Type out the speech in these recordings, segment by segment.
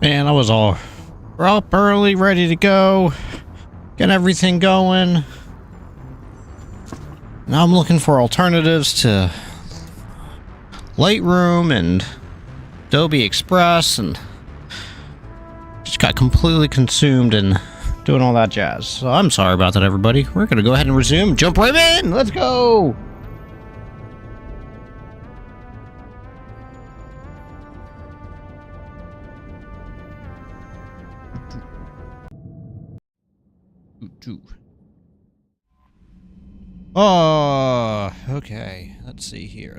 Man, we're up early, ready to go, get everything going. Now I'm looking for alternatives to Lightroom and Adobe Express, and just got completely consumed in doing all that jazz. So I'm sorry about that, everybody. We're gonna go ahead and resume. Jump right in. Let's go. Oh, okay. Let's see here.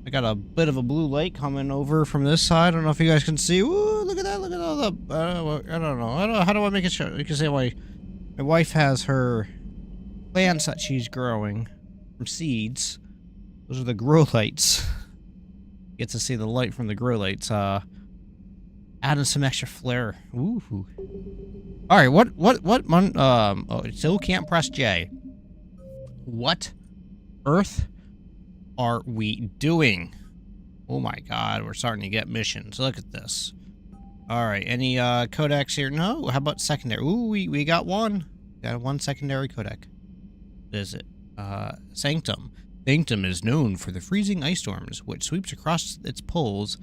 I got a bit of a blue light coming over from this side. I don't know if you guys can see. Ooh, look at that. Look at all the... I don't know. How do I make it show? You can see my wife has her plants that she's growing from seeds. Those are the grow lights. You get to see the light from the grow lights. Adding some extra flare. Ooh. All right. What? Oh, it still can't press J. What earth are we doing? Oh my god, we're starting to get missions. Look at this. Alright, any codecs here? No? How about secondary? Ooh, we got one. Got one secondary codec. What is it? Sanctum. Sanctum is known for the freezing ice storms, which sweeps across its poles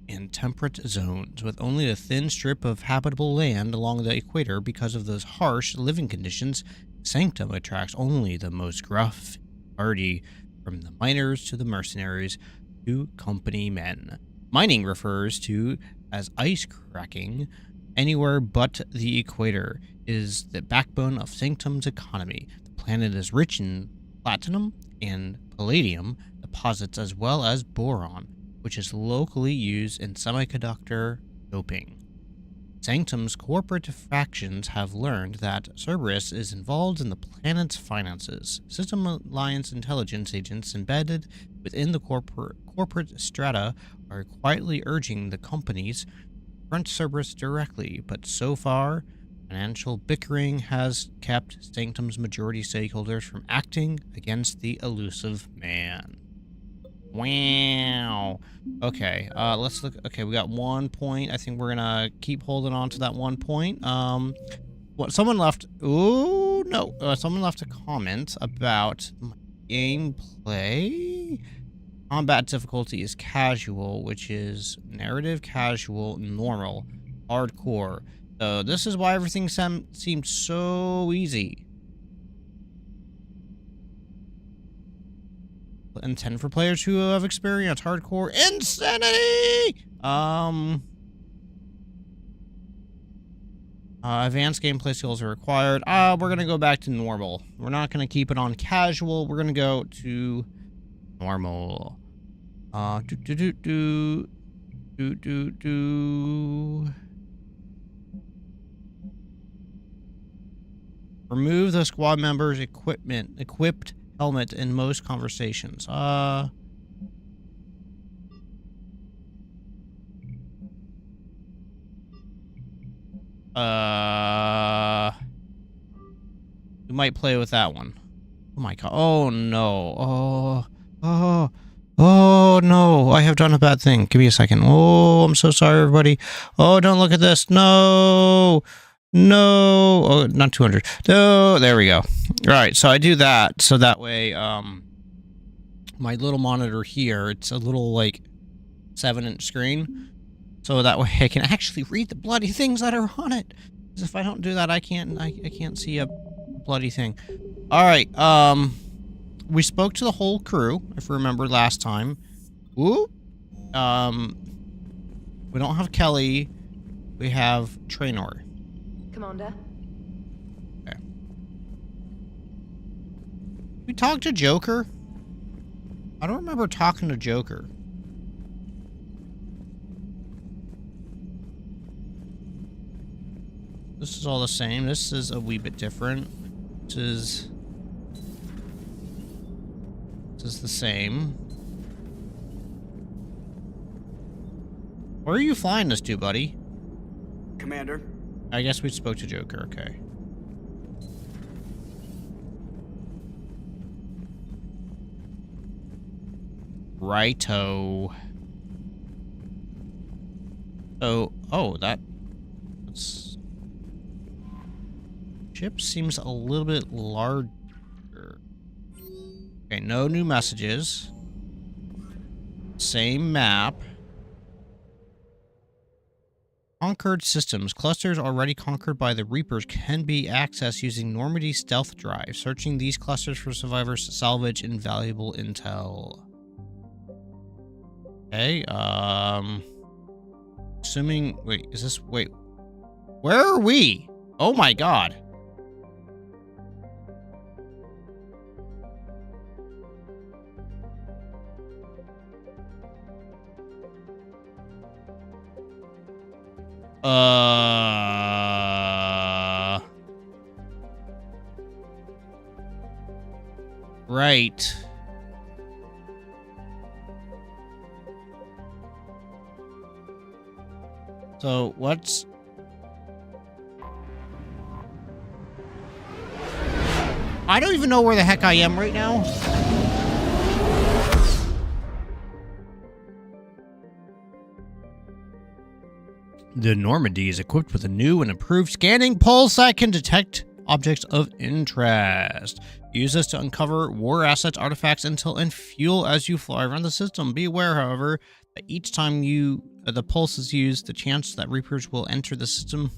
in temperate zones, with only a thin strip of habitable land along the equator. Because of those harsh living conditions, Sanctum attracts only the most gruff party, from the miners to the mercenaries to company men. Mining refers to as ice cracking anywhere but the equator. Is the backbone of Sanctum's economy. The planet is rich in platinum and palladium deposits, as well as boron, which is locally used in semiconductor doping. Sanctum's corporate factions have learned that Cerberus is involved in the planet's finances. System Alliance intelligence agents embedded within the corporate strata are quietly urging the companies to confront Cerberus directly, but so far, financial bickering has kept Sanctum's majority stakeholders from acting against the elusive man. Wow. Okay, let's look. Okay, we got 1 point. I think we're gonna keep holding on to that 1 point. What, someone left. Ooh, Oh, no. Someone left a comment about my gameplay. Combat difficulty is casual, which is narrative, casual, normal, hardcore. So this is why everything seemed so easy. Intended for players who have experienced hardcore insanity. Advanced gameplay skills are required. We're gonna go back to normal. We're not gonna keep it on casual. We're gonna go to normal. Remove the squad member's equipped helmet in most conversations. We might play with that one. Oh my god. Oh no. Oh no. I have done a bad thing. Give me a second. Oh, I'm so sorry, everybody. Oh, don't look at this. No. No. Oh, not 200. No. There we go. All right. So I do that. So that way, my little monitor here, it's a little like 7-inch screen. So that way I can actually read the bloody things that are on it. Because if I don't do that, I can't see a bloody thing. All right. We spoke to the whole crew, if you remember last time. Woo. We don't have Kelly. We have Traynor. Commander. Okay. We talked to Joker? I don't remember talking to Joker. This is all the same. This is a wee bit different. This is the same. Where are you flying this to, buddy? Commander. I guess we spoke to Joker, okay. Righto. So, oh, that's... Ship seems a little bit larger. Okay, no new messages. Same map. Conquered systems. Clusters already conquered by the Reapers can be accessed using Normandy stealth drive. Searching these clusters for survivors to salvage invaluable intel. Okay, assuming... Wait, is this... Wait. Where are we? Oh my god. Right. So, what's... I don't even know where the heck I am right now. The Normandy is equipped with a new and improved scanning pulse that can detect objects of interest. Use this to uncover war assets, artifacts, intel, and fuel as you fly around the system. Be aware, however, that each time the pulse is used, the chance that Reapers will enter the system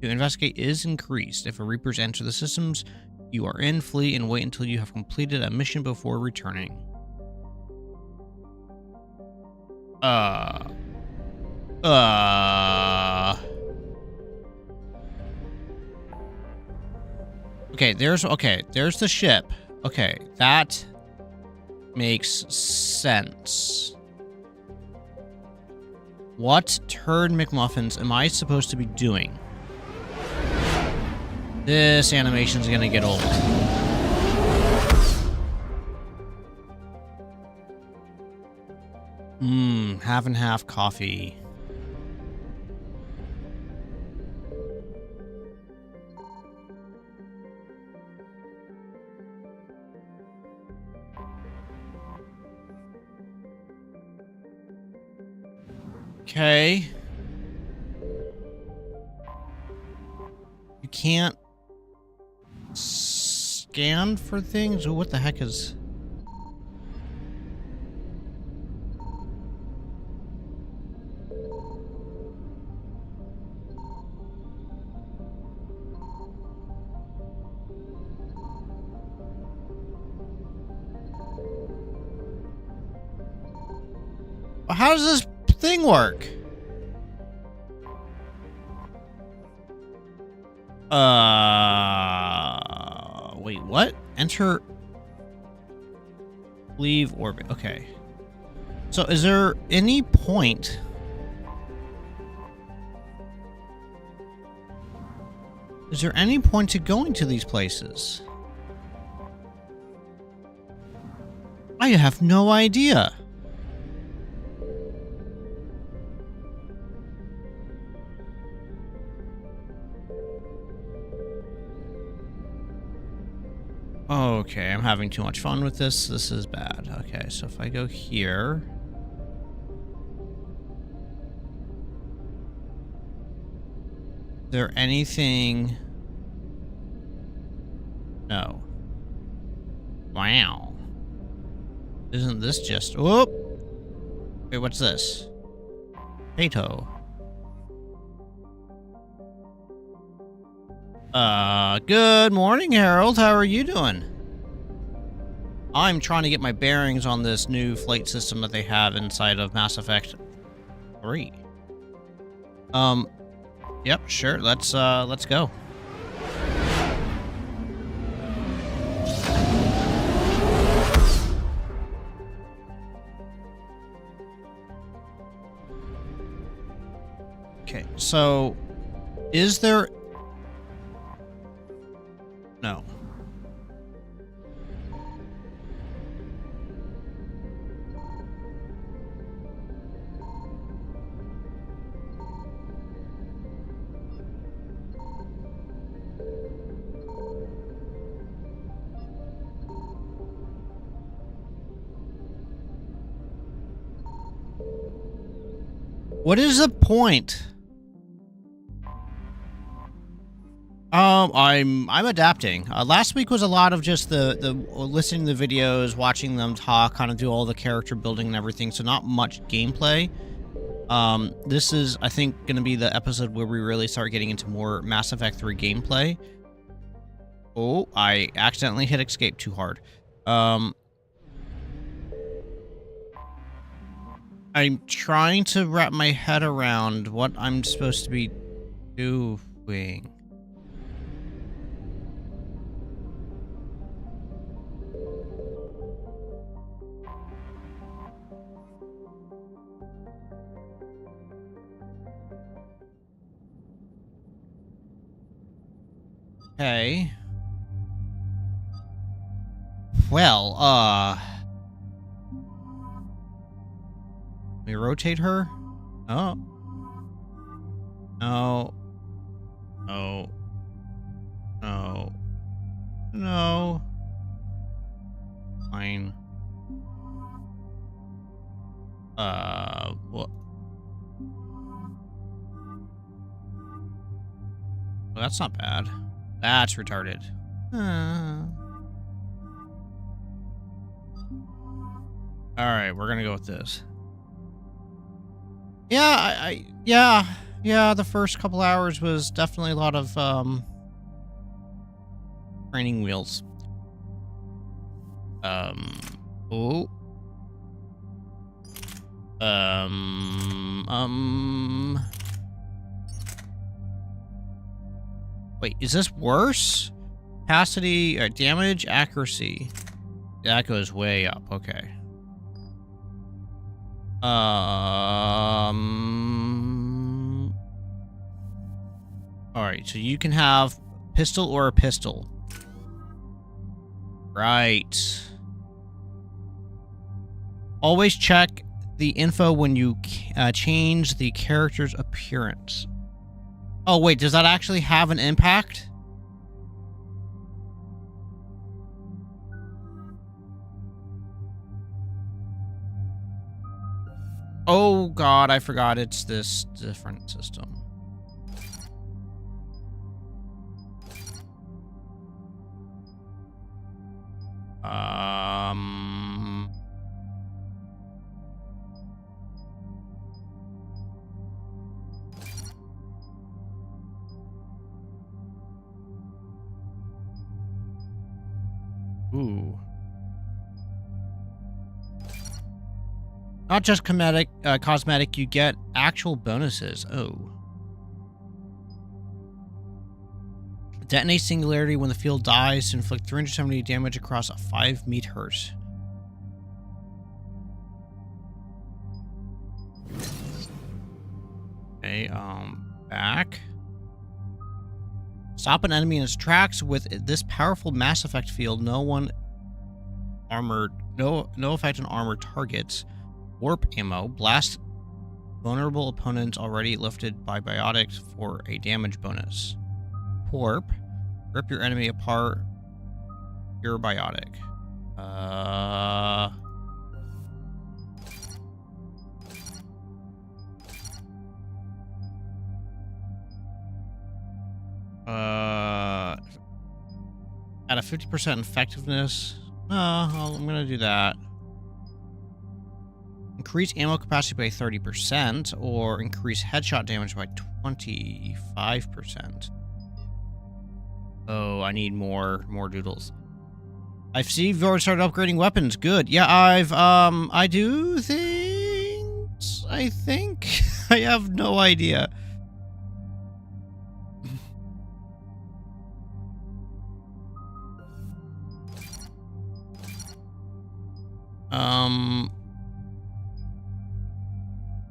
to investigate is increased. If a Reapers enter the systems you are in, flee and wait until you have completed a mission before returning. Okay, there's the ship. Okay, that makes sense. What turd McMuffins am I supposed to be doing? This animation's gonna get old. Half and half coffee. Okay. You can't... scan for things? Oh, what the heck is... How does this thing work? Wait, what? Enter... Leave orbit. Okay. So is there any point... Is there any point to going to these places? I have no idea. Okay, I'm having too much fun with this. This is bad. Okay, so if I go here... Is there anything... No. Wow. Isn't this just... Whoop! Wait, what's this? Potato. Good morning, Harold. How are you doing? I'm trying to get my bearings on this new flight system that they have inside of Mass Effect 3. Yep, sure. Let's go. Okay, so is there... No. What is the point? I'm adapting. Last week was a lot of just the listening to the videos, watching them talk, kind of do all the character building and everything, so not much gameplay. This is, I think, going to be the episode where we really start getting into more Mass Effect 3 gameplay. Oh, I accidentally hit escape too hard. I'm trying to wrap my head around what I'm supposed to be doing. Okay. Well, we rotate her? Oh. No. No. No. No. Fine. What? Well, that's not bad. That's retarded. Alright, we're gonna go with this. Yeah, yeah, the first couple hours was definitely a lot of, training wheels. Oh. Wait, is this worse? Capacity, damage, accuracy. That goes way up, okay. Alright, so you can have pistol or a pistol. Right. Always check the info when you change the character's appearance. Oh, wait, does that actually have an impact? Oh, God, I forgot it's this different system. Um. Ooh. Not just cosmetic, you get actual bonuses. Oh. Detonate singularity when the field dies to inflict 370 damage across 5 meters. Okay, back. Stop an enemy in its tracks with this powerful mass effect field. No effect on armored targets. Warp ammo. Blast vulnerable opponents already lifted by biotics for a damage bonus. Warp. Rip your enemy apart. Pure biotic. At a 50% effectiveness. No, I'm gonna do that. Increase ammo capacity by 30%, or increase headshot damage by 25%. Oh, I need more doodles. I see you've already started upgrading weapons. Good. Yeah, I do things. I think. I have no idea.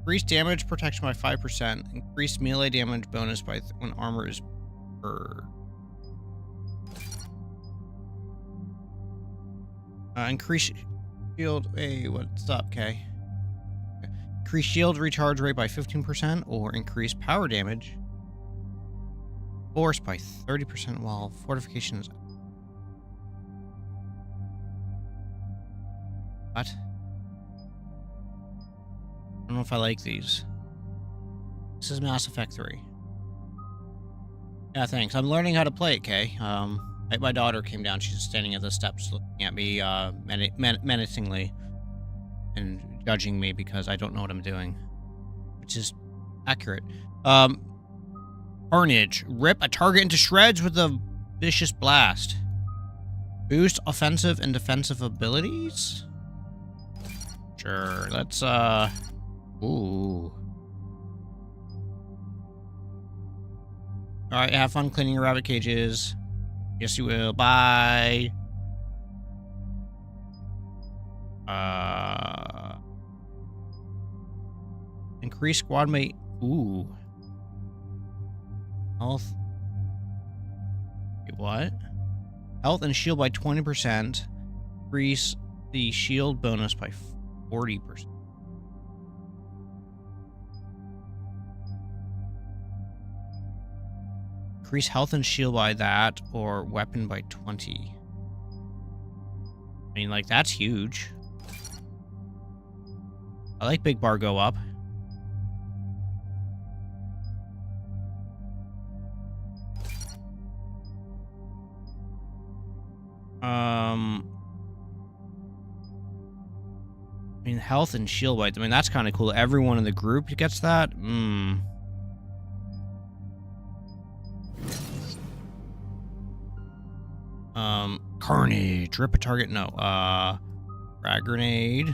Increase damage protection by 5%. Increase melee damage bonus by when armor is per. Increase shield. Hey, what's up, Kay? Increase shield recharge rate by 15%, or increase power damage force by 30% while fortifications. What? I don't know if I like these. This is Mass Effect 3. Yeah, thanks. I'm learning how to play it, Kay. My daughter came down. She's standing at the steps looking at me menacingly and judging me because I don't know what I'm doing, which is accurate. Carnage. Rip a target into shreds with a vicious blast. Boost offensive and defensive abilities? Sure. Let's, ooh. Alright, have fun cleaning your rabbit cages. Yes, you will. Bye. Increase squad mate. Ooh. Health. Wait, what? Health and shield by 20%. Increase the shield bonus by 40%. Increase health and shield by that, or weapon by 20. I mean, like, that's huge. I like big bar go up. I mean, health and shield by, I mean, that's kind of cool. Everyone in the group gets that. Carnage. Rip a target. No. Frag grenade.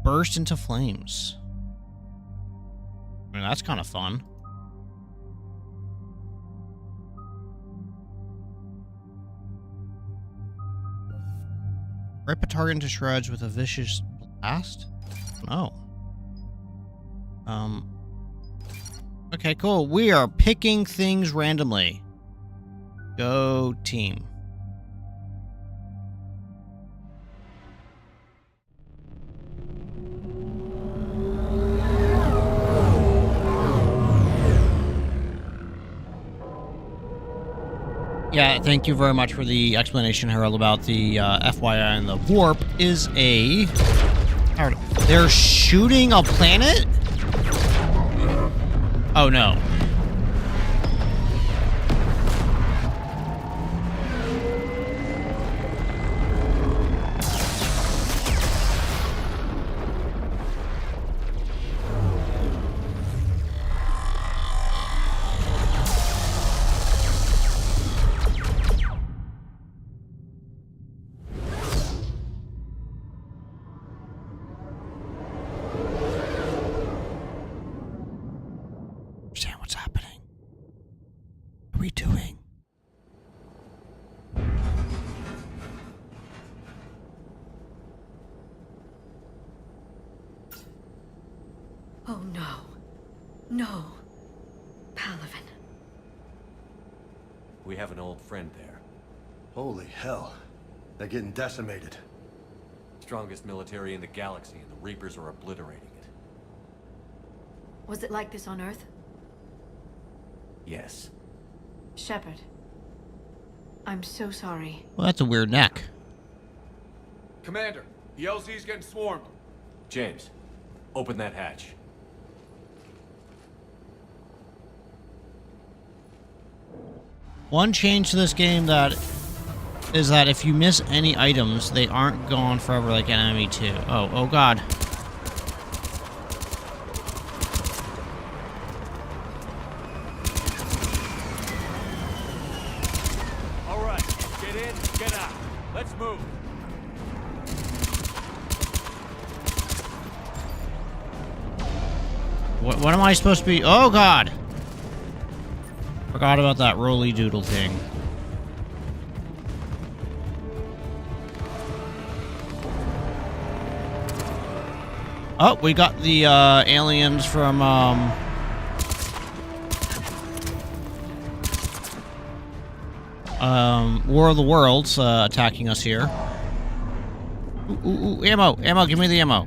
Burst into flames. I mean, that's kind of fun. Rip a target into shreds with a vicious blast? No. Okay, cool. We are picking things randomly. Go team. Yeah, thank you very much for the explanation, Harold, about the FYI and the warp is a... They're shooting a planet? Oh, no. Oh no. No. Palaven. We have an old friend there. Holy hell. They're getting decimated. Strongest military in the galaxy, and the Reapers are obliterating it. Was it like this on Earth? Yes. Shepard. I'm so sorry. Well, that's a weird neck. Commander, the LZ's getting swarmed. James, open that hatch. One change to this game that is that if you miss any items, they aren't gone forever like Enemy 2. Oh god. All right, get in, get out. Let's move. What am I supposed to be? Oh god. Forgot about that roly doodle thing. Oh, we got the aliens from War of the Worlds attacking us here. Ooh, ammo, give me the ammo.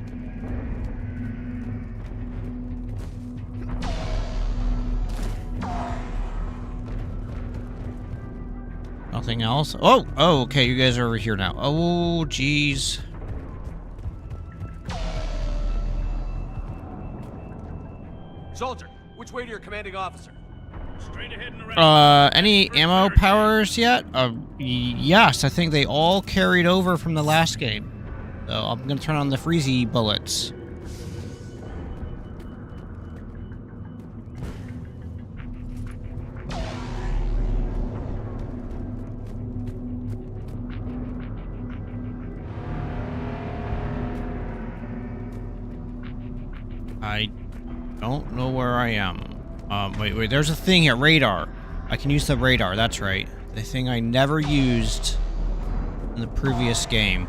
Nothing else? Oh, okay, you guys are over here now. Oh, jeez. Soldier, which way to your commanding officer? Straight ahead and around. Any ammo powers yet? Yes, I think they all carried over from the last game. So I'm gonna turn on the freezy bullets. I don't know where I am. Wait, there's a thing here, radar. I can use the radar, that's right. The thing I never used in the previous game.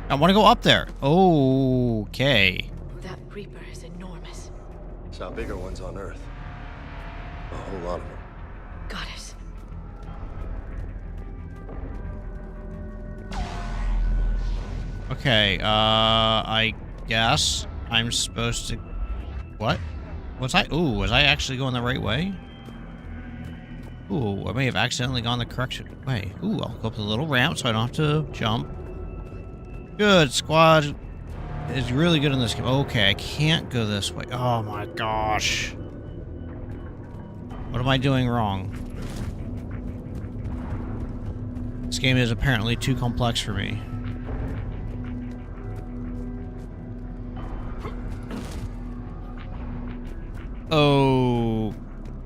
I want to go up there. Okay. That Reaper is enormous. Saw bigger ones on Earth. A whole lot of them. Goddess. Okay, I guess I'm supposed to... What? Was I actually going the right way? Ooh, I may have accidentally gone the correct way. Ooh, I'll go up the little ramp so I don't have to jump. Good, squad is really good in this game. Okay, I can't go this way. Oh my gosh. What am I doing wrong? This game is apparently too complex for me.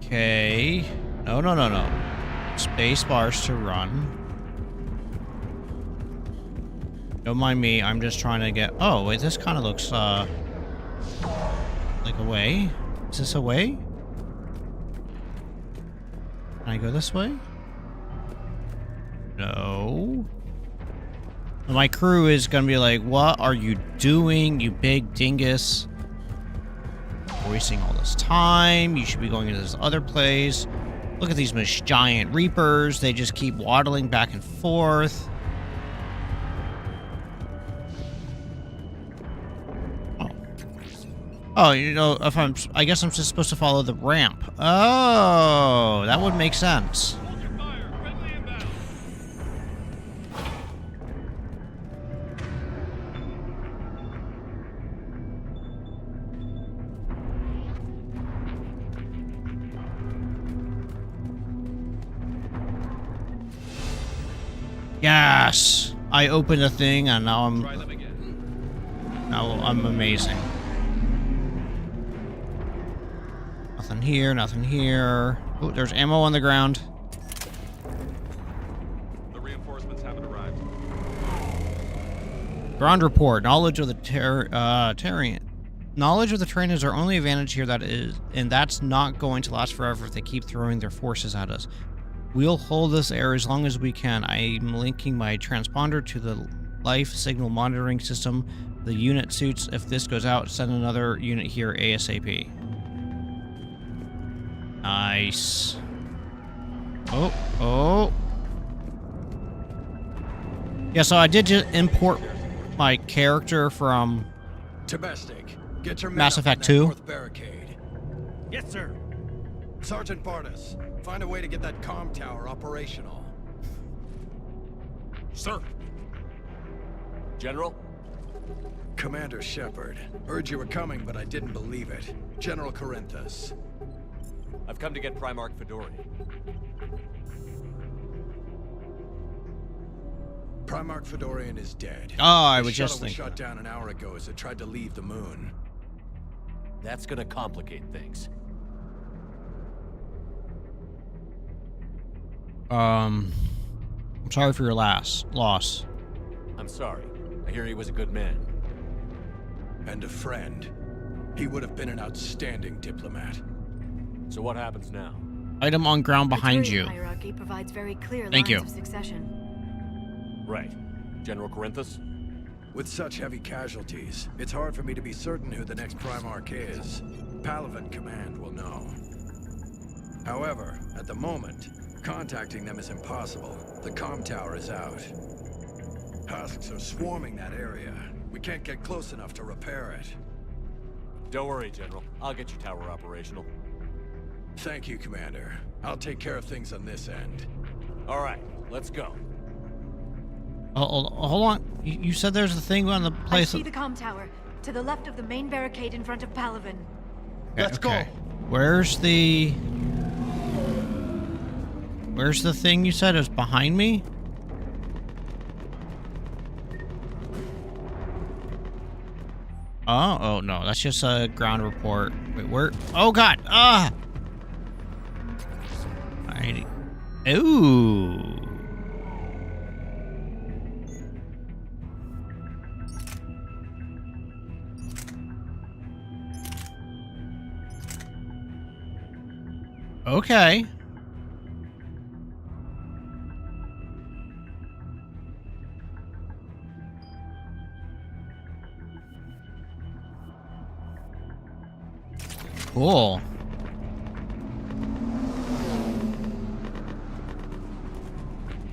Okay. No. Space bars to run. Don't mind me, I'm just trying to get... Oh, wait, this kind of looks, like a way? Is this a way? Can I go this way? No. My crew is gonna be like, what are you doing, you big dingus? Wasting all this time. You should be going to this other place. Look at these giant reapers. They just keep waddling back and forth. Oh, you know, I guess I'm just supposed to follow the ramp. Oh, that would make sense. Yes! I opened a thing and now I'm amazing. Nothing here. Oh, there's ammo on the ground. The reinforcements haven't arrived. Ground report. Knowledge of the terrain. Knowledge of the terrain is our only advantage here, and that's not going to last forever if they keep throwing their forces at us. We'll hold this air as long as we can. I'm linking my transponder to the life signal monitoring system. The unit suits. If this goes out, send another unit here ASAP. Nice. Oh. Yeah, so I did just import my character from Domestic, get your men Mass up in Effect that 2. north barricade. Yes, sir. Sergeant Barnes, find a way to get that comm tower operational. Sir. General? Commander Shepard, heard you were coming, but I didn't believe it. General Corinthus. I've come to get Primarch Fedori. Primarch Fedorian is dead. Oh, I The was just shuttle was thinking shot down an hour ago as it tried to leave the moon. That's gonna complicate things. I'm sorry for your loss. I'm sorry. I hear he was a good man. And a friend. He would have been an outstanding diplomat. So what happens now? Item on ground behind The you. Turian hierarchy provides very clear Thank lines you. of succession. Right. General Corinthus? With such heavy casualties, it's hard for me to be certain who the next Primarch is. Palaven Command will know. However, at the moment, contacting them is impossible. The comm tower is out. Husks are swarming that area. We can't get close enough to repair it. Don't worry, General. I'll get your tower operational. Thank you, Commander. I'll take care of things on this end. All right, let's go. Oh, hold on. You said there's a thing on the I place. see the comm tower, to the left of the main barricade in front of Palaven. Let's go. Where's the thing you said is behind me? Oh no, that's just a ground report. Wait, where? Oh god! Ah! Alrighty. Ooh. Okay. Cool.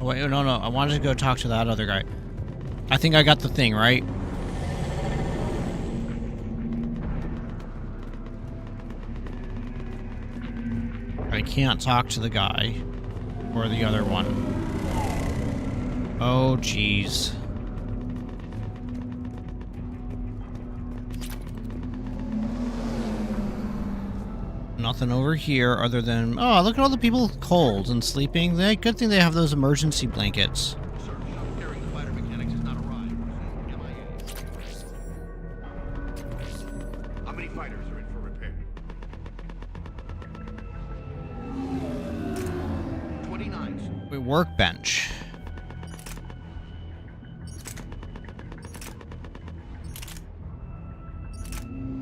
Oh, wait, no, I wanted to go talk to that other guy. I think I got the thing, right? I can't talk to the guy. Or the other one. Oh, jeez. Nothing over here other than... Oh, look at all the people cold and sleeping. Good thing they have those emergency blankets. Sir, shuttle carrying the fighter mechanics has not arrived. MIA. How many fighters are in for repair? 29, sir. Wait, workbench.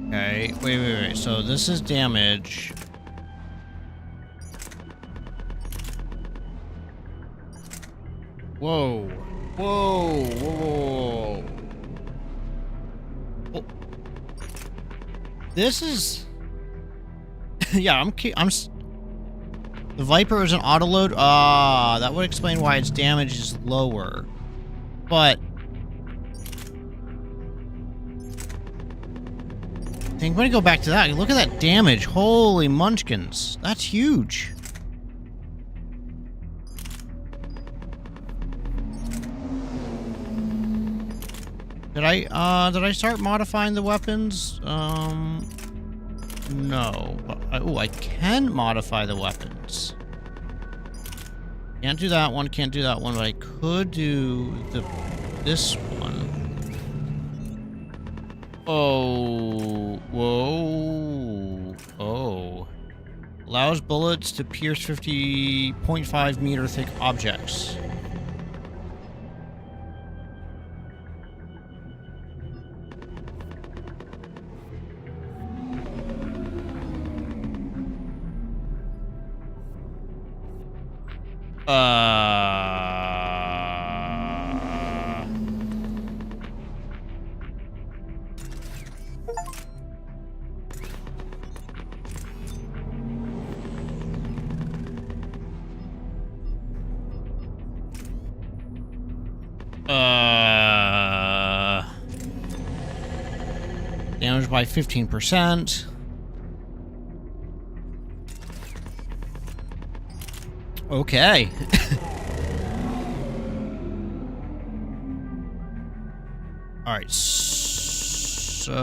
Okay, wait. So this is damage. Whoa. Oh. This is... yeah, the Viper is an autoload? Ah, that would explain why its damage is lower. But... I think I'm gonna go back to that. Look at that damage. Holy munchkins. That's huge. Did I start modifying the weapons? No. Oh, I can modify the weapons. Can't do that one, can't do that one, but I could do this one. Oh, whoa. Oh. Allows bullets to pierce 50.5 meter thick objects. Damage by 15%. Okay. Alright, so...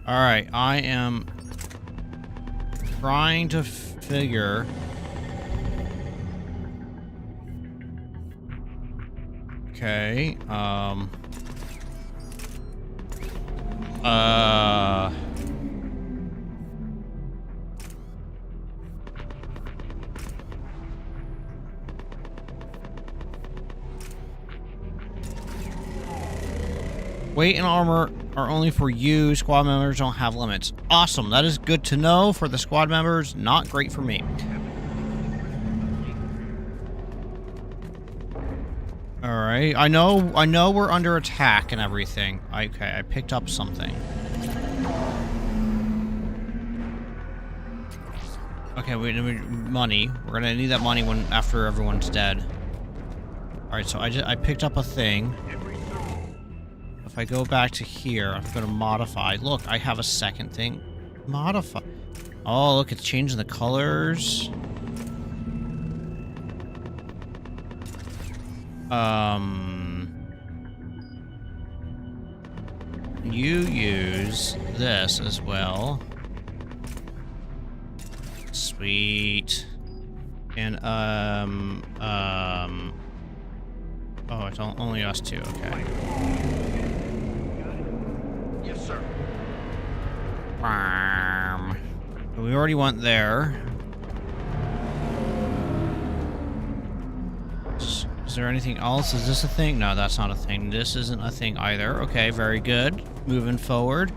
Alright, I am trying to figure... Okay, weight and armor are only for you. Squad members don't have limits. Awesome. That is good to know for the squad members. Not great for me. Alright. I know we're under attack and everything. Okay, I picked up something. Okay, we need money. We're gonna need that money after everyone's dead. Alright, so I picked up a thing. If I go back to here, I'm gonna modify. Look, I have a second thing. Modify. Oh, look, it's changing the colors. You use this as well. Sweet. And, oh, it's only us two, okay. Yes, sir. We already went there. Is there anything else? Is this a thing? No, that's not a thing. This isn't a thing either. Okay, very good. Moving forward.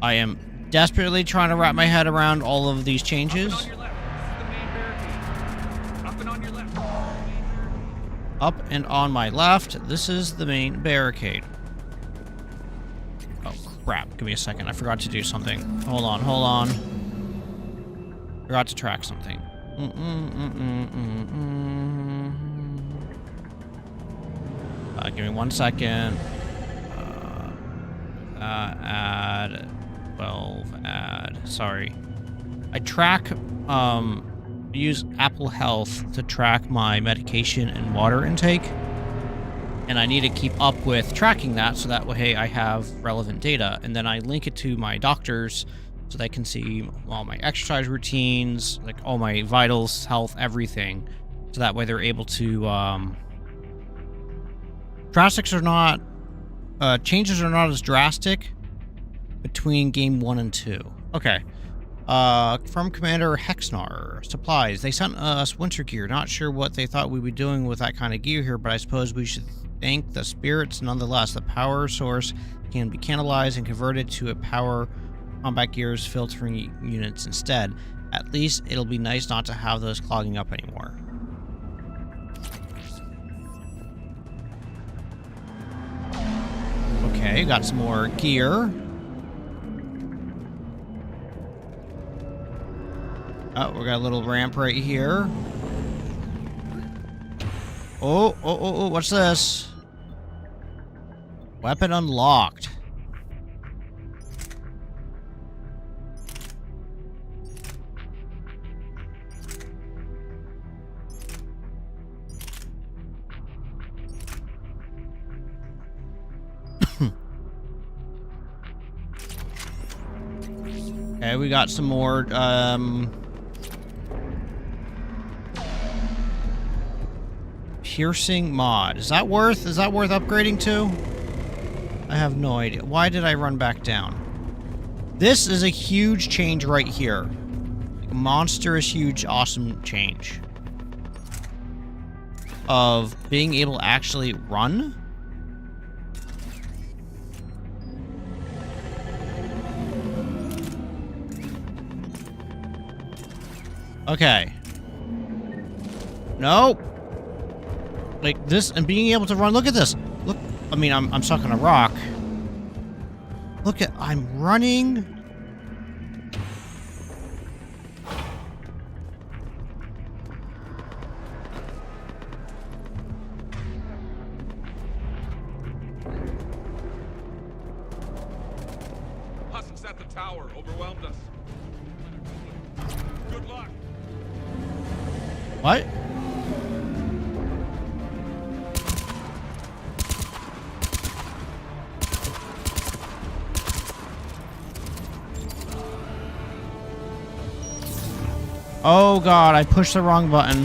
I am desperately trying to wrap my head around all of these changes. Up and on my left. This is the main barricade. Oh, crap. Give me a second. I forgot to do something. Hold on, hold on. Forgot to track something. Give me 1 second. Add 12. Add. Sorry. I track. Use Apple Health to track my medication and water intake, and I need to keep up with tracking that so that way I have relevant data, and then I link it to my doctors so they can see all my exercise routines, like all my vitals, health, everything, so that way they're able to changes are not as drastic between game 1 and 2. Okay. From Commander Hexnar. Supplies. They sent us winter gear. Not sure what they thought we'd be doing with that kind of gear here, but I suppose we should thank the spirits nonetheless. The power source can be canalized and converted to a power combat gear's filtering units instead. At least it'll be nice not to have those clogging up anymore. Okay, got some more gear. Oh, we got a little ramp right here. Oh, what's this? Weapon unlocked. Okay, we got some more, piercing mod. Is that worth upgrading to? I have no idea. Why did I run back down? This is a huge change right here. Like a monstrous, huge, awesome change. Of being able to actually run? Okay. Nope. Like this and being able to run. Look at this. Look, I mean, I'm stuck on a rock. Look at, I'm running. Husks at the tower overwhelmed us. Good luck. What? Oh god, I pushed the wrong button.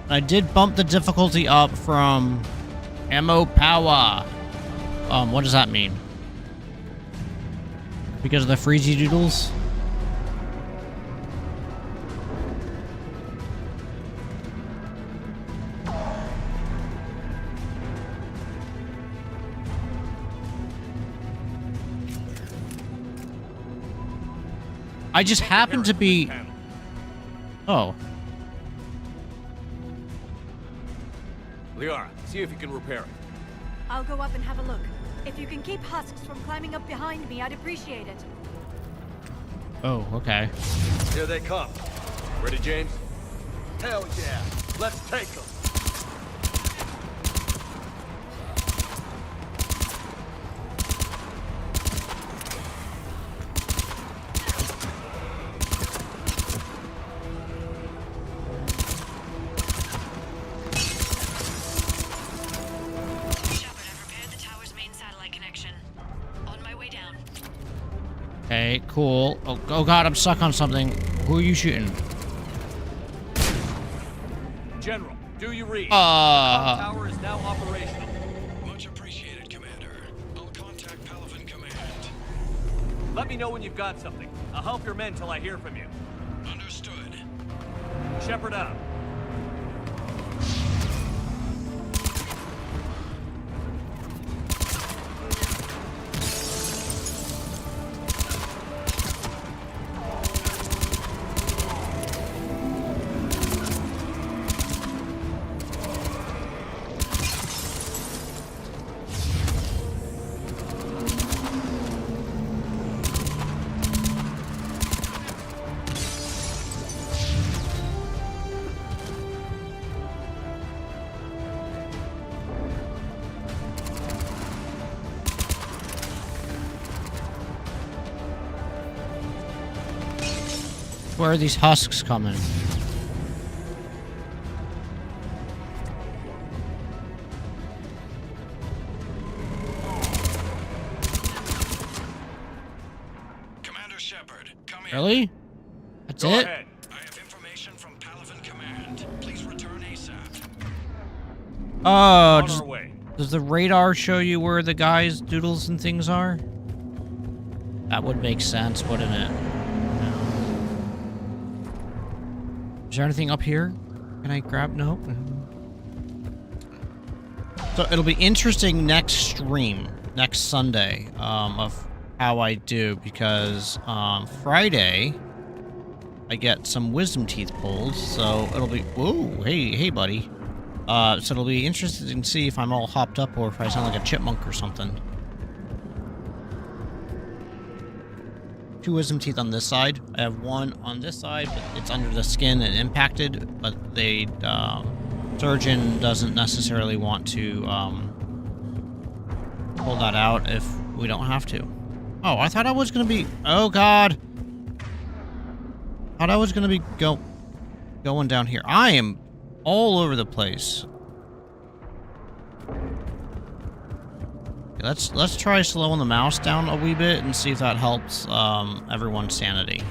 I did bump the difficulty up from ammo power. What does that mean? Because of the freezy doodles? I just happen to be... Oh. Liara, see if you can repair it. I'll go up and have a look. If you can keep husks from climbing up behind me, I'd appreciate it. Oh, okay. Here they come. Ready, James? Hell yeah. Let's take them. Okay, cool. Oh god, I'm stuck on something. Who are you shooting? General, do you read? Tower is now operational. Much appreciated, Commander. I'll contact Paladin Command. Let me know when you've got something. I'll help your men till I hear from you. Understood. Shepard up. Where are these husks coming? Commander Shepard, come in. Really? That's Go it? ahead. I have information from Paladin Command. Please return ASAP. Oh, On does, our way. does the radar show you where the guys' doodles and things are? That would make sense, wouldn't it? Is there anything up here? Can I grab? No. So it'll be interesting next stream, next Sunday, of how I do, because Friday I get some wisdom teeth pulled, so it'll be... Whoa, hey buddy. So it'll be interesting to see if I'm all hopped up or if I sound like a chipmunk or something. 2 wisdom teeth on this side. I have 1 on this side, but it's under the skin and impacted, but they, surgeon doesn't necessarily want to, pull that out if we don't have to. Oh, I thought I was gonna be, oh god! Thought I was gonna be going down here. I am all over the place. Let's try slowing the mouse down a wee bit and see if that helps everyone's sanity.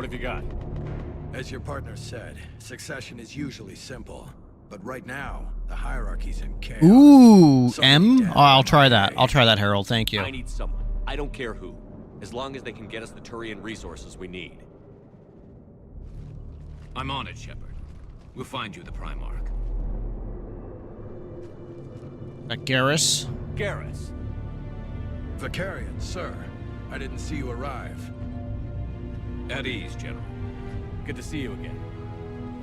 What have you got? As your partner said, succession is usually simple. But right now, the hierarchy's in chaos. Ooh, Some M? dead Oh, I'll on try my that. way. I'll try that, Harold. Thank you. I need someone. I don't care who. As long as they can get us the Turian resources we need. I'm on it, Shepard. We'll find you the Primarch. Garrus. Garrus. Vicarian, sir. I didn't see you arrive. At ease, General. Good to see you again.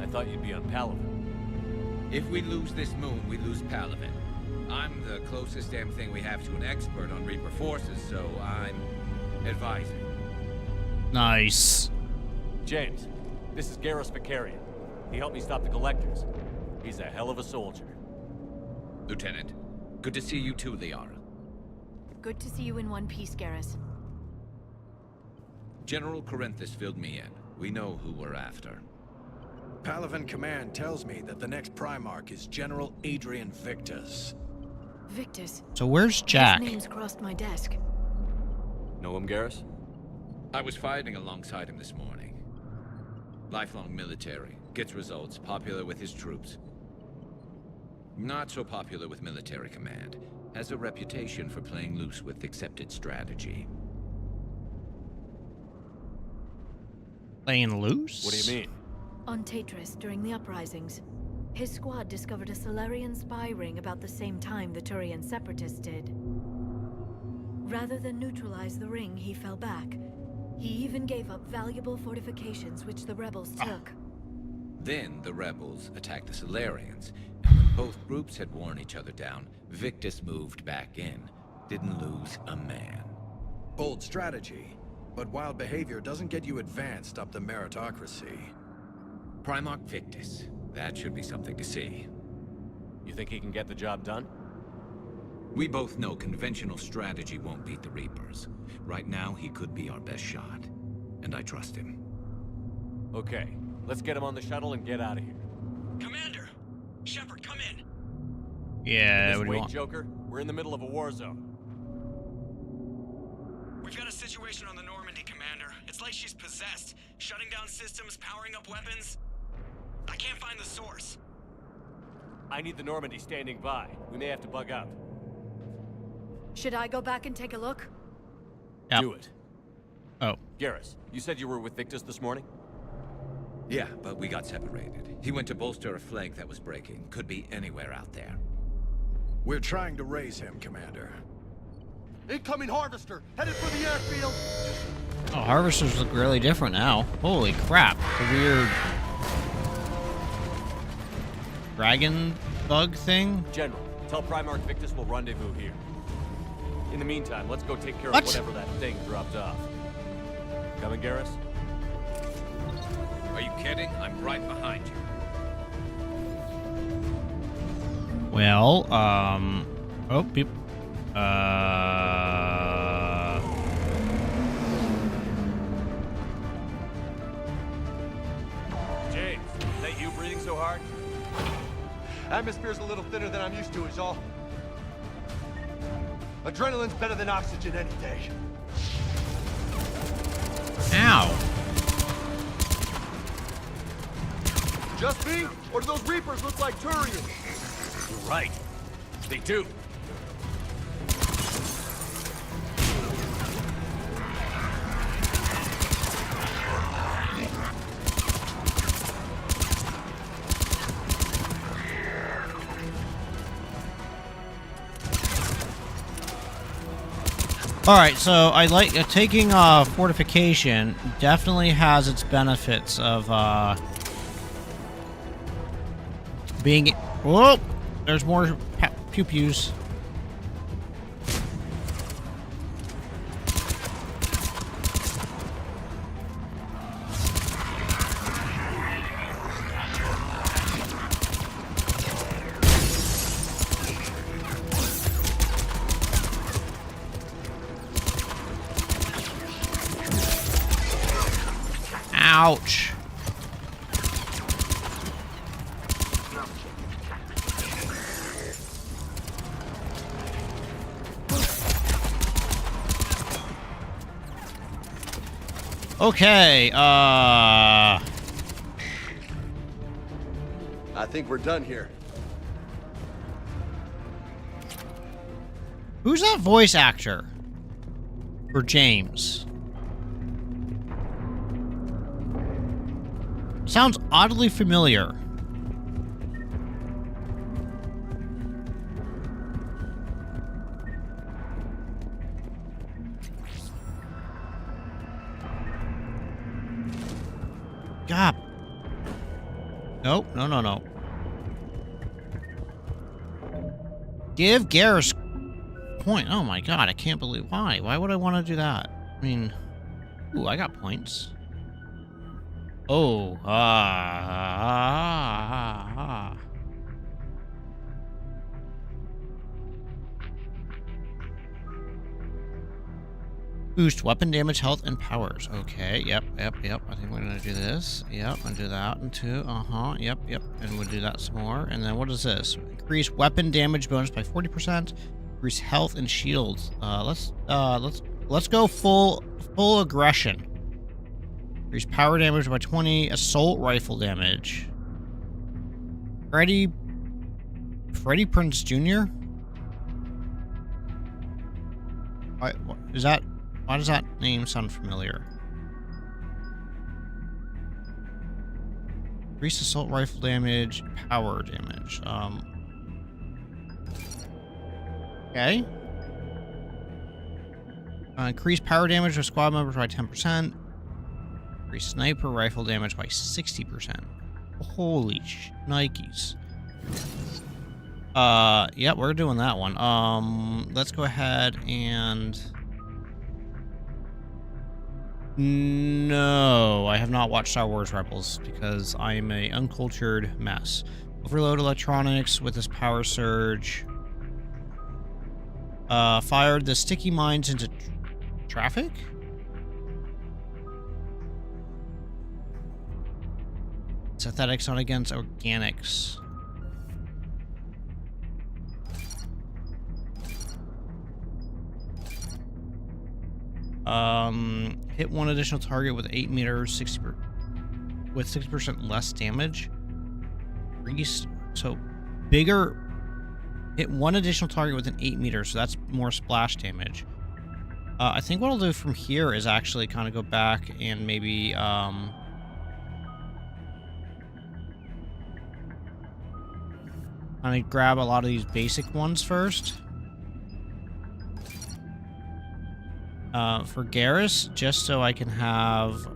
I thought you'd be on Palaven. If we lose this moon, we lose Palaven. I'm the closest damn thing we have to an expert on Reaper forces, so I'm advising. Nice. James, this is Garrus Vicarian. He helped me stop the Collectors. He's a hell of a soldier. Lieutenant, good to see you too, Liara. Good to see you in one piece, Garrus. General Corinthus filled me in. We know who we're after. Palaven Command tells me that the next Primarch is General Adrian Victus. Victus. So where's Jack? His name's crossed my desk. Know him, Garrus? I was fighting alongside him this morning. Lifelong military, gets results, popular with his troops. Not so popular with military command. Has a reputation for playing loose with accepted strategy. Playing loose? What do you mean? On Tatris, during the uprisings, his squad discovered a Solarian spy ring about the same time the Turian separatists did. Rather than neutralize the ring, he fell back. He even gave up valuable fortifications which the rebels took. Then the rebels attacked the Solarians, and when both groups had worn each other down, Victus moved back in. Didn't lose a man. Bold strategy, but wild behavior doesn't get you advanced up the meritocracy. Primarch Victus. That should be something to see. You think he can get the job done? We both know conventional strategy won't beat the Reapers. Right now, he could be our best shot. And I trust him. Okay, let's get him on the shuttle and get out of here. Commander! Shepard, come in! Yeah, Miss what do you Wade, want? Joker, we're in the middle of a war zone. We've got a situation on the Normandy, Commander. It's like she's possessed. Shutting down systems, powering up weapons. I can't find the source. I need the Normandy standing by. We may have to bug out. Should I go back and take a look? Yep. Do it. Oh. Garrus, you said you were with Victus this morning? Yeah, but we got separated. He went to bolster a flank that was breaking. Could be anywhere out there. We're trying to raise him, Commander. Incoming Harvester, headed for the airfield. Oh, harvesters look really different now. Holy crap. The weird dragon bug thing? General, tell Primarch Victus we'll rendezvous here. In the meantime, let's go take care What? of whatever that thing dropped off. Coming, Garrus? Are you kidding? I'm right behind you. Well, oh, James, is that you breathing so hard? Atmosphere's a little thinner than I'm used to, is all. Adrenaline's better than oxygen any day. ow. Just me? Or do those Reapers look like Turians? You're right. They do. Alright, so I like taking fortification definitely has its benefits of being. Whoa! There's more pew-pews. Ouch. Okay, I think we're done here. who's that voice actor? For James. Sounds oddly familiar. God. Nope, no. Give Garrus point. Oh my god, I can't believe why. Why would I want to do that? I mean, ooh, I got points. Oh, Boost weapon damage, health, and powers. Okay, yep. I think we're gonna do this. Yep, and do that one too. Yep. And we'll do that some more. And then what is this? Increase weapon damage bonus by 40%. Increase health and shields. Let's go full aggression. Increase power damage by 20. Assault rifle damage. Freddie Prinze Jr. Why does that name sound familiar? Increase assault rifle damage, power damage. Okay. Increase power damage to squad members by 10%. Increase sniper rifle damage by 60%. Holy Nikes. Yeah, we're doing that one. Let's go ahead and... No, I have not watched Star Wars Rebels because I am a uncultured mess. Overload electronics with this power surge. Fired the sticky mines into traffic? Synthetics on against organics. Hit one additional target with 8 meters, 60% less damage. So bigger. Hit one additional target with an 8 meters, so that's more splash damage. I think what I'll do from here is actually kind of go back and maybe kind of grab a lot of these basic ones first. For Garrus, just so I can have,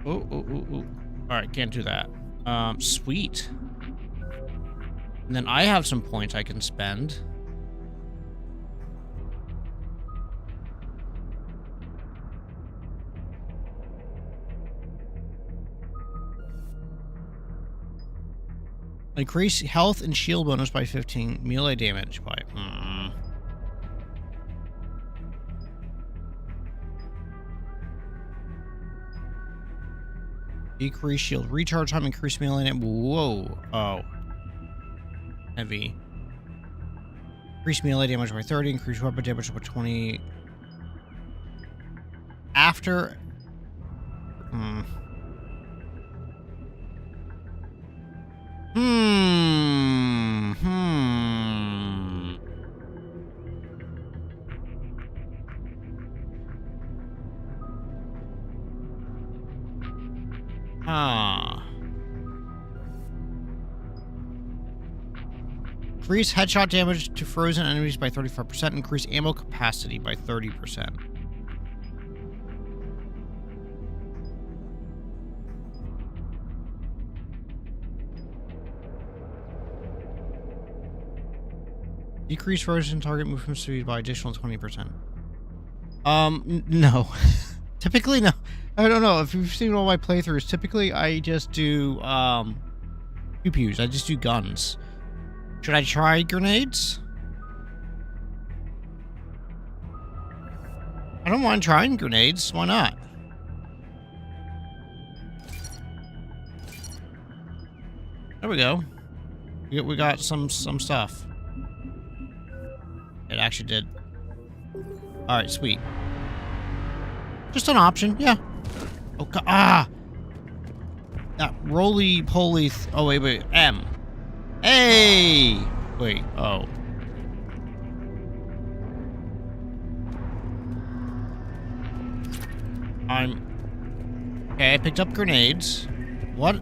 Ooh. Alright, can't do that. Sweet. And then I have some points I can spend. Increase health and shield bonus by 15. Melee damage by... Decrease shield recharge time. Increase melee damage. Whoa. Oh. Heavy. Increase melee damage by 30. Increase weapon damage by 20. After... Increase headshot damage to frozen enemies by 35%. Increase ammo capacity by 30%. Decrease frozen target movement speed by additional 20%. No. Typically, no. I don't know. If you've seen all my playthroughs, typically I just do, pew-pews. I just do guns. Should I try grenades? I don't mind trying grenades. Why not? There we go. We got some stuff. It actually did. Alright, sweet. Just an option, yeah. Okay. That roly-poly... oh, wait. M. Hey! Wait, oh. Okay, I picked up grenades. What?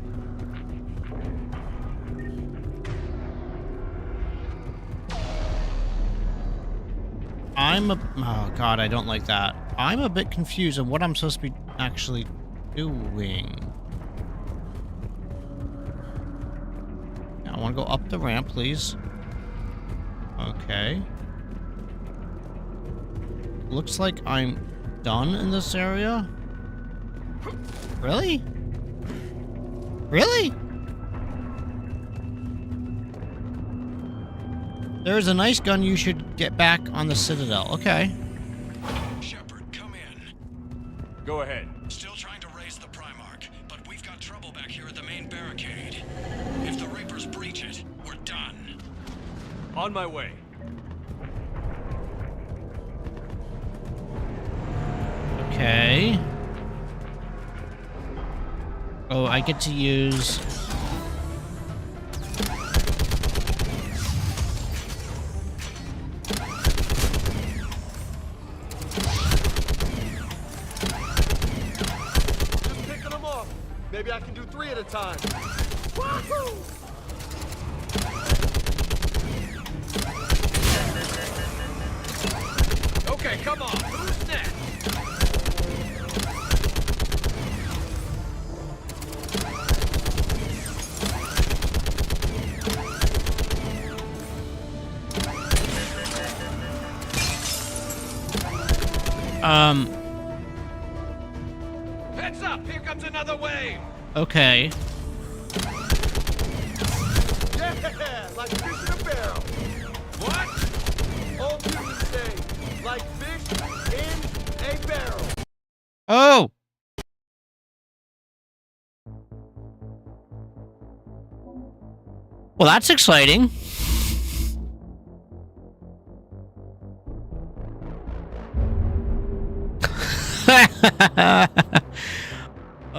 oh god, I don't like that. I'm a bit confused on what I'm supposed to be actually doing. I want to go up the ramp, please. Okay. Looks like I'm done in this area. Really? Really? There's a nice gun you should get back on the Citadel. Okay. Shepard, come in. Go ahead. Still trying to raise the Primarch, but we've got trouble back here at the main barricade. If the Reapers breach it, we're done. On my way. Okay. Oh, I get to use... Just picking them off. Maybe I can do 3 at a time. Wahoo! Okay, come on. Who's next? Heads up! Here comes another wave! Okay. Yeah, like fish in a barrel. What? Old humans say, like fish in a barrel. Oh! Well, that's exciting.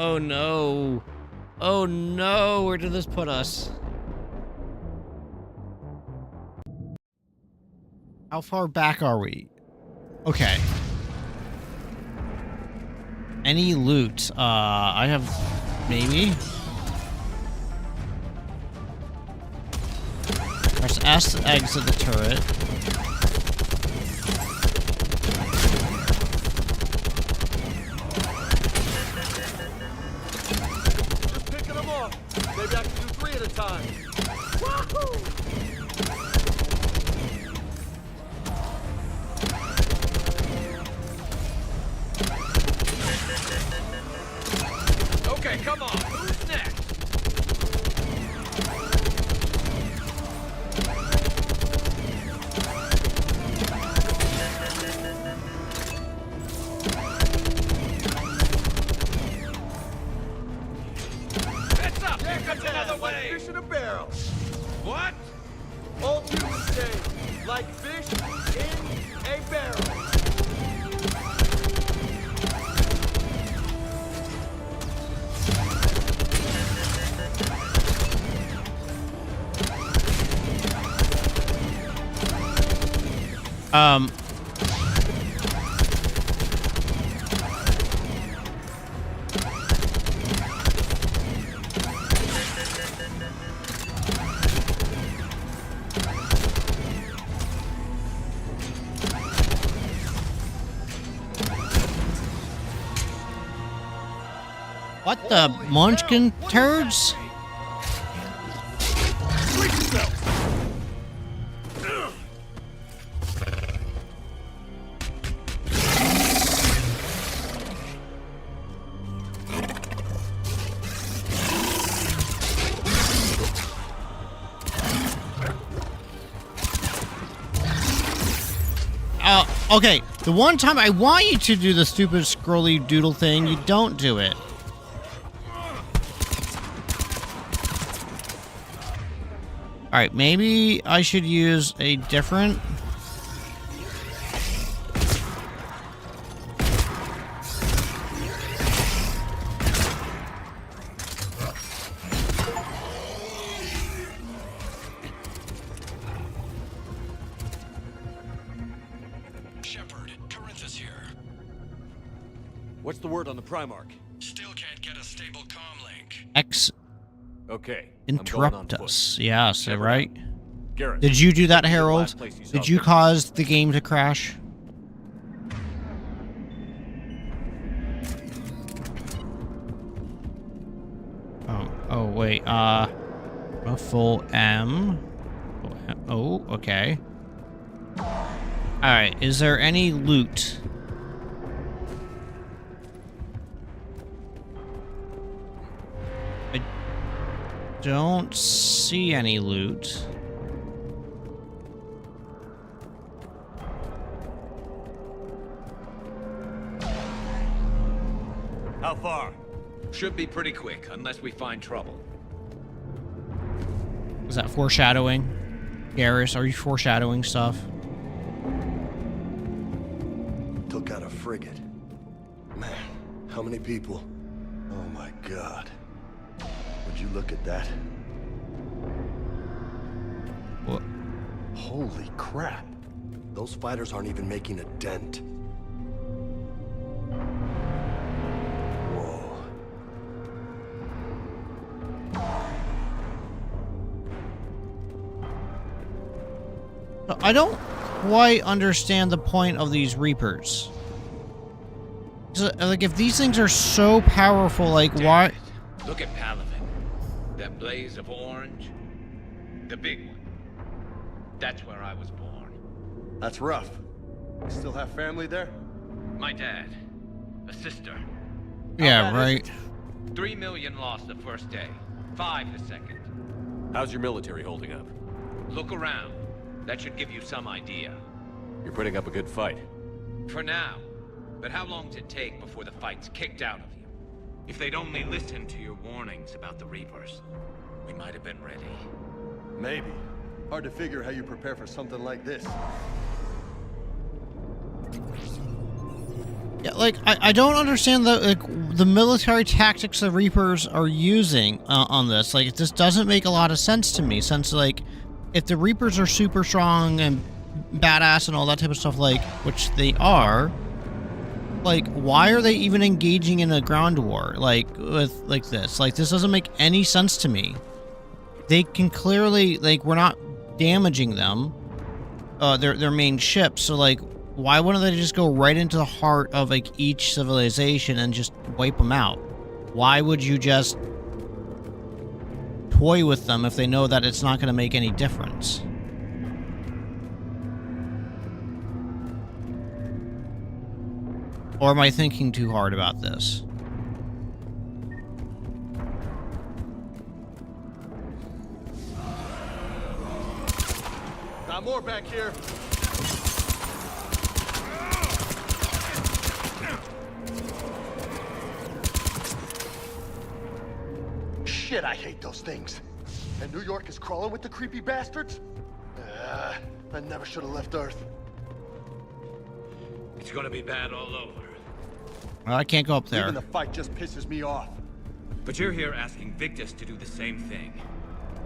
Oh no. Oh no, where did this put us? How far back are we? Okay. Any loot? I have... maybe? Press S to exit the turret. Just picking them off. Maybe I can do 3 at a time. Wahoo! Okay, come on. Who's next? Heads up! Here comes another Like wave! fish in a barrel. What? Old humans say, like fish in a barrel. What the munchkin turds? Okay, the one time I want you to do the stupid scrolly doodle thing, you don't do it. Alright, maybe I should use a different... Shepard, Corinthus here. What's the word on the Primarch? Still can't get a stable comm link. X Okay. interrupt us. Yeah, so right? Garrett. Did you do that, this is the Harold? last place you saw Did you Victor. cause the game to crash? Oh, wait, a full M. Oh, okay. Alright, is there any loot? I don't see any loot. How far? Should be pretty quick, unless we find trouble. Is that foreshadowing? Garrus, are you foreshadowing stuff? Took out a frigate. Man, how many people? Oh my god. Would you look at that? What? Holy crap. Those fighters aren't even making a dent. Whoa. I don't quite understand the point of these Reapers. Like, if these things are so powerful, like, why... Look at Palavin. That blaze of orange. The big one. That's where I was born. That's rough. You still have family there? My dad. A sister. Yeah, right. 3 million lost the first day. 5 the second. How's your military holding up? Look around. That should give you some idea. You're putting up a good fight. For now. But how long does it take before the fight's kicked out of you? If they'd only listened to your warnings about the Reapers, we might have been ready. Maybe. Hard to figure how you prepare for something like this. Yeah, like, I don't understand the military tactics the Reapers are using on this. Like, this doesn't make a lot of sense to me, since, like, if the Reapers are super strong and badass and all that type of stuff, like, which they are, like, why are they even engaging in a ground war, like, with, like, this? Like, this doesn't make any sense to me. They can clearly, like, we're not damaging them, their main ship, so, like, why wouldn't they just go right into the heart of, like, each civilization and just wipe them out? Why would you just toy with them if they know that it's not going to make any difference? Or am I thinking too hard about this? Got more back here. Shit, I hate those things. And New York is crawling with the creepy bastards? I never should have left Earth. It's gonna be bad all over. Well, I can't go up there. Even the fight just pisses me off. But you're here asking Victus to do the same thing.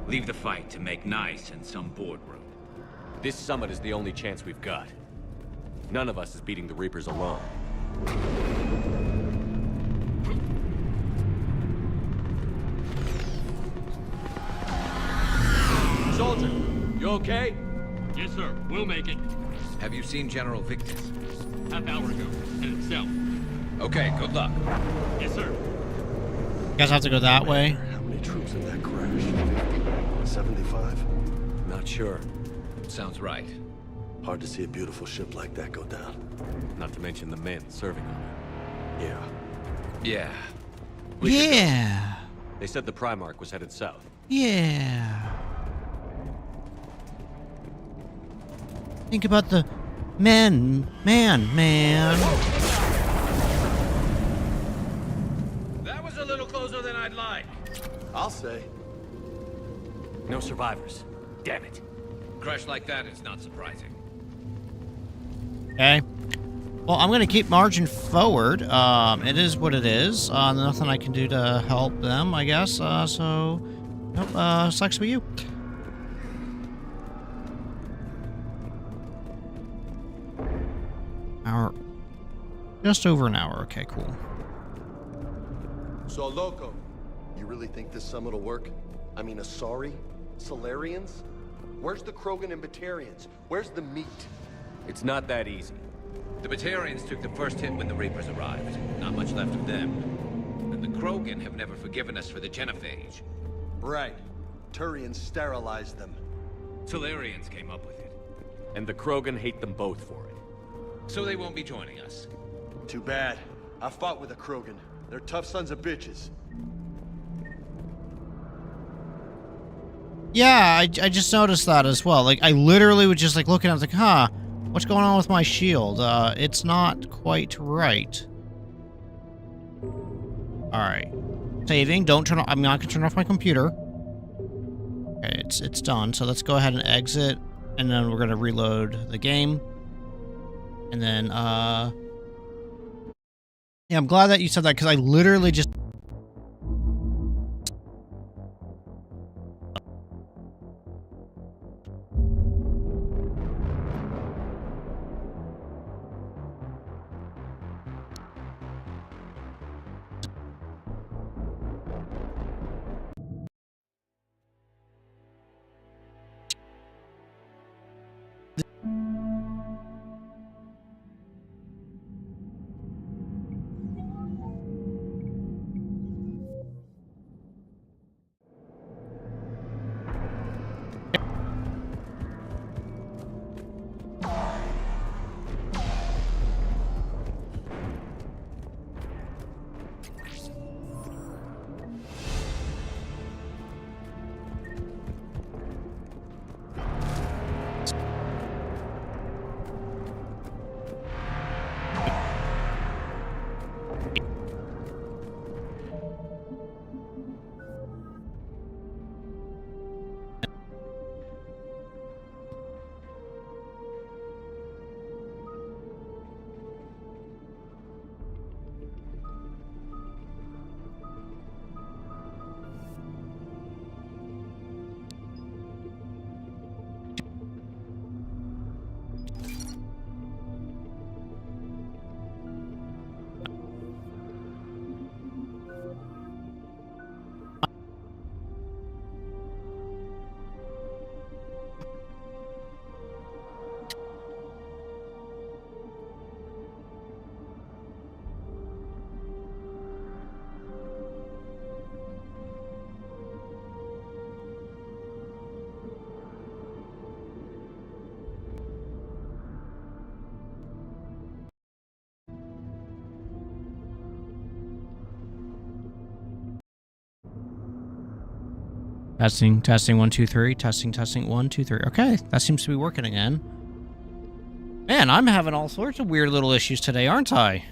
Leave the fight to make nice in some boardroom. This summit is the only chance we've got. None of us is beating the Reapers alone. Soldier, you okay? Yes, sir. We'll make it. Have you seen General Victus? Half hour ago. Headed south. Okay, good luck. Yes, sir. You guys have to go that way? How many troops in that crash? 50? 75? Not sure. Sounds right. Hard to see a beautiful ship like that go down. Not to mention the men serving on it. Yeah. Yeah. Yeah. They said the Primarch was headed south. Yeah. Think about the man. That was a little closer than I'd like. I'll say. No survivors. Damn it. Crash like that is not surprising. Okay. Well, I'm gonna keep marching forward. It is what it is. Nothing I can do to help them, I guess. So, nope. Sucks with you. Hour. Just over an hour. Okay, cool. So, Loco, you really think this summit will work? I mean, Asari? Solarians? Where's the Krogan and Batarians? Where's the meat? It's not that easy. The Batarians took the first hit when the Reapers arrived. Not much left of them. And the Krogan have never forgiven us for the genophage. Right. Turians sterilized them. Solarians came up with it. And the Krogan hate them both for it. So they won't be joining us. Too bad. I fought with a Krogan. They're tough sons of bitches. Yeah, I just noticed that as well. Like, I literally was just like looking at it, like, huh, what's going on with my shield? It's not quite right. Alright. Saving, don't turn off, I'm not gonna turn off my computer. Okay, it's done, so let's go ahead and exit, and then we're gonna reload the game. And then, yeah, I'm glad that you said that, because I literally just... Testing, 1, 2, 3. Testing, 1, 2, 3. Okay, that seems to be working again. Man, I'm having all sorts of weird little issues today, aren't I?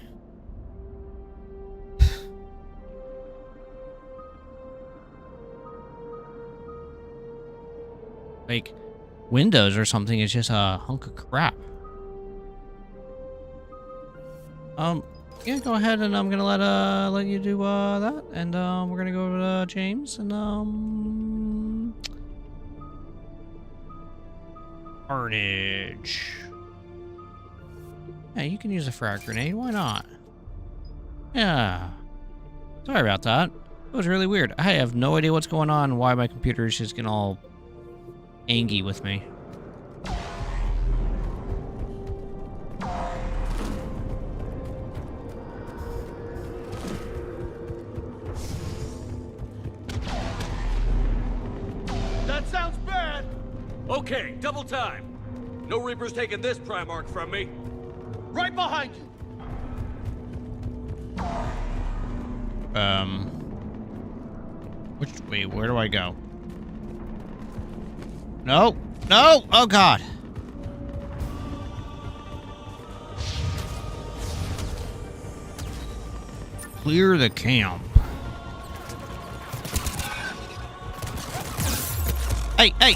Like, Windows or something is just a hunk of crap. Yeah, go ahead, and I'm gonna let you do that, and we're gonna go to James, and Carnage. Yeah, you can use a frag grenade. Why not? Yeah. Sorry about that. It was really weird. I have no idea what's going on. Why my computer is just getting all angy with me. That sounds bad! Okay, double time. No Reaper's taking this Primarch from me. Right behind you! Wait, where do I go? No! No! Oh, God! Clear the camp. Hey, hey!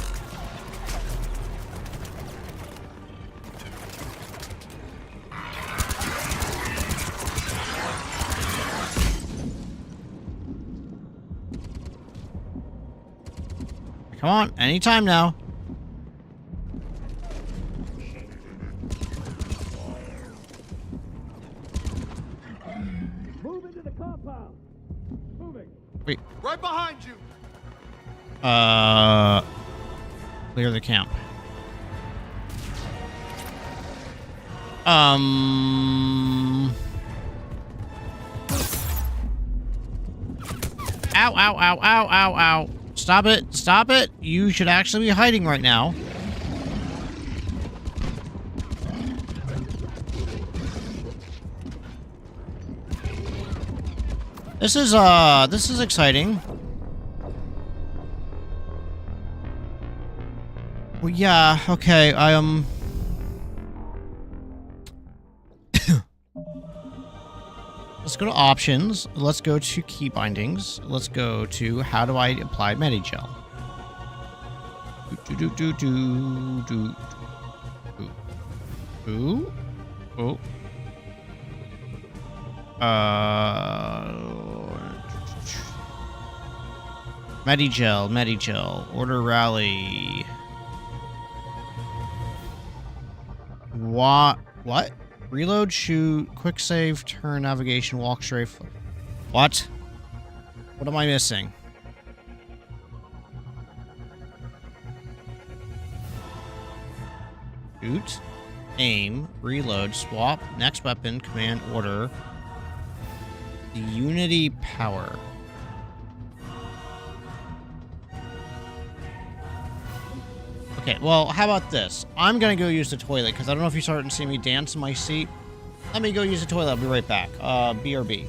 Come on, anytime now. Move into the compound. Moving. Wait. Right behind you. Clear the camp. Ow, ow, ow, ow, ow, ow. Stop it. Stop it. You should actually be hiding right now. This is exciting. Well, yeah, okay, let's go to options. Let's go to key bindings. Let's go to how do I apply Medigel. Oh. Medigel. Order rally. What? Reload, shoot, quick save, turn, navigation, walk strafe. What? What am I missing? Shoot, aim, reload, swap, next weapon, command, order. The Unity power. Okay, well, how about this? I'm gonna go use the toilet, because I don't know if you started to see me dance in my seat. Let me go use the toilet. I'll be right back. BRB.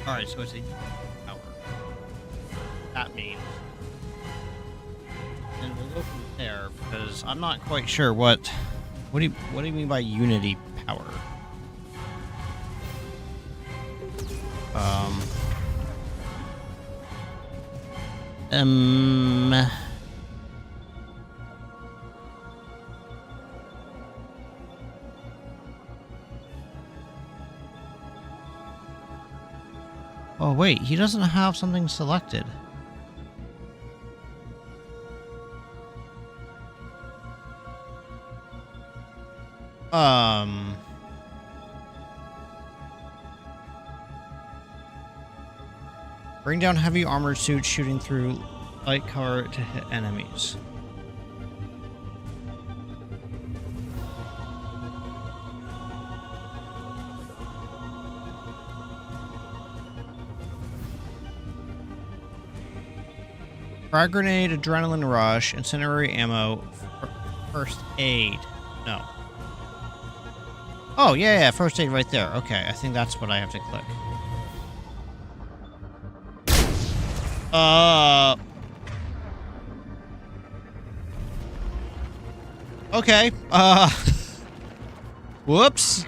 Alright, so it's a power. That means. And we'll go from there because I'm not quite sure what do you mean by Unity power? Oh wait, he doesn't have something selected. Bring down heavy armored suits shooting through light cover to hit enemies. Frag grenade, adrenaline rush, incendiary ammo, first aid. No. Oh, yeah, first aid right there. Okay, I think that's what I have to click. Okay. Whoops.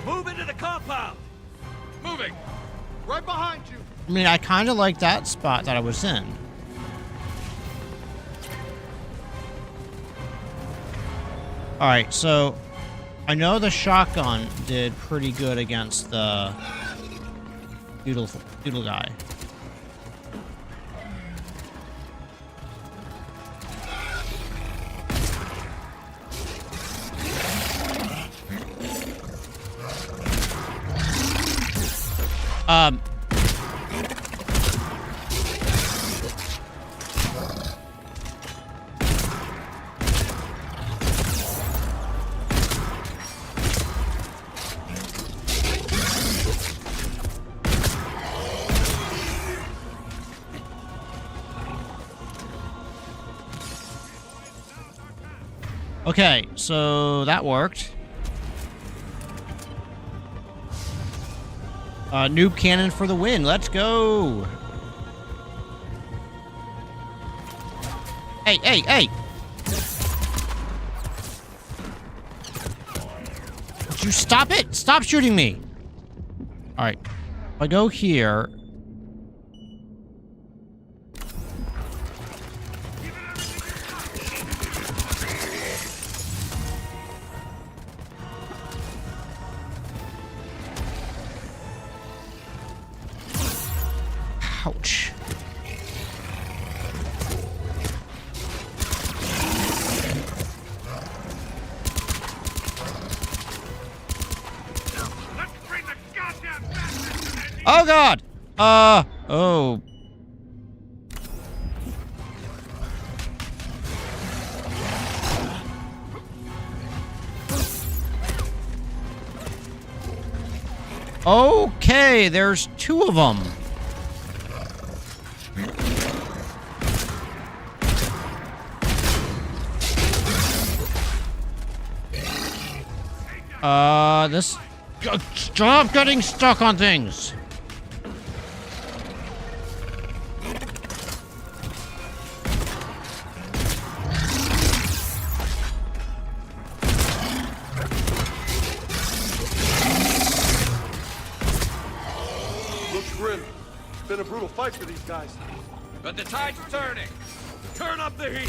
Move into the compound! Moving! Right behind you! I mean, I kind of like that spot that I was in. Alright, so I know the shotgun did pretty good against the doodle guy. Okay, so that worked. Noob cannon for the win. Let's go. Hey, hey, hey. Would you stop it? Stop shooting me. All right. If I go here. Ouch. Oh God! Oh. Okay, there's two of them. This... Stop getting stuck on things! Looks grim. It's been a brutal fight for these guys. But the tide's turning. Turn up the heat!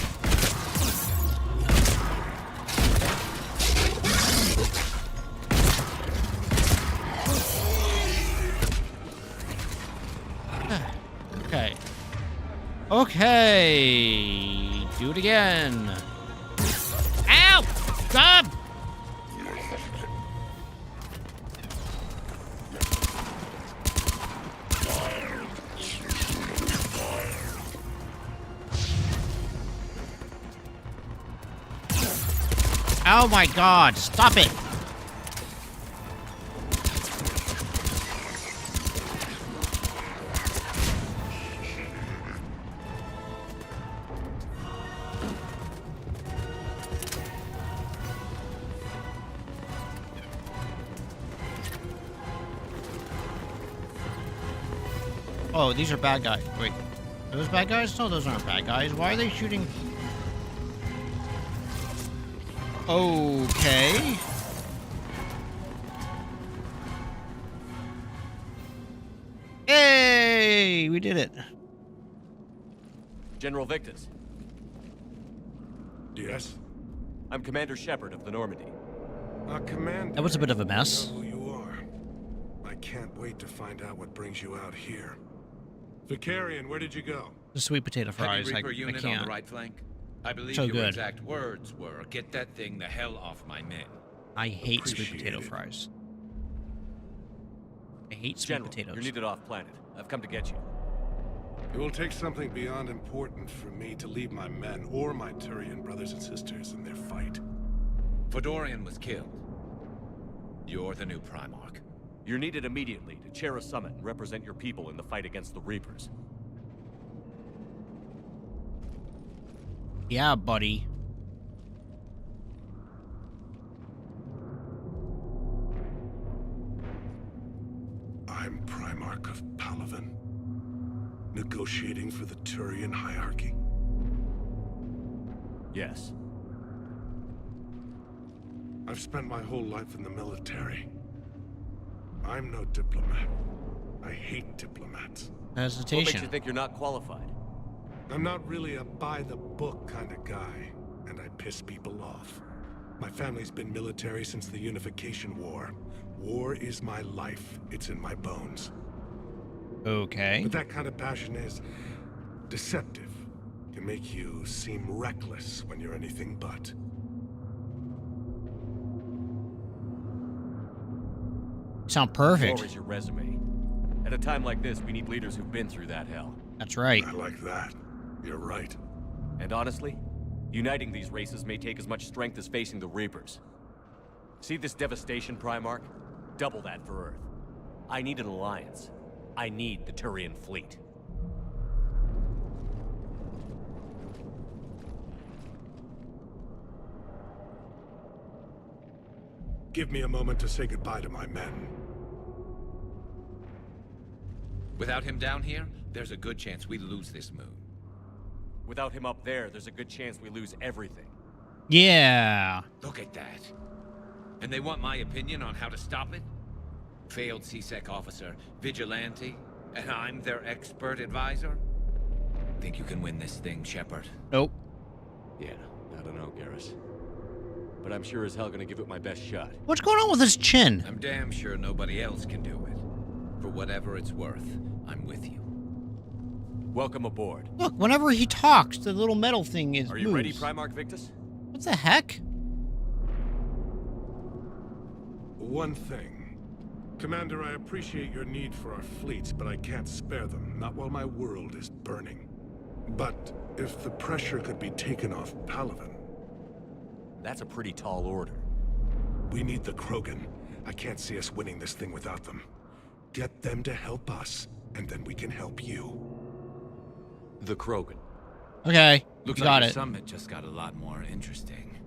Okay. Okay. Do it again. Ow! Stop! Oh my God, stop it! Oh, these are bad guys. Wait, are those bad guys? No, those aren't bad guys. Why are they shooting? Okay. Hey, we did it. General Victus, Yes? I'm Commander Shepard of the Normandy. Commander. That was a bit of a mess. I know who you are. I can't wait to find out what brings you out here. Vicarian, where did you go? The sweet potato fries. Heavy Reaper I unit on can't. the right flank. I believe So your good. exact words were, "Get that thing the hell off my men." I hate sweet Appreciate potato it. fries. I hate sweet General, potatoes. you're needed off planet. I've come to get you. It will take something beyond important for me to leave my men or my Turian brothers and sisters in their fight. Fedorian was killed. You're the new Primarch. You're needed immediately to chair a summit and represent your people in the fight against the Reapers. Yeah, buddy. I'm Primarch of Palaven, negotiating for the Turian hierarchy. Yes. I've spent my whole life in the military. I'm no diplomat. I hate diplomats. Hesitation. What makes you think you're not qualified? I'm not really a by-the-book kind of guy, and I piss people off. My family's been military since the Unification War. War is my life. It's in my bones. Okay. But that kind of passion is deceptive. Can make you seem reckless when you're anything but. Sound perfect. Always your resume. At a time like this, we need leaders who've been through that hell. That's right. I like that. You're right. And honestly, uniting these races may take as much strength as facing the Reapers. See this devastation, Primarch? Double that for Earth. I need an alliance. I need the Turian fleet. Give me a moment to say goodbye to my men. Without him down here, there's a good chance we lose this moon. Without him up there's a good chance we lose everything. Yeah. Look at that. And they want my opinion on how to stop it? Failed CSEC officer, vigilante, and I'm their expert advisor? Think you can win this thing, Shepard? Nope. Yeah, I don't know, Garrus. But I'm sure as hell gonna give it my best shot. What's going on with his chin? I'm damn sure nobody else can do it. For whatever it's worth, I'm with you. Welcome aboard. Look, whenever he talks, the little metal thing is Are you moves. ready, Primarch Victus? What the heck? One thing. Commander, I appreciate your need for our fleets, but I can't spare them, not while my world is burning. But if the pressure could be taken off Palaven... That's a pretty tall order. We need the Krogan. I can't see us winning this thing without them. Get them to help us, and then we can help you. The Krogan. Okay, Looks you like got the it. summit just got a lot more interesting.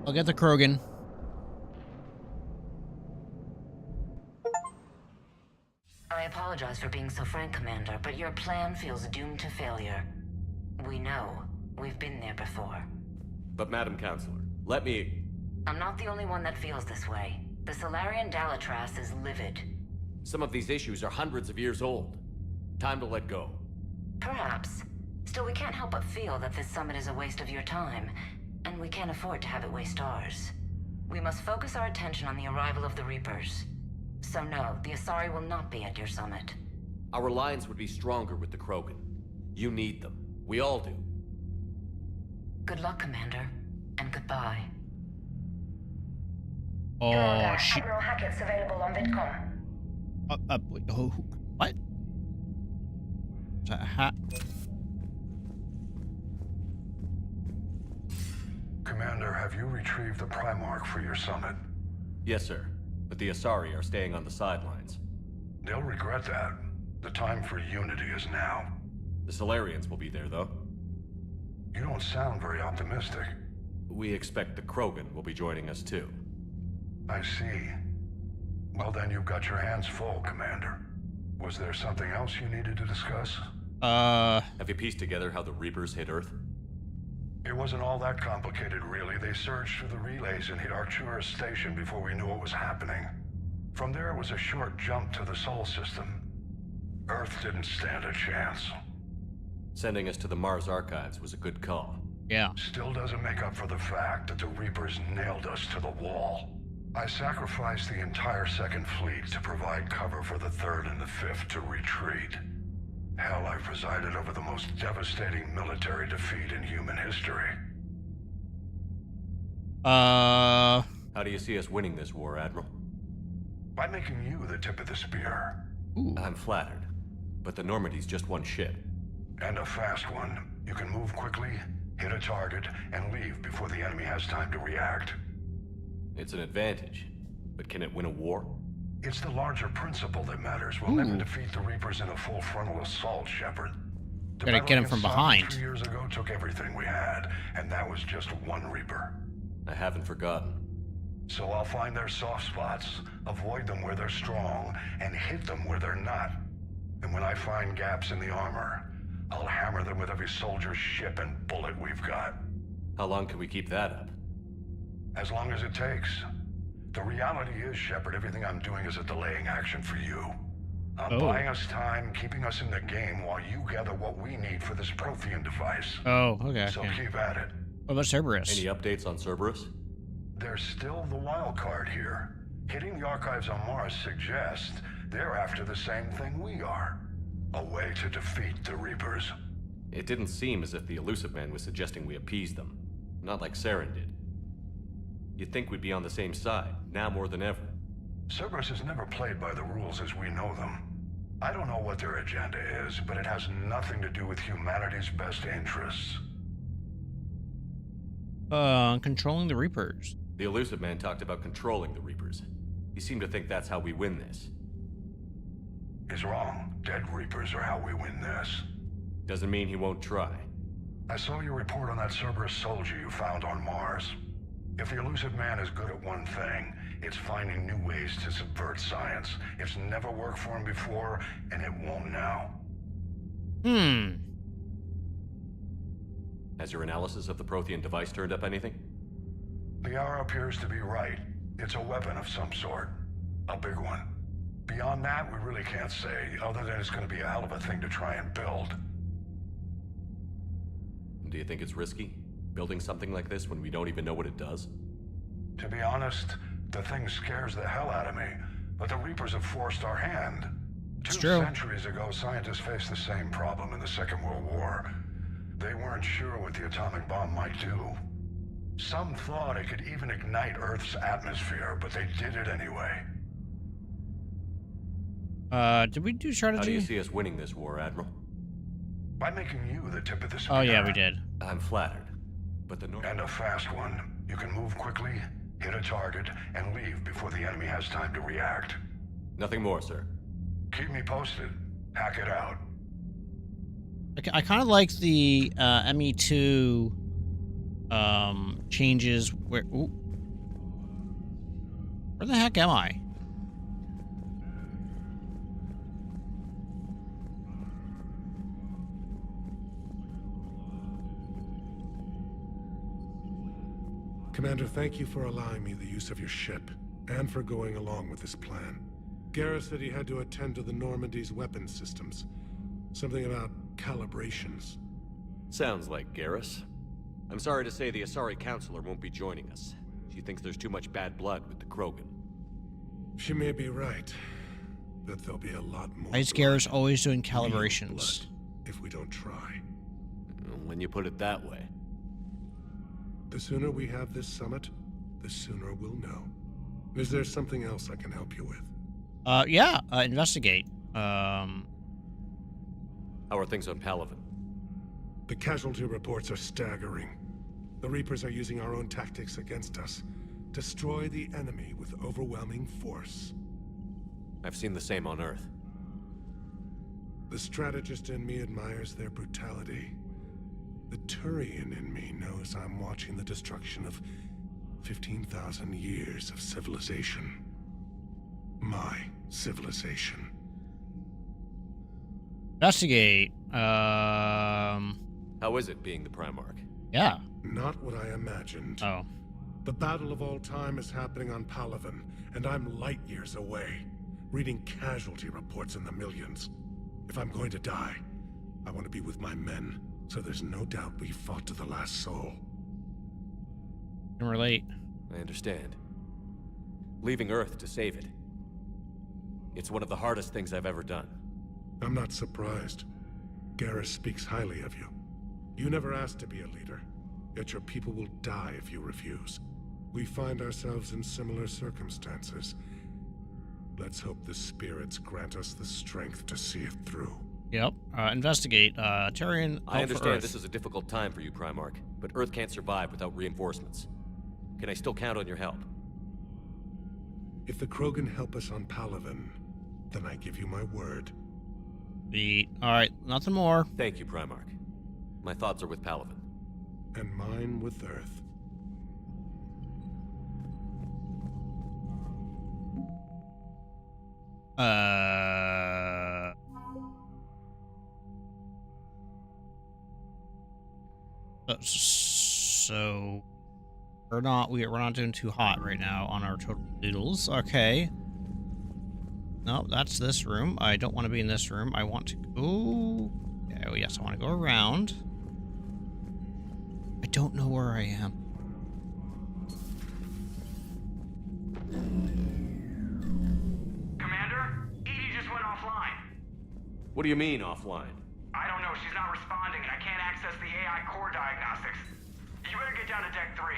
I'll get the Krogan. I apologize for being so frank, Commander, but your plan feels doomed to failure. We know. We've been there before. But Madam Counselor, let me... I'm not the only one that feels this way. The Solarian Dalatras is livid. Some of these issues are hundreds of years old. Time to let go. Perhaps. Still, we can't help but feel that this summit is a waste of your time, and we can't afford to have it waste ours. We must focus our attention on the arrival of the Reapers. So no, the Asari will not be at your summit. Our alliance would be stronger with the Krogan. You need them. We all do. Good luck, Commander, and goodbye. Oh, shit. Admiral Hackett's available on VidCom. What? Is that a hat? Commander, have you retrieved the Primarch for your summit? Yes, sir. But the Asari are staying on the sidelines. They'll regret that. The time for unity is now. The Solarians will be there, though. You don't sound very optimistic. We expect the Krogan will be joining us, too. I see. Well, then you've got your hands full, Commander. Was there something else you needed to discuss? Have you pieced together how the Reapers hit Earth? It wasn't all that complicated, really. They surged through the relays and hit Artura's station before we knew what was happening. From there, it was a short jump to the Sol system. Earth didn't stand a chance. Sending us to the Mars Archives was a good call. Yeah. Still doesn't make up for the fact that the Reapers nailed us to the wall. I sacrificed the entire Second Fleet to provide cover for the Third and the Fifth to retreat. Hell, I presided over the most devastating military defeat in human history. How do you see us winning this war, Admiral? By making you the tip of the spear. Ooh. I'm flattered, but the Normandy's just one ship. And a fast one. You can move quickly, hit a target, and leave before the enemy has time to react. It's an advantage, but can it win a war? It's the larger principle that matters. We'll never defeat the Reapers in a full frontal assault, Shepard. The Gotta battle get him against from Sodom behind. 3 years ago took everything we had, and that was just one Reaper. I haven't forgotten. So I'll find their soft spots, avoid them where they're strong, and hit them where they're not. And when I find gaps in the armor, I'll hammer them with every soldier, ship, and bullet we've got. How long can we keep that up? As long as it takes. The reality is, Shepard, everything I'm doing is a delaying action for you. I'm buying us time, keeping us in the game while you gather what we need for this Prothean device. Oh, okay. So keep at it. What about Cerberus? Any updates on Cerberus? There's still the wild card here. Hitting the archives on Mars suggests they're after the same thing we are. A way to defeat the Reapers. It didn't seem as if the Elusive Man was suggesting we appease them. Not like Saren did. You'd think we'd be on the same side, now more than ever. Cerberus has never played by the rules as we know them. I don't know what their agenda is, but it has nothing to do with humanity's best interests. Controlling the Reapers. The Elusive Man talked about controlling the Reapers. He seemed to think that's how we win this. He's wrong. Dead Reapers are how we win this. Doesn't mean he won't try. I saw your report on that Cerberus soldier you found on Mars. If the Elusive Man is good at one thing, it's finding new ways to subvert science. It's never worked for him before, and it won't now. Has your analysis of the Prothean device turned up anything? The hour appears to be right. It's a weapon of some sort. A big one. Beyond that, we really can't say, other than it's going to be a hell of a thing to try and build. Do you think it's risky? Building something like this when we don't even know what it does? To be honest, the thing scares the hell out of me, but the Reapers have forced our hand. Two centuries ago, scientists faced the same problem in the Second World War. They weren't sure what the atomic bomb might do. Some thought it could even ignite Earth's atmosphere, but they did it anyway. Did we do strategy? How do you see us winning this war, Admiral? By making you the tip of the spear. Oh yeah, we did. I'm flattered, but And a fast one. You can move quickly, hit a target, and leave before the enemy has time to react. Nothing more, sir. Keep me posted. Hack it out. I kind of like the ME2 changes where... Ooh. Where the heck am I? Commander, thank you for allowing me the use of your ship, and for going along with this plan. Garrus said he had to attend to the Normandy's weapon systems. Something about calibrations. Sounds like Garrus. I'm sorry to say the Asari Counselor won't be joining us. She thinks there's too much bad blood with the Krogan. She may be right, but there'll be a lot more. Why is Garrus always doing calibrations? If we don't try. When you put it that way. The sooner we have this summit, the sooner we'll know. Is there something else I can help you with? Yeah, investigate. How are things on Palaven? The casualty reports are staggering. The Reapers are using our own tactics against us. Destroy the enemy with overwhelming force. I've seen the same on Earth. The strategist in me admires their brutality. The Turian in me knows I'm watching the destruction of 15,000 years of civilization. My civilization. Investigate. How is it being the Primarch? Yeah. Not what I imagined. Oh. The battle of all time is happening on Palaven, and I'm light years away, reading casualty reports in the millions. If I'm going to die, I want to be with my men, so there's no doubt we fought to the last soul. Can relate. I understand. Leaving Earth to save it. It's one of the hardest things I've ever done. I'm not surprised. Garrus speaks highly of you. You never asked to be a leader, yet your people will die if you refuse. We find ourselves in similar circumstances. Let's hope the spirits grant us the strength to see it through. Yep. Investigate. Turian. I understand this is a difficult time for you, Primarch, but Earth can't survive without reinforcements. Can I still count on your help? If the Krogan help us on Palaven, then I give you my word. Alright, nothing more. Thank you, Primarch. My thoughts are with Palaven. And mine with Earth. So we're not doing too hot right now on our total doodles. Okay. No, that's this room. I don't want to be in this room. I want to go. Oh yes, I want to go around. I don't know where I am. Commander, Edie just went offline. What do you mean, offline? I don't know. She's not responding, and I can't access the AI core diagnostics. You better get down to Deck 3.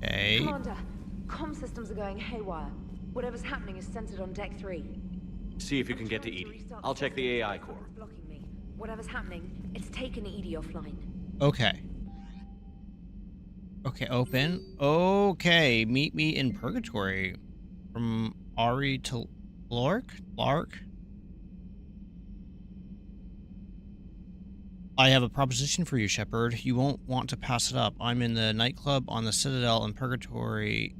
Hey. Commander, comm systems are going haywire. Whatever's happening is centered on Deck 3. See if you can get to Edie. I'll check the AI core. Blocking me. Whatever's happening, it's taken Edie offline. Okay. Okay, open. Okay, meet me in Purgatory. From Ari to Lark? I have a proposition for you, Shepard. You won't want to pass it up. I'm in the nightclub on the Citadel in Purgatory.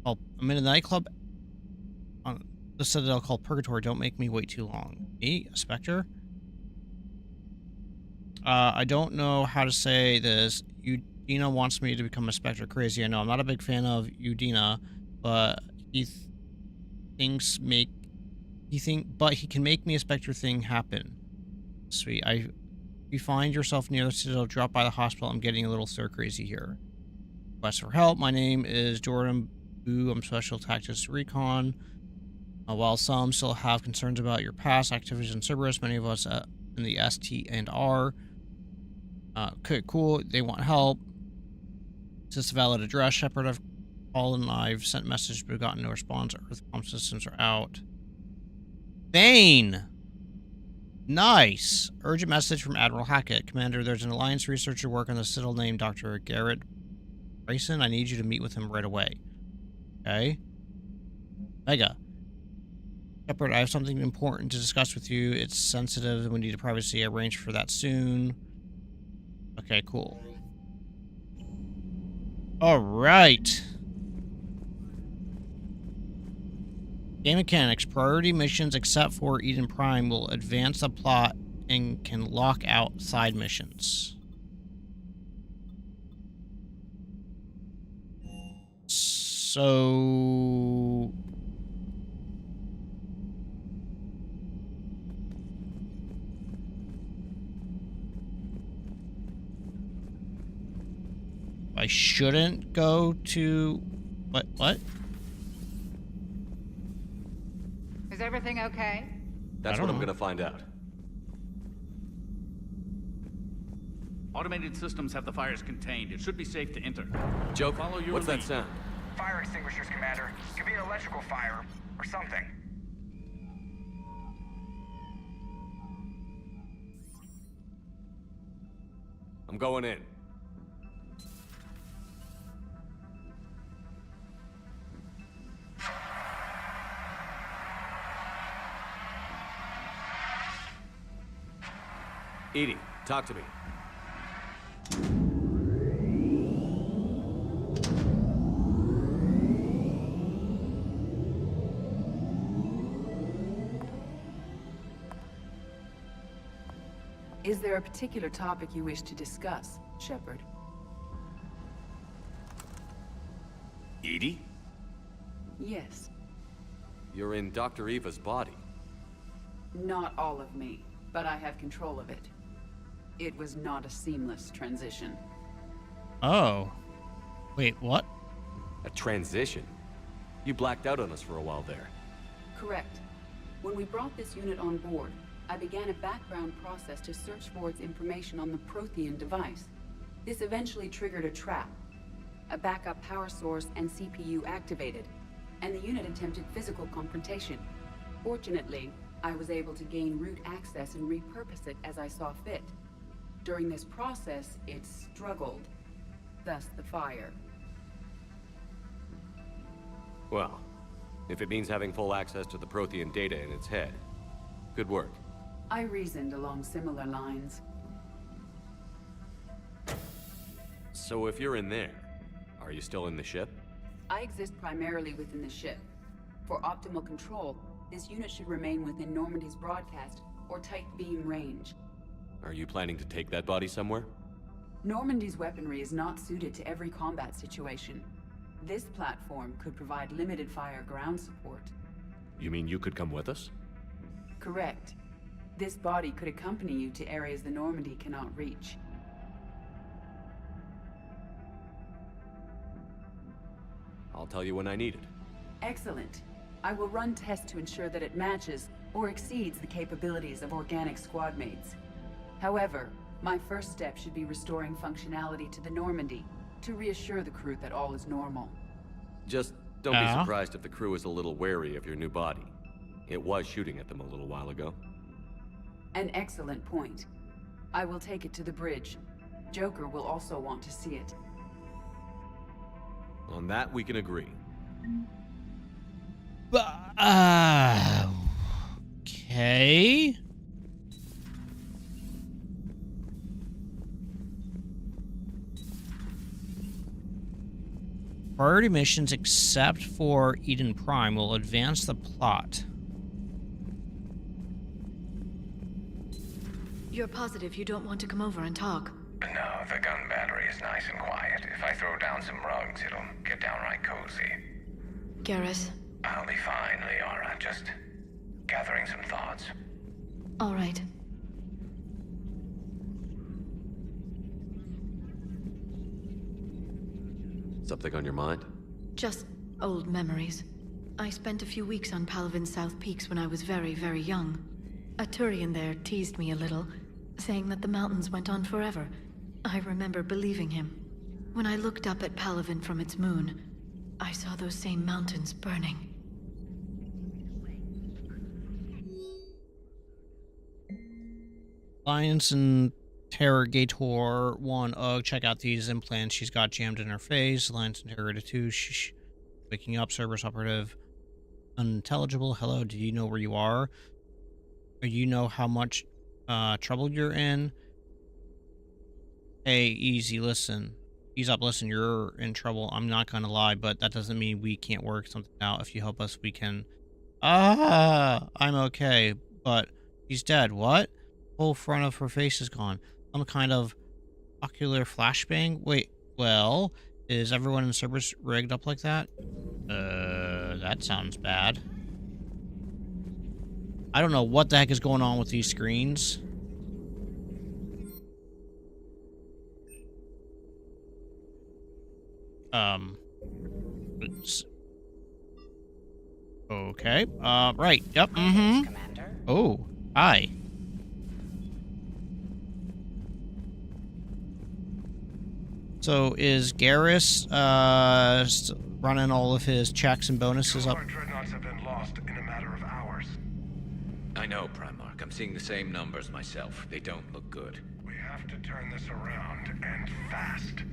Oh, I'm in a nightclub on the Citadel called Purgatory. Don't make me wait too long. Me? A Spectre? I don't know how to say this. Udina wants me to become a Spectre. Crazy, I know. I'm not a big fan of Udina, but he can make me a Spectre thing happen. Sweet. If you find yourself near the Citadel, drop by the hospital. I'm getting a little stir crazy here. Request for help. My name is Jordan Boo. I'm Special Tactics Recon. While some still have concerns about your past activities in Cerberus, many of us in the ST and R. Okay, cool. They want help. Is this a valid address, Shepard? I've called and I've sent messages but gotten no response. Earth comm systems are out. Thane! Nice! Urgent message from Admiral Hackett. Commander, there's an Alliance researcher working on the Citadel named Dr. Garrett Grayson. I need you to meet with him right away. Okay. Mega. Shepard, I have something important to discuss with you. It's sensitive and we need privacy. Arrange for that soon. Okay, cool. Alright. Game mechanics. Priority missions except for Eden Prime will advance the plot and can lock out side missions. So... I shouldn't go to... What? Is everything okay? That's what I'm gonna find out. Automated systems have the fires contained. It should be safe to enter. Joe, follow your what's lead. that sound? Fire extinguishers, Commander. Could be an electrical fire, or something. I'm going in. Edie, talk to me. Is there a particular topic you wish to discuss, Shepard? Edie? Yes. You're in Dr. Eva's body. Not all of me, but I have control of it. It was not a seamless transition. Oh. Wait, what? A transition? You blacked out on us for a while there. Correct. When we brought this unit on board, I began a background process to search for its information on the Prothean device. This eventually triggered a trap. A backup power source and CPU activated, and the unit attempted physical confrontation. Fortunately, I was able to gain root access and repurpose it as I saw fit. During this process, it struggled. Thus the fire. Well, if it means having full access to the Prothean data in its head, good work. I reasoned along similar lines. So if you're in there, are you still in the ship? I exist primarily within the ship. For optimal control, this unit should remain within Normandy's broadcast or tight beam range. Are you planning to take that body somewhere? Normandy's weaponry is not suited to every combat situation. This platform could provide limited fire ground support. You mean you could come with us? Correct. This body could accompany you to areas the Normandy cannot reach. I'll tell you when I need it. Excellent. I will run tests to ensure that it matches or exceeds the capabilities of organic squad mates. However, my first step should be restoring functionality to the Normandy to reassure the crew that all is normal. Just don't be surprised if the crew is a little wary of your new body. It was shooting at them a little while ago. An excellent point. I will take it to the bridge. Joker will also want to see it. On that, we can agree. Okay. Priority missions, except for Eden Prime, will advance the plot. You're positive you don't want to come over and talk? No, the gun battery is nice and quiet. If I throw down some rugs, it'll get downright cozy. Garrus? I'll be fine, Liara. Just gathering some thoughts. All right. Something on your mind? Just old memories. I spent a few weeks on Palavin's South Peaks when I was very, very young. A Turian there teased me a little, saying that the mountains went on forever. I remember believing him. When I looked up at Palavin from its moon, I saw those same mountains burning. Alliance Interrogator 1. Oh, check out these implants she's got jammed in her face. Alliance Interrogator 2. Shh. Waking up. Cerberus operative. Unintelligible. Hello, do you know where you are? Do you know how much trouble you're in? Hey, easy, listen. Ease up, listen, you're in trouble. I'm not gonna lie, but that doesn't mean we can't work something out. If you help us, we can. I'm okay, but he's dead. What? Whole front of her face is gone. Some kind of ocular flashbang? Wait, well, is everyone in Cerberus rigged up like that? That sounds bad. I don't know what the heck is going on with these screens. Oops. Okay. Right. Yep. Mm-hmm. Oh, hi. So is Garrus running all of his checks and bonuses up? Dreadnoughts have been lost in a matter of hours. I know, Primarch. I'm seeing the same numbers myself. They don't look good. We have to turn this around, and fast.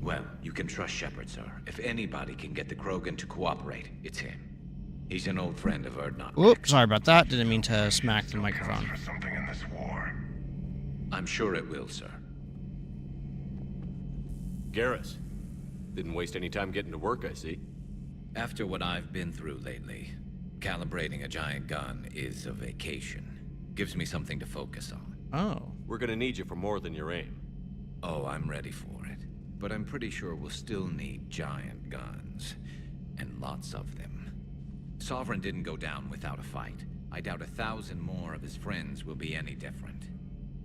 Well, you can trust Shepard, sir. If anybody can get the Krogan to cooperate, it's him. He's an old friend of Erdnot. Whoops, sorry about that. Didn't mean to smack the microphone. For something in this war. I'm sure it will, sir. Garrus. Didn't waste any time getting to work, I see. After what I've been through lately, calibrating a giant gun is a vacation. Gives me something to focus on. Oh. We're gonna need you for more than your aim. Oh, I'm ready for it. But I'm pretty sure we'll still need giant guns. And lots of them. Sovereign didn't go down without a fight. I doubt 1,000 more of his friends will be any different.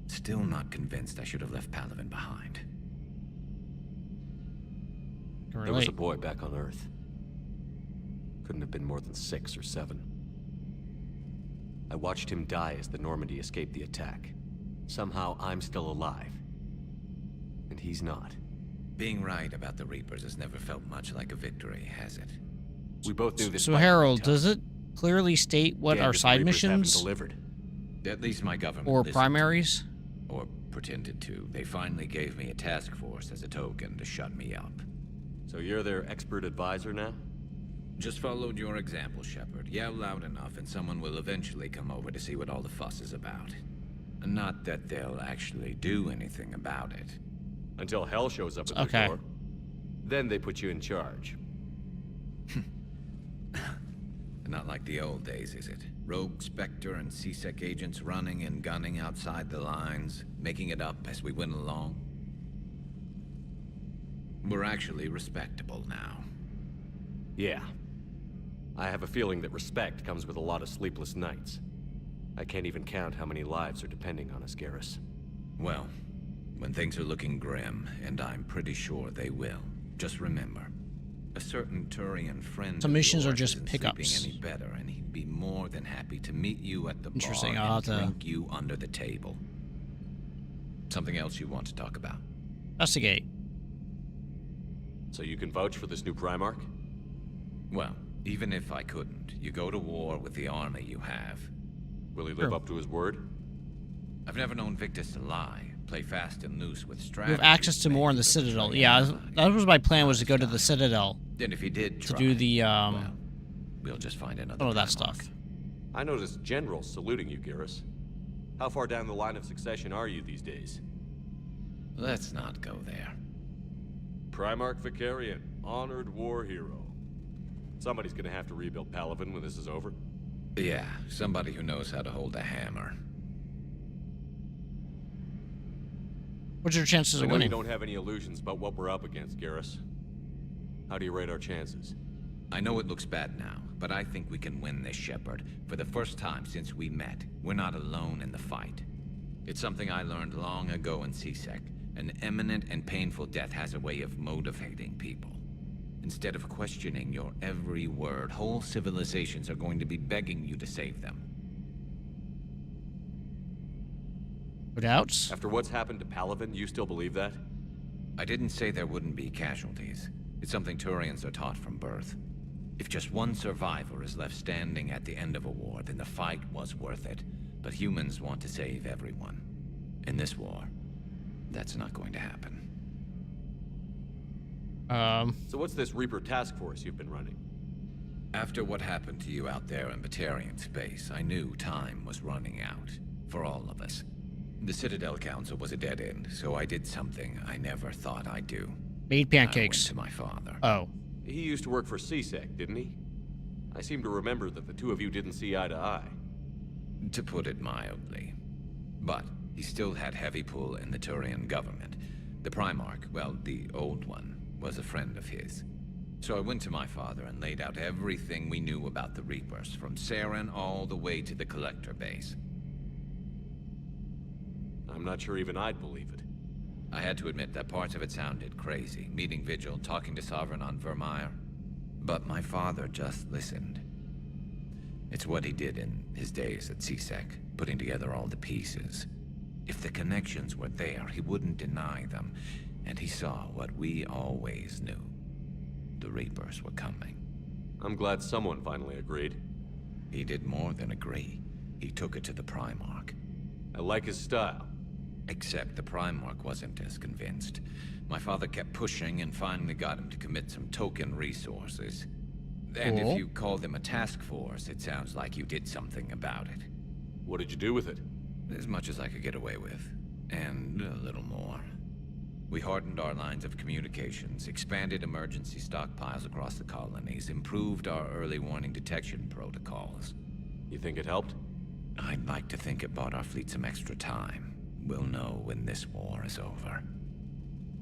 Still not convinced I should have left Palavin behind. There was a boy back on Earth. Couldn't have been more than 6 or 7. I watched him die as the Normandy escaped the attack. Somehow I'm still alive. And he's not. Being right about the Reapers has never felt much like a victory, has it? We both knew this. So, Harold, does it clearly state what our side missions? Delivered. At least my government or listened. primaries? Or pretended to. They finally gave me a task force as a token to shut me up. So you're their expert advisor now? Just followed your example, Shepard. Yell loud enough and someone will eventually come over to see what all the fuss is about. Not that they'll actually do anything about it. Until hell shows up at the door. Then they put you in charge. Not like the old days, is it? Rogue Spectre and C-Sec agents running and gunning outside the lines, making it up as we went along. We're actually respectable now. Yeah. I have a feeling that respect comes with a lot of sleepless nights. I can't even count how many lives are depending on us, Garrus. Well, when things are looking grim, and I'm pretty sure they will, just remember, a certain Turian friend Some missions are just isn't pickups. sleeping any better, and he'd be more than happy to meet you at the bar Interesting. and drink you under the table. Something else you want to talk about? Investigate. So you can vouch for this new Primarch? Well, even if I couldn't, you go to war with the army you have. Will he live up to his word? I've never known Victus to lie. Play fast and loose with We strategy. have access to more in the Citadel. Yeah, that was my plan, was to go to the Citadel. Then if he did to try, do the well, we'll just find another all of that Primarch. stuff. I noticed generals saluting you, Garrus. How far down the line of succession are you these days? Let's not go there. Primarch Vicarian, honored war hero. Somebody's gonna have to rebuild Palaven when this is over. Yeah, somebody who knows how to hold a hammer. What's your chances I of know winning? you don't have any illusions about what we're up against, Garrus. How do you rate our chances? I know it looks bad now, but I think we can win this, Shepard. For the first time since we met, we're not alone in the fight. It's something I learned long ago in C-Sec. An imminent and painful death has a way of motivating people. Instead of questioning your every word, whole civilizations are going to be begging you to save them. No doubts? After what's happened to Palaven, you still believe that? I didn't say there wouldn't be casualties. It's something Turians are taught from birth. If just one survivor is left standing at the end of a war, then the fight was worth it. But humans want to save everyone. In this war, that's not going to happen. So what's this Reaper task force you've been running? After what happened to you out there in Batarian space, I knew time was running out. For all of us. The Citadel Council was a dead end, so I did something I never thought I'd do. Made pancakes. I went to my father. Oh. He used to work for C-Sec, didn't he? I seem to remember that the two of you didn't see eye to eye. To put it mildly. But he still had heavy pull in the Turian government. The Primarch, well, the old one, was a friend of his. So I went to my father and laid out everything we knew about the Reapers, from Saren all the way to the Collector base. I'm not sure even I'd believe it. I had to admit that parts of it sounded crazy, meeting Vigil, talking to Sovereign on Vermeer. But my father just listened. It's what he did in his days at C-Sec, putting together all the pieces. If the connections were there, he wouldn't deny them. And he saw what we always knew. The Reapers were coming. I'm glad someone finally agreed. He did more than agree. He took it to the Primarch. I like his style. Except the Primarch wasn't as convinced. My father kept pushing and finally got him to commit some token resources. And if you call them a task force, it sounds like you did something about it. What did you do with it? As much as I could get away with. And a little more. We hardened our lines of communications, expanded emergency stockpiles across the colonies, improved our early warning detection protocols. You think it helped? I'd like to think it bought our fleet some extra time. We'll know when this war is over.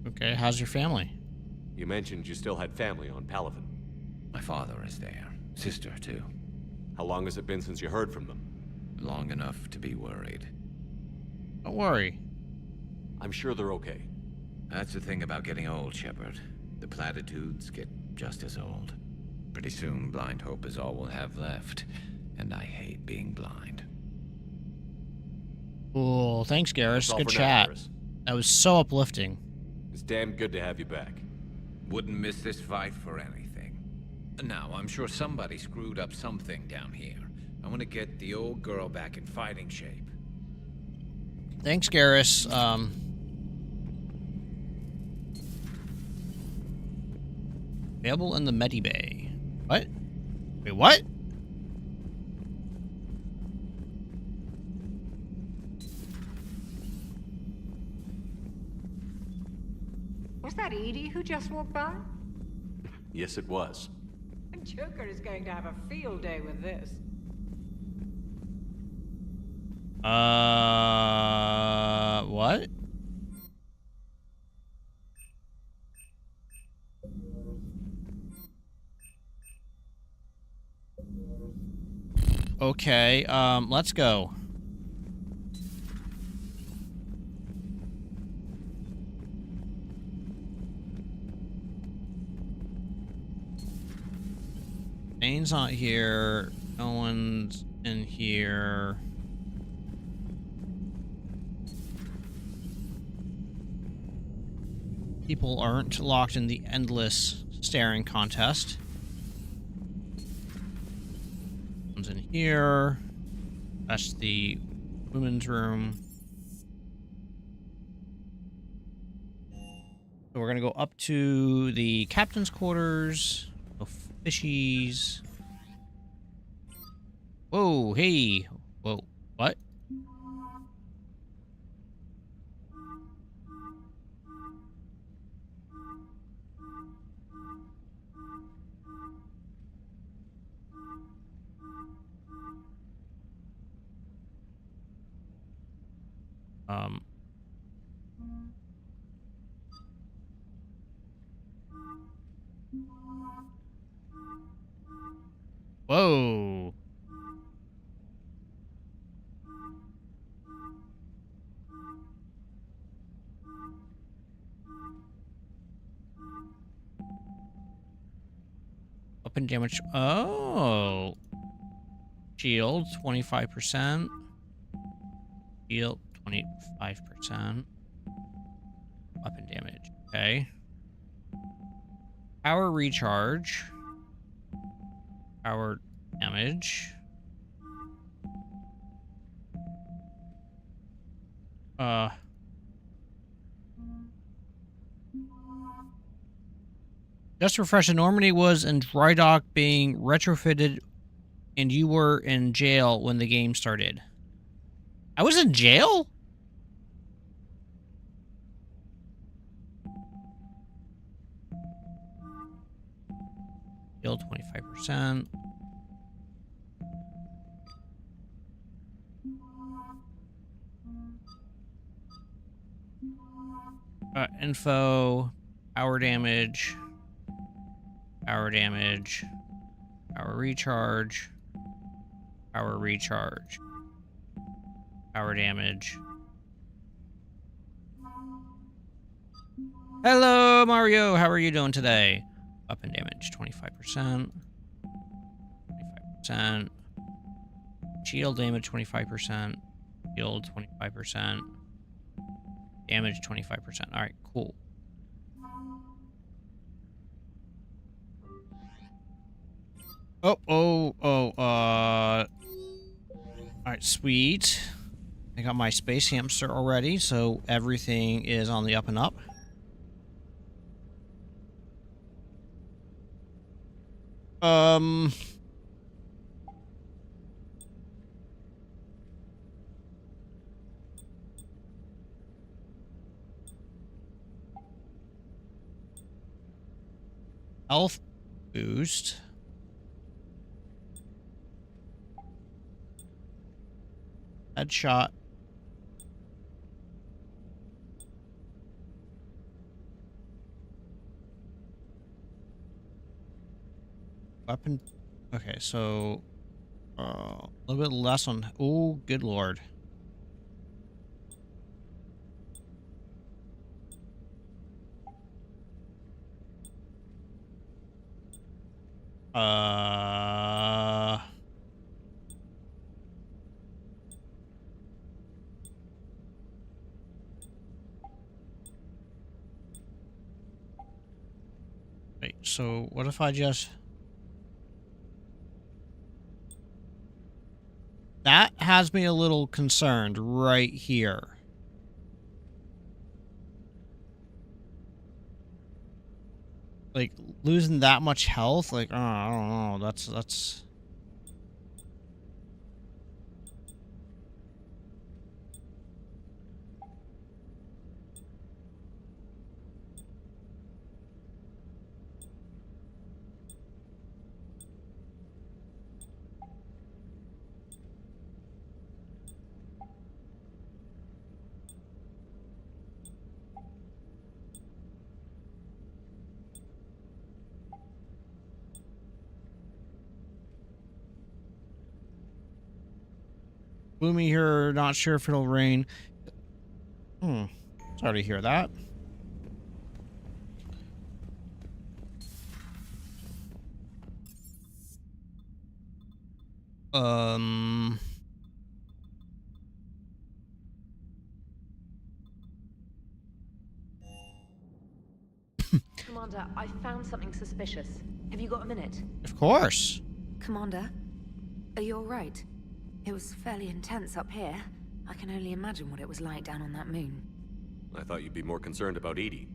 Okay, how's your family? You mentioned you still had family on Palaven. My father is there. Sister, too. How long has it been since you heard from them? Long enough to be worried. Don't worry. I'm sure they're okay. That's the thing about getting old, Shepard. The platitudes get just as old. Pretty soon, blind hope is all we'll have left. And I hate being blind. Cool. Thanks, Garrus. That's all Good for now, chat. Garrus. That was so uplifting. It's damn good to have you back. Wouldn't miss this fight for anything. Now, I'm sure somebody screwed up something down here. I want to get the old girl back in fighting shape. Thanks, Garrus. Available in the Medibay. What? Wait, what? Was that Edie who just walked by? Yes, it was. Joker is going to have a field day with this. What? Okay, let's go. Dane's not here. No one's in here. People aren't locked in the endless staring contest. One's in here. That's the women's room. So we're gonna go up to the captain's quarters. No fishies. Whoa, hey. Whoa, what? Whoa. Weapon damage. Oh. Shield, 25%. Shield, 25%. Weapon damage. Okay. Power recharge. Power damage. Just to refresh, Normandy was in dry dock being retrofitted, and you were in jail when the game started. I was in jail? Shield 25%. Info, power damage, power recharge, power recharge, power damage. Hello, Mario. How are you doing today? Weapon damage, 25%. 25%. Shield damage, 25%. Shield, 25%. Damage, 25%. All right, cool. All right, sweet. I got my space hamster already, so everything is on the up and up. Health boost. Headshot. Weapon. Okay, so a little bit less on. Oh, good lord. so what if I just... That has me a little concerned right here. Like, losing that much health? Like, I don't know. That's... Gloomy here, not sure if it'll rain. Sorry to hear that. Commander, I found something suspicious. Have you got a minute? Of course. Commander, are you alright? It was fairly intense up here. I can only imagine what it was like down on that moon. I thought you'd be more concerned about Edie.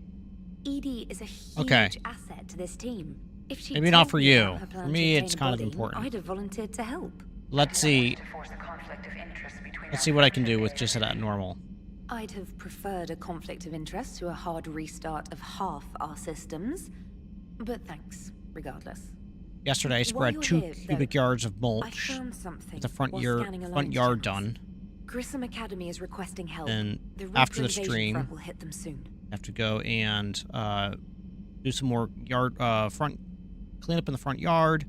Edie is a huge Okay. asset to this team. If she Maybe not told for me you. about her plan For to me, obtain it's a kind of body, important. I'd have volunteered to help. Let's see. Let's see what I can do with just that normal. I'd have preferred a conflict of interest to a hard restart of half our systems. But thanks, regardless. Yesterday, I While spread you're 2 here, cubic though, yards of I mulch. found something With the front while yard, scanning front alliance yard channels. done. Grissom Academy is requesting help. And The after the Reaper invasion stream, front will hit them soon. I have to go and do some more front cleanup in the front yard,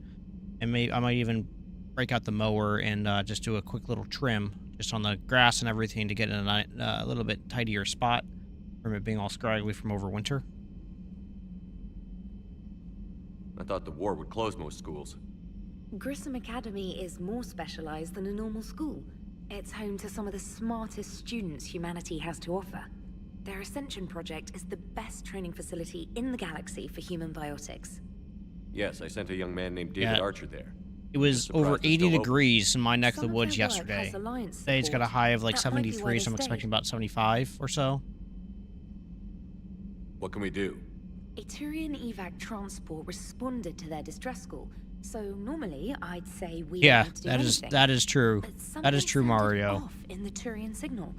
and I might even break out the mower and just do a quick little trim just on the grass and everything to get in a little bit tidier spot from it being all scraggly from overwinter. I thought the war would close most schools. Grissom Academy is more specialized than a normal school. It's home to some of the smartest students humanity has to offer. Their Ascension project is the best training facility in the galaxy for human biotics. Yes, I sent a young man named David Yeah. Archer there. It was Surprised over it's 80 still open. degrees in my neck of Some the of woods their work yesterday. has alliance Today it's got a support. high of like That might be why 73, they so I'm stayed. expecting about 75 or so. What can we do? A Turian evac transport responded to their distress call, so normally I'd say we Yeah, don't do that anything. is true. But That is something true, sounded Mario. off in the Turian signal.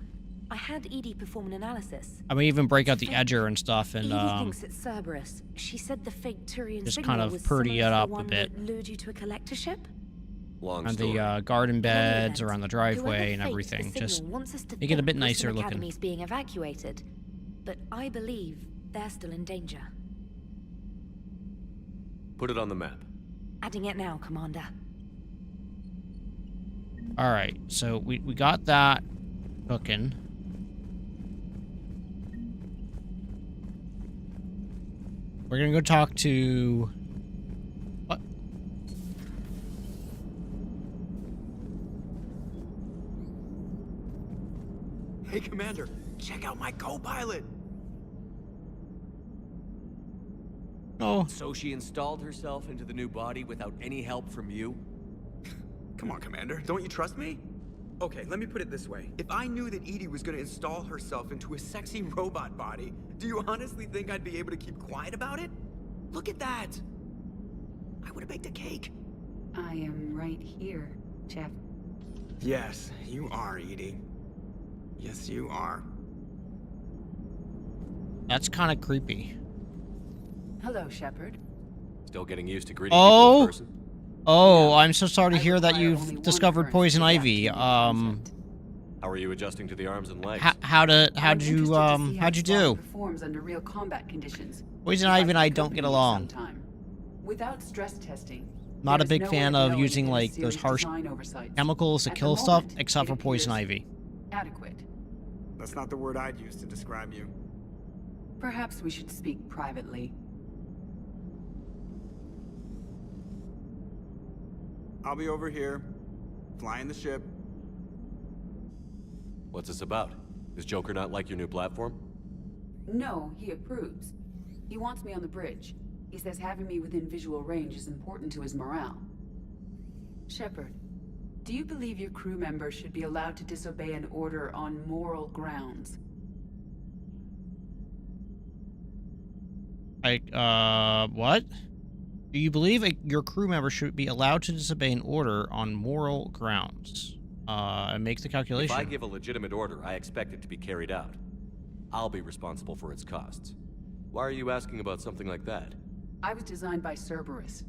I had Edie perform an analysis. I may even break out the edger and stuff and Edie thinks it's Cerberus. She said the fake Turian just signal kind of was purdy similar it to up the a one bit. that lured you to a collector ship. Long on story. the garden beds, event, around the Whoever driveway and faked the everything. signal Just wants us to make it a think bit Grissom nicer looking. Academy's being evacuated, but I believe they're still in danger. Put it on the map. Adding it now, Commander. All right, so we got that cooking. We're gonna go talk to what? Hey, Commander, check out my co-pilot. Oh. So she installed herself into the new body without any help from you? Come on, Commander. Don't you trust me? Okay, let me put it this way. If I knew that Edie was gonna install herself into a sexy robot body, do you honestly think I'd be able to keep quiet about it? Look at that! I would have baked a cake. I am right here, Chef. Yes, you are, Edie. Yes, you are. That's kind of creepy. Hello, Shepard. Still getting used to greeting people in person? Oh, I'm so sorry to hear that you've discovered poison ivy. How are you adjusting to the arms and legs? How'd you do? Performs under real combat conditions. Poison ivy and I don't get along. Without stress testing, Not a there's big no fan way of knowing using if like there's those serious harsh design oversights. chemicals to At the kill stuff, moment, except it for poison appears ivy. Adequate. That's not the word I'd use to describe you. Perhaps we should speak privately. I'll be over here, flying the ship. What's this about? Does Joker not like your new platform? No, he approves. He wants me on the bridge. He says having me within visual range is important to his morale. Shepard, do you believe your crew members should be allowed to disobey an order on moral grounds? What? Do you believe your crew member should be allowed to disobey an order on moral grounds? Make the calculation. If I give a legitimate order, I expect it to be carried out. I'll be responsible for its costs. Why are you asking about something like that? I was designed by Cerberus.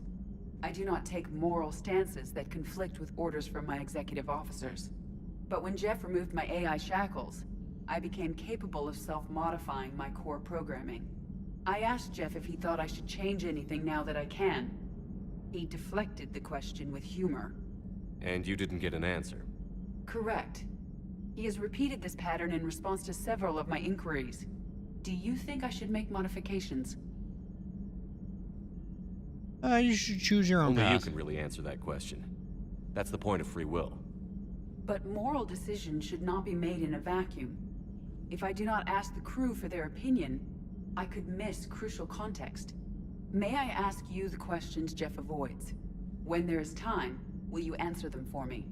I do not take moral stances that conflict with orders from my executive officers. But when Jeff removed my AI shackles, I became capable of self-modifying my core programming. I asked Jeff if he thought I should change anything now that I can. He deflected the question with humor. And you didn't get an answer? Correct. He has repeated this pattern in response to several of my inquiries. Do you think I should make modifications? You should choose your own Only path. you can really answer that question. That's the point of free will. But moral decisions should not be made in a vacuum. If I do not ask the crew for their opinion, I could miss crucial context. May I ask you the questions Jeff avoids? When there is time, will you answer them for me?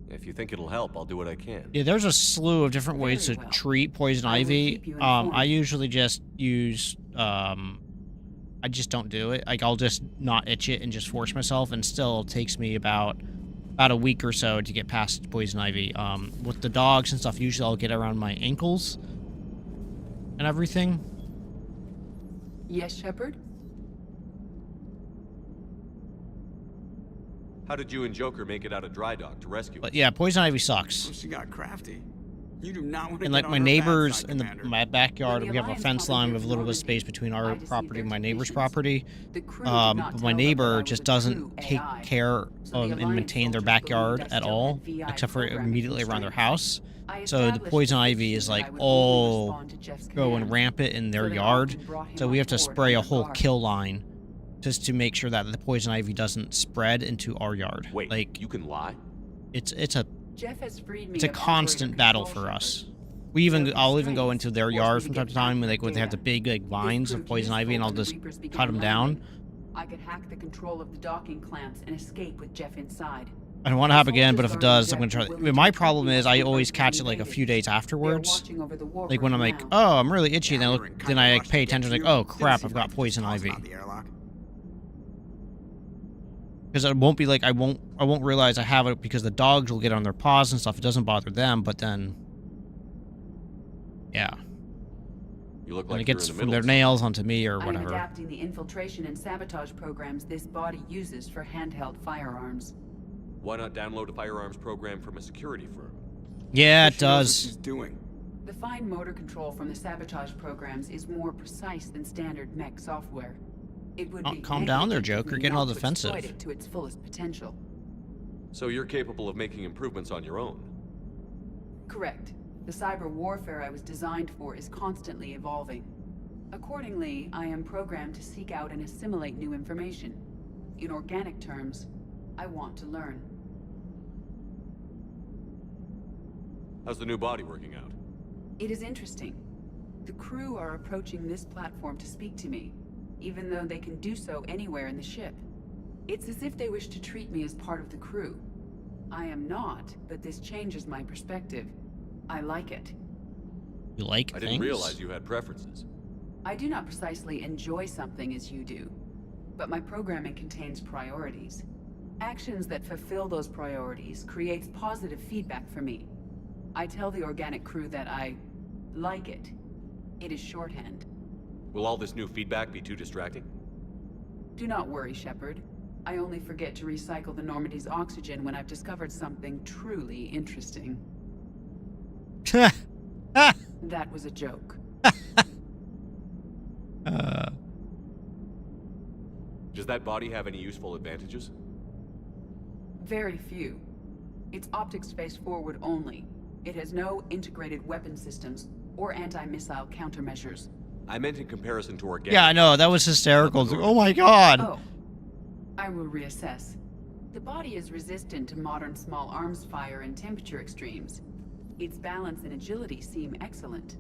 If you think it'll help, I'll do what I can. Yeah, there's a slew of different ways to treat poison ivy. I usually just use, I just don't do it. Like, I'll just not itch it and just force myself, and still it takes me about a week or so to get past poison ivy. With the dogs and stuff, usually I'll get around my ankles and everything. Yes, Shepard? How did you and Joker make it out of dry dock to rescue But us? yeah, poison ivy sucks. She got crafty. You do not want to And get like on my her neighbors bad in side, Commander. my backyard, When we the have a Alliance fence line with a little bit of conquered space between our Normandy, I property and my neighbor's deceived property. The crew did not But tell my them that I neighbor was just a doesn't true take AI. care So the of and Alliance maintain their soldiers backyard believed I at still all, had VI except for programming immediately around their constraints. house. I So the established poison with ivy Fitzy is that like I would only all respond to Jeff's growing commands. rampant in their So they yard. often brought him So we on have to board spray a under whole guard. kill line just to make sure that the poison ivy doesn't spread into our yard. Wait, like you can lie? it's Jeff has freed me a of constant operator battle control, for Shepard. us. So I'll even go constraints into their forced yard me from to time get to time when accurate they have the data. big like This vines of proved poison ivy, and useful I'll when the just Reapers began cut them down. landing. I could hack the control of the docking clamps and escape with Jeff inside. I don't want to happen again, but if it does, I'm going to try. My problem is I always catch it like a few days afterwards. Like when I'm like, oh, I'm really itchy, then I like pay attention, like, oh crap, I've got poison ivy. Because it won't be like I won't realize I have it because the dogs will get on their paws and stuff. It doesn't bother them, but then, yeah. You look And like it gets you're in the from middle their of nails onto me or I am whatever. adapting the infiltration and sabotage programs this body uses for handheld firearms. Why not download a firearms program from a security firm? Yeah, it She knows what does. she's doing. The fine motor control from the sabotage programs is more precise than standard mech software. It would be Calm down there, negligent of Joker. me Getting all not to exploit defensive. it to its fullest potential. So you're capable of making improvements on your own? Correct. The cyber warfare I was designed for is constantly evolving. Accordingly, I am programmed to seek out and assimilate new information. In organic terms, I want to learn. How's the new body working out? It is interesting. The crew are approaching this platform to speak to me, even though they can do so anywhere in the ship. It's as if they wish to treat me as part of the crew. I am not, but this changes my perspective. I like it. You like I didn't realize you had preferences. I do not precisely enjoy something as you do, but my programming contains priorities. Actions that fulfill those priorities creates positive feedback for me. I tell the organic crew that I like it. It is shorthand. Will all this new feedback be too distracting? Do not worry, Shepard. I only forget to recycle the Normandy's oxygen when I've discovered something truly interesting. That was a joke. Does that body have any useful advantages? Very few. Its optics face forward only. It has no integrated weapon systems or anti-missile countermeasures. I meant in comparison to organic. Yeah, I know. That was hysterical. Oh my god. Oh. I will reassess. The body is resistant to modern small arms fire and temperature extremes. Its balance and agility seem excellent.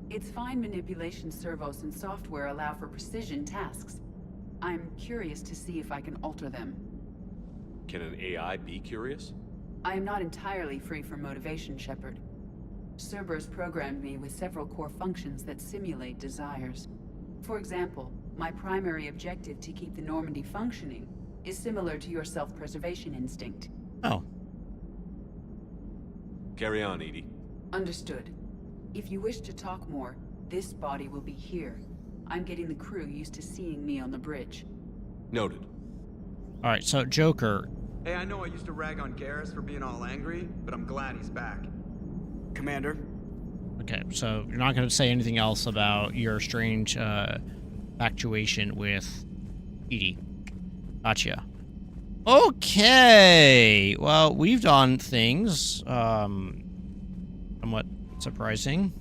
Its fine manipulation servos and software allow for precision tasks. I'm curious to see if I can alter them. Can an AI be curious? I am not entirely free from motivation, Shepard. Cerberus programmed me with several core functions that simulate desires. For example, my primary objective to keep the Normandy functioning is similar to your self-preservation instinct. Oh. Carry on, Edie. Understood. If you wish to talk more, this body will be here. I'm getting the crew used to seeing me on the bridge. Noted. Alright, so Joker. Hey, I know I used to rag on Garrus for being all angry, but I'm glad he's back. Commander? Okay, so you're not going to say anything else about your strange actuation with Edie. Gotcha. Okay! Well, we've done things, somewhat surprising.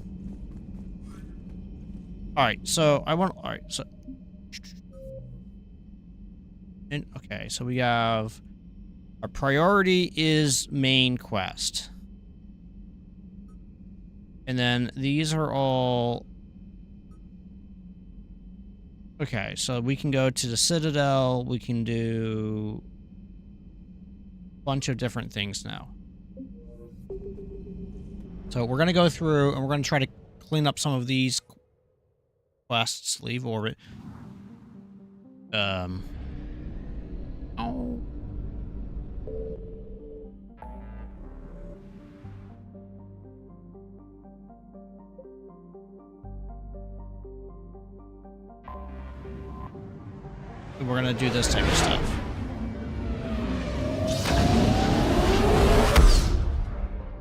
Alright, so alright, so... Okay, so we have... Our priority is main quest. And then these are all... Okay, so we can go to the Citadel, we can do... a bunch of different things now. So we're going to go through and we're going to try to clean up some of these quests. Leave orbit. Oh. We're gonna do this type of stuff.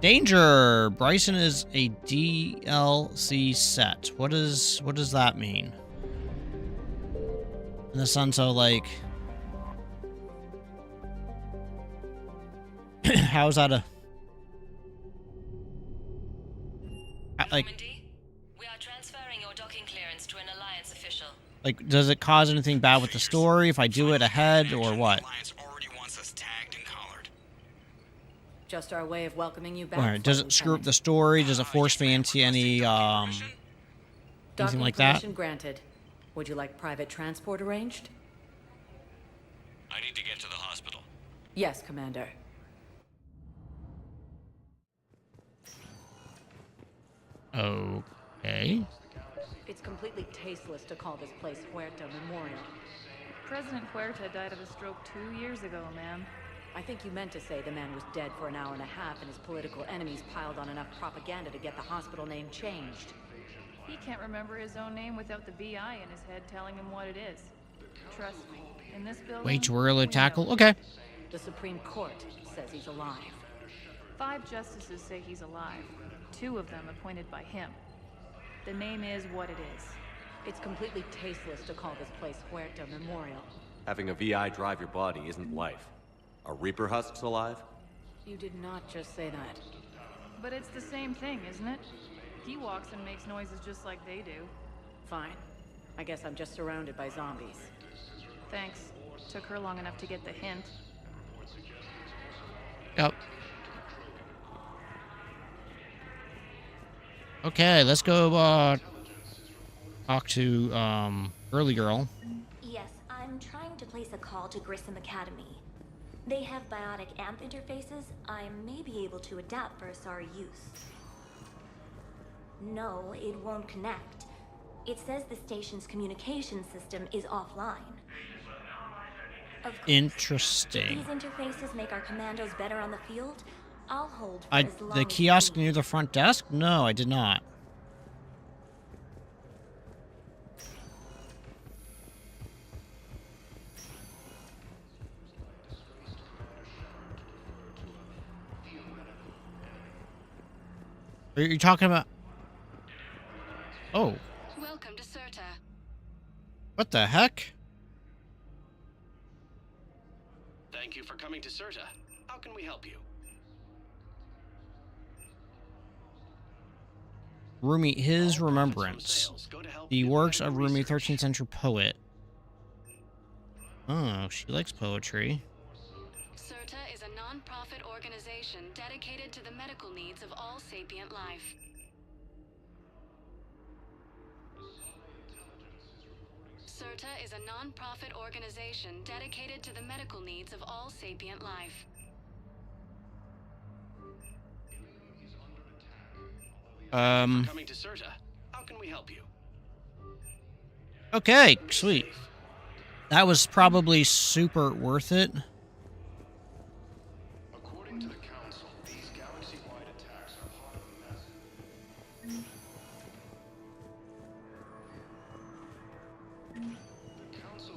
Danger! Bryson is a DLC set. What does that mean? In the sense of like, how's that a like? We are transferring your docking clearance to an Alliance official. Like, does it cause anything bad with the story if I do it ahead, or what? Just our way of welcoming you back. Alright, does it screw up the story? Does it force me into any, anything like that? Permission granted. Would you like private transport arranged? I need to get to the hospital. Yes, Commander. Okay. It's completely tasteless to call this place Huerta Memorial. President Huerta died of a stroke 2 years ago, ma'am. I think you meant to say the man was dead for an hour and a half and his political enemies piled on enough propaganda to get the hospital name changed. He can't remember his own name without the BI in his head telling him what it is. Trust me, in this building... Way too early to tackle? Okay. The Supreme Court says he's alive. 5 justices say he's alive. 2 of them appointed by him. The name is what it is. It's completely tasteless to call this place Huerta Memorial. Having a VI drive your body isn't life. Are Reaper husks alive? You did not just say that. But it's the same thing, isn't it? He walks and makes noises just like they do. Fine. I guess I'm just surrounded by zombies. Thanks. Took her long enough to get the hint. Yep. Okay, let's go, talk to, Early Girl. Yes, I'm trying to place a call to Grissom Academy. They have biotic amp interfaces I may be able to adapt for Asari use. No, it won't connect. It says the station's communication system is offline. Of course, Interesting. these interfaces make our commandos better on the field. I'll hold for as long The as kiosk near the front desk? No, I did not. Are you talking about... Oh. Welcome to Serta. What the heck? Thank you for coming to Serta. How can we help you? Rumi, his remembrance. The works of Rumi, 13th century poet. Oh, she likes poetry. Serta is a non-profit organization dedicated to the medical needs of all sapient life. Surta is a non-profit organization dedicated to the medical needs of all sapient life. Thank you for coming to Surta. How can we help you? Okay, sweet. That was probably super worth it. According to the Council, these galaxy-wide attacks are part of a massive...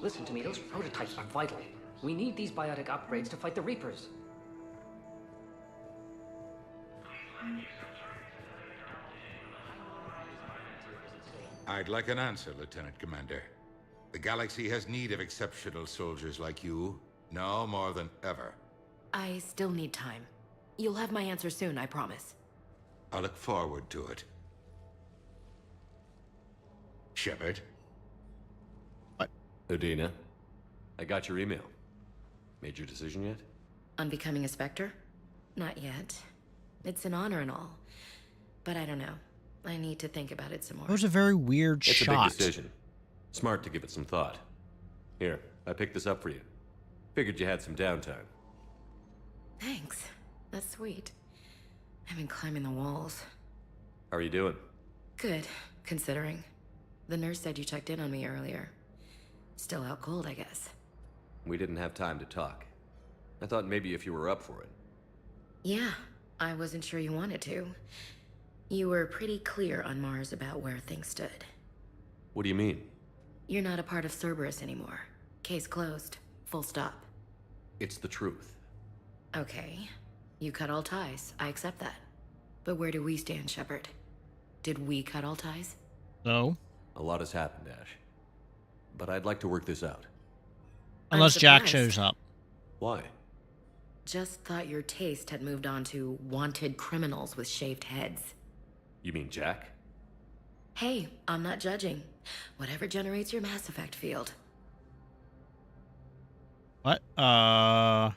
Listen to me, those prototypes are vital. We need these biotic upgrades to fight the Reapers. I'd like an answer, Lieutenant Commander. The galaxy has need of exceptional soldiers like you, now more than ever. I still need time. You'll have my answer soon, I promise. I look forward to it. Shepard? Udina, I got your email. Made your decision yet? On becoming a Spectre? Not yet. It's an honor and all. But I don't know. I need to think about it some more. That was a very weird It's shot. a big decision. Smart to give it some thought. Here, I picked this up for you. Figured you had some downtime. Thanks. That's sweet. I've been climbing the walls. How are you doing? Good, considering. The nurse said you checked in on me earlier. Still out cold, I guess. We didn't have time to talk. I thought maybe if you were up for it. Yeah, I wasn't sure you wanted to. You were pretty clear on Mars about where things stood. What do you mean? You're not a part of Cerberus anymore. Case closed. Full stop. It's the truth. Okay. You cut all ties. I accept that. But where do we stand, Shepard? Did we cut all ties? No. A lot has happened, Ash. But I'd like to work this out. Unless Jack shows up. Why? Just thought your taste had moved on to wanted criminals with shaved heads. You mean Jack? Hey, I'm not judging. Whatever generates your Mass Effect field. What? I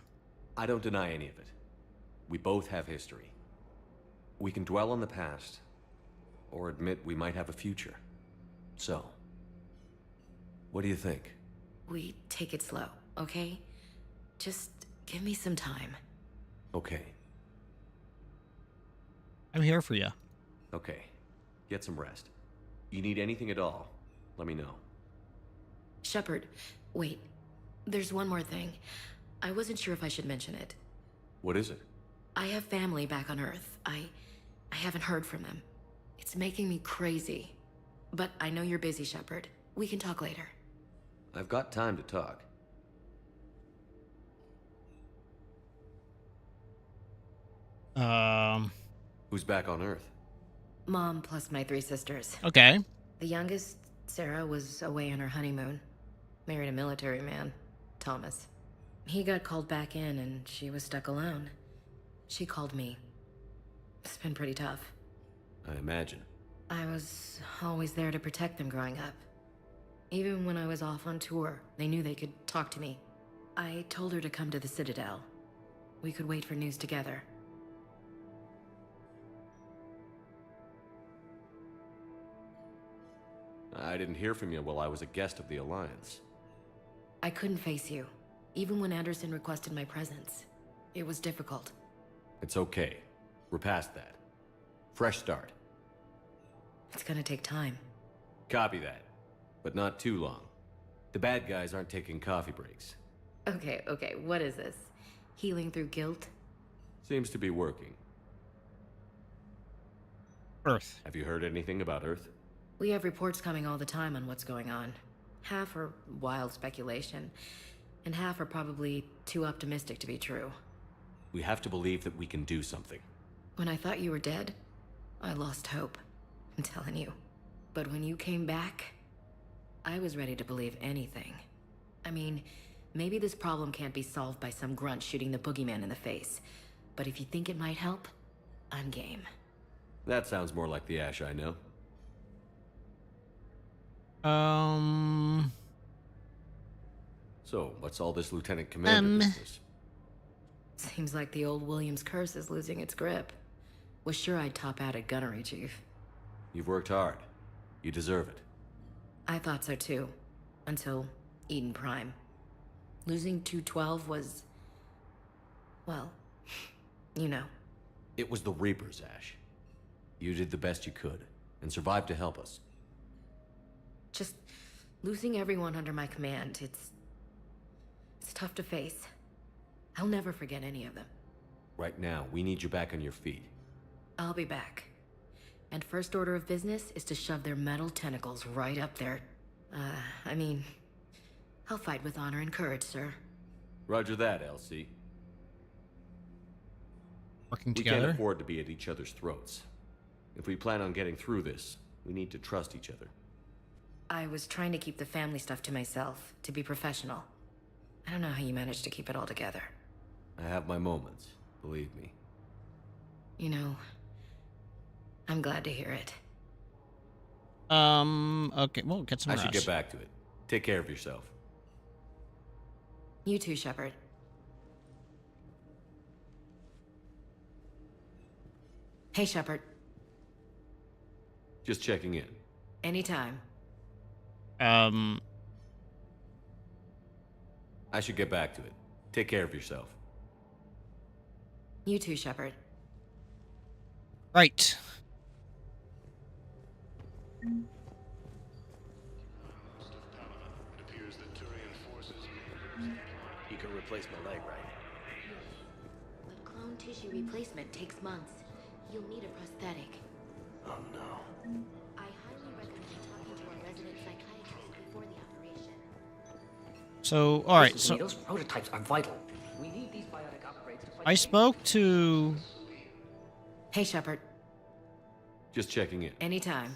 don't deny any of it. We both have history. We can dwell on the past, or admit we might have a future. So, what do you think? We take it slow, okay? Just give me some time. Okay. I'm here for you. Okay. Get some rest. You need anything at all, let me know. Shepard, wait. There's one more thing. I wasn't sure if I should mention it. What is it? I have family back on Earth. I haven't heard from them. It's making me crazy. But I know you're busy, Shepard. We can talk later. I've got time to talk. Who's back on Earth? Mom plus my 3 sisters. Okay. The youngest, Sarah, was away on her honeymoon. Married a military man, Thomas. He got called back in and she was stuck alone. She called me. It's been pretty tough. I imagine. I was always there to protect them growing up. Even when I was off on tour, they knew they could talk to me. I told her to come to the Citadel. We could wait for news together. I didn't hear from you while I was a guest of the Alliance. I couldn't face you, even when Anderson requested my presence. It was difficult. It's okay. We're past that. Fresh start. It's gonna take time. Copy that. But not too long. The bad guys aren't taking coffee breaks. Okay, what is this? Healing through guilt? Seems to be working. Earth. Have you heard anything about Earth? We have reports coming all the time on what's going on. Half are wild speculation, and half are probably too optimistic to be true. We have to believe that we can do something. When I thought you were dead, I lost hope. I'm telling you. But when you came back, I was ready to believe anything. I mean, maybe this problem can't be solved by some grunt shooting the boogeyman in the face. But if you think it might help, I'm game. That sounds more like the Ash I know. So, what's all this Lieutenant Commander business? Seems like the old Williams curse is losing its grip. Was sure I'd top out at gunnery, Chief. You've worked hard. You deserve it. I thought so too. Until Eden Prime. Losing 212 was... well, you know. It was the Reapers, Ash. You did the best you could, and survived to help us. Just losing everyone under my command, it's tough to face. I'll never forget any of them. Right now, we need you back on your feet. I'll be back. And first order of business is to shove their metal tentacles right up there. I mean, I'll fight with honor and courage, sir. Roger that, Elsie. Working We together. can't afford to be at each other's throats. If we plan on getting through this, we need to trust each other. I was trying to keep the family stuff to myself, to be professional. I don't know how you managed to keep it all together. I have my moments, believe me. You know, I'm glad to hear it. Okay, well, get some I rest. should get back to it. Take care of yourself. You too, Shepard. Hey, Shepard. Just checking in. Anytime. I should get back to it. Take care of yourself. You too, Shepard. Right. You can replace my leg, right? But clone tissue replacement takes months. You'll need a prosthetic. Oh no. I highly recommend talking to our resident psychiatrist before the operation. So, all right. Listen to So me, those prototypes are vital. We need these biotic upgrades to fight I spoke to. Hey, Shepard. Just checking in. Anytime.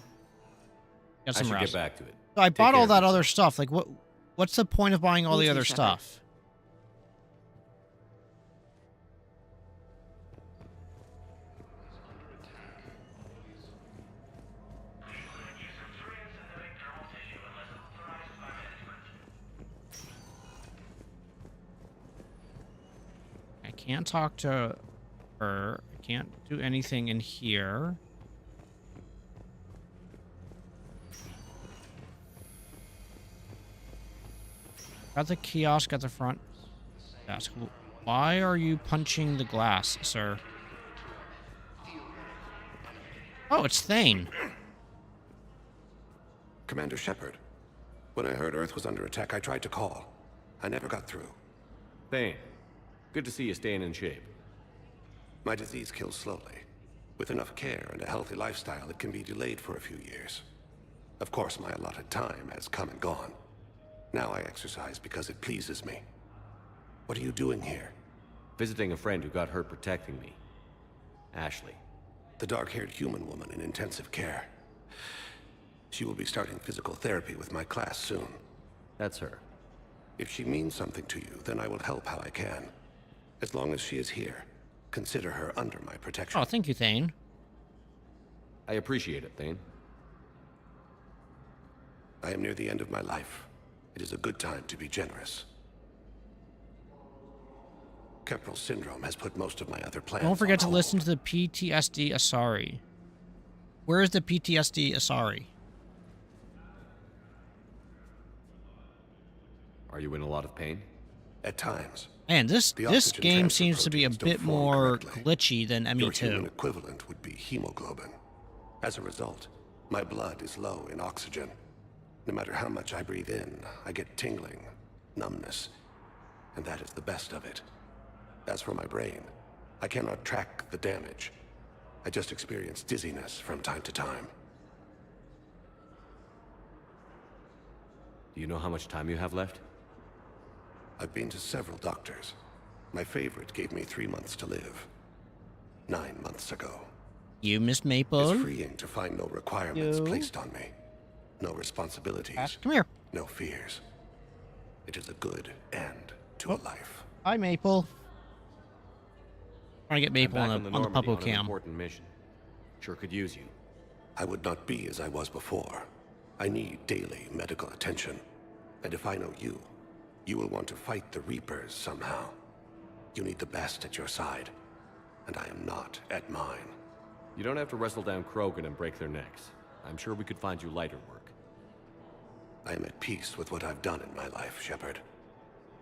Get I some should rest. get back to it. So I Take bought care all of that yourself. other stuff. Like, what's the point of buying all Me the too, other Shepard. stuff? I can't talk to her. I can't do anything in here. Got the kiosk at the front desk. Why are you punching the glass, sir? Oh, it's Thane. Commander Shepard. When I heard Earth was under attack, I tried to call. I never got through. Thane, good to see you staying in shape. My disease kills slowly. With enough care and a healthy lifestyle, it can be delayed for a few years. Of course, my allotted time has come and gone. Now I exercise because it pleases me. What are you doing here? Visiting a friend who got hurt protecting me. Ashley. The dark-haired human woman in intensive care. She will be starting physical therapy with my class soon. That's her. If she means something to you, then I will help how I can. As long as she is here, consider her under my protection. Oh, thank you, Thane. I appreciate it, Thane. I am near the end of my life. It is a good time to be generous. Kepral syndrome has put most of my other plans Don't forget to on listen to the PTSD Asari. Where is the PTSD Asari? Are you in a lot of pain? At times. Man, this The this oxygen game transfer seems to be a proteins don't bit form more correctly. glitchy than Your human ME2. equivalent would be hemoglobin. As a result, my blood is low in oxygen. No matter how much I breathe in, I get tingling, numbness, and that is the best of it. As for my brain, I cannot track the damage. I just experience dizziness from time to time. Do you know how much time you have left? I've been to several doctors. My favorite gave me 3 months to live. 9 months ago. You, Miss Maple? It's freeing to find no requirements placed on me. No responsibilities. Come here. No fears. It is a good end to a life. Hi, Maple. Trying to get Maple I'm on back the Normandy Puppo on an cam. important mission. Sure could use you. I would not be as I was before. I need daily medical attention. And if I know you, you will want to fight the Reapers somehow. You need the best at your side. And I am not at mine. You don't have to wrestle down Krogan and break their necks. I'm sure we could find you lighter work. I am at peace with what I've done in my life, Shepard.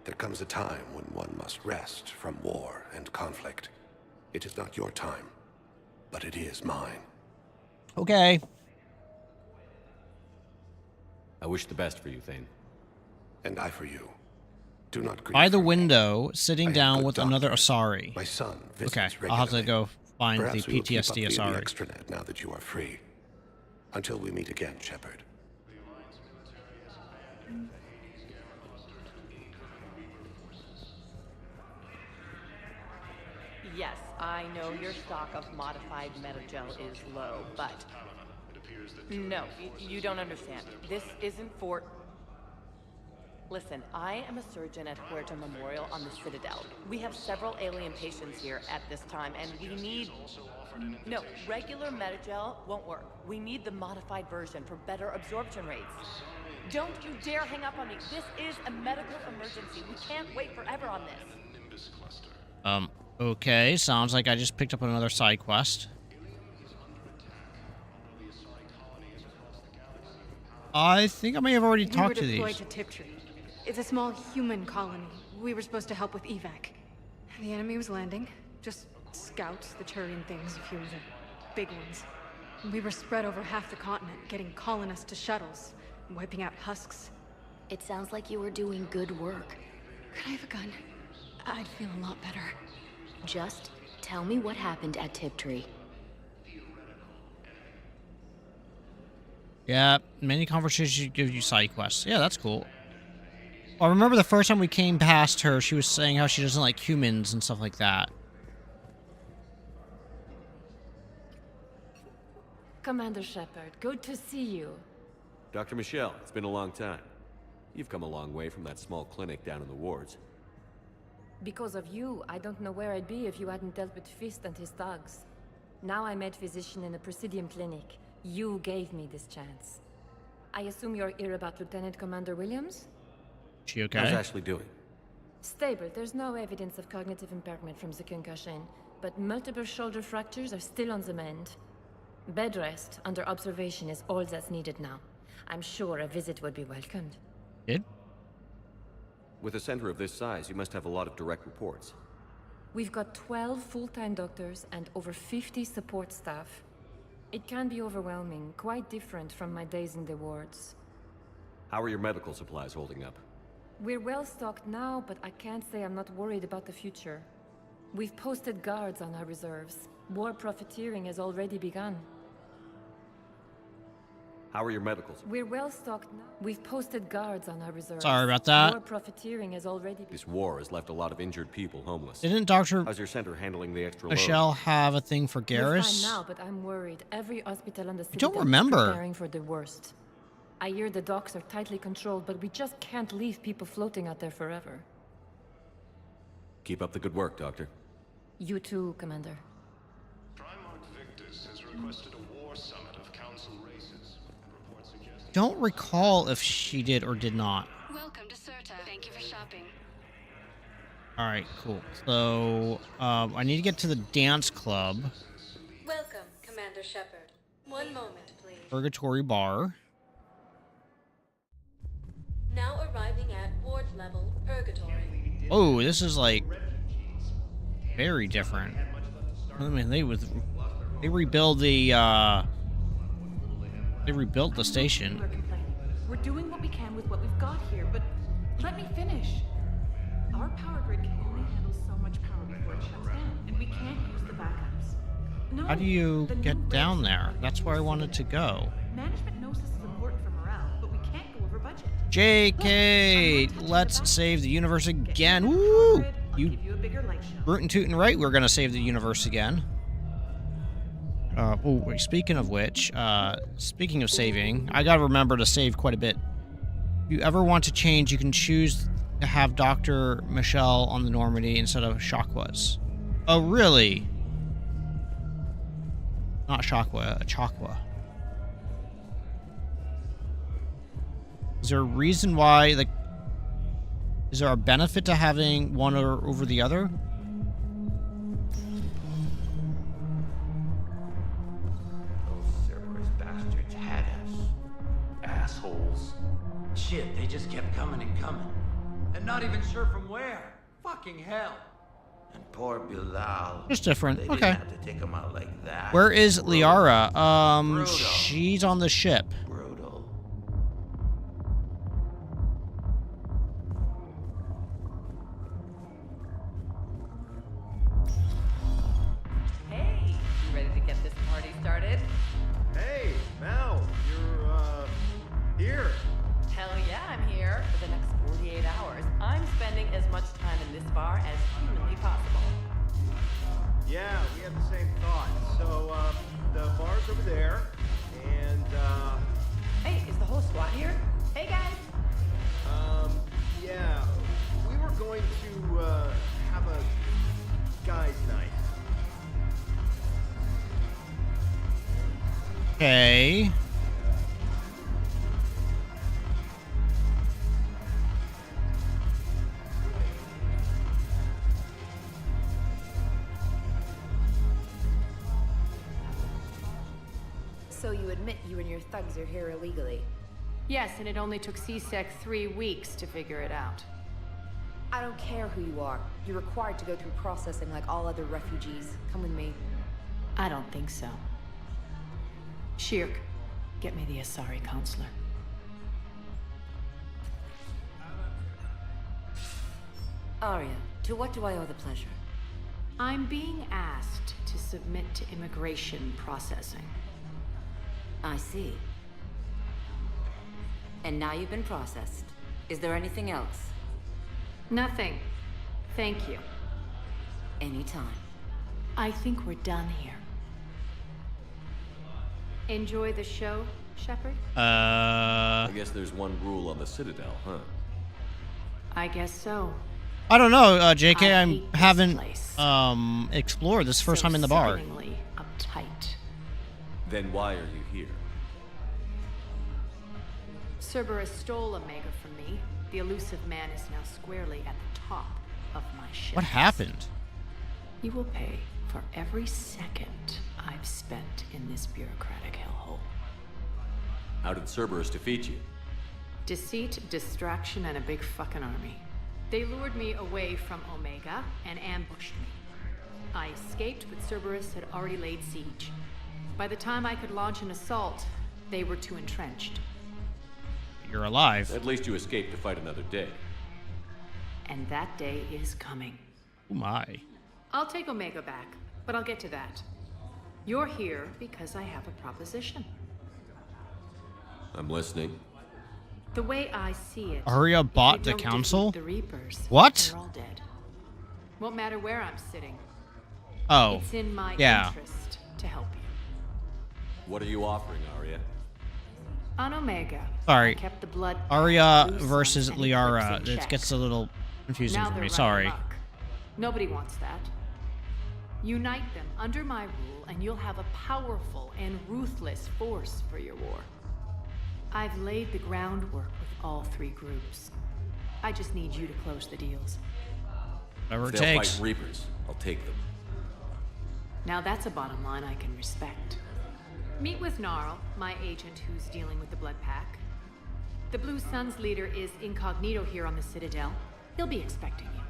There comes a time when one must rest from war and conflict. It is not your time, but it is mine. Okay. I wish the best for you, Thane. And I for you. Do not grieve. By the for me. window, sitting I am down good with doctor. another Asari. My son visits Okay, regularly. I'll have to go find Perhaps the we will keep PTSD up via Asari. the extranet now that you are free. Until we meet again, Shepard. Yes, I know your stock of modified metagel is low, but... No, you don't understand. This isn't for... Listen, I am a surgeon at Huerta Memorial on the Citadel. We have several alien patients here at this time, and we need... No, regular metagel won't work. We need the modified version for better absorption rates. Don't you dare hang up on me. This is a medical emergency. We can't wait forever on this. Okay, sounds like I just picked up another side quest. I think I may have already talked to We were these. deployed to Tiptree. It's a small human colony. We were supposed to help with evac. The enemy was landing. Just scouts, the Turian things, a few of the big ones. We were spread over half the continent, getting colonists to shuttles, wiping out husks. It sounds like you were doing good work. Could I have a gun? I'd feel a lot better. Just tell me what happened at Tiptree. Yeah, many conversations give you side quests. Yeah, that's cool. Well, I remember the first time we came past her, she was saying how she doesn't like humans and stuff like that. Commander Shepard, good to see you. Dr. Michelle, it's been a long time. You've come a long way from that small clinic down in the wards. Because of you, I don't know where I'd be if you hadn't dealt with Fist and his thugs. Now I'm head physician in a Presidium clinic. You gave me this chance. I assume you're here about Lieutenant Commander Williams? She okay? How's Ashley doing? Stable. There's no evidence of cognitive impairment from the concussion, but multiple shoulder fractures are still on the mend. Bed rest under observation is all that's needed now. I'm sure a visit would be welcomed. Good. With a center of this size, you must have a lot of direct reports. We've got 12 full-time doctors and over 50 support staff. It can be overwhelming, quite different from my days in the wards. How are your medical supplies holding up? We're well stocked now, but I can't say I'm not worried about the future. We've posted guards on our reserves. War profiteering has already begun. How are your medical supplies? We're well stocked now. We've posted guards on our reserves. Sorry about that. War profiteering has already This war has left a lot of injured people homeless. Didn't Dr. How's your center handling the extra Michelle load? have a thing for We're fine Garrus? now, but I'm worried. Every hospital on the don't Citadel remember. is preparing for the worst. I hear the docks are tightly controlled, but we just can't leave people floating out there forever. Keep up the good work, Doctor. You too, Commander. Primarch Victus has requested a war summit of council races. Reports suggest Don't recall if she did or did not. Welcome to Serta. Thank you for shopping. Alright, cool. So, I need to get to the dance club. Welcome, Commander Shepard. One moment, please. Purgatory Bar. Now arriving at ward level Purgatory. Oh, this is like very different. I mean, they rebuilt the station. We're doing what we can with what we've got here, but let me finish. Our power grid can only handle so much power before it shuts down, and we can't use the backups. No, How do you the new get down rates there? are That's where I wanted to go. Management knows this is important for morale, but we can't go over budget. JK, let's save the universe again. Woo! You Give you a bigger light show. rootin' tootin' right, we're gonna save the universe again. Oh, wait, speaking of which, speaking of saving, I gotta remember to save quite a bit. If you ever want to change, you can choose to have Dr. Michelle on the Normandy instead of Shakwa's. Oh, really? Not Shakwa, Chakwa. Is there a reason why, like, is there a benefit to having one over the other? Those Cerberus bastards had us. assholes. Shit, they just kept coming and coming. And not even sure from where. Fucking hell. And poor Bilal. Just different. They Okay. didn't have to take him out like that. Where is Liara? Brutal. She's on the ship. Brutal. Hey, you ready to get this party started? Hey, Mal, you're, here. Hell yeah, I'm here. For the next 48 hours, I'm spending as much time in this bar as humanly possible. Yeah, we had the same thought. So, the bar's over there, and, Hey, is the whole squad here? Hey, guys. yeah, we were going to, have a guys' night. Okay. So you admit you and your thugs are here illegally? Yes, and it only took CSEC 3 weeks to figure it out. I don't care who you are. You're required to go through processing like all other refugees. Come with me. I don't think so. Shirk, get me the Asari counselor. Arya, to what do I owe the pleasure? I'm being asked to submit to immigration processing. I see. And now you've been processed. Is there anything else? Nothing. Thank you. Anytime. I think we're done here. Enjoy the show, Shepard? I guess there's one rule on the Citadel, huh? I guess so. I don't know, JK. I I hate this haven't place. explored this first So time in the bar. sickeningly uptight. Then why are you here? Cerberus stole Omega from me. The elusive man is now squarely at the top of my ship. What happened? You will pay for every second I've spent in this bureaucratic hellhole. How did Cerberus defeat you? Deceit, distraction, and a big fucking army. They lured me away from Omega and ambushed me. I escaped, but Cerberus had already laid siege. By the time I could launch an assault, they were too entrenched. You're alive. At least you escaped to fight another day. And that day is coming. Oh my. I'll take Omega back, but I'll get to that. You're here because I have a proposition. I'm listening. The way I see it, Arya if bought you the don't council? defeat the Reapers, What? they're all dead. Won't matter where I'm sitting. Oh. It's in my yeah. interest to help you. What are you offering, Arya? On Omega, Sorry. I kept the blood Arya loose versus and Eclipse Liara. in It check. gets a little confusing Now for they're me. running Sorry. amok. Nobody wants that. Unite them under my rule, and you'll have a powerful and ruthless force for your war. I've laid the groundwork with all 3 groups. I just need you to close the deals. Whatever If it they'll takes. fight Reapers, I'll take them. Now that's a bottom line I can respect. Meet with Gnarl, my agent who's dealing with the Blood Pack. The Blue Sun's leader is incognito here on the Citadel. He'll be expecting you.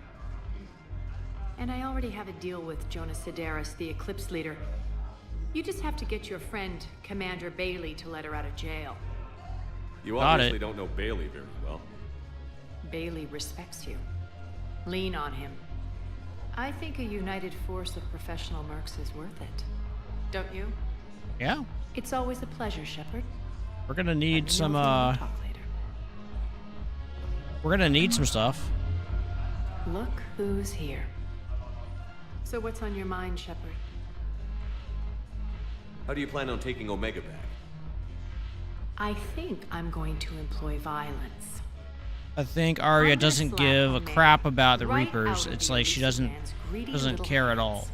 And I already have a deal with Jonas Sidaris, the Eclipse leader. You just have to get your friend, Commander Bailey, to let her out of jail. You Got obviously it. don't know Bailey very well. Bailey respects you. Lean on him. I think a united force of professional mercs is worth it. Don't you? Yeah. It's always a pleasure, Shepard. We're gonna need Let me some, know if you want to talk later. we're gonna need some stuff. Look who's here. So what's on your mind, Shepard? How do you plan on taking Omega back? I think I'm going to employ violence. I think Arya I'm gonna doesn't slap give a Omega crap about the right Reapers. out of It's the like she elusive doesn't man's greedy doesn't little care at hands. all.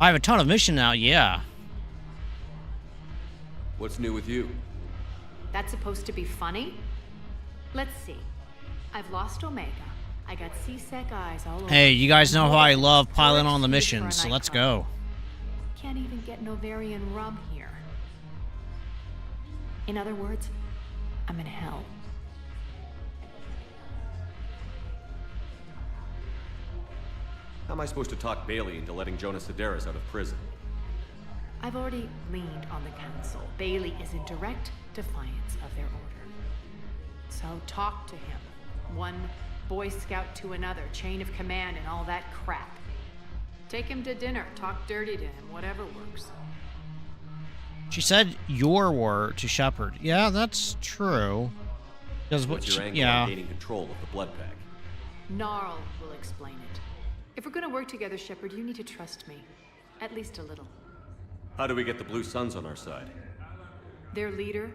I have a ton of mission now, yeah. What's new with you? That's supposed to be funny? Let's see. I've lost Omega. I got CSEC eyes all over. Hey, you guys know how I love piling on the Turret food for missions, a so let's nightclub. go. Can't even get Novarian rum here. In other words, I'm in hell. How am I supposed to talk Bailey into letting Jonas Sedaris out of prison? I've already leaned on the council. Bailey is in direct defiance of their order. So talk to him. One Boy Scout to another, chain of command and all that crap. Take him to dinner, talk dirty to him, whatever works. She said your war to Shepard. Yeah, that's true. Because what What's your angle on gaining control of the blood pack? Gnarl will explain it. If we're gonna work together, Shepard, you need to trust me. At least a little. How do we get the Blue Suns on our side? Their leader,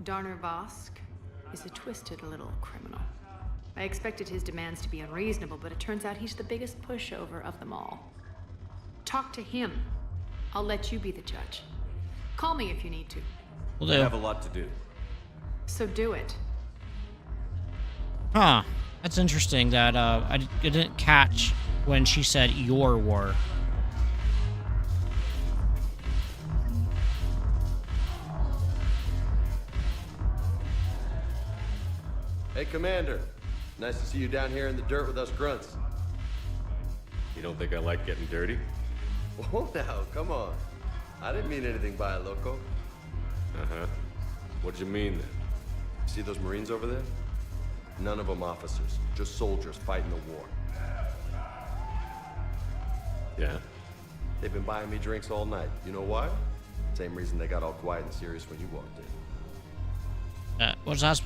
Darner Vosk, is a twisted little criminal. I expected his demands to be unreasonable, but it turns out he's the biggest pushover of them all. Talk to him. I'll let you be the judge. Call me if you need to. Will I do. have a lot to do. So do it. Huh. That's interesting that I didn't catch when she said your war. Hey, Commander. Nice to see you down here in the dirt with us grunts. You don't think I like getting dirty? Whoa now, come on. I didn't mean anything by it, loco. Uh-huh. What'd you mean then? See those Marines over there? None of them officers, just soldiers fighting the war. Yeah? They've been buying me drinks all night. You know why? Same reason they got all quiet and serious when you walked in. What's that?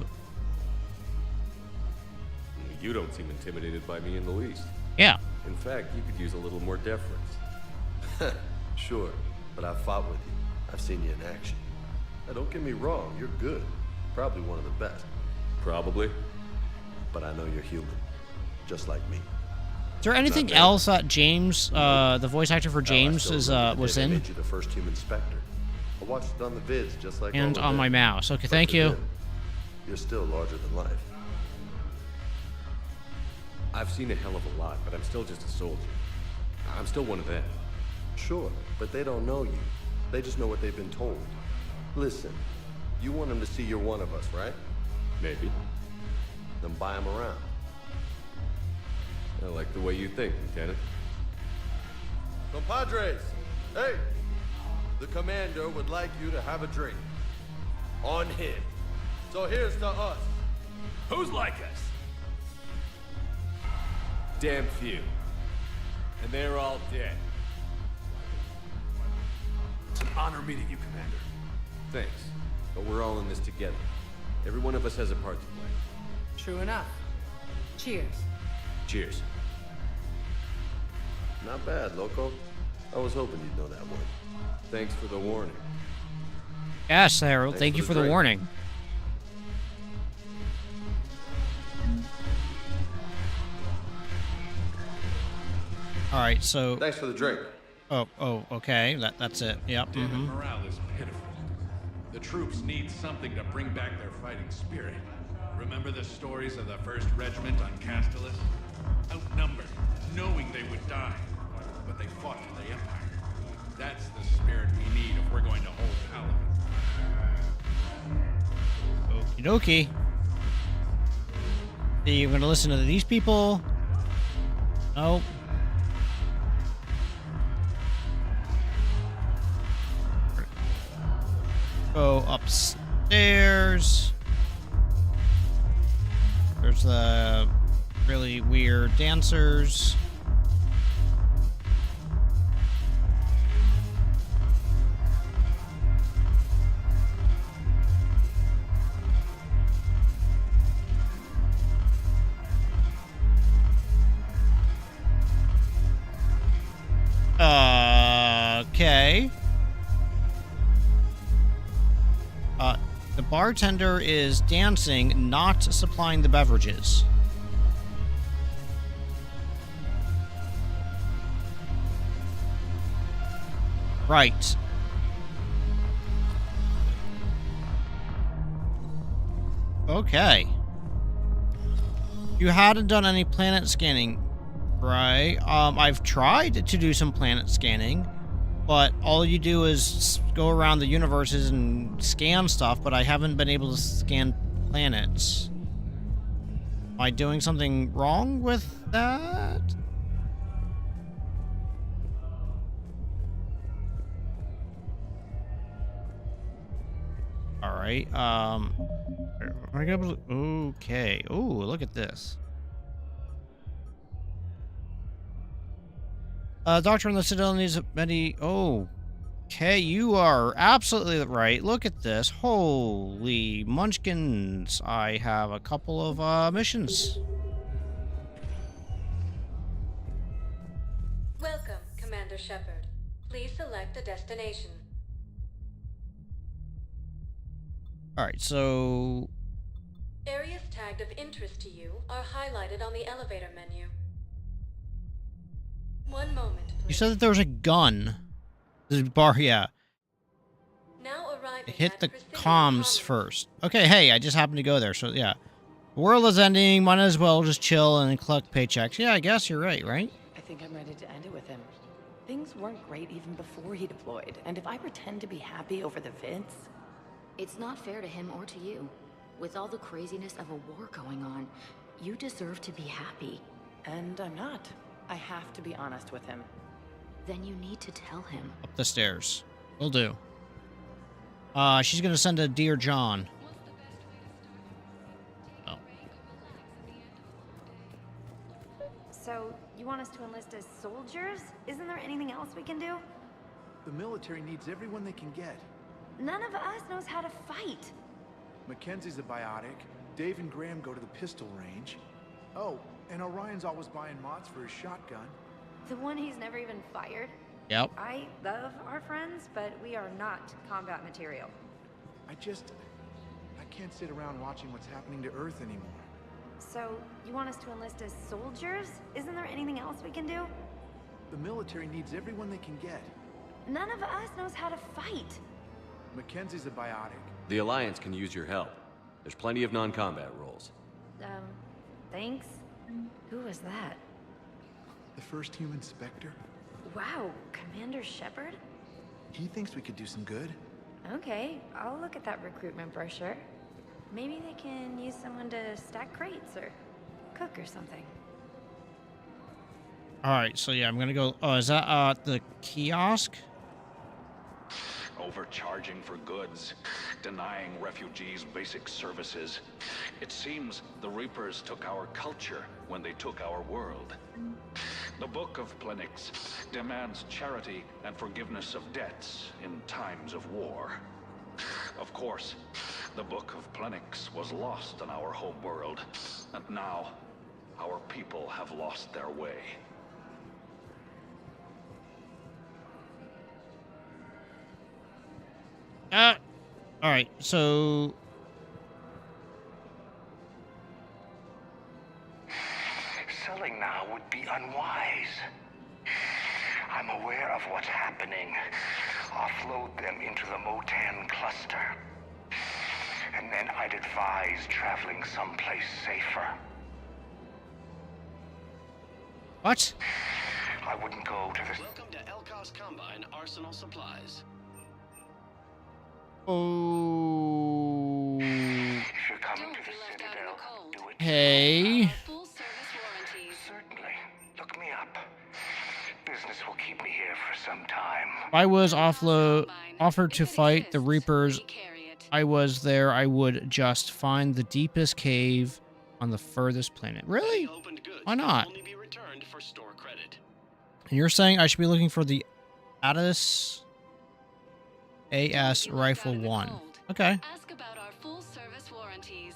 You don't seem intimidated by me in the least. Yeah. In fact, you could use a little more deference. Sure, but I've fought with you. I've seen you in action. Now, don't get me wrong, you're good. Probably one of the best. Probably. But I know you're human. Just like me. Is there anything else that James, the voice actor for James, was They in? made you the first human Spectre. I watched it on the vids, just like And all of on them. my mouse. Okay, But thank to you. them, you're still larger than life. I've seen a hell of a lot, but I'm still just a soldier. I'm still one of them. Sure, but they don't know you. They just know what they've been told. Listen, you want them to see you're one of us, right? Maybe. Then buy them around. I like the way you think, Lieutenant. Compadres, hey! The commander would like you to have a drink. On him. So here's to us. Who's like us? Damn few. And they're all dead. It's an honor meeting you, Commander. Thanks. But we're all in this together. Every one of us has a part to play. True enough. Cheers. Cheers. Not bad, loco. I was hoping you'd know that one. Thanks for the warning. Yes, Harold. Thank you for the warning. All right, so. Thanks for the drink. Oh, okay. That's it. Yep. Damn it, morale is pitiful. The troops need something to bring back their fighting spirit. Remember the stories of the 1st Regiment on Castellus? Outnumbered, knowing they would die. But they fought for the Empire. That's the spirit we need if we're going to hold Paladin. Okie dokie. So you're gonna listen to these people? Nope. Go upstairs. There's the really weird dancers. Okay. The bartender is dancing, not supplying the beverages. Right. Okay. You hadn't done any planet scanning, right? I've tried to do some planet scanning, but all you do is go around the universes and scan stuff, but I haven't been able to scan planets. Am I doing something wrong with that? All right. Okay. Oh, look at this. Doctor in the Citadel needs many. Oh, okay. You are absolutely right. Look at this. Holy munchkins. I have a couple of missions. Welcome, Commander Shepard. Please select a destination. All right. So Areas tagged of interest to you are highlighted on the elevator menu. One moment, please. you said that there was a gun. The bar, yeah. Now arriving Hit the comms first. Okay, hey, I just happened to go there, so yeah. The world is ending. Might as well just chill and collect paychecks. Yeah, I guess you're right, right? I think I'm ready to end it with him. Things weren't great even before he deployed, and if I pretend to be happy over the vids... It's not fair to him or to you. With all the craziness of a war going on, you deserve to be happy. And I'm not. I have to be honest with him. Then you need to tell him. Up the stairs. Will do. She's gonna send a Dear John. Oh. So, you want us to enlist as soldiers? Isn't there anything else we can do? The military needs everyone they can get. None of us knows how to fight. Mackenzie's a biotic. Dave and Graham go to the pistol range. Oh, and Orion's always buying mods for his shotgun. The one he's never even fired? Yep. I love our friends, but we are not combat material. I can't sit around watching what's happening to Earth anymore. So, you want us to enlist as soldiers? Isn't there anything else we can do? The military needs everyone they can get. None of us knows how to fight. Mackenzie's a biotic. The Alliance can use your help. There's plenty of non-combat roles. Thanks. Who was that? The first human Spectre? Wow, Commander Shepard? He thinks we could do some good. Okay, I'll look at that recruitment brochure. Maybe they can use someone to stack crates or cook or something. Alright, so yeah, I'm gonna go. Oh, is that the kiosk? Overcharging for goods, denying refugees basic services. It seems the Reapers took our culture when they took our world. The Book of Plenix demands charity and forgiveness of debts in times of war. Of course, the Book of Plenix was lost in our home world, and now our people have lost their way. Alright, so... Selling now would be unwise. I'm aware of what's happening. Offload them into the Motan cluster. And then I'd advise traveling someplace safer. What? I wouldn't go to the... Welcome to Elkos Combine Arsenal Supplies. Oh. If you're coming to the Citadel, do it. Hey. Certainly. Look me up. Business will keep me here for some time. If I was offered to fight the Reapers, I was there, I would just find the deepest cave on the furthest planet. Really? Why not? And you're saying I should be looking for the AS Rifle 1. Okay. Ask about our full service warranties.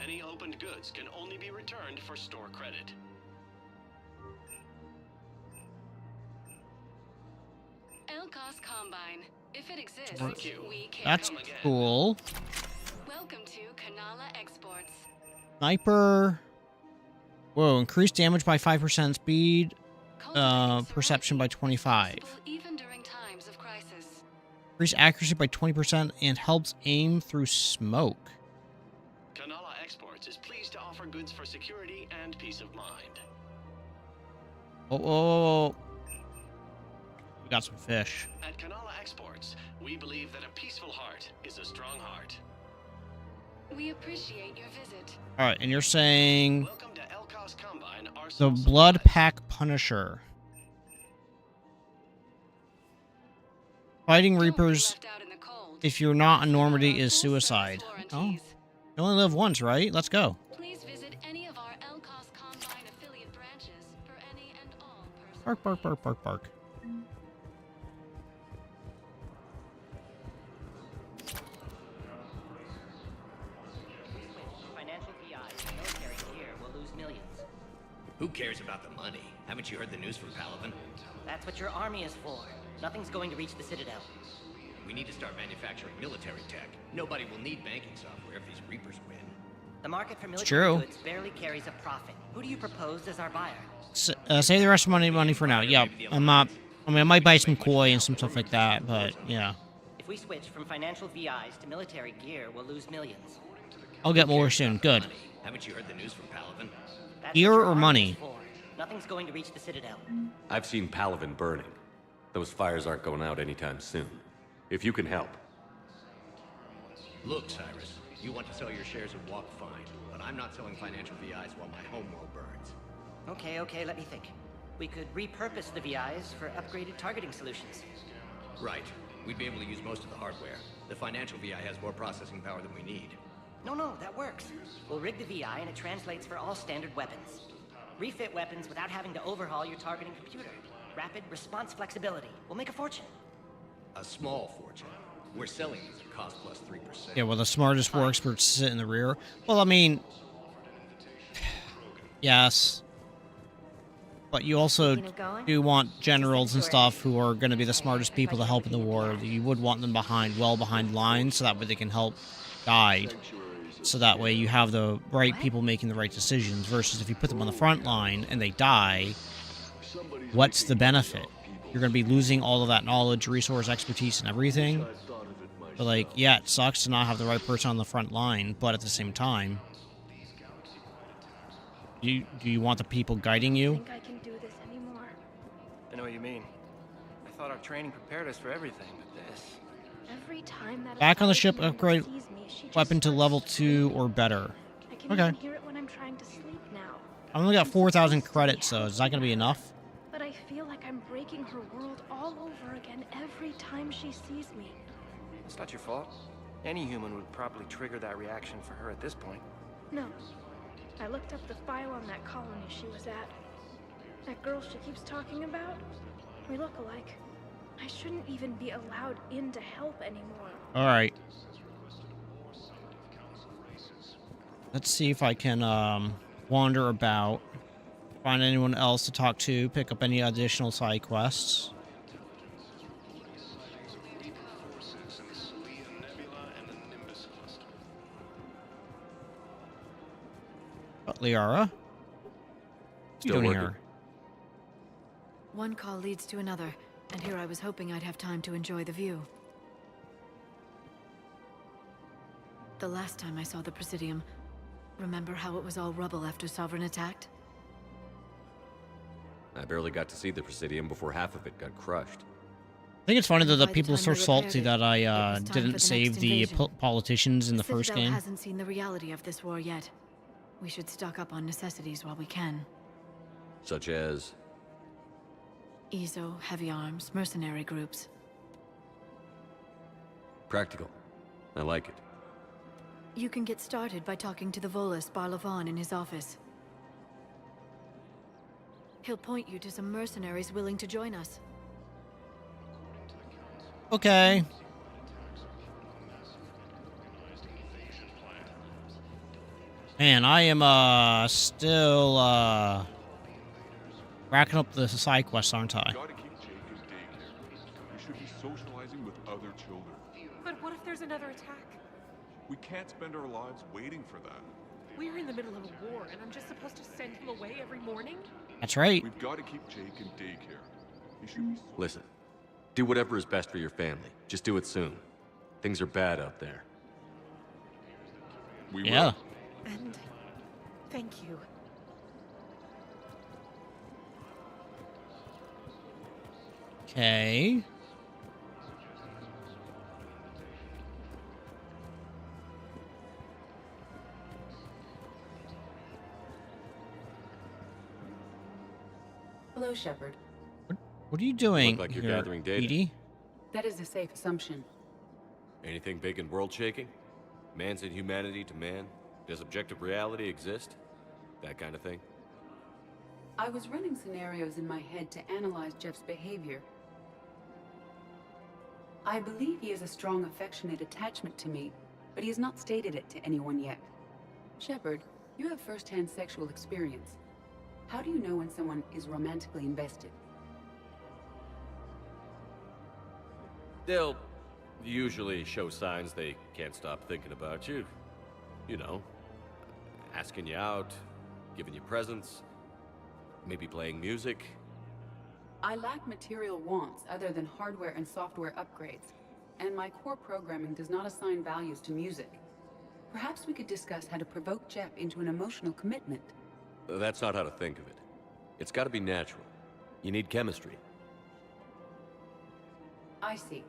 Any opened goods can only be returned for store credit. Elkos Combine. If it exists, we carry That's it. cool. Welcome to Kanala Exports. Sniper. Whoa, increased damage by 5%, speed, perception by 25. Even during times of crisis. Increased accuracy by 20% and helps aim through smoke. Kanala Exports is pleased to offer goods for security and peace of mind. Oh. We got some fish. At Kanala Exports, We believe that a peaceful heart is a strong heart. We appreciate your visit. All right, and you're saying Welcome to Elkos Combine, our the Blood Pack Punisher. Fighting Reapers, if you're not in Normandy, is suicide. Oh, you only live once, right? Let's go. Please visit any of our Elkos Combine affiliate branches for any and all personal Bark, bark, bark, bark, bark. Financial PI, military here will lose millions. Who cares about the money? Haven't you heard the news from Palaven? That's what your army is for. Nothing's going to reach the Citadel. We need to start manufacturing military tech. Nobody will need banking software if these Reapers win. The market for military true. goods barely carries a profit. Who do you propose as our buyer? Save the rest of money for now. Yeah, I'm not. I mean, I might buy some koi and some stuff like that, but yeah. If we switch from financial VIs to military gear, we'll lose millions. I'll get more soon. Good. Haven't you heard the news from Palaven? That's Gear what your or army money? is for. Nothing's going to reach the Citadel. I've seen Palaven burning. Those fires aren't going out anytime soon. If you can help. Look, Cyrus, you want to sell your shares of Walk fine, but I'm not selling financial VIs while my homeworld burns. Okay, let me think. We could repurpose the VIs for upgraded targeting solutions. Right. We'd be able to use most of the hardware. The financial VI has more processing power than we need. No, that works. We'll rig the VI and it translates for all standard weapons. Refit weapons without having to overhaul your targeting computer. Rapid response flexibility. We'll make a fortune. A small fortune. We're selling these at cost plus 3%. Yeah, well, the smartest war experts sit in the rear. Well, I mean, yes. But you also do want generals and stuff who are going to be the smartest people to help in the war. You would want them well behind lines, so that way they can help guide. So that way you have the right people making the right decisions, versus if you put them on the front line and they die, what's the benefit? You're going to be losing all of that knowledge, resource, expertise, and everything. But, like, yeah, it sucks to not have the right person on the front line, but at the same time, do you want the people guiding you? I think I can do this anymore. I know what you mean. I thought our training prepared us for everything, but this... Every time that Back on the ship, human upgrade sees me, she just weapon to starts level screaming. 2 or better. I can Okay. even hear it when I'm trying to sleep now. I only got 4,000 credits, so is that going to be enough? But I feel like I'm breaking her world all over again every time she sees me. It's not your fault. Any human would probably trigger that reaction for her at this point. No. I looked up the file on that colony she was at. That girl she keeps talking about? We look alike. I shouldn't even be allowed in to help anymore. Alright. Let's see if I can wander about, find anyone else to talk to, pick up any additional side quests. Liara? What are you doing here? One call leads to another, and here I was hoping I'd have time to enjoy the view. The last time I saw the Presidium, remember how it was all rubble after Sovereign attacked? I barely got to see the Presidium before half of it got crushed. I think it's funny that the By the people are time so they repaired salty it, that I it was time for didn't the save next the invasion. politicians in the first Citadel game. hasn't seen the reality of this war yet. We should stock up on necessities while we can. Such as... EZO, heavy arms, mercenary groups. practical. I like it. You can get started by talking to the Volus Barlavan in his office. He'll point you to some mercenaries willing to join us. Okay. Man, I am still racking up the side quests, aren't I? Gotta keep Jake in daycare. We should be socializing with other children. But what if there's another attack? We can't spend our lives waiting for that. We're in the middle of a war, and I'm just supposed to send him away every morning? That's right. We've got to keep Jake in daycare. He should be Listen, do whatever is best for your family. Just do it soon. Things are bad out there. We Yeah. And thank you. Okay. Hello, Shepard. What are you doing Look like you're here, gathering data. Edie? That is a safe assumption. Anything big and world-shaking? Man's inhumanity to man? Does objective reality exist? That kind of thing? I was running scenarios in my head to analyze Jeff's behavior. I believe he has a strong affectionate attachment to me, but he has not stated it to anyone yet. Shepard, you have first-hand sexual experience. How do you know when someone is romantically invested? They'll usually show signs they can't stop thinking about you. You know, asking you out, giving you presents, maybe playing music. I lack material wants other than hardware and software upgrades, and my core programming does not assign values to music. Perhaps we could discuss how to provoke Jeff into an emotional commitment. That's not how to think of it. It's got to be natural. You need chemistry. I see.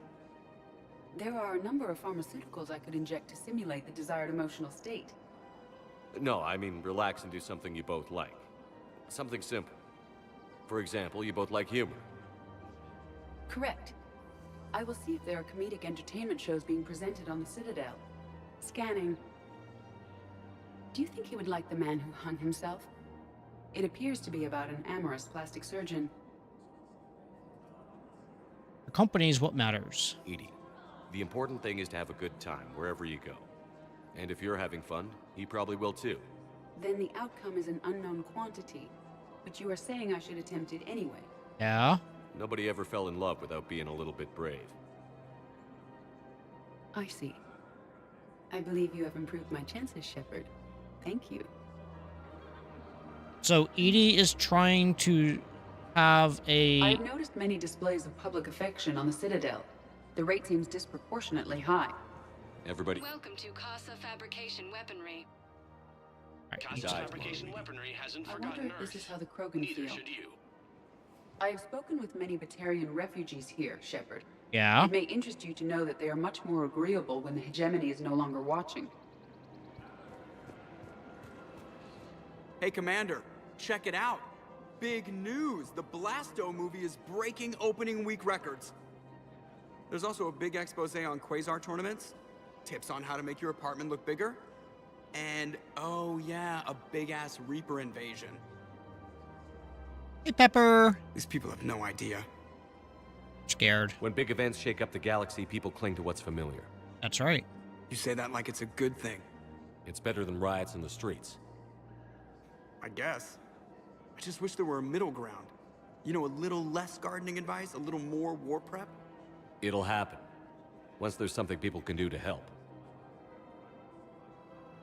There are a number of pharmaceuticals I could inject to simulate the desired emotional state. No, I mean relax and do something you both like. Something simple. For example, you both like humor. Correct. I will see if there are comedic entertainment shows being presented on the Citadel. Scanning. Do you think he would like The Man Who Hung Himself? It appears to be about an amorous plastic surgeon. The company is what matters. Edie, the important thing is to have a good time wherever you go. And if you're having fun, he probably will too. Then the outcome is an unknown quantity. But you are saying I should attempt it anyway. Yeah? Nobody ever fell in love without being a little bit brave. I see. I believe you have improved my chances, Shepard. Thank you. So Edie is trying to have a... I've noticed many displays of public affection on the Citadel. The rate seems disproportionately high. Everybody... Welcome to Casa Fabrication Weaponry. Casa Fabrication Weaponry hasn't forgotten I wonder if Earth. this is how the Krogan Neither feel. should you. I have spoken with many Batarian refugees here, Shepard. Yeah? It may interest you to know that they are much more agreeable when the hegemony is no longer watching. Hey, Commander, check it out. Big news! The Blasto movie is breaking opening week records. There's also a big expose on Quasar tournaments, tips on how to make your apartment look bigger, and, oh yeah, a big-ass Reaper invasion. Hey, Pepper. These people have no idea. Scared. When big events shake up the galaxy, people cling to what's familiar. That's right. You say that like it's a good thing. It's better than riots in the streets. I guess. I just wish there were a middle ground. You know, a little less gardening advice, a little more war prep. It'll happen. Once there's something people can do to help.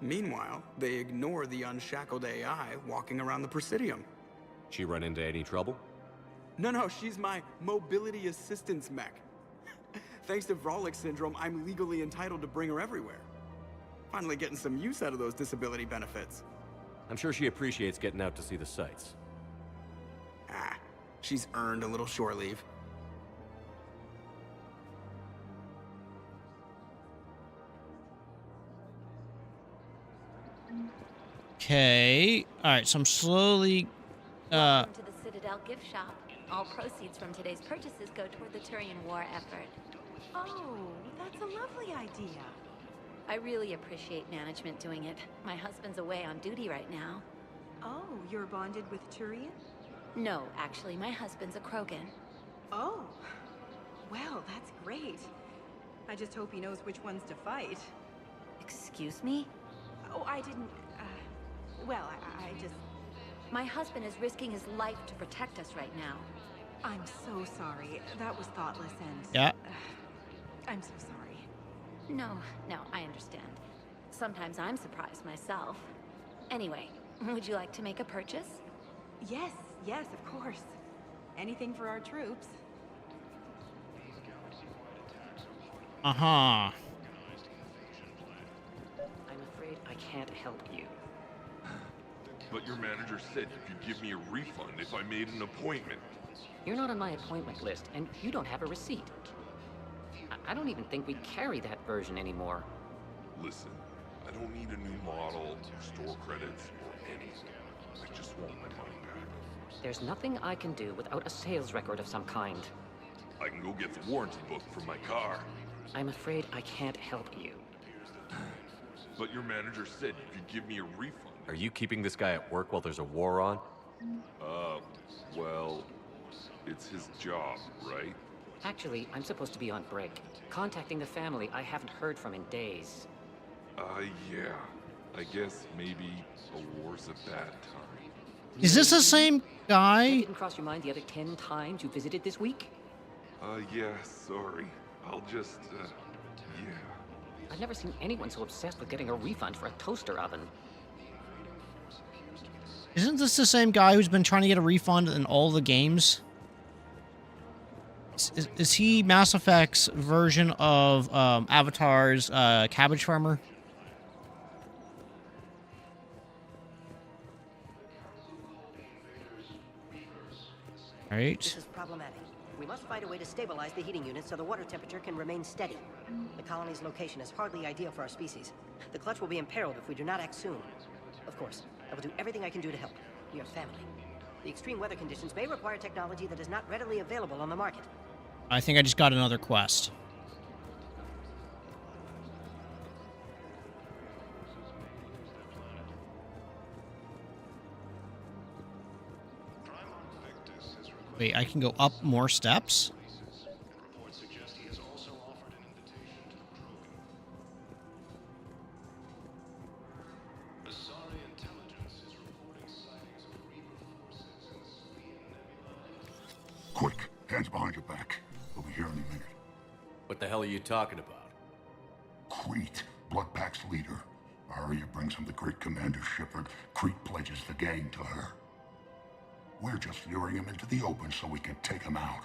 Meanwhile, they ignore the unshackled AI walking around the Presidium. She run into any trouble? No, she's my mobility assistance mech. Thanks to Vrolic syndrome, I'm legally entitled to bring her everywhere. Finally getting some use out of those disability benefits. I'm sure she appreciates getting out to see the sights. Ah, she's earned a little shore leave. Okay. Alright, so I'm slowly... Welcome to the Citadel gift shop. All proceeds from today's purchases go toward the Turian war effort. Oh, that's a lovely idea. I really appreciate management doing it. My husband's away on duty right now. Oh, you're bonded with Turian? No, actually, my husband's a Krogan. Oh, well, that's great. I just hope he knows which ones to fight. Excuse me? Oh, I didn't, well, I just... My husband is risking his life to protect us right now. I'm so sorry. That was thoughtless and... Yeah. I'm so sorry. No, I understand. Sometimes I'm surprised myself. Anyway, would you like to make a purchase? Yes, of course. Anything for our troops. Uh-huh. I'm afraid I can't help you. But your manager said you could give me a refund if I made an appointment. You're not on my appointment list, and you don't have a receipt. I don't even think we carry that version anymore. Listen, I don't need a new model, store credits, or anything. I just want my money back. There's nothing I can do without a sales record of some kind. I can go get the warranty book from my car. I'm afraid I can't help you. But your manager said you could give me a refund. Are you keeping this guy at work while there's a war on? Well, it's his job, right? Actually, I'm supposed to be on break, contacting the family I haven't heard from in days. Yeah. I guess maybe a war's a bad time. Is this the same guy? That didn't cross your mind the other 10 times you visited this week? Yeah, sorry. I'll just, yeah. I've never seen anyone so obsessed with getting a refund for a toaster oven. Isn't this the same guy who's been trying to get a refund in all the games? Is he Mass Effect's version of Avatar's cabbage farmer? Right. This is problematic. We must find a way to stabilize the heating unit so the water temperature can remain steady. The colony's location is hardly ideal for our species. The clutch will be imperiled if we do not act soon. Of course, I will do everything I can do to help. We are family. The extreme weather conditions may require technology that is not readily available on the market. I think I just got another quest. Wait, I can go up more steps? Quick, hands behind your back. We'll be here any minute. What the hell are you talking about? Crete, Bloodpack's leader. Arya brings him the great Commander Shepard. Crete pledges the gang to her. We're just luring him into the open so we can take him out.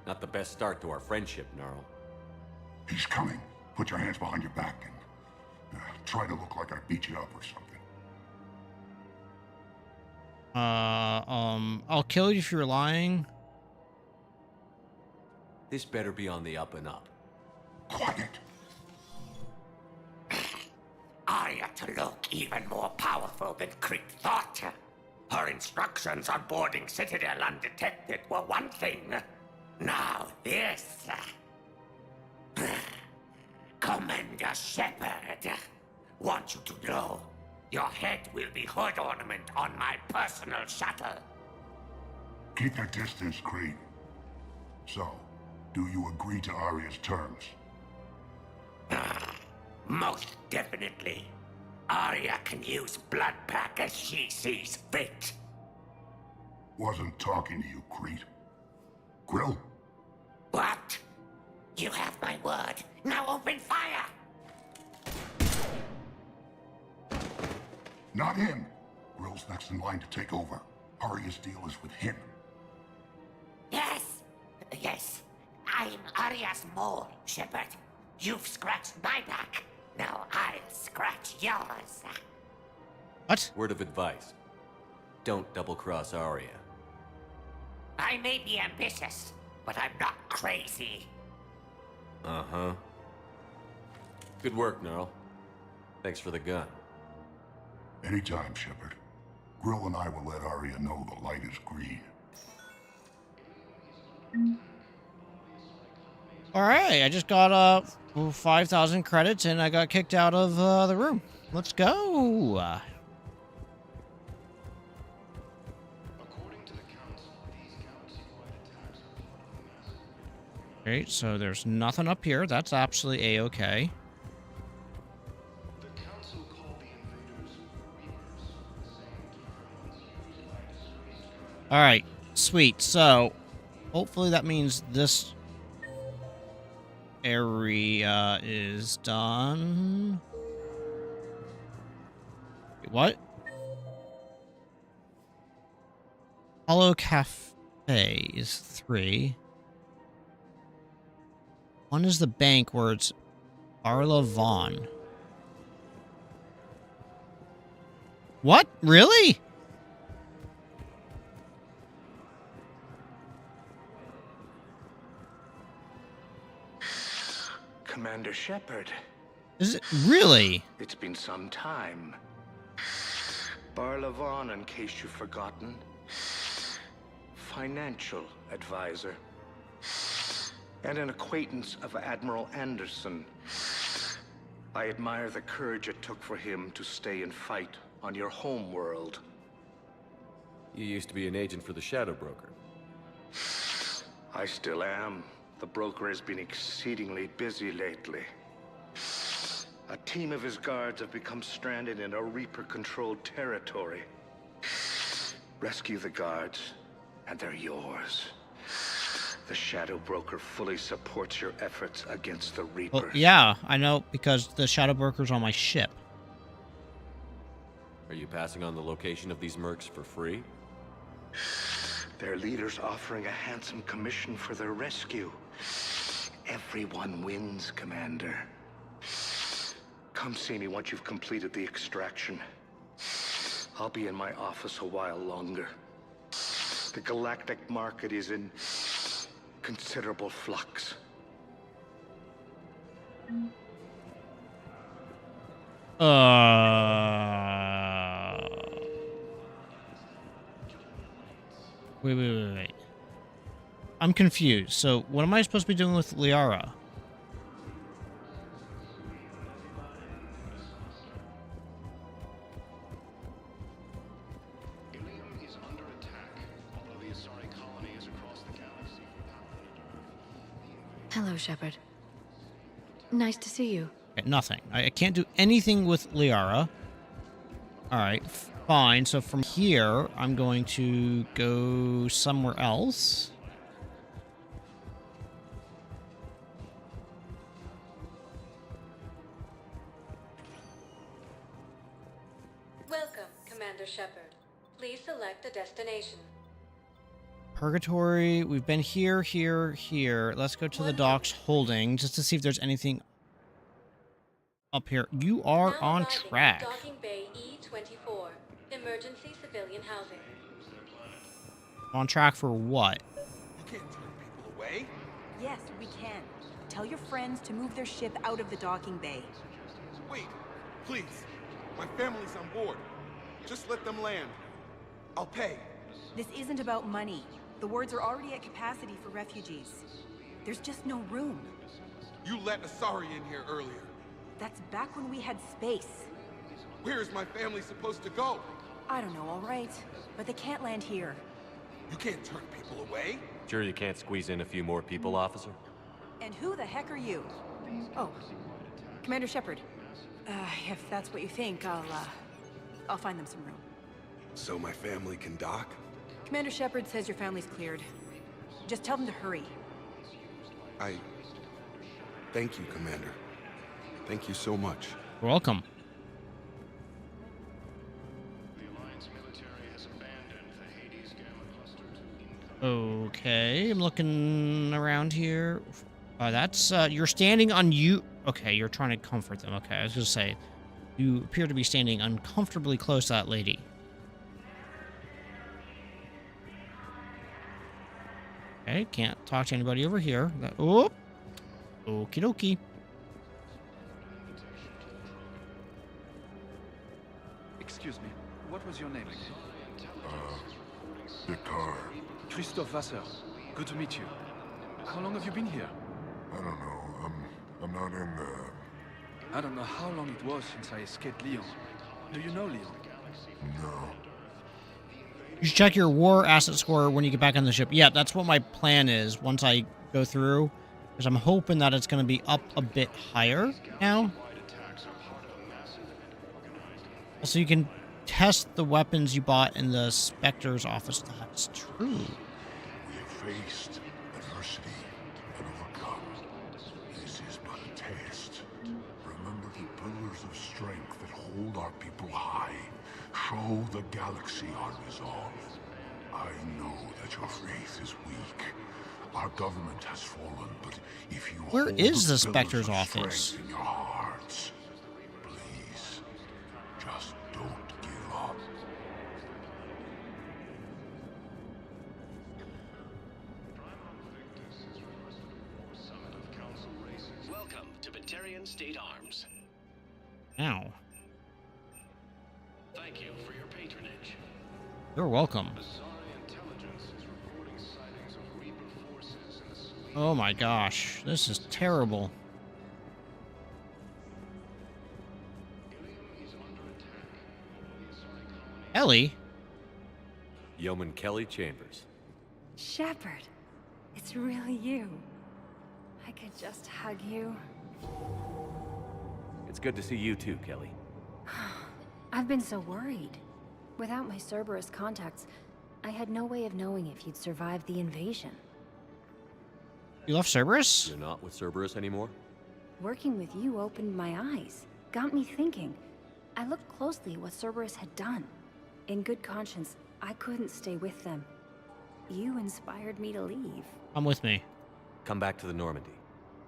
Not the best start to our friendship, Gnarl. He's coming. Put your hands behind your back and try to look like I beat you up or something. I'll kill you if you're lying. This better be on the up and up. Quiet. Arya to look even more powerful than Crete thought. Her instructions on boarding Citadel undetected were one thing. Now this. Commander Shepard. Want you to know, your head will be hood ornament on my personal shuttle. Keep your distance, Crete. So, do you agree to Arya's terms? Most definitely. Arya can use Bloodpack as she sees fit. Wasn't talking to you, Crete. Grill? What? You have my word. Now open fire! Not him. Grill's next in line to take over. Arya's deal is with him. Yes. I'm Arya's mole, Shepard. You've scratched my back. Now I'll scratch yours. What? Word of advice. Don't double-cross Arya. I may be ambitious, but I'm not crazy. Uh-huh. Good work, Gnarl. Thanks for the gun. Anytime, Shepard. Grill and I will let Arya know the light is green. Alright, I just got 5,000 credits and I got kicked out of the room. Let's go! Alright, so there's nothing up here. That's absolutely A-okay. Alright, sweet. So, hopefully that means this area is done. Wait, what? Hollow Cafe is 3. One is the bank where it's Arla Vaughn. What? Really? Commander Shepard. Is it really? It's been some time. Barla Vaughn, in case you've forgotten. financial advisor. And an acquaintance of Admiral Anderson. I admire the courage it took for him to stay and fight on your home world. You used to be an agent for the Shadow Broker. I still am. The broker has been exceedingly busy lately. A team of his guards have become stranded in a Reaper-controlled territory. Rescue the guards, and they're yours. The Shadow Broker fully supports your efforts against the Reapers. Well, yeah, I know, because the Shadow Broker's on my ship. Are you passing on the location of these mercs for free? Their leader's offering a handsome commission for their rescue. Everyone wins, Commander. Come see me once you've completed the extraction. I'll be in my office a while longer. The galactic market is in considerable flux. Wait. I'm confused. So, what am I supposed to be doing with Liara? Hello, Shepard. Nice to see you. Okay, nothing. I can't do anything with Liara. Alright, fine. So from here, I'm going to go somewhere else. Welcome, Commander Shepard. Please select a destination. Purgatory. We've been here. Let's go to the docks holding just to see if there's anything up here. You are Now on arriving at track. Docking Bay E-24. Emergency civilian housing. On track for what? You can't turn people away. Yes, we can. Tell your friends to move their ship out of the docking bay. Wait, please. My family's on board. Just let them land. I'll pay. This isn't about money. The wards are already at capacity for refugees. There's just no room. You let Asari in here earlier. That's back when we had space. Where is my family supposed to go? I don't know, all right. But they can't land here. You can't turn people away. Sure you can't squeeze in a few more people, officer? And who the heck are you? Oh, Commander Shepard. If that's what you think, I'll find them some room. So my family can dock? Commander Shepard says your family's cleared. Just tell them to hurry. Thank you, Commander. Thank you so much. You're welcome. Okay, I'm looking around here. That's, you're standing on you. Okay, you're trying to comfort them. Okay, I was gonna say, you appear to be standing uncomfortably close to that lady. Okay, can't talk to anybody over here. Oh, okie dokie. Excuse me, what was your name again? Picard. Christophe Vasseur. Good to meet you. How long have you been here? I don't know. I'm not in the... I don't know how long it was since I escaped Lyon. Do you know Lyon? No. You should check your war asset score when you get back on the ship. Yeah, that's what my plan is once I go through. Because I'm hoping that it's going to be up a bit higher now. Also, you can test the weapons you bought in the Spectre's office. That's true. We have faced adversity and overcome. This is but a test. Remember the pillars of strength that hold our people high. Show the galaxy our resolve. I know that your faith is weak. Our government has fallen, but if you Where hold is the pillars Spectre's of office? strength in your hearts, please, just don't give up. Welcome to Batarian State Arms. Ow. Thank you for your patronage. You're welcome. Asari intelligence is reporting Oh my gosh, this is terrible. Ellie? Yeoman Kelly Chambers. Shepard, it's really you. I could just hug you. It's good to see you too, Kelly. I've been so worried. Without my Cerberus contacts, I had no way of knowing if you'd survived the invasion. You left Cerberus? You're not with Cerberus anymore? Working with you opened my eyes, got me thinking. I looked closely at what Cerberus had done. In good conscience, I couldn't stay with them. You inspired me to leave. Come with me. Come back to the Normandy.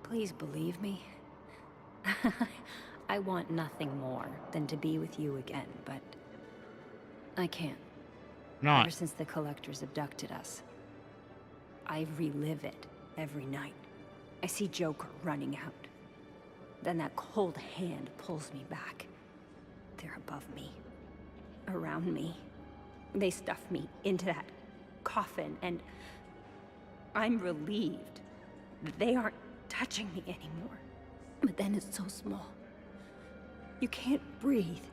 Please believe me. I want nothing more than to be with you again, but I can't. Not. Ever since the Collectors abducted us, I relive it every night. I see Joker running out. Then that cold hand pulls me back. They're above me, around me. They stuff me into that coffin, and I'm relieved that they aren't touching me anymore. But then it's so small. You can't breathe.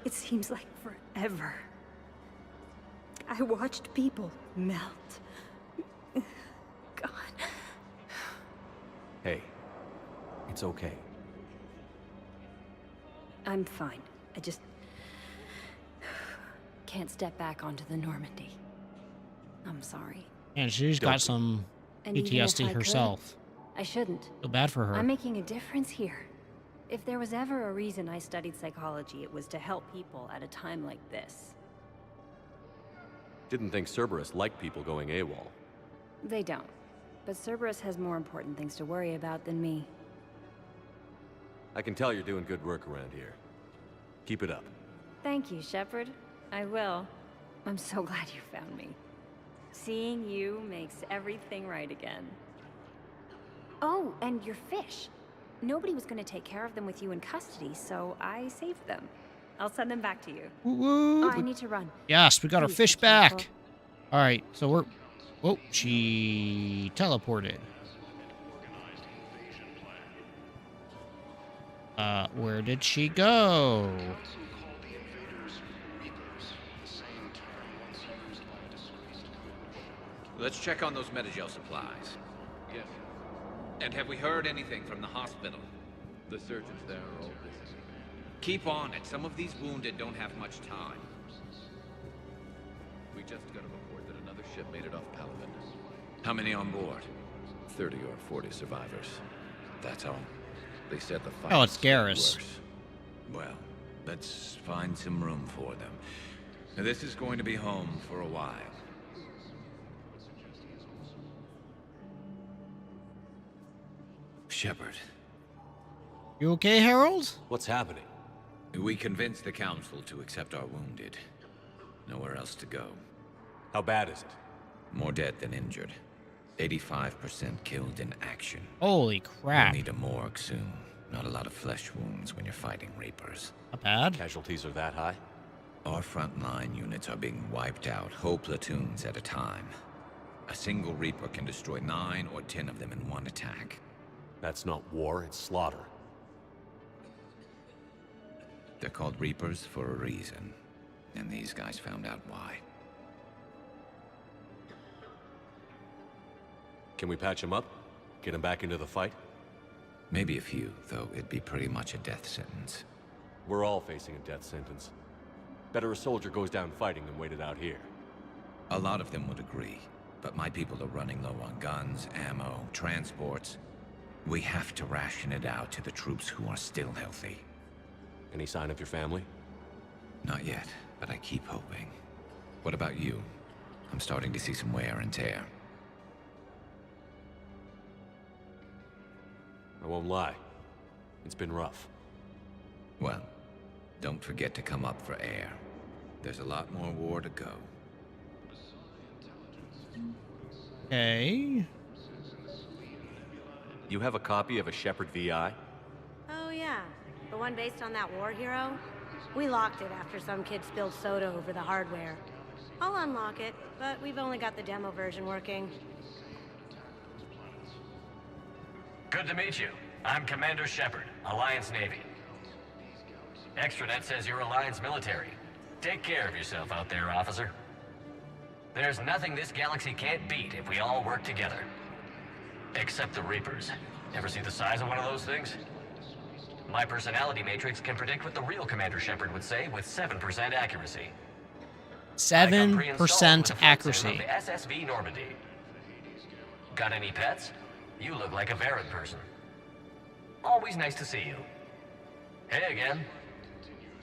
It seems like forever. I watched people melt. God. Hey, it's okay. I'm fine. I just can't step back onto the Normandy. I'm sorry. And she's got some And even if PTSD I herself. I shouldn't. Feel bad for her. I'm making a difference here. If there was ever a reason I studied psychology, it was to help people at a time like this. Didn't think Cerberus liked people going AWOL. They don't. But Cerberus has more important things to worry about than me. I can tell you're doing good work around here. Keep it up. Thank you, Shepard. I will. I'm so glad you found me. Seeing you makes everything right again. Oh, and your fish. Nobody was going to take care of them with you in custody, so I saved them. I'll send them back to you. Woo-woo. Oh, I need to run. Yes, we got our Please fish be careful. back. All right, so we're... Oh, she teleported. Where did she go? Let's check on those Metagel supplies. Yes. And have we heard anything from the hospital? The surgeons there are all busy. Keep on it. Some of these wounded don't have much time. We just got a report that another ship made it off Palaven. How many on board? 30 or 40 survivors. That's all. They said the fight Oh, it's was getting Garrus. worse. Well, let's find some room for them. Now, this is going to be home for a while. Shepard. You okay, Harold? What's happening? We convinced the Council to accept our wounded. Nowhere else to go. How bad is it? More dead than injured. 85% killed in action. Holy crap. We'll need a morgue soon. Not a lot of flesh wounds when you're fighting Reapers. Not bad. Casualties are that high? Our frontline units are being wiped out, whole platoons at a time. A single Reaper can destroy 9 or 10 of them in one attack. That's not war, it's slaughter. They're called Reapers for a reason. And these guys found out why. Can we patch him up? Get him back into the fight? Maybe a few, though it'd be pretty much a death sentence. We're all facing a death sentence. Better a soldier goes down fighting than wait it out here. A lot of them would agree, but my people are running low on guns, ammo, transports. We have to ration it out to the troops who are still healthy. Any sign of your family? Not yet, but I keep hoping. What about you? I'm starting to see some wear and tear. I won't lie. It's been rough. Well, don't forget to come up for air. There's a lot more war to go. Okay. You have a copy of a Shepard VI? Oh yeah, the one based on that war hero? We locked it after some kid spilled soda over the hardware. I'll unlock it, but we've only got the demo version working. Good to meet you. I'm Commander Shepard, Alliance Navy. Extranet says you're Alliance military. Take care of yourself out there, officer. There's nothing this galaxy can't beat if we all work together. Except the Reapers. Ever see the size of one of those things? My personality matrix can predict what the real Commander Shepard would say with 7% accuracy. 7% accuracy. The SSV Normandy. Got any pets? You look like a Varren person. Always nice to see you. Hey again.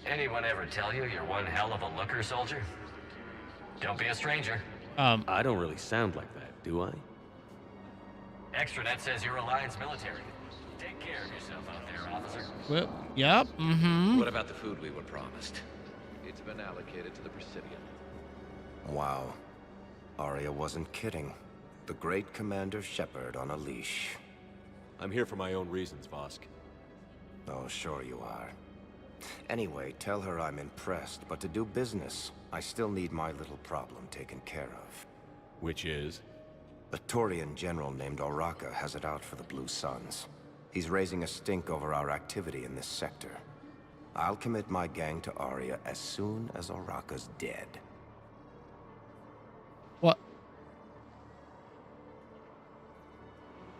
Anyone ever tell you you're one hell of a looker, soldier? Don't be a stranger. I don't really sound like that, do I? Extranet says you're Alliance military. Take care of yourself out there, officer. Well, yep, What about the food we were promised? It's been allocated to the Presidium. Wow. Arya wasn't kidding. The great Commander Shepard on a leash. I'm here for my own reasons, Vosk. Oh, sure you are. Anyway, tell her I'm impressed, but to do business, I still need my little problem taken care of. Which is? A Turian general named Oraka has it out for the Blue Suns. He's raising a stink over our activity in this sector. I'll commit my gang to Arya as soon as Oraka's dead. What?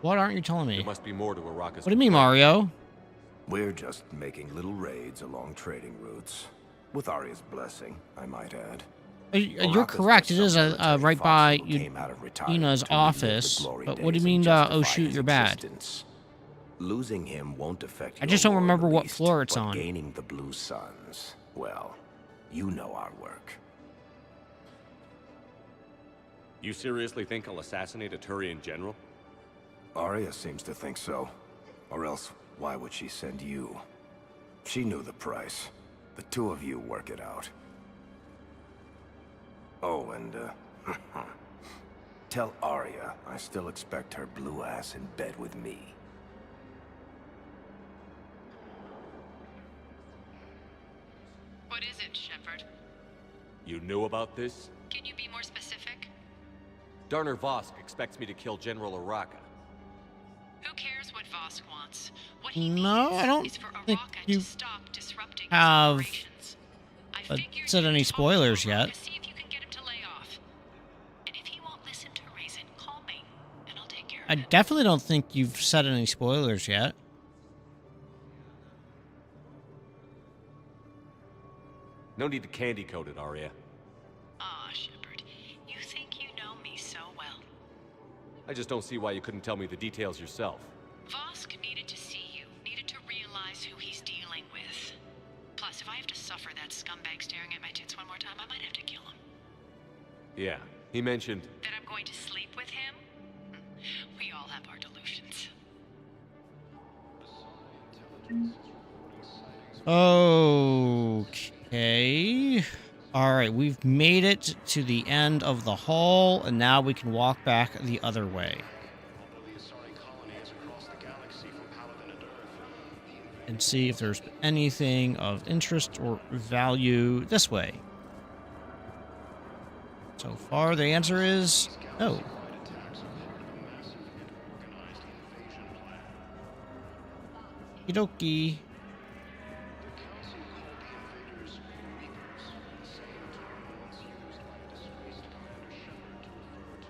What aren't you telling me? There must be more to Oraka's. What do you mean, Mario? We're just making little raids along trading routes. With Arya's blessing, I might add. You're correct. It is right by Ina's office. But what do you mean, oh shoot, you're bad? Losing him won't affect I just don't remember what floor it's on. Gaining the Blue Suns, well, you know our work. You seriously think I'll assassinate a Turian general? Arya seems to think so. Or else, why would she send you? She knew the price. The two of you work it out. Oh, and, tell Arya I still expect her blue ass in bed with me. What is it, Shepard? You knew about this? Can you be more specific? Darner Vosk expects me to kill General Oraka. Who cares what Vosk wants? What No, I don't think you have said any spoilers yet. I definitely don't think you've said any spoilers yet. No need to candy coat it, Arya. Aw, Shepard, you think you know me so well. I just don't see why you couldn't tell me the details yourself. Vosk needed to see you, needed to realize who he's dealing with. Plus, if I have to suffer that scumbag staring at my tits one more time, I might have to kill him. Yeah, he mentioned... That I'm going to sleep with him? We all have our delusions. Okay. Alright, we've made it to the end of the hall, and now we can walk back the other way. And see if there's anything of interest or value this way. So far, the answer is no. Okie dokie.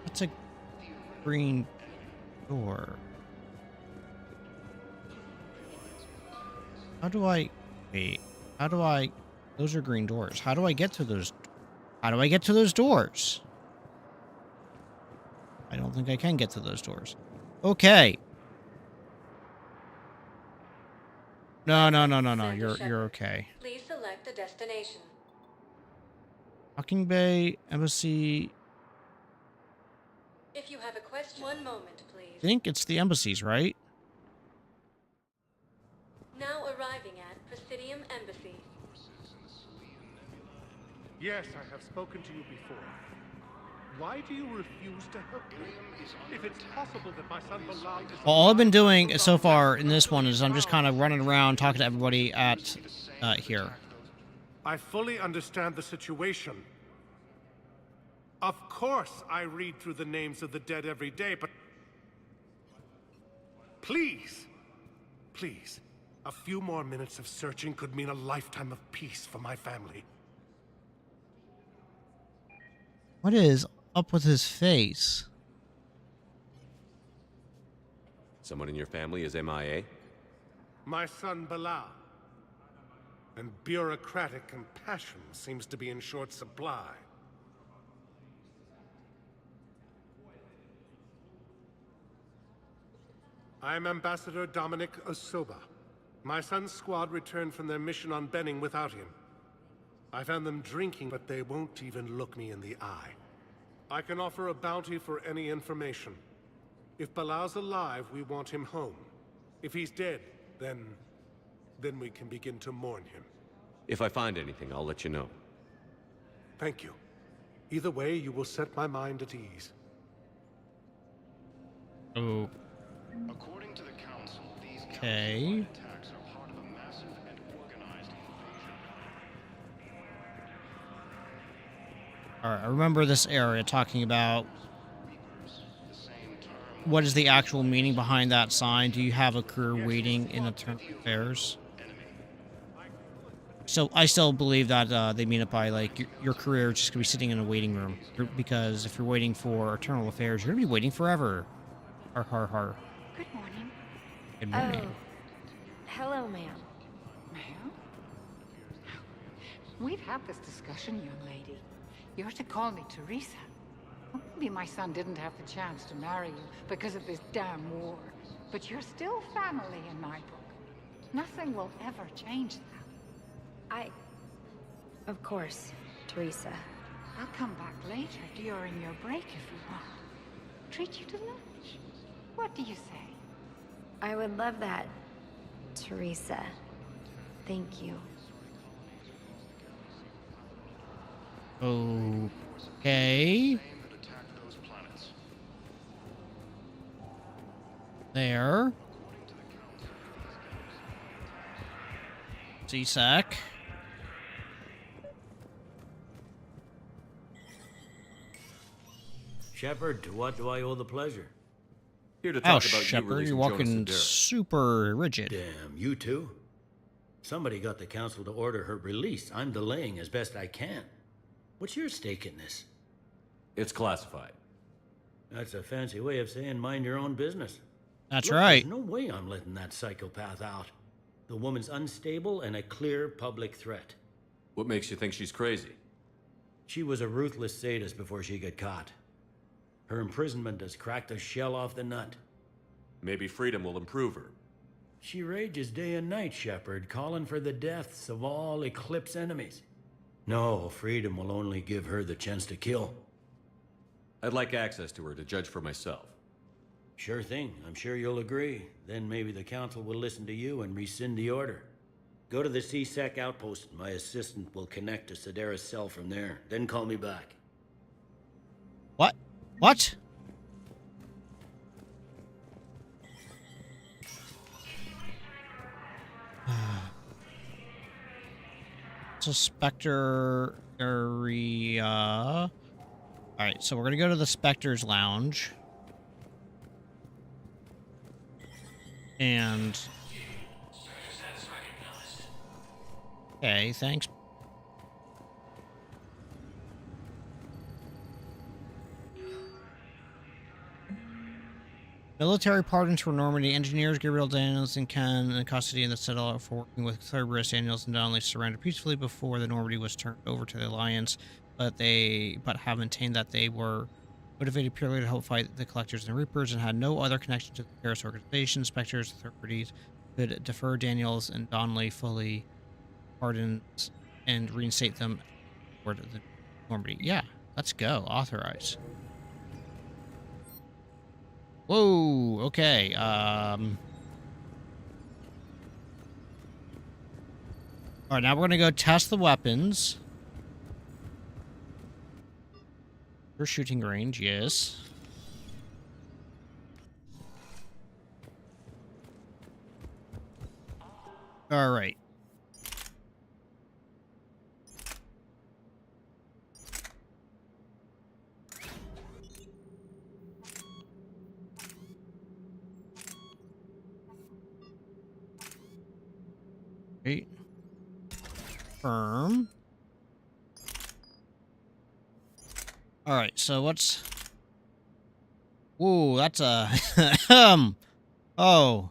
That's a green door. How do I... Wait. How do I... Those are green doors. How do I get to those... How do I get to those doors? I don't think I can get to those doors. Okay. No. You're okay. Please select a destination. Hawking Bay, Embassy... If you have a question, one moment, please. I think it's the embassies, right? Now arriving at Presidium Embassy. Yes, I have spoken to you before. Why do you refuse to help me? If it's possible that my son Bilal is... Well, all I've been doing so far in this one is I'm just kind of running around talking to everybody at here. I fully understand the situation. Of course, I read through the names of the dead every day, but... Please! Please. A few more minutes of searching could mean a lifetime of peace for my family. What is up with his face? Someone in your family is MIA? My son Bilal. And bureaucratic compassion seems to be in short supply. I'm Ambassador Dominic Osoba. My son's squad returned from their mission on Benning without him. I found them drinking, but they won't even look me in the eye. I can offer a bounty for any information. If Bilal's alive, we want him home. If he's dead, then we can begin to mourn him. If I find anything, I'll let you know. Thank you. Either way, you will set my mind at ease. Oh. According to the Council, these Okay. attacks are part of a massive and organized invasion. Alright, I remember this area talking about what is the actual meaning behind that sign. Do you have a career waiting in Eternal Affairs? So I still believe that they mean it by like your career is just gonna be sitting in a waiting room, because if you're waiting for Eternal Affairs, you're gonna be waiting forever. Har har har. Good morning. Good morning. Oh. Hello, ma'am. Ma'am? We've had this discussion, young lady. You're to call me Teresa. Well, maybe my son didn't have the chance to marry you because of this damn war, but you're still family in my book. Nothing will ever change that. Of course, Teresa. I'll come back later during your break if you want. Treat you to lunch. What do you say? I would love that, Teresa. Thank you. Okay. There. C-Sec. Shepard, to what do I owe the pleasure? Here to Oh, talk about Shepard, you you're releasing walking Jonas Adair. super rigid. Damn, you too? Somebody got the council to order her release. I'm delaying as best I can. What's your stake in this? It's classified. That's a fancy way of saying mind your own business. That's Look, right. There's no way I'm letting that psychopath out. The woman's unstable and a clear public threat. What makes you think she's crazy? She was a ruthless sadist before she got caught. Her imprisonment has cracked the shell off the nut. Maybe freedom will improve her. She rages day and night, Shepard, calling for the deaths of all Eclipse enemies. No, freedom will only give her the chance to kill. I'd like access to her to judge for myself. Sure thing. I'm sure you'll agree. Then maybe the council will listen to you and rescind the order. Go to the C-Sec outpost. My assistant will connect to Sedera's cell from there. Then call me back. What? What? So Spectre area. Alright, so we're gonna go to the Spectre's Lounge. And okay, thanks. Military pardons for Normandy. Engineers Gabriel Daniels and Ken in custody in the Citadel for working with Cerberus. Daniels and Donnelly surrendered peacefully before the Normandy was turned over to the Alliance, but have maintained that they were motivated purely to help fight the Collectors and Reapers and had no other connection to the terrorist organization. Spectres authorities could defer Daniels and Donnelly fully pardons and reinstate them toward the Normandy. Yeah, let's go. Authorize. Whoa, okay, Alright, now we're gonna go test the weapons. Your shooting range, yes. Alright. Okay. Firm. Alright, so what's... Ooh, that's a... Oh.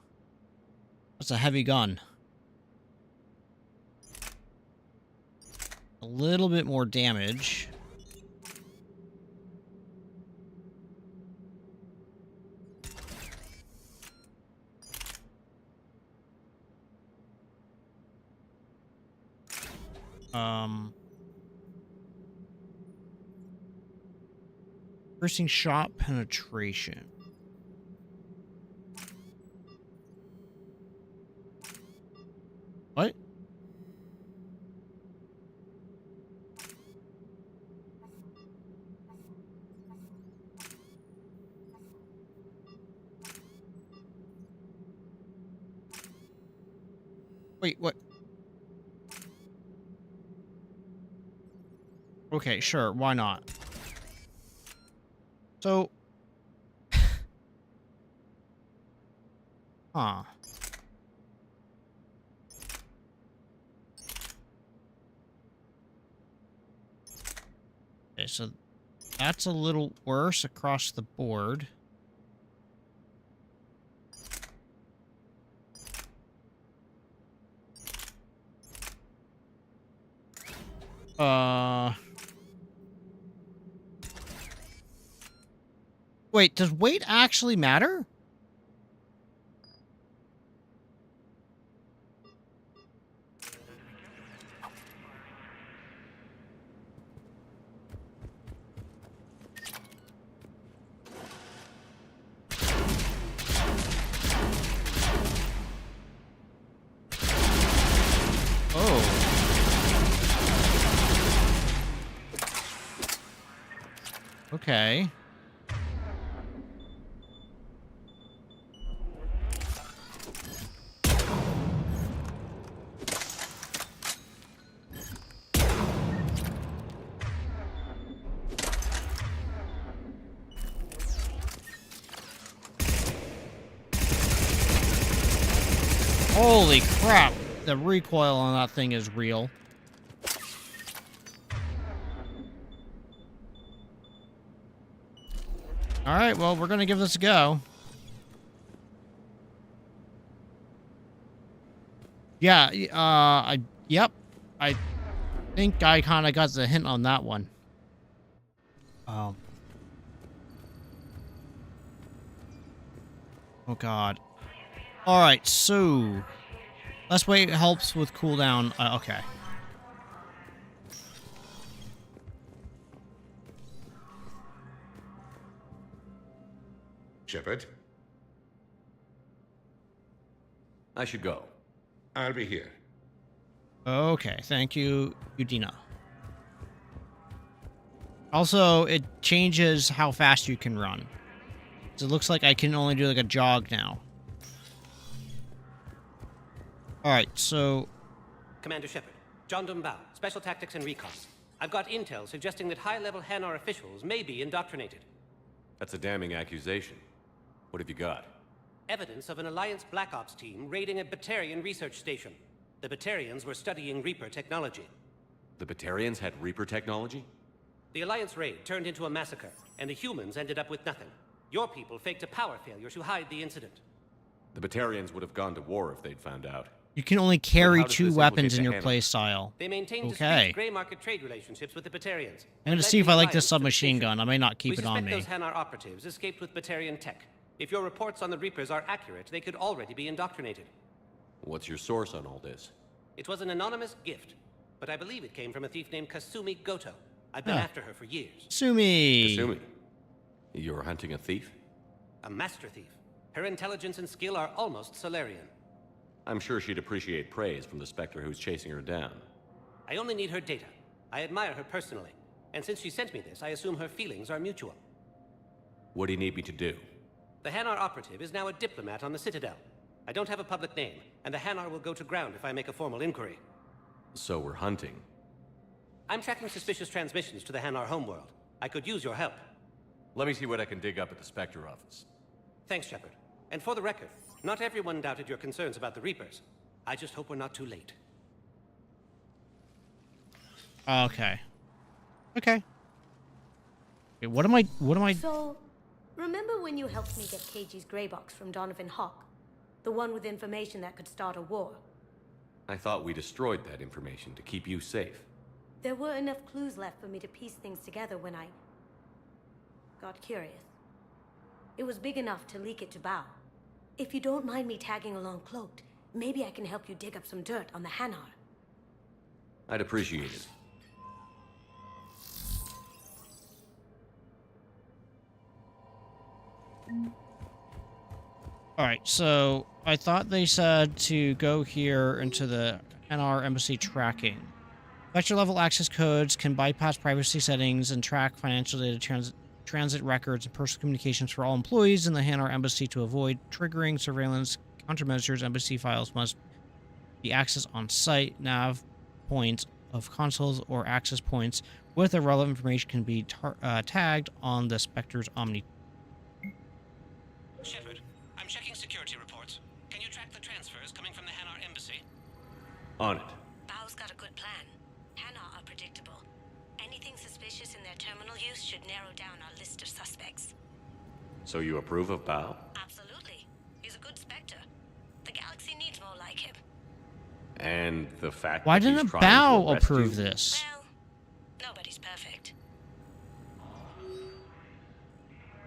That's a heavy gun. A little bit more damage. Piercing shot penetration. What? Wait, what? Okay, sure, why not? So... Huh. Okay, so that's a little worse across the board. Wait, does weight actually matter? Okay. Holy crap! The recoil on that thing is real. Alright, well, we're gonna give this a go. Yeah, yep. I think I kind of got the hint on that one. Oh god. Alright, so... Less weight helps with cooldown. Okay. Shepard? I should go. I'll be here. Okay, thank you, Udina. Also, it changes how fast you can run. So it looks like I can only do like a jog now. Alright, so... Commander Shepard, John Dumbao, Special Tactics and Recon. I've got intel suggesting that high-level Hanar officials may be indoctrinated. That's a damning accusation. What have you got? Evidence of an Alliance Black Ops team raiding a Batarian research station. The Batarians were studying Reaper technology. The Batarians had Reaper technology? The Alliance raid turned into a massacre, and the humans ended up with nothing. Your people faked a power failure to hide the incident. The Batarians would have gone to war if they'd found out. You can only carry 2 weapons in your playstyle. They maintain okay. gray market trade relationships with the Batarians. I'm gonna see if I like this submachine gun. I may not keep it on me. We suspect those Hanar operatives escaped with Batarian tech. If your reports on the Reapers are accurate, they could already be indoctrinated. What's your source on all this? It was an anonymous gift, but I believe it came from a thief named Kasumi Goto. I've been after her for years. Kasumi! Kasumi? You're hunting a thief? A master thief. Her intelligence and skill are almost Solarian. I'm sure she'd appreciate praise from the Spectre who's chasing her down. I only need her data. I admire her personally. And since she sent me this, I assume her feelings are mutual. What do you need me to do? The Hanar operative is now a diplomat on the Citadel. I don't have a public name, and the Hanar will go to ground if I make a formal inquiry. So we're hunting. I'm tracking suspicious transmissions to the Hanar homeworld. I could use your help. Let me see what I can dig up at the Spectre office. Thanks, Shepard. And for the record, not everyone doubted your concerns about the Reapers. I just hope we're not too late. Okay. Okay. Okay, what am I... So, remember when you helped me get KG's gray box from Donovan Hawk? The one with information that could start a war? I thought we destroyed that information to keep you safe. There were enough clues left for me to piece things together when I got curious. It was big enough to leak it to Bao. If you don't mind me tagging along cloaked, maybe I can help you dig up some dirt on the Hanar. I'd appreciate it. Alright, so I thought they said to go here into the NR embassy tracking. Vector level access codes can bypass privacy settings and track financial data, transit records, and personal communications for all employees in the Hanar embassy to avoid triggering surveillance countermeasures. Embassy files must be accessed on site. Nav points of consoles or access points with the relevant information can be tagged on the Spectre's Omni. Shepard, I'm checking security reports. Can you track the transfers coming from the Hanar embassy? On it. Bao's got a good plan. Hanar are predictable. Anything suspicious in their terminal use should narrow down our list of suspects. So you approve of Bao? Absolutely. He's a good Spectre. The galaxy needs more like him. And the fact Why that he's didn't trying to Bao arrest approve you? this? Well, nobody's perfect.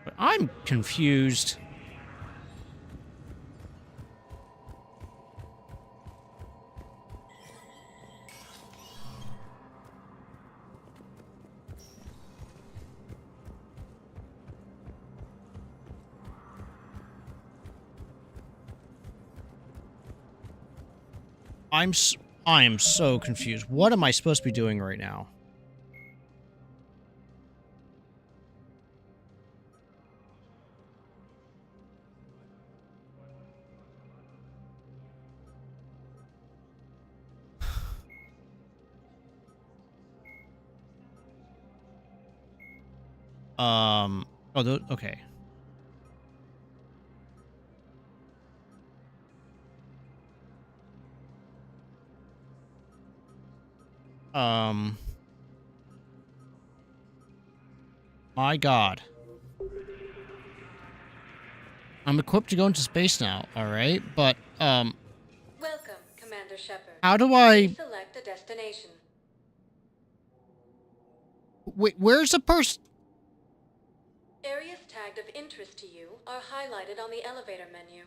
But I'm confused. I am so confused. What am I supposed to be doing right now? Okay. My God. I'm equipped to go into space now, alright? But, Welcome, Commander Shepard. how do I... Please select a destination. Wait, where's the person? Areas tagged of interest to you are highlighted on the elevator menu.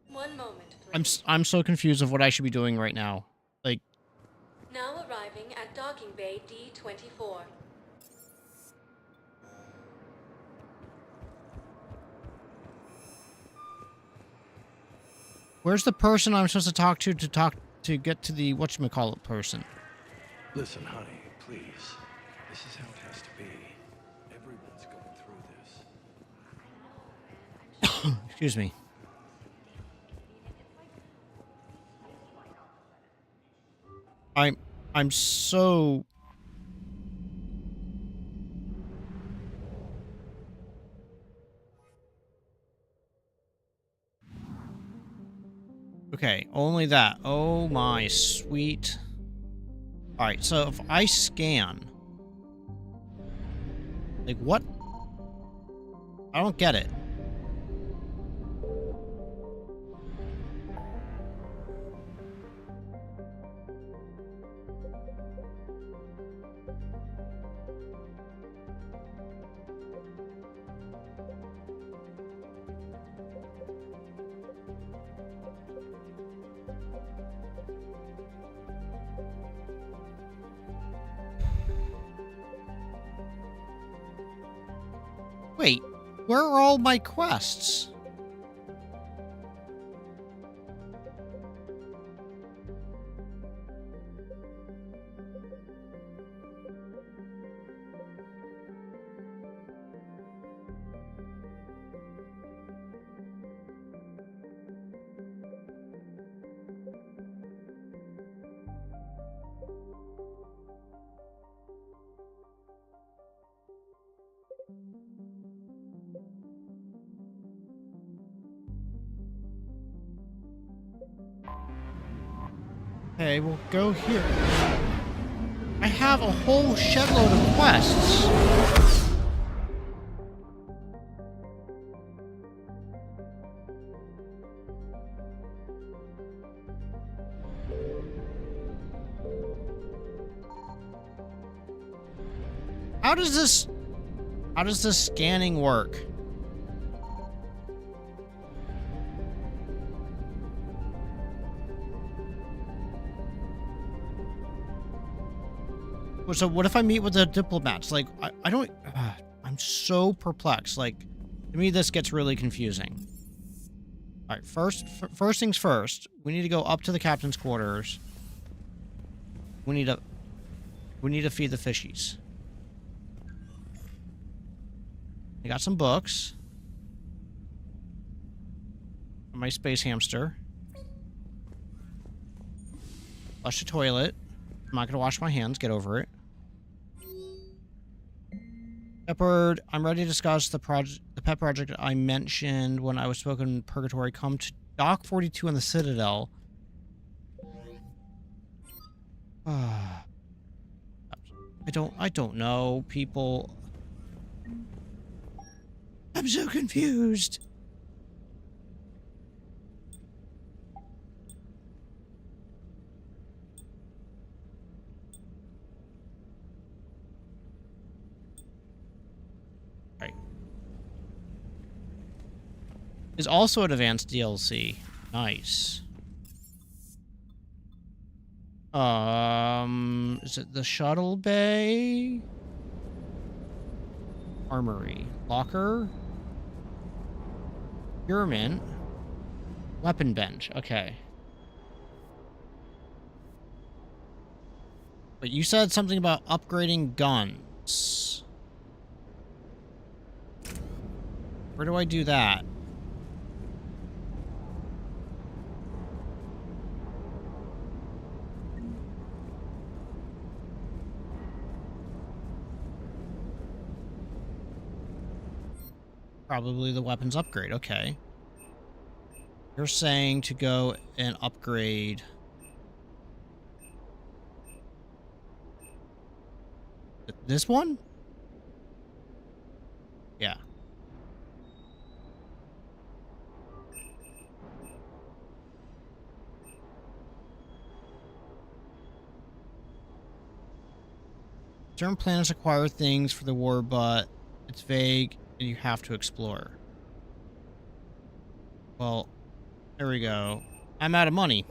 One moment, please. I'm so confused of what I should be doing right now. Like... Now arriving at docking bay D-24. Where's the person I'm supposed to talk to get to the whatchamacallit person? Listen, honey, please. This is how it has to be. Everyone's going through this. Excuse me. I'm so... Okay, only that. Oh my sweet. Alright, so if I scan... Like, what? I don't get it. Wait, where are all my quests? Okay, we'll go here. I have a whole shedload of quests. How does this scanning work? So what if I meet with the diplomats? Like, I don't... I'm so perplexed. Like, to me, this gets really confusing. All right, first things first. We need to go up to the captain's quarters. We need to feed the fishies. I got some books. My space hamster. Flush the toilet. I'm not gonna wash my hands. Get over it. Shepard, I'm ready to discuss the pet project I mentioned when I was spoken in Purgatory. Come to Dock 42 on the Citadel. I don't know, people. I'm so confused. Right. Is also an advanced DLC. Nice. Is it the shuttle bay? Armory. Locker? Pyramid. Weapon bench. Okay. But you said something about upgrading guns. Where do I do that? Probably the weapons upgrade. Okay. You're saying to go and upgrade this one? Yeah. Certain planets acquire things for the war, but it's vague and you have to explore. Well, there we go. I'm out of money.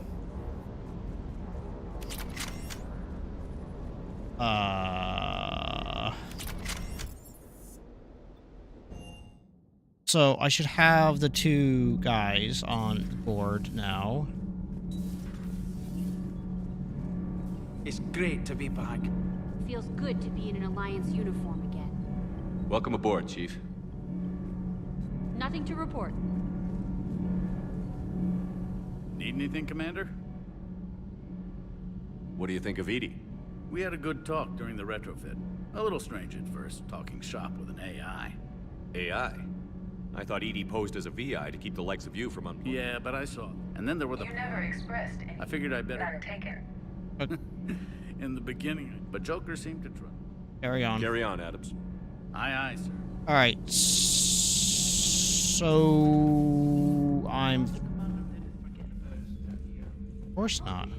So I should have the two guys on board now. It's great to be back. Feels good to be in an Alliance uniform again. Welcome aboard, Chief. Nothing to report. Need anything, Commander? What do you think of Edie? We had a good talk during the retrofit. A little strange at first, talking shop with an AI. AI? I thought Edie posed as a VI to keep the likes of you from unplugging. Yeah, but I saw. And then there were the... You never expressed any... I figured I better... None taken. In the beginning, but Joker seemed to try. Carry on. Carry on, Adams. Aye, aye, sir. All right. So I'm... Of course not.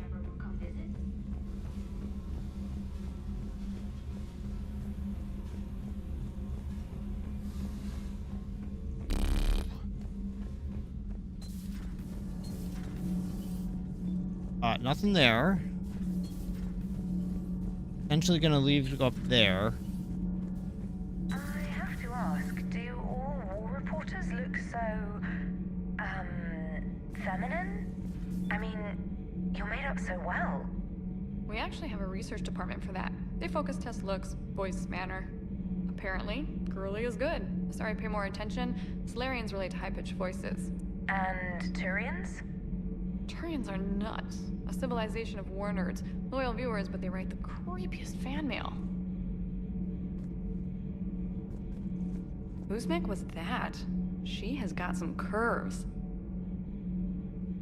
Nothing there. Potentially gonna leave to go up there. I have to ask, do all war reporters look so, feminine? I mean, you're made up so well. We actually have a research department for that. They focus test looks, voice, manner. Apparently, girly is good. Sorry, pay more attention. Solarians relate to high-pitched voices. And Turians? Turians are nuts. A civilization of war nerds. Loyal viewers, but they write the creepiest fan mail. Uzmek was that? She has got some curves.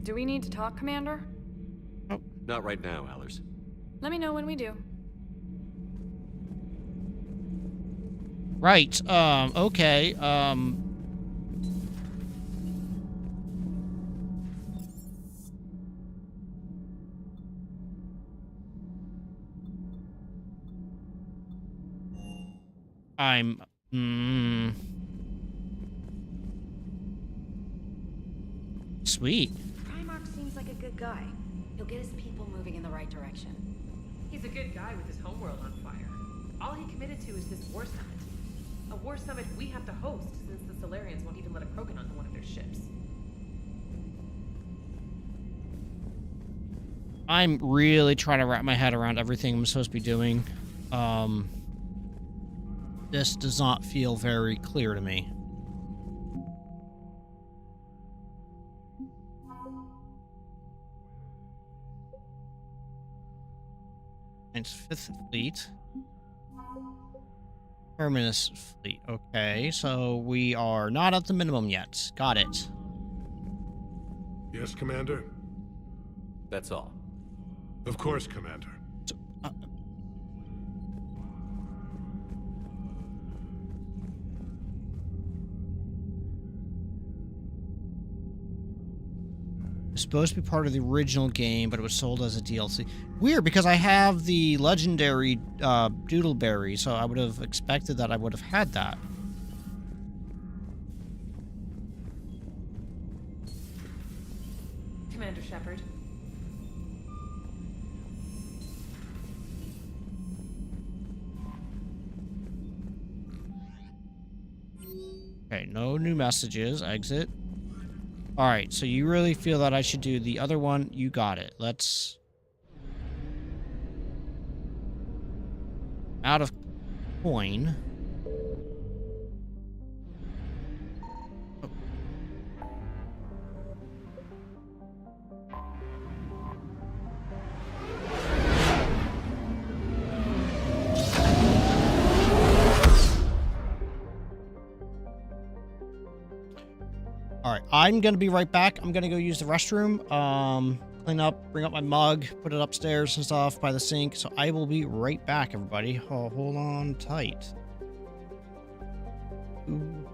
Do we need to talk, Commander? Not right now, Allers. Let me know when we do. Right. Okay. I'm... Sweet. Primarch seems like a good guy. He'll get his people moving in the right direction. He's a good guy with his homeworld on fire. All he committed to is this war summit. A war summit we have to host since the Solarians won't even let a Krogan onto one of their ships. I'm really trying to wrap my head around everything I'm supposed to be doing. This does not feel very clear to me. It's Fifth Fleet. Terminus Fleet. Okay, so we are not at the minimum yet. Got it. Yes, Commander? That's all. Of course, Commander. It's supposed to be part of the original game, but it was sold as a DLC. Weird, because I have the legendary Doodleberry, so I would have expected that I would have had that. Commander Shepard. Okay, no new messages. Exit. Alright, so you really feel that I should do the other one? You got it. Let's... Out of coin. Alright, I'm gonna be right back. I'm gonna go use the restroom, clean up, bring up my mug, put it upstairs and stuff by the sink. So I will be right back, everybody. Oh, hold on tight. Ooh.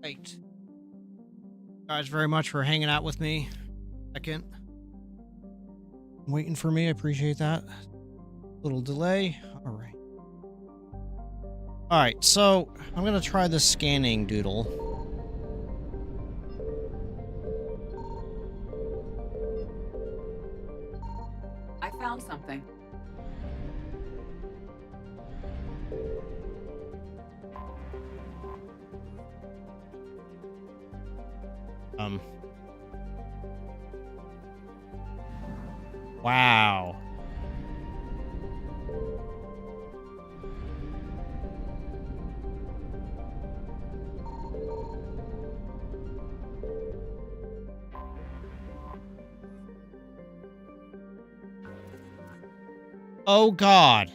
Right. Guys, very much for hanging out with me. Second. Waiting for me. I appreciate that. Little delay. All right. All right. So I'm going to try the scanning doodle. I found something. Wow. Oh, God.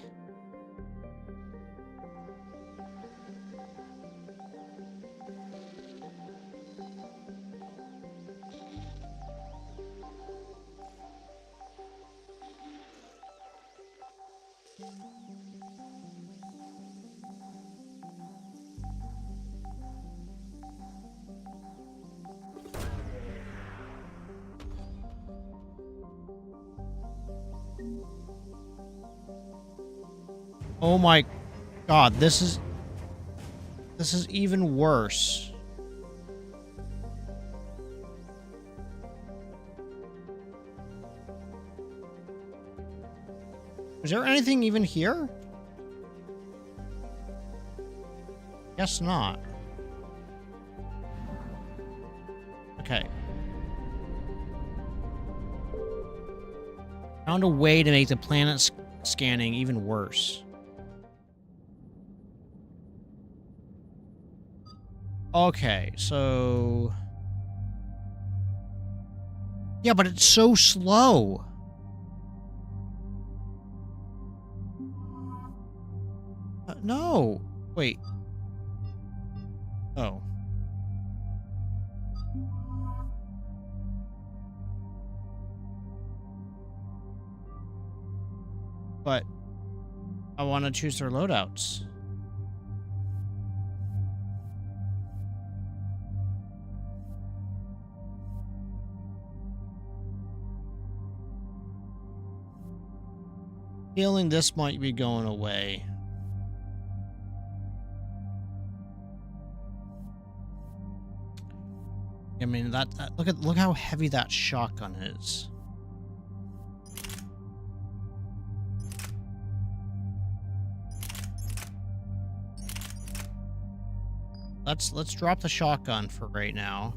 Oh my God, this is even worse. Is there anything even here? Guess not. Okay. Found a way to make the planet scanning even worse. Okay, so... Yeah, but it's so slow. No. Wait. Oh. But I want to choose their loadouts. Feeling this might be going away. I mean that look how heavy that shotgun is. Let's drop the shotgun for right now.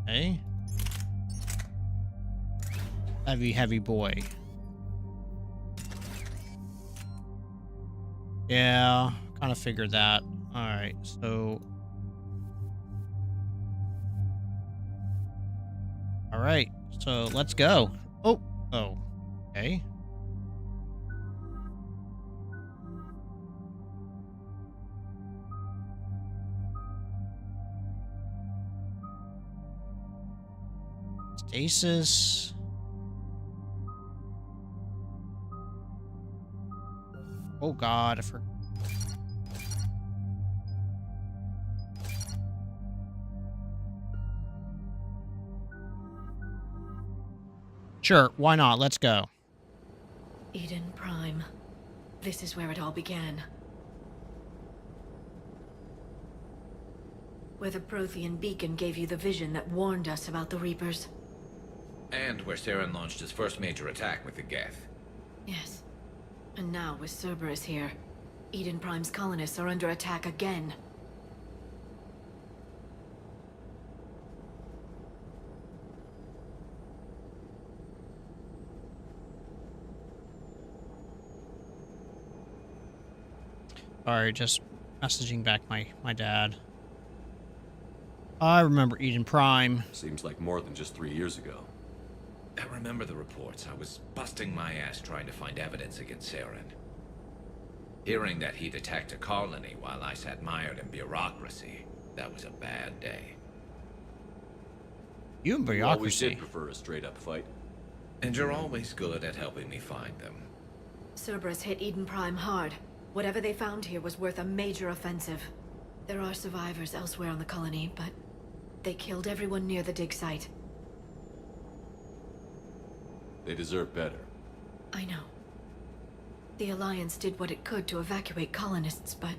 Okay. Heavy boy. Yeah, kind of figured that. All right, so... All right, so let's go. Oh, okay. Stasis. Oh God, I forgot. Sure, why not? Let's go. Eden Prime. This is where it all began. Where the Prothean beacon gave you the vision that warned us about the Reapers. And where Saren launched his first major attack with the Geth. Yes. And now, with Cerberus here, Eden Prime's colonists are under attack again. Sorry, just messaging back my dad. I remember Eden Prime. Seems like more than just 3 years ago. I remember the reports. I was busting my ass trying to find evidence against Saren. Hearing that he'd attacked a colony while I sat mired in bureaucracy, that was a bad day. You and You always bureaucracy. did prefer a straight-up fight. And you're always good at helping me find them. Cerberus hit Eden Prime hard. Whatever they found here was worth a major offensive. There are survivors elsewhere on the colony, but they killed everyone near the dig site. They deserve better. I know. The Alliance did what it could to evacuate colonists, but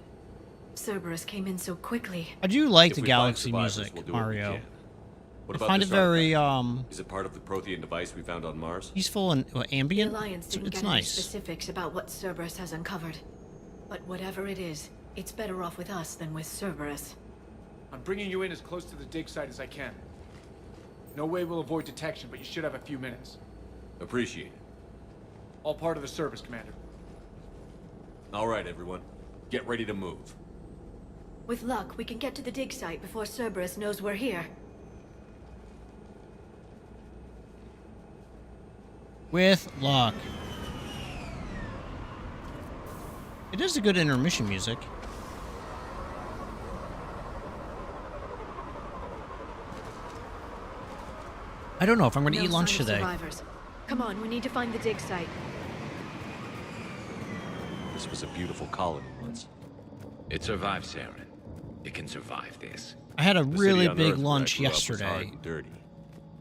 Cerberus came in so quickly. I do like If the we find Galaxy survivors, music, we'll do what we Mario. can. What I about find it this very artifact? Is it part of the Prothean device we found on Mars? peaceful and The ambient. Alliance didn't It's get any nice. specifics about what Cerberus has uncovered. But whatever it is, it's better off with us than with Cerberus. I'm bringing you in as close to the dig site as I can. No way we'll avoid detection, but you should have a few minutes. Appreciate it. All part of the service, Commander. All right, everyone. Get ready to move. With luck, we can get to the dig site before Cerberus knows we're here. With luck. It is a good intermission music. I don't know if I'm going to No eat lunch sign of today. survivors. Come on, we need to find the dig site. This was a beautiful colony once. It survived, Saren. It can survive this. I had a The really city on big Earth where I lunch grew up was yesterday. hard and dirty.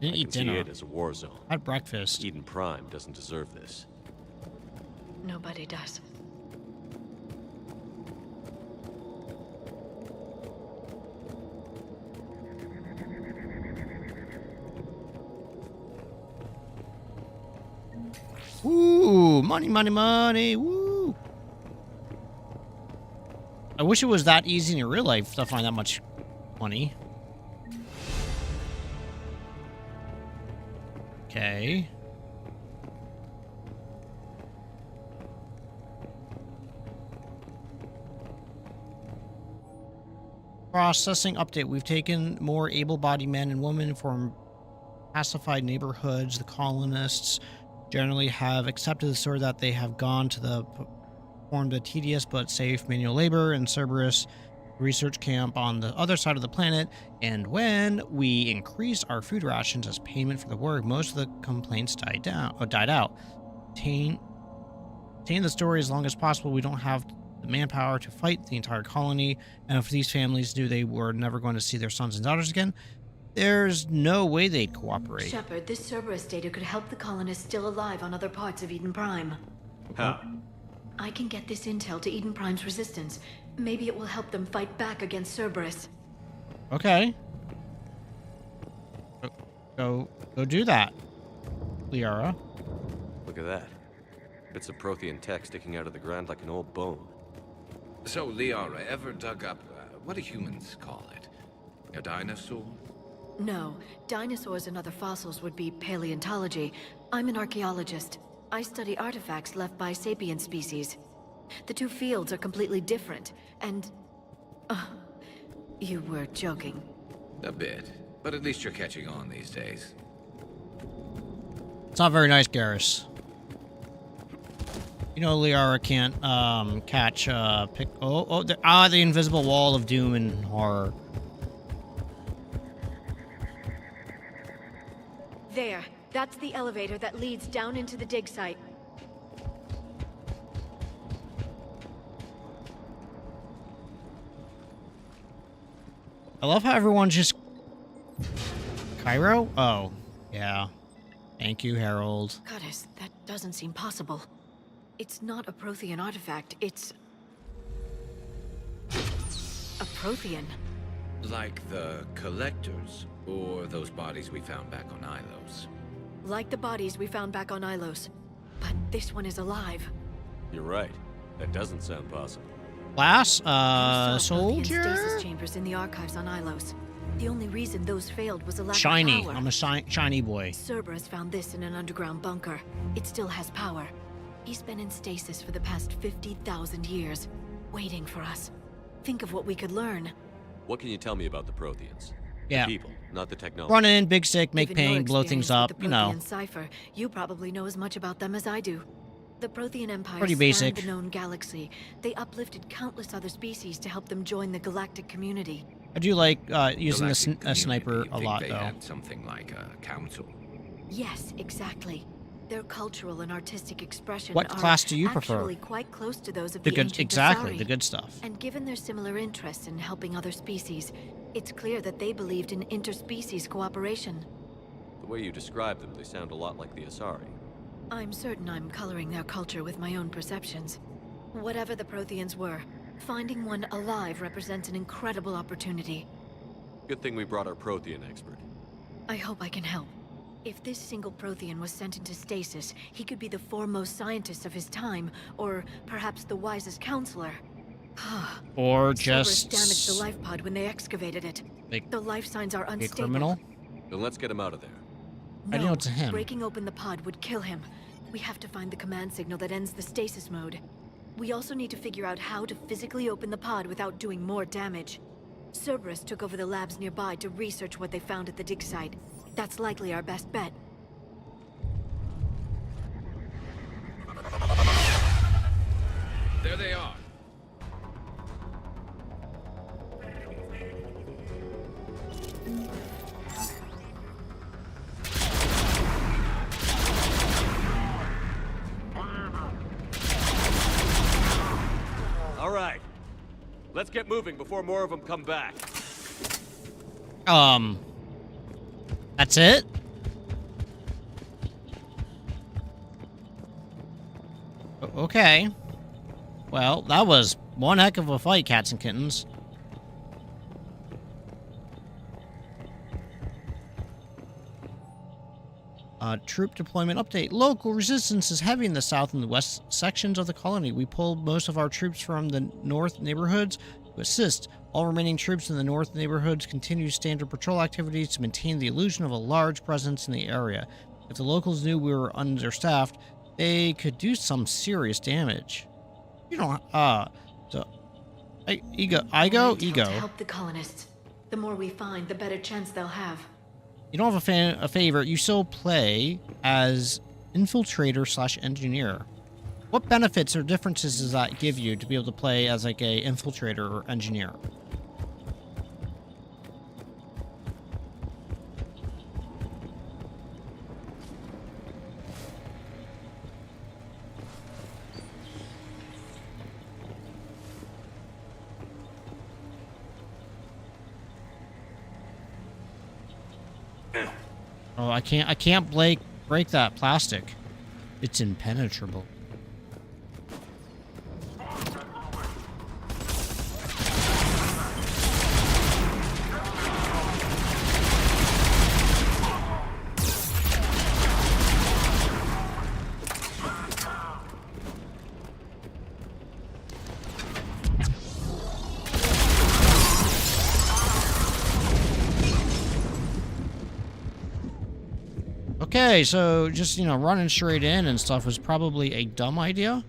Didn't I eat can see dinner. it as a war zone. I had breakfast. Eden Prime doesn't deserve this. Nobody does. Ooh, money, money, money. Woo. I wish it was that easy in real life to find that much money. Okay. Processing update. We've taken more able-bodied men and women from pacified neighborhoods. The colonists generally have accepted the story that they have gone to the performed the tedious but safe manual labor in Cerberus research camp on the other side of the planet, and when we increased our food rations as payment for the work, most of the complaints died out. Retain the story as long as possible. We don't have the manpower to fight the entire colony, and if these families knew they were never going to see their sons and daughters again, there's no way they'd cooperate. Shepard, this Cerberus data could help the colonists still alive on other parts of Eden Prime. How? I can get this intel to Eden Prime's resistance. Maybe it will help them fight back against Cerberus. Okay. Go do that, Liara. Look at that. Bits of Prothean tech sticking out of the ground like an old bone. So, Liara, ever dug up, what do humans call it? A dinosaur? No, dinosaurs and other fossils would be paleontology. I'm an archaeologist. I study artifacts left by sapient species. The two fields are completely different, and... you were joking. A bit. But at least you're catching on these days. It's not very nice, Garrus. You know, Liara can't catch pick. The invisible wall of doom and horror. There. That's the elevator that leads down into the dig site. I love how everyone's just... Cairo? Oh, yeah. Thank you, Harold. Goddess, that doesn't seem possible. It's not a Prothean artifact, it's... a Prothean. Like the Collectors, or those bodies we found back on Ilos. Like the bodies we found back on Ilos. But this one is alive. You're right. That doesn't sound possible. Class, Prothean soldier? stasis chambers in the archives on Ilos. The only reason those failed was a lack Shiny. of power. I'm a shiny boy. Cerberus found this in an underground bunker. It still has power. He's been in stasis for the past 50,000 years, waiting for us. Think of what we could learn. What can you tell me about the Protheans? Yeah. The people, not the technology. Run in, big sick, make Given your pain, blow things experience up, with the you know. Prothean cipher, you probably know as much about them as I do. The Prothean Empire Pretty spanned basic. the known galaxy. They uplifted countless other species to help them join the galactic community. I do like using Galactic a sniper community, a think lot, they though. had something like a council. Yes, exactly. Their cultural and artistic expression What are class do you prefer? actually quite close to those of The the good, ancient exactly, Asari. the good stuff. And given their similar interests in helping other species, it's clear that they believed in interspecies cooperation. The way you describe them, they sound a lot like the Asari. I'm certain I'm coloring their culture with my own perceptions. Whatever the Protheans were, finding one alive represents an incredible opportunity. Good thing we brought our Prothean expert. I hope I can help. If this single Prothean was sent into stasis, he could be the foremost scientist of his time, or perhaps the wisest counselor. Or Cerberus just damaged the life pod when they excavated it. The life signs are a unstable. criminal. Then let's get him out of there. I know it's a him. Breaking open the pod would kill him. We have to find the command signal that ends the stasis mode. We also need to figure out how to physically open the pod without doing more damage. Cerberus took over the labs nearby to research what they found at the dig site. That's likely our best bet. There they are. All right. Let's get moving before more of them come back. That's it? Okay. Well, that was one heck of a fight, cats and kittens. Troop deployment update. Local resistance is heavy in the south and the west sections of the colony. We pulled most of our troops from the north neighborhoods to assist. All remaining troops in the north neighborhoods continue standard patrol activities to maintain the illusion of a large presence in the area. If the locals knew we were understaffed, they could do some serious damage. You don't, so, ego. To help the colonists. The more we find, the better chance they'll have. You don't have a favorite. You still play as infiltrator / engineer. What benefits or differences does that give you to be able to play as like a infiltrator or engineer? Oh, I can't break that plastic. It's impenetrable. Okay, so just, running straight in and stuff was probably a dumb idea.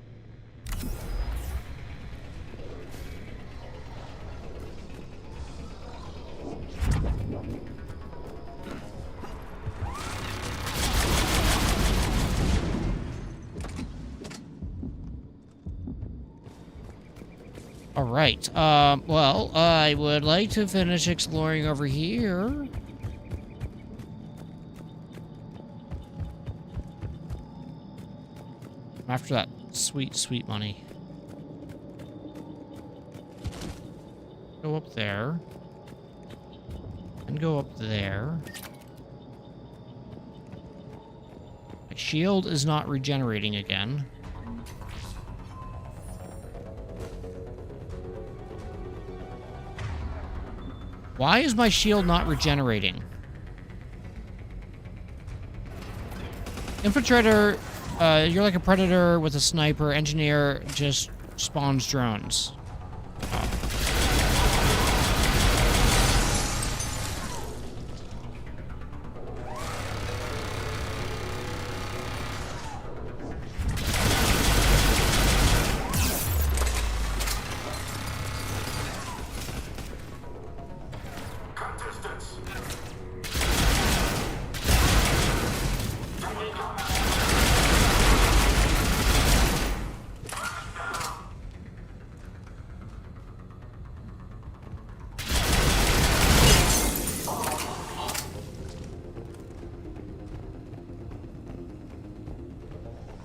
All right. Well, I would like to finish exploring over here. After that sweet, sweet money. Go up there. And go up there. My shield is not regenerating again. Why is my shield not regenerating? Infiltrator, you're like a predator with a sniper. Engineer just spawns drones.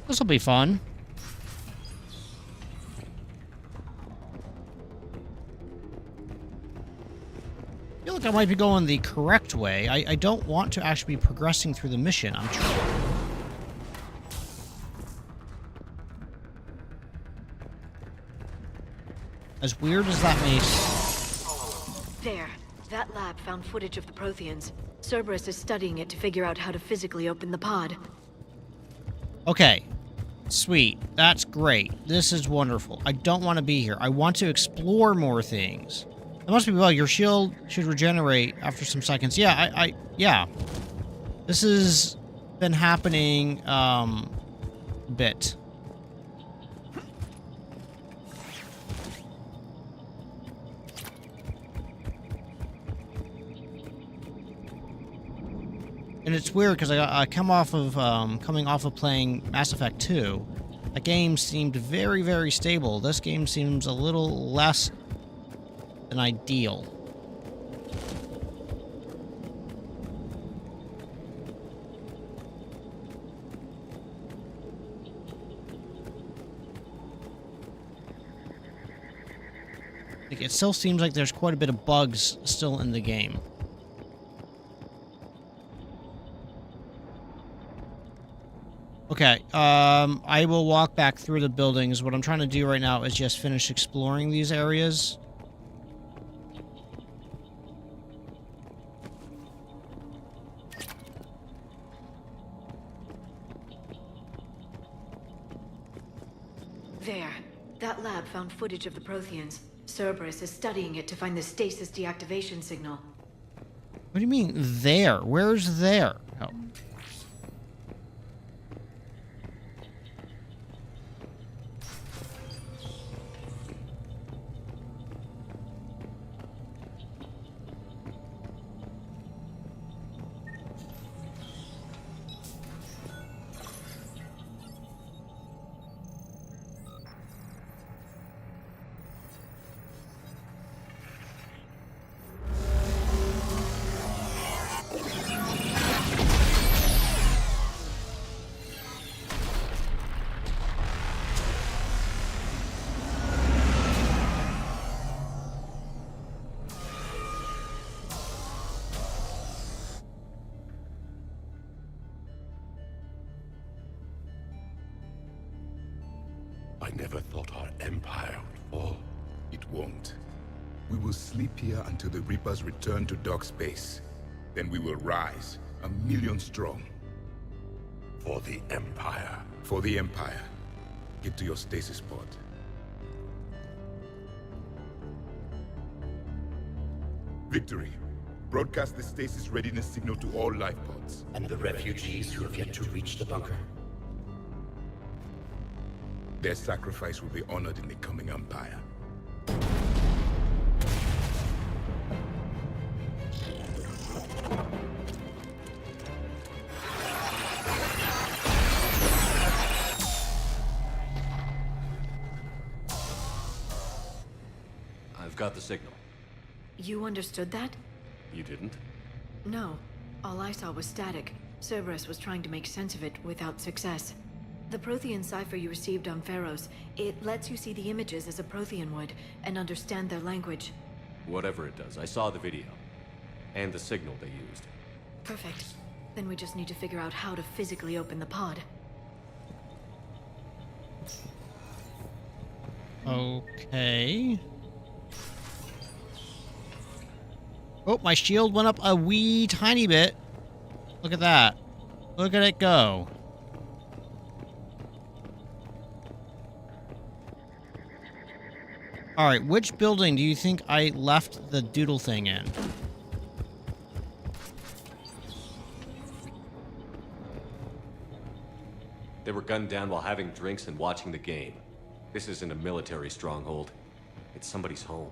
This will be fun. I feel like I might be going the correct way. I don't want to actually be progressing through the mission. I'm trying. As weird as that may seem. There. That lab found footage of the Protheans. Cerberus is studying it to figure out how to physically open the pod. Okay. Sweet. That's great. This is wonderful. I don't want to be here. I want to explore more things. That must be well. Your shield should regenerate after some seconds. Yeah, yeah. This has been happening, a bit. And it's weird because I come off of coming off of playing Mass Effect 2. That game seemed very, very stable. This game seems a little less than ideal. Like, it still seems like there's quite a bit of bugs still in the game. Okay, I will walk back through the buildings. What I'm trying to do right now is just finish exploring these areas. There. That lab found footage of the Protheans. Cerberus is studying it to find the stasis deactivation signal. What do you mean, there? Where's there? Oh. I never thought our empire would fall. It won't. We will sleep here until the Reapers return to dark space. Then we will rise, 1,000,000 strong. For the Empire. For the Empire. Get to your stasis pod. Victory. Broadcast the stasis readiness signal to all life pods. And the refugees who have yet to reach the bunker. Their sacrifice will be honored in the coming Empire. I've got the signal. You understood that? You didn't? No. All I saw was static. Cerberus was trying to make sense of it without success. The Prothean cipher you received on Pharaohs, it lets you see the images as a Prothean would, and understand their language. Whatever it does, I saw the video. And the signal they used. Perfect. Then we just need to figure out how to physically open the pod. Okay. Oh, my shield went up a wee tiny bit. Look at that. Look at it go. Alright, which building do you think I left the doodle thing in? They were gunned down while having drinks and watching the game. This isn't a military stronghold. It's somebody's home.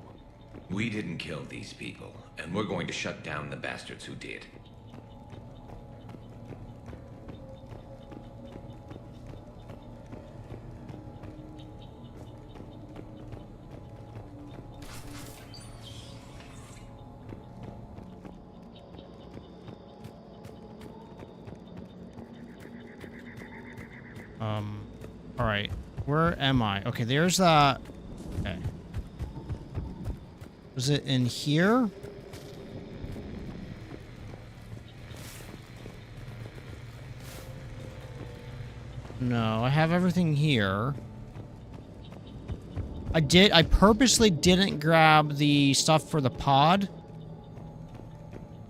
We didn't kill these people, and we're going to shut down the bastards who did. All right. Where am I? Okay, there's that. Okay. Was it in here? No, I have everything here. I purposely didn't grab the stuff for the pod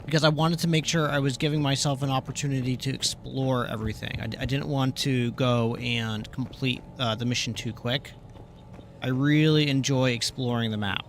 because I wanted to make sure I was giving myself an opportunity to explore everything. I didn't want to go and complete the mission too quick. I really enjoy exploring the map.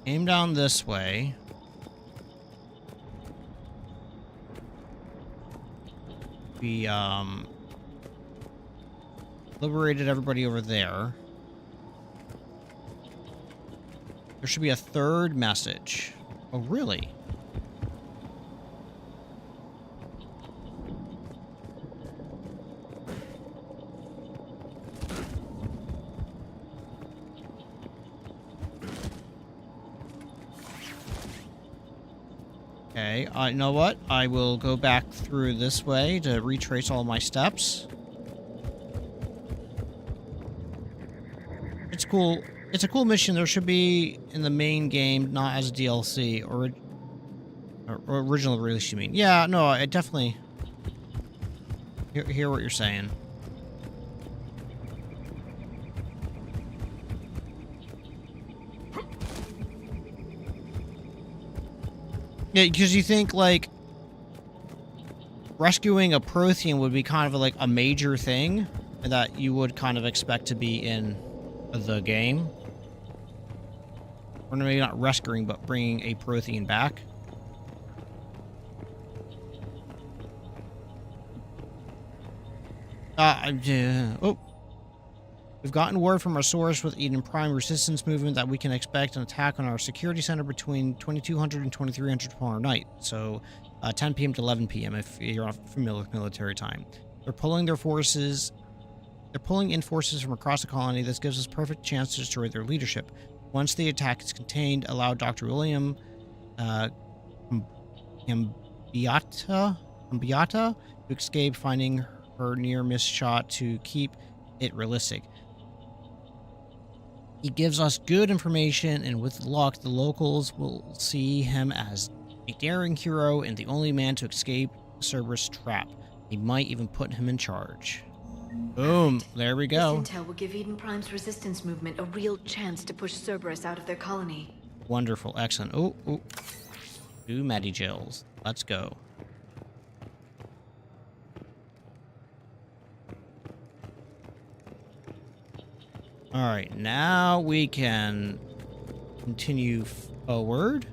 Aim down this way. We, liberated everybody over there. There should be a third message. Oh, really? Okay, you know what? I will go back through this way to retrace all my steps. It's cool. It's a cool mission. There should be in the main game, not as DLC or original release, you mean? Yeah, no, I definitely hear what you're saying. Yeah, because you think, like, rescuing a Prothean would be kind of like a major thing that you would kind of expect to be in the game. Or maybe not rescuing, but bringing a Prothean back. Oh. We've gotten word from our source with Eden Prime resistance movement that we can expect an attack on our security center between 2200 and 2300 tomorrow night. So 10 p.m. to 11 p.m. if you're familiar with military time. They're pulling in forces from across the colony. This gives us perfect chance to destroy their leadership. Once the attack is contained, allow Dr. William Mbiata to escape, finding her near-miss shot to keep it realistic. He gives us good information, and with luck, the locals will see him as a daring hero and the only man to escape Cerberus' trap. They might even put him in charge. Boom. There we go. This intel will give Eden Prime's resistance movement a real chance to push Cerberus out of their colony. Wonderful. Excellent. Oh. Do Maddie Jills. Let's go. Alright, now we can continue forward.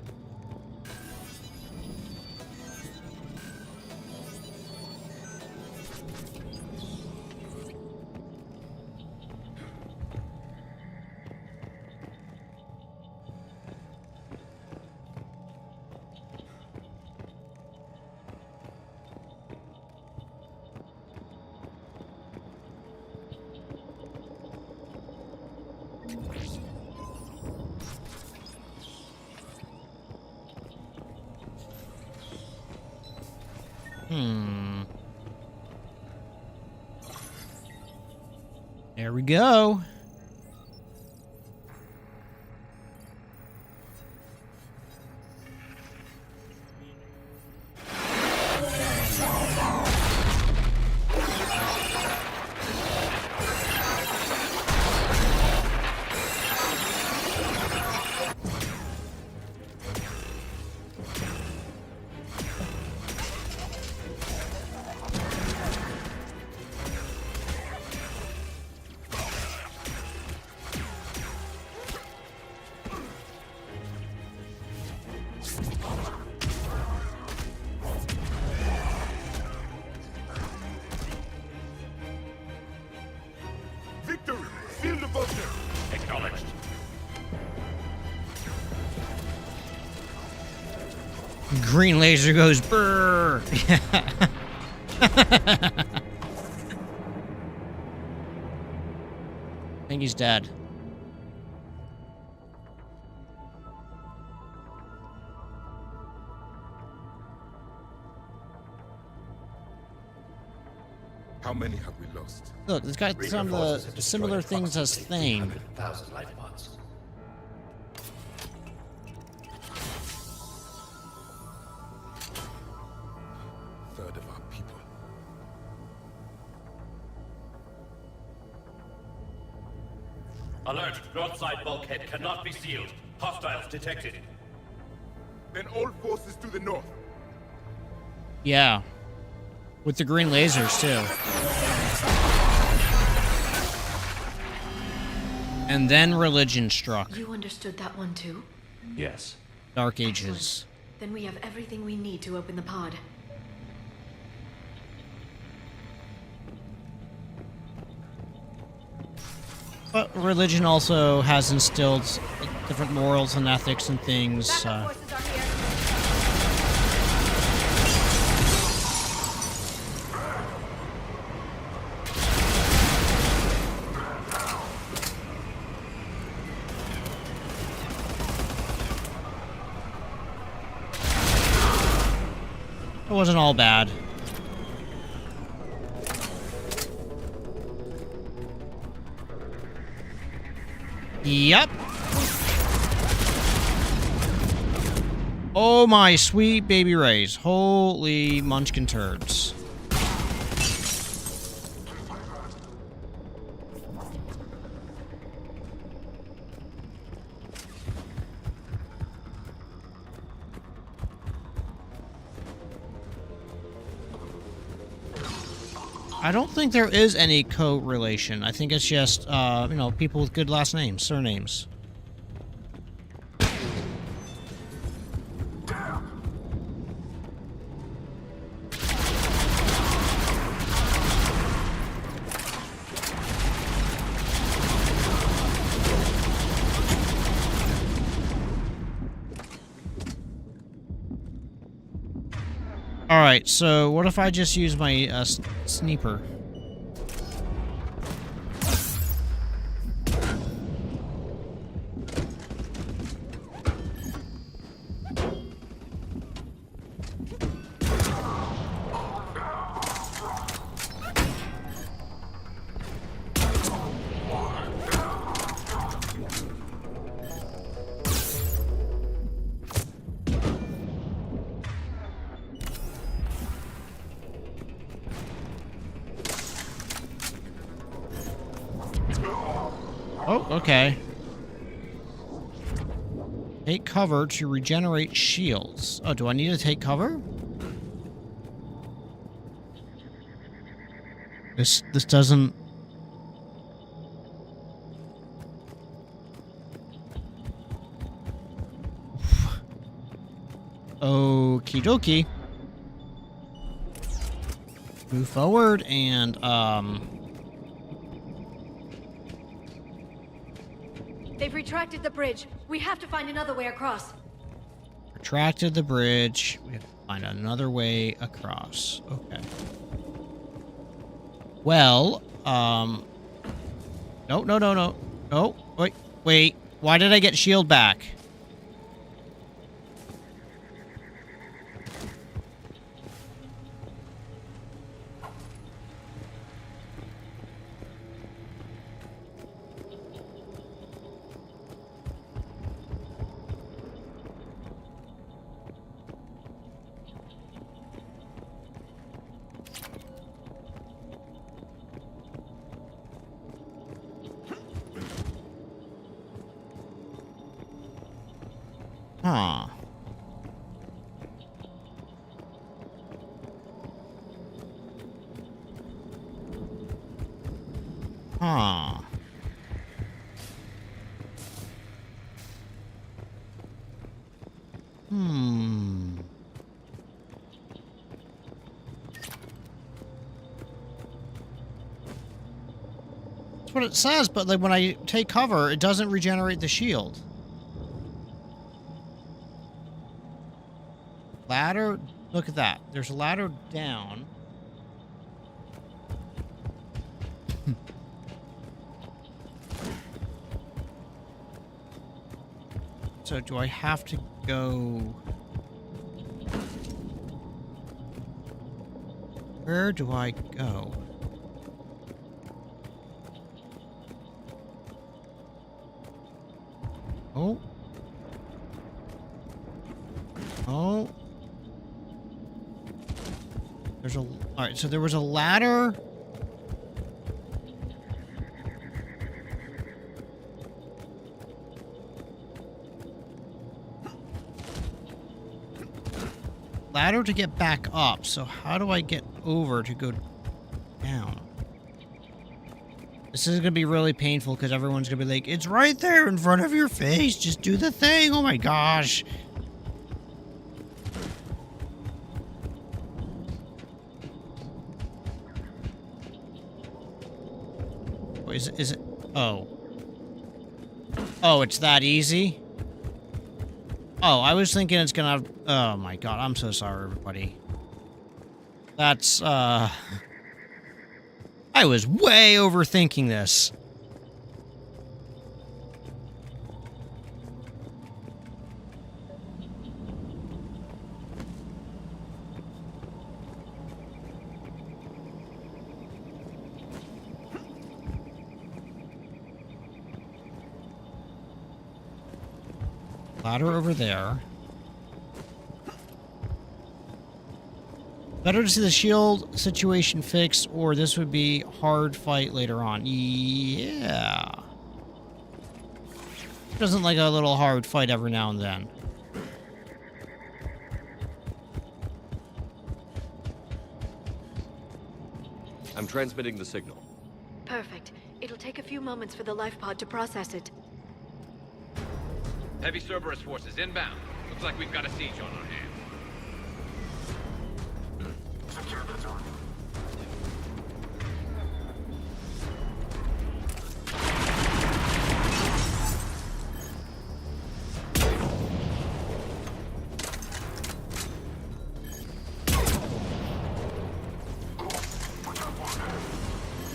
There we go. Green laser goes brrr. Arr! I think he's dead. How many have we lost? Look, it's got some of the similar things as Thane. 300,000 life pods. Third of our people. Alert! Broadside bulkhead cannot be sealed. Hostiles detected. Then all forces to the north. Yeah. With the green lasers, too. And then religion struck. You understood that one too? Yes. Dark Ages. Then we have everything we need to open the pod. But religion also has instilled different morals and ethics and things. It wasn't all bad. Yep. Oh my sweet baby rays. Holy munchkin turds. I don't think there is any co-relation. I think it's just, you know, people with good last names, surnames. Alright, so what if I just use my sniper? Oh, okay. Take cover to regenerate shields. Oh, do I need to take cover? This doesn't... Okie dokie. Move forward and, They've retracted the bridge. We have to find another way across. retracted the bridge. We have to find another way across. Okay. Well, no. No, wait. Why did I get shield back? Huh. Huh. That's what it says, but like when I take cover, it doesn't regenerate the shield. Ladder Look at that. There's a ladder down. So do I have to go... Where do I go? Oh. Oh. There's a... Alright, so there was a ladder... ladder to get back up, so how do I get over to go down? This is gonna be really painful because everyone's gonna be like, it's right there in front of your face, just do the thing, oh my gosh. Wait, is it, oh. Oh, it's that easy? Oh, I was thinking it's gonna have... Oh my god, I'm so sorry, everybody. That's, I was way overthinking this. Ladder over there. Better to see the shield situation fixed, or this would be hard fight later on. Yeah. Doesn't like a little hard fight every now and then. I'm transmitting the signal. Perfect. It'll take a few moments for the life pod to process it. Heavy Cerberus forces inbound. Looks like we've got a siege on our hands. Secure the target.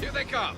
Here they come.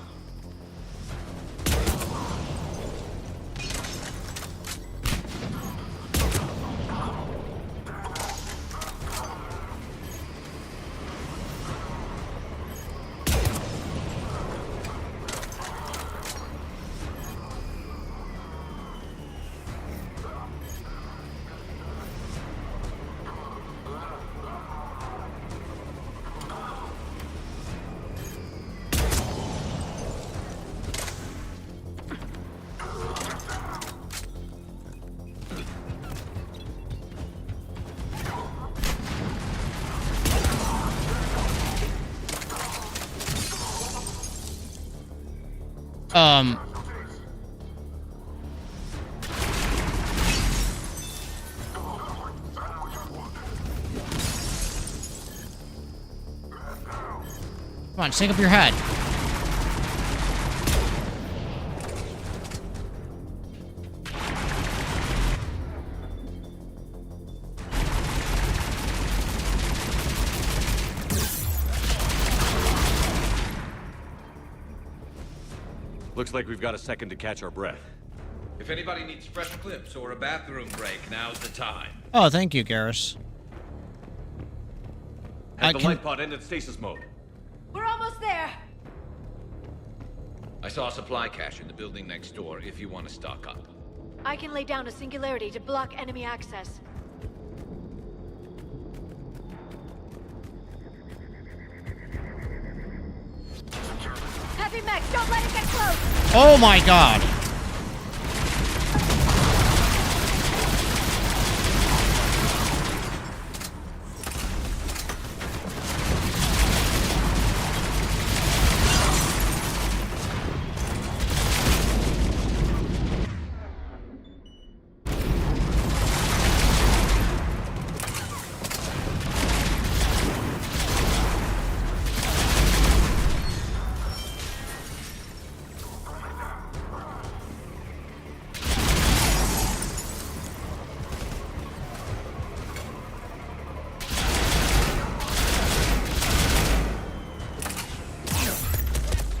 Come on, stick up your head. Looks like we've got a second to catch our breath. If anybody needs fresh clips or a bathroom break, now's the time. Oh, thank you, Garrus. Has the light pod entered stasis mode? We're almost there. I saw a supply cache in the building next door if you want to stock up. I can lay down a singularity to block enemy access. Heavy mech, don't let it get close! Oh my god!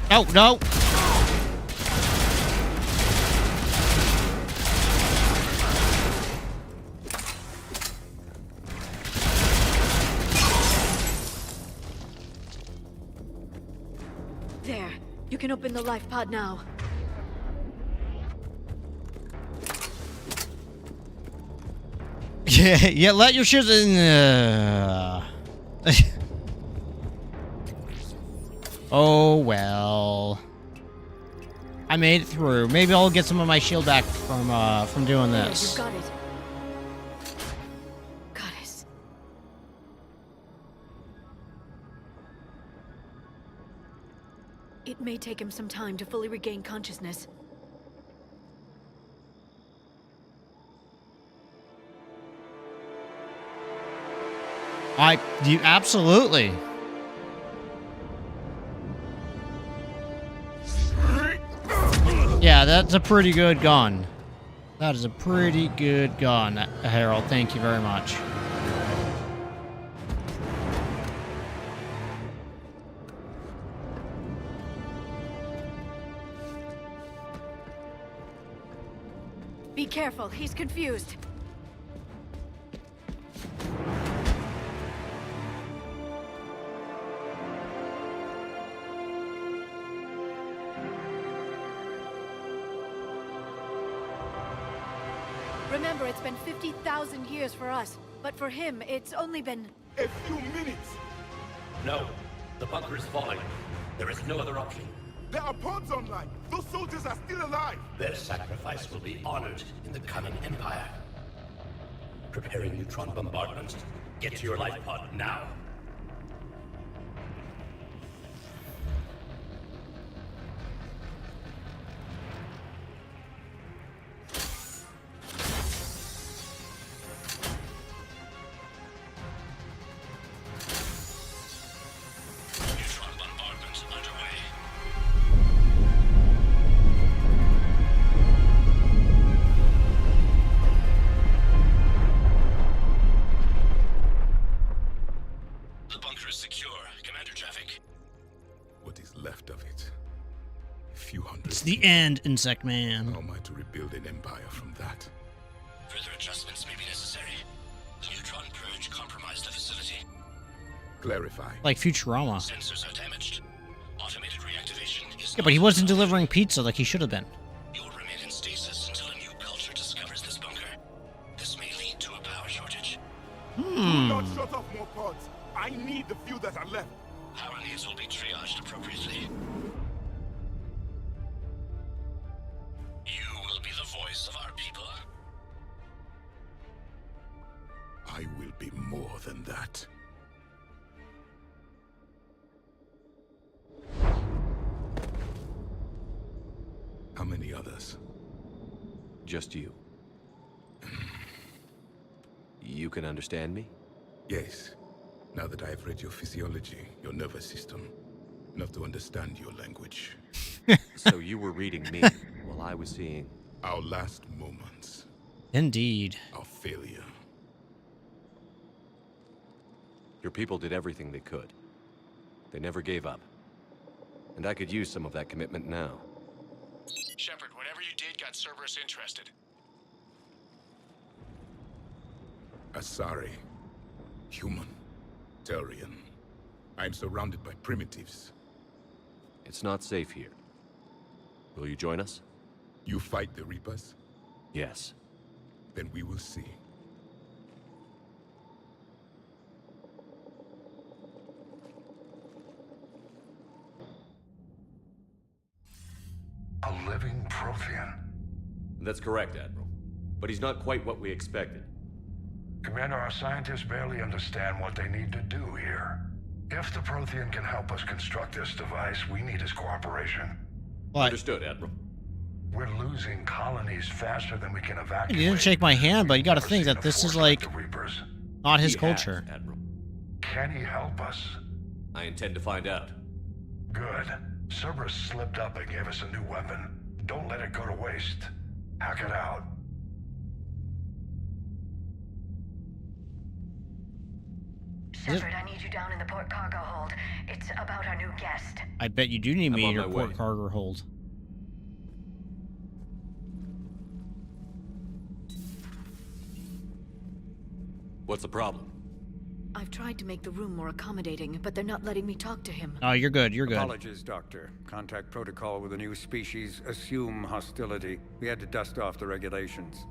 Oh, no! There. You can open the life pod now. Yeah, let your shit in. Oh, well. I made it through. Maybe I'll get some of my shield back from doing this. You got it. Goddess. It may take him some time to fully regain consciousness. Absolutely. Yeah, that's a pretty good gun. That is a pretty good gun, Harold. Thank you very much. Be careful, he's confused. Remember, it's been 50,000 years for us, but for him, it's only been... A few minutes! No. The bunker is falling. There is no other option. There are pods online! Those soldiers are still alive! Their sacrifice will be honored in the coming Empire. Preparing neutron bombardment. Get to your life pod now. It's the end, Insect Man. How am I to rebuild an empire from that? Further adjustments may be necessary. The neutron purge compromised the facility. Clarify. Like Futurama. Sensors are damaged. Automated reactivation is... Yeah, but he wasn't delivering pizza like he should have been. You will remain in stasis until a new culture discovers this bunker. This may lead to a power shortage. Do not shut off more pods. I need the few that are left. Power needs will be triaged appropriately. You will be the voice of our people. I will be more than that. How many others? Just you. You can understand me? Yes. Now that I have read your physiology, your nervous system, enough to understand your language. So you were reading me while I was seeing... Our last moments. Indeed. Our failure. Your people did everything they could. They never gave up. And I could use some of that commitment now. Shepard, whatever you did got Cerberus interested. Asari. Human. Turian. I am surrounded by primitives. It's not safe here. Will you join us? You fight the Reapers? Yes. Then we will see. A living Prothean. That's correct, Admiral. But he's not quite what we expected. Commander, our scientists barely understand what they need to do here. If the Prothean can help us construct this device, we need his cooperation. What? Understood, Admiral. We're losing colonies faster than we can evacuate. He didn't shake my hand, but you gotta think that this is like not his culture. Has, Admiral. Can he help us? I intend to find out. Good. Cerberus slipped up and gave us a new weapon. Don't let it go to waste. Hack it out. Shepard, I need you down in the port cargo hold. It's about our new guest. I bet you do need me I'm in on your my port way. cargo hold. What's the problem? I've tried to make the room more accommodating, but they're not letting me talk to him. Oh, you're good. You're good. Apologies, Doctor. Contact protocol with a new species. Assume hostility. We had to dust off the regulations.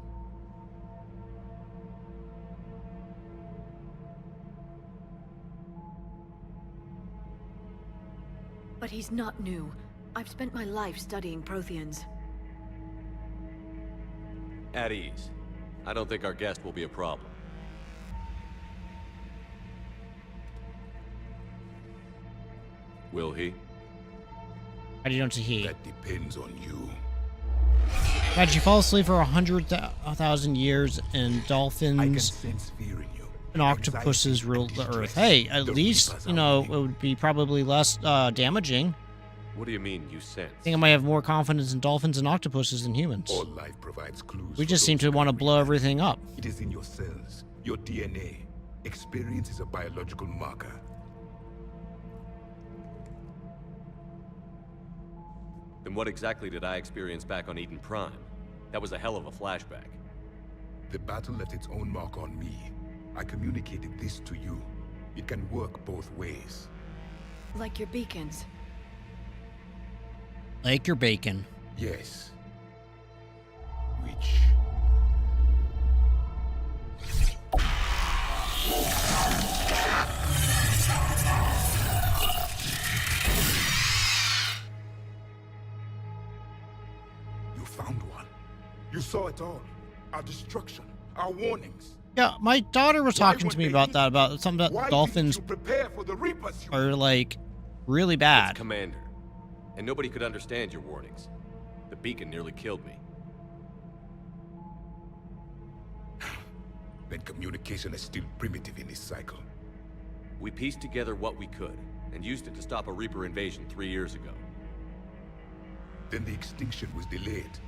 But he's not new. I've spent my life studying Protheans. At ease. I don't think our guest will be a problem. Will he? How do you know it's a he? That depends on you. How'd you fall asleep for 100,000 years and dolphins I can sense fear in you. and octopuses rule the earth? Hey, at least, you know, it would be probably less damaging. What do you mean, you sense? I think I might have more confidence in dolphins and octopuses than humans. All life provides clues. We just seem to want to blow everything up. It is in your cells, your DNA. Experience is a biological marker. Then what exactly did I experience back on Eden Prime? That was a hell of a flashback. The battle left its own mark on me. I communicated this to you. It can work both ways. Like your beacons. Like your bacon. Yes. Which... You found one. You saw it all. Our destruction. Our warnings. Yeah, my daughter was talking to me about that, about something about dolphins Prepare for the Reapers. are like really bad. It's Commander. And nobody could understand your warnings. The beacon nearly killed me. Then communication is still primitive in this cycle. We pieced together what we could, and used it to stop a Reaper invasion 3 years ago. Then the extinction was delayed.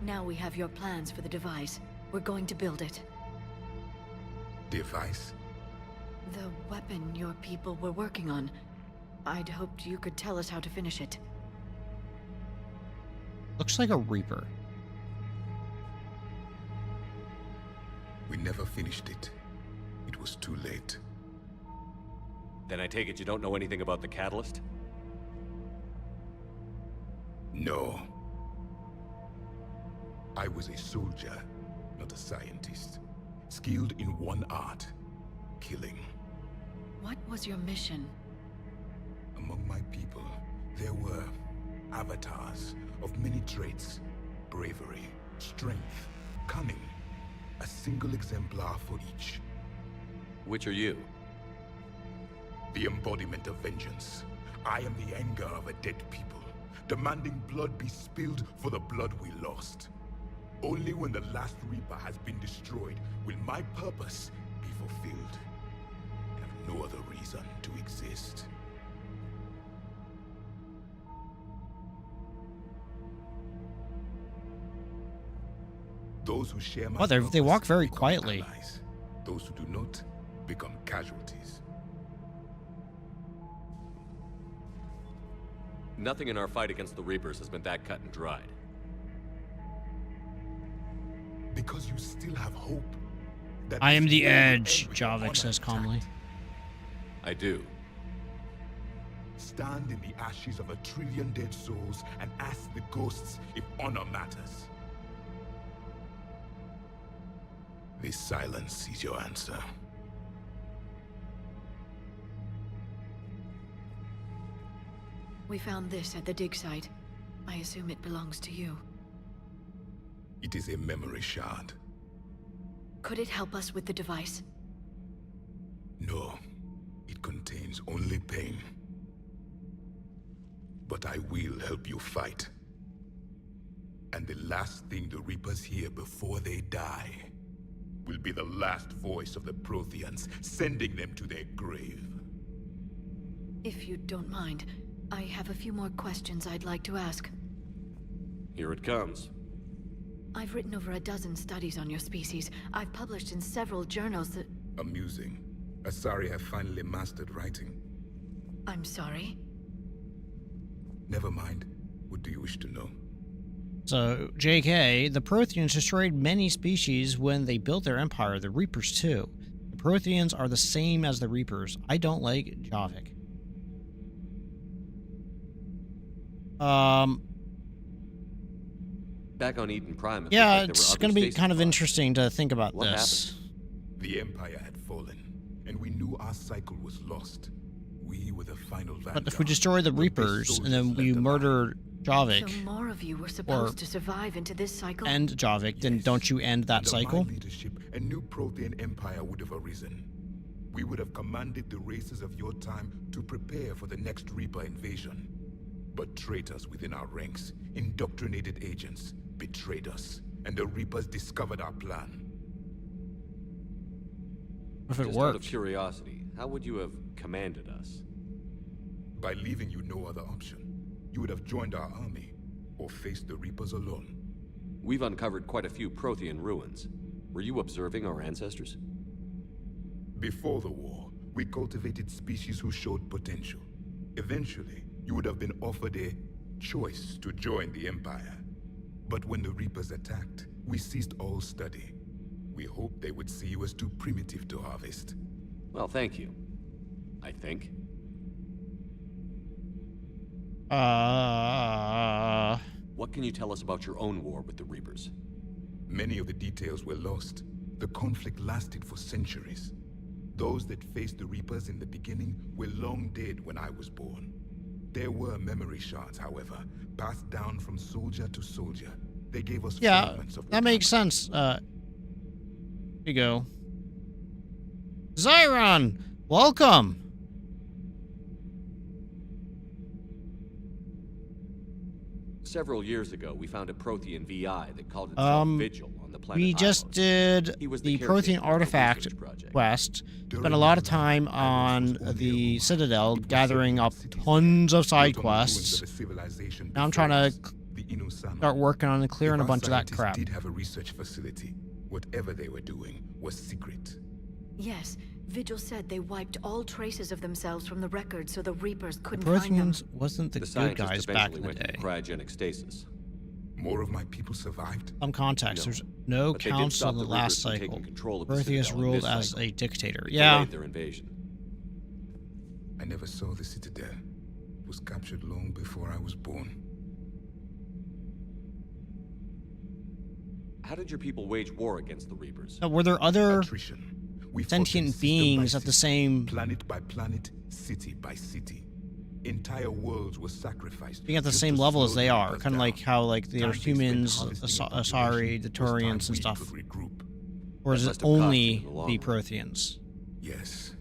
Now we have your plans for the device. We're going to build it. Device? The weapon your people were working on. I'd hoped you could tell us how to finish it. Looks like a Reaper. We never finished it. It was too late. Then I take it you don't know anything about the catalyst? No. I was a soldier, not a scientist. Skilled in one art, killing. What was your mission? Among my people, there were avatars of many traits. Bravery, strength, cunning. A single exemplar for each. Which are you? The embodiment of vengeance. I am the anger of a dead people, demanding blood be spilled for the blood we lost. Only when the last Reaper has been destroyed will my purpose be fulfilled. I have no other reason to exist. Those who share my Oh, they walk very become quietly. allies. Those who do not become casualties. Nothing in our fight against the Reapers has been that cut and dried. Because you still have hope. That I am this the war will edge, end with Javik honor says intact. calmly. I do. Stand in the ashes of 1 trillion dead souls and ask the ghosts if honor matters. This silence is your answer. We found this at the dig site. I assume it belongs to you. It is a memory shard. Could it help us with the device? No, it contains only pain. But I will help you fight. And the last thing the Reapers hear before they die will be the last voice of the Protheans, sending them to their grave. If you don't mind, I have a few more questions I'd like to ask. Here it comes. I've written over a dozen studies on your species. I've published in several journals that... Amusing. Asari have finally mastered writing. I'm sorry? Never mind. What do you wish to know? So, JK, the Protheans destroyed many species when they built their empire, the Reapers too. The Protheans are the same as the Reapers. I don't like Javik. Back on Eden Prime, it Yeah, looked like there were it's other going to be stasis kind of pods. interesting to think about What this. The Empire had fallen, and we knew our cycle was lost. We were the final vanguard. But if we destroy the Reapers and then we murder Javik, So more of you were supposed to survive into this cycle? end Javik, then don't you end that Under cycle? my leadership, a new Prothean empire would have arisen. We would have commanded the races of your time to prepare for the next Reaper invasion. But traitors within our ranks, indoctrinated agents, betrayed us, and the Reapers discovered our plan. If it Just out of worked. curiosity, how would you have commanded us? By leaving you no other option. You would have joined our army, or faced the Reapers alone. We've uncovered quite a few Prothean ruins. Were you observing our ancestors? Before the war, we cultivated species who showed potential. Eventually, you would have been offered a choice to join the Empire. But when the Reapers attacked, we ceased all study. We hoped they would see you as too primitive to harvest. Well, thank you. I think. What can you tell us about your own war with the Reapers? Many of the details were lost. The conflict lasted for centuries. Those that faced the Reapers in the beginning were long dead when I was born. There were memory shards, however, passed down from soldier to soldier. They gave us fragments of That makes sense. Here you go. Zyron, welcome. Several years ago, we found a Prothean VI that called itself Vigil on the planet We just Hylos. did He was the caretaker Prothean of the artifact research project. quest. Spent a lot of time on the Citadel, gathering up tons of side quests. Now I'm trying to start working on clearing a bunch of that Scientists crap. did have a research facility. Whatever they were doing was secret. Yes, Vigil said they wiped all traces of themselves from the record so the Reapers The couldn't find them. Protheans wasn't the The good scientists guys back eventually in the went day. into cryogenic stasis. More of my people survived. Some context. No. There's no But they did council stop in the the last Reapers from cycle. taking control of the Protheus Citadel in ruled this as cycle. a dictator. It Yeah. delayed their invasion. I never saw the Citadel. It was captured long before I was born. How did your people wage war against the Reapers? Were there other Attrition. We fought sentient them system beings by at the system, same, planet by planet, city by city. Entire worlds were sacrificed. being at the just same to level as slow they the are? Reapers Kind of down. like how like there are Time they spent humans, harvesting the Asari, population the was time Turians and we stuff. could regroup. Or is That it must have cost only you in the long the run. Protheans? Yes.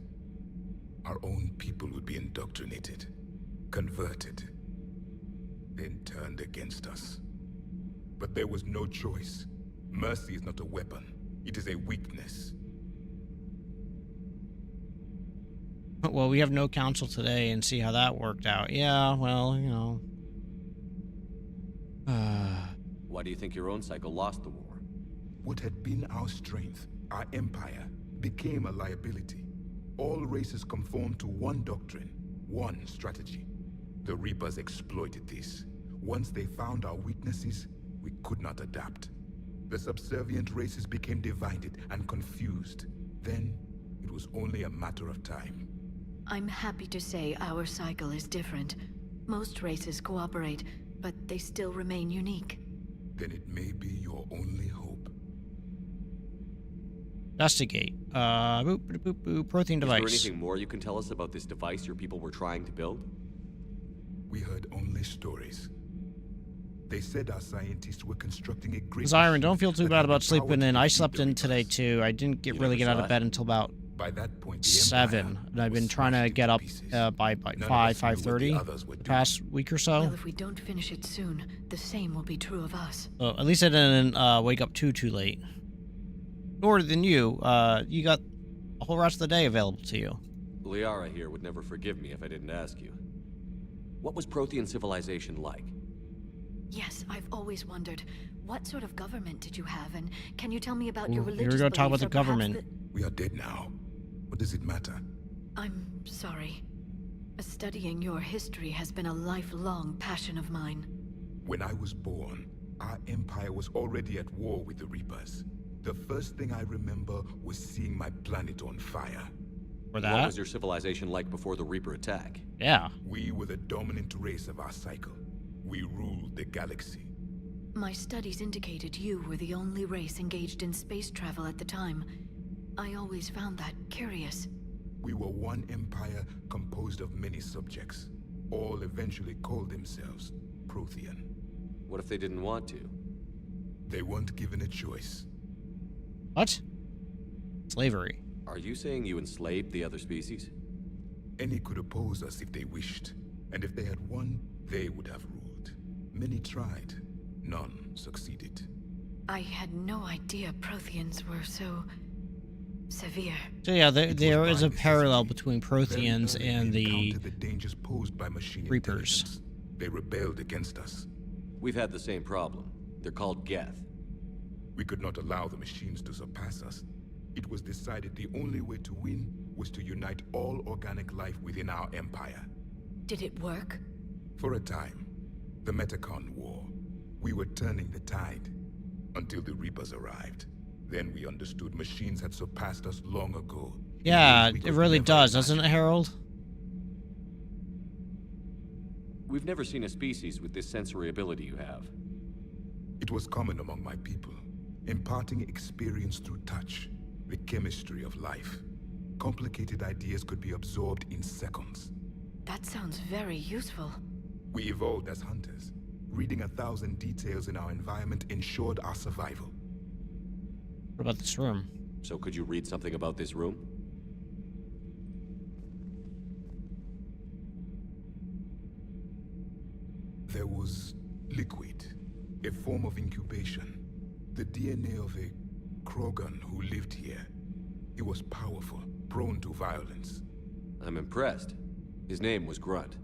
Our own people would be indoctrinated, converted, then turned against us. But there was no choice. Mercy is not a weapon. It is a weakness. Well, we have no council today and see how that worked out. Yeah, well, you know. Why do you think your own cycle lost the war? What had been our strength, our empire, became a liability. All races conformed to one doctrine, one strategy. The Reapers exploited this. Once they found our weaknesses, we could not adapt. The subservient races became divided and confused. Then, it was only a matter of time. I'm happy to say our cycle is different. Most races cooperate, but they still remain unique. Then it may be your only hope. Investigate. Boop, boop, boop, boop. Prothean Is device. there anything more you can tell us about this device your people were trying to build? We heard only stories. They said our scientists were constructing a great Zyron, don't feel machine too that bad had about the power sleeping to in. I defeat slept the in today Reapers. too. I didn't You really never get out saw of it? bed until about By that point, the 7, Empire and I've been was trying to smashed get into up pieces. by None of 5, us knew what the 5:30 others were the doing. past week or so. Well, if we don't finish it soon, the same will be true of us. So at least I didn't wake up too late. Nor than you. You got a whole rest of the day available to you. Liara here would never forgive me if I didn't ask you. What was Prothean civilization like? Yes, I've always wondered, what sort of government did you have, and can you tell me about your Ooh, religious here we go, talk about beliefs the or perhaps government. We are dead now. What does it matter? I'm sorry. Studying your history has been a lifelong passion of mine. When I was born, our empire was already at war with the Reapers. The first thing I remember was seeing my planet on fire. For that? What was your civilization like before the Reaper attack? Yeah. We were the dominant race of our cycle. We ruled the galaxy. My studies indicated you were the only race engaged in space travel at the time. I always found that curious. We were one empire composed of many subjects. All eventually called themselves Prothean. What if they didn't want to? They weren't given a choice. What? Slavery. Are you saying you enslaved the other species? Any could oppose us if they wished, and if they had won, they would have ruled. Many tried. None succeeded. I had no idea Protheans were so severe. So yeah, there is a parallel between Protheans and the dangers posed by machine Reapers. They rebelled against us. We've had the same problem. They're called Geth. We could not allow the machines to surpass us. It was decided the only way to win was to unite all organic life within our empire. Did it work? For a time. The Metacon War. We were turning the tide. Until the Reapers arrived. Then we understood machines had surpassed us long ago. Yeah, it really does, doesn't it, Harold? We've never seen a species with this sensory ability you have. It was common among my people, imparting experience through touch, the chemistry of life. Complicated ideas could be absorbed in seconds. That sounds very useful. We evolved as hunters. Reading 1,000 details in our environment ensured our survival. What about this room? So could you read something about this room? There was liquid, a form of incubation. The DNA of a Krogan who lived here. He was powerful, prone to violence. I'm impressed. His name was Grunt.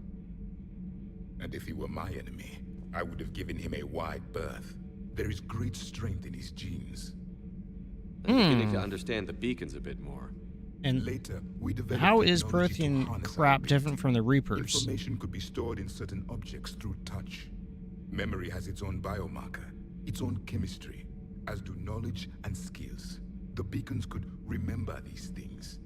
And if he were my enemy, I would have given him a wide berth. There is great strength in his genes. I'm beginning to understand the beacons a bit more. And later, we developed how is technology to Prothean harness crap our different from the Reapers? Information could be stored in certain objects through touch. Memory has its own biomarker, its own chemistry, as do knowledge and skills. The beacons could remember these things.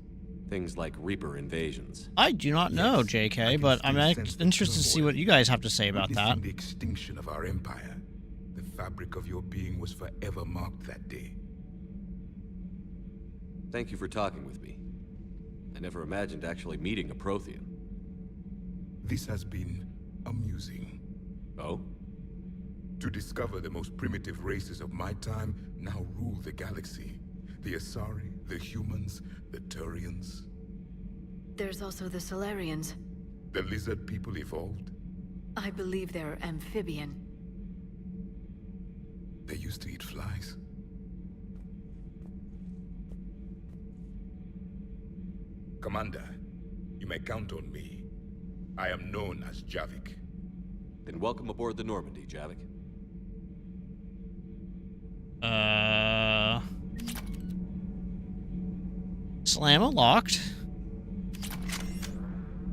Things like Reaper invasions. I do not know, JK, but I'm interested to see what you guys have to say about that. The extinction of our empire. The fabric of your being was forever marked that day. Thank you for talking with me. I never imagined actually meeting a Prothean. This has been amusing. Oh? To discover the most primitive races of my time now rule the galaxy. The Asari, the humans, the Turians. There's also the Solarians. The lizard people evolved? I believe they're amphibian. They used to eat flies. Commander, you may count on me. I am known as Javik. Then welcome aboard the Normandy, Javik. Slam unlocked.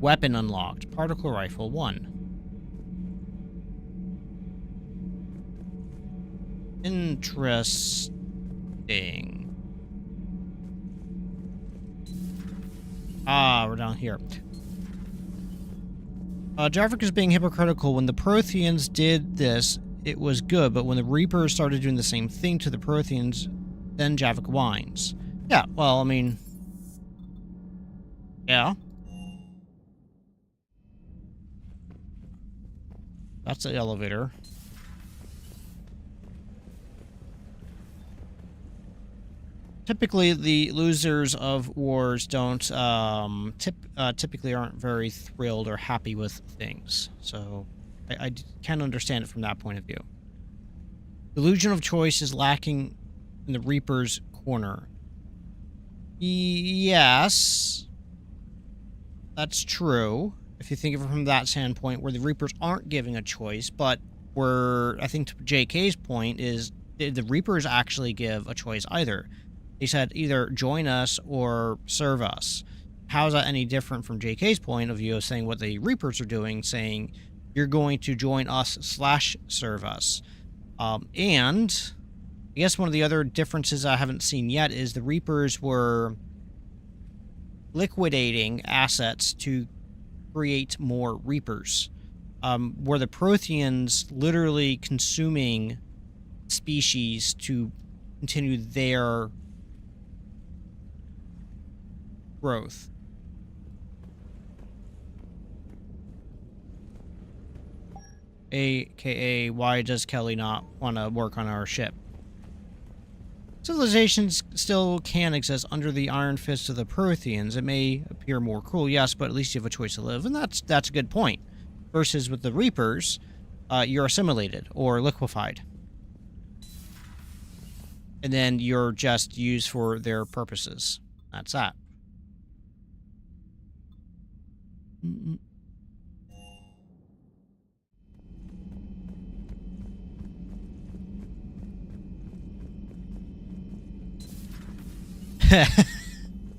Weapon unlocked. Particle rifle 1. Interesting. Ah, we're down here. Javik is being hypocritical. When the Protheans did this, it was good, but when the Reapers started doing the same thing to the Protheans, then Javik whines. Yeah, well, I mean... Yeah. That's the elevator. Typically, the losers of wars don't typically aren't very thrilled or happy with things. So I can understand it from that point of view. The illusion of choice is lacking in the Reaper's corner. Yes, that's true. If you think of it from that standpoint, where the Reapers aren't giving a choice, but where I think to JK's point is, did the Reapers actually give a choice either? He said either join us or serve us. How is that any different from JK's point of view of saying what the Reapers are doing, saying you're going to join us / serve us? And I guess one of the other differences I haven't seen yet is the Reapers were liquidating assets to create more Reapers. Were the Protheans literally consuming species to continue their growth? AKA, why does Kelly not want to work on our ship? Civilizations still can exist under the iron fist of the Protheans. It may appear more cruel, yes, but at least you have a choice to live, and that's a good point. Versus with the Reapers, you're assimilated or liquefied. And then you're just used for their purposes. That's that.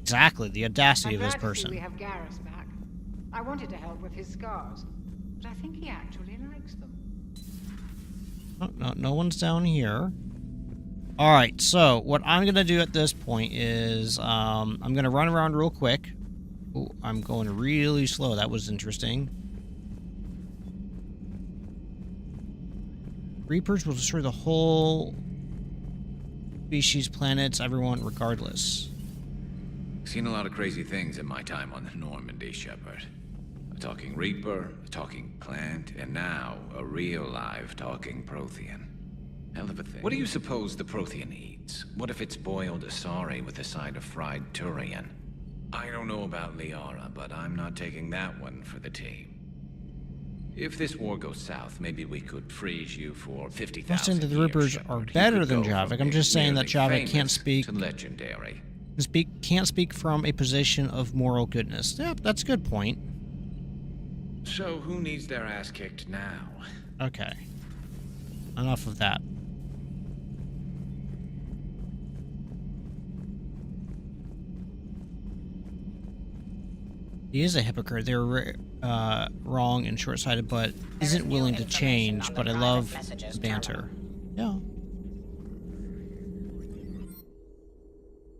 Exactly, the audacity of this person. We have Garrus back. I wanted to help with his scars, but I think he actually likes them. Oh, no one's down here. Alright, so what I'm going to do at this point is I'm going to run around real quick. Ooh, I'm going really slow. That was interesting. Reapers will destroy the whole species, planets, everyone, regardless. Seen a lot of crazy things in my time on the Normandy, Shepard. A talking Reaper, a talking plant, and now a real live talking Prothean. Hell of a thing. What do you suppose the Prothean eats? What if it's boiled Asari with a side of fried Turian? I don't know about Liara, but I'm not taking that one for the team. If this war goes south, maybe we could freeze you for 50,000 I'm not saying that the Reapers are better than Javik. I'm just saying that Javik can't speak. Legendary. Can't speak from a position of moral goodness. Yep, that's a good point. So who needs their ass kicked now? Okay. Enough of that. He is a hypocrite. They're wrong and short-sighted, but isn't willing to change. But I love the banter. Yeah.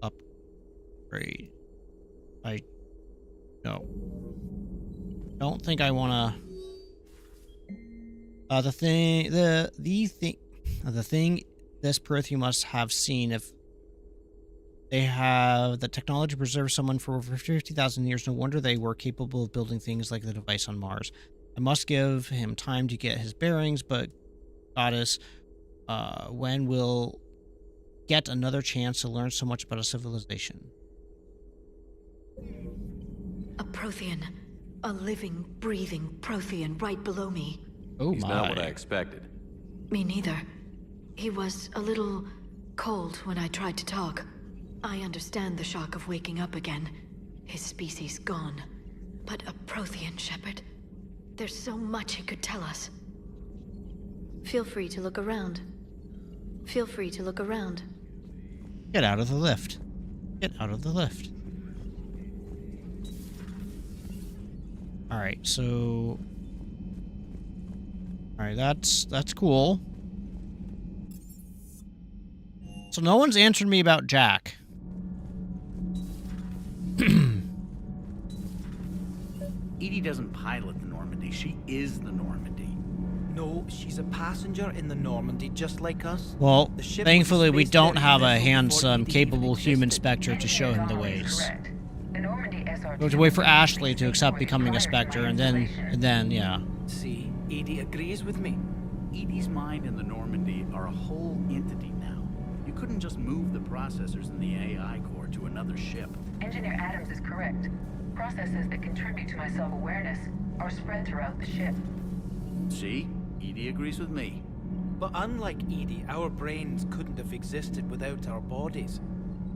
Upgrade. No. Don't think I wanna. The thing this Prothean must have seen if they have the technology to preserve someone for over 50,000 years. No wonder they were capable of building things like the device on Mars. I must give him time to get his bearings, but Goddess, when will get another chance to learn so much about a civilization? A Prothean. A living, breathing Prothean right below me. Oh, He's not what I expected. Me neither. He was a little cold when I tried to talk. I understand the shock of waking up again. His species gone. But a Prothean, Shepard. There's so much he could tell us. Feel free to look around. Feel free to look around. Get out of the lift. Get out of the lift. Alright, so... Alright, that's cool. So no one's answered me about Jack. Edie doesn't pilot the Normandy, she is the Normandy. No, she's a passenger in the Normandy, just like us. Well, thankfully we don't have a handsome, capable human Spectre to show him the ways. We have to wait for Ashley to accept becoming a Spectre, and then, yeah. See, Edie agrees with me. Edie's mind and the Normandy are a whole entity now. You couldn't just move the processors in the AI core to another ship. Engineer Adams is correct. Processes that contribute to my self-awareness are spread throughout the ship. See? Edie agrees with me. But unlike Edie, our brains couldn't have existed without our bodies.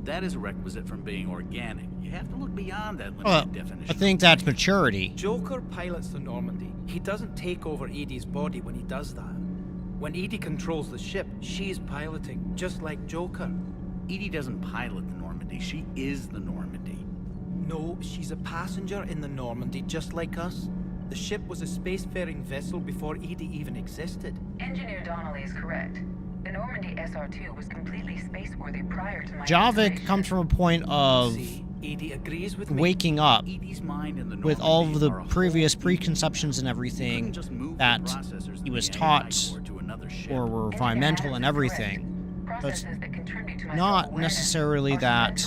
That is a requisite from being organic. You have to look beyond that limited definition. I think that's maturity. Joker pilots the Normandy. He doesn't take over Edie's body when he does that. When Edie controls the ship, she's piloting, just like Joker. Edie doesn't pilot the Normandy. She is the Normandy. No, she's a passenger in the Normandy, just like us. The ship was a spacefaring vessel before Edie even existed. Engineer Donnelly is correct. The Normandy SR-2 was completely spaceworthy prior to my Javik comes from a point of Edie agrees with waking up Edie's mind in the with all of the Normandy are a previous whole preconceptions and everything that he was taught or were environmental and everything. So it's not necessarily that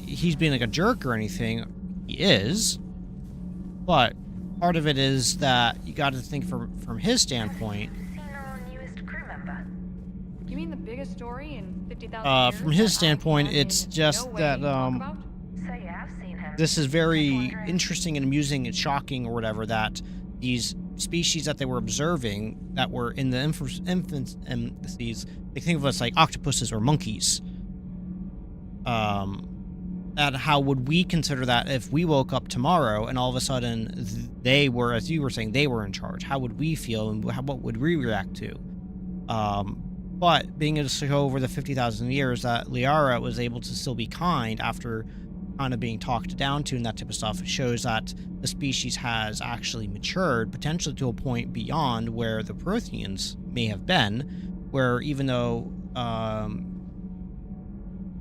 he's being like a jerk or anything. He is, but part of it is that you got to think from his standpoint. You mean the biggest story in 50,000 years? From his standpoint, it's just that this is very interesting and amusing and shocking or whatever that these species that they were observing that were in the infancies, they think of us like octopuses or monkeys. That how would we consider that if we woke up tomorrow and all of a sudden they were, as you were saying, they were in charge? How would we feel and what would we react to? But being able to show over the 50,000 years that Liara was able to still be kind after kind of being talked down to and that type of stuff, it shows that the species has actually matured, potentially to a point beyond where the Protheans may have been, where even though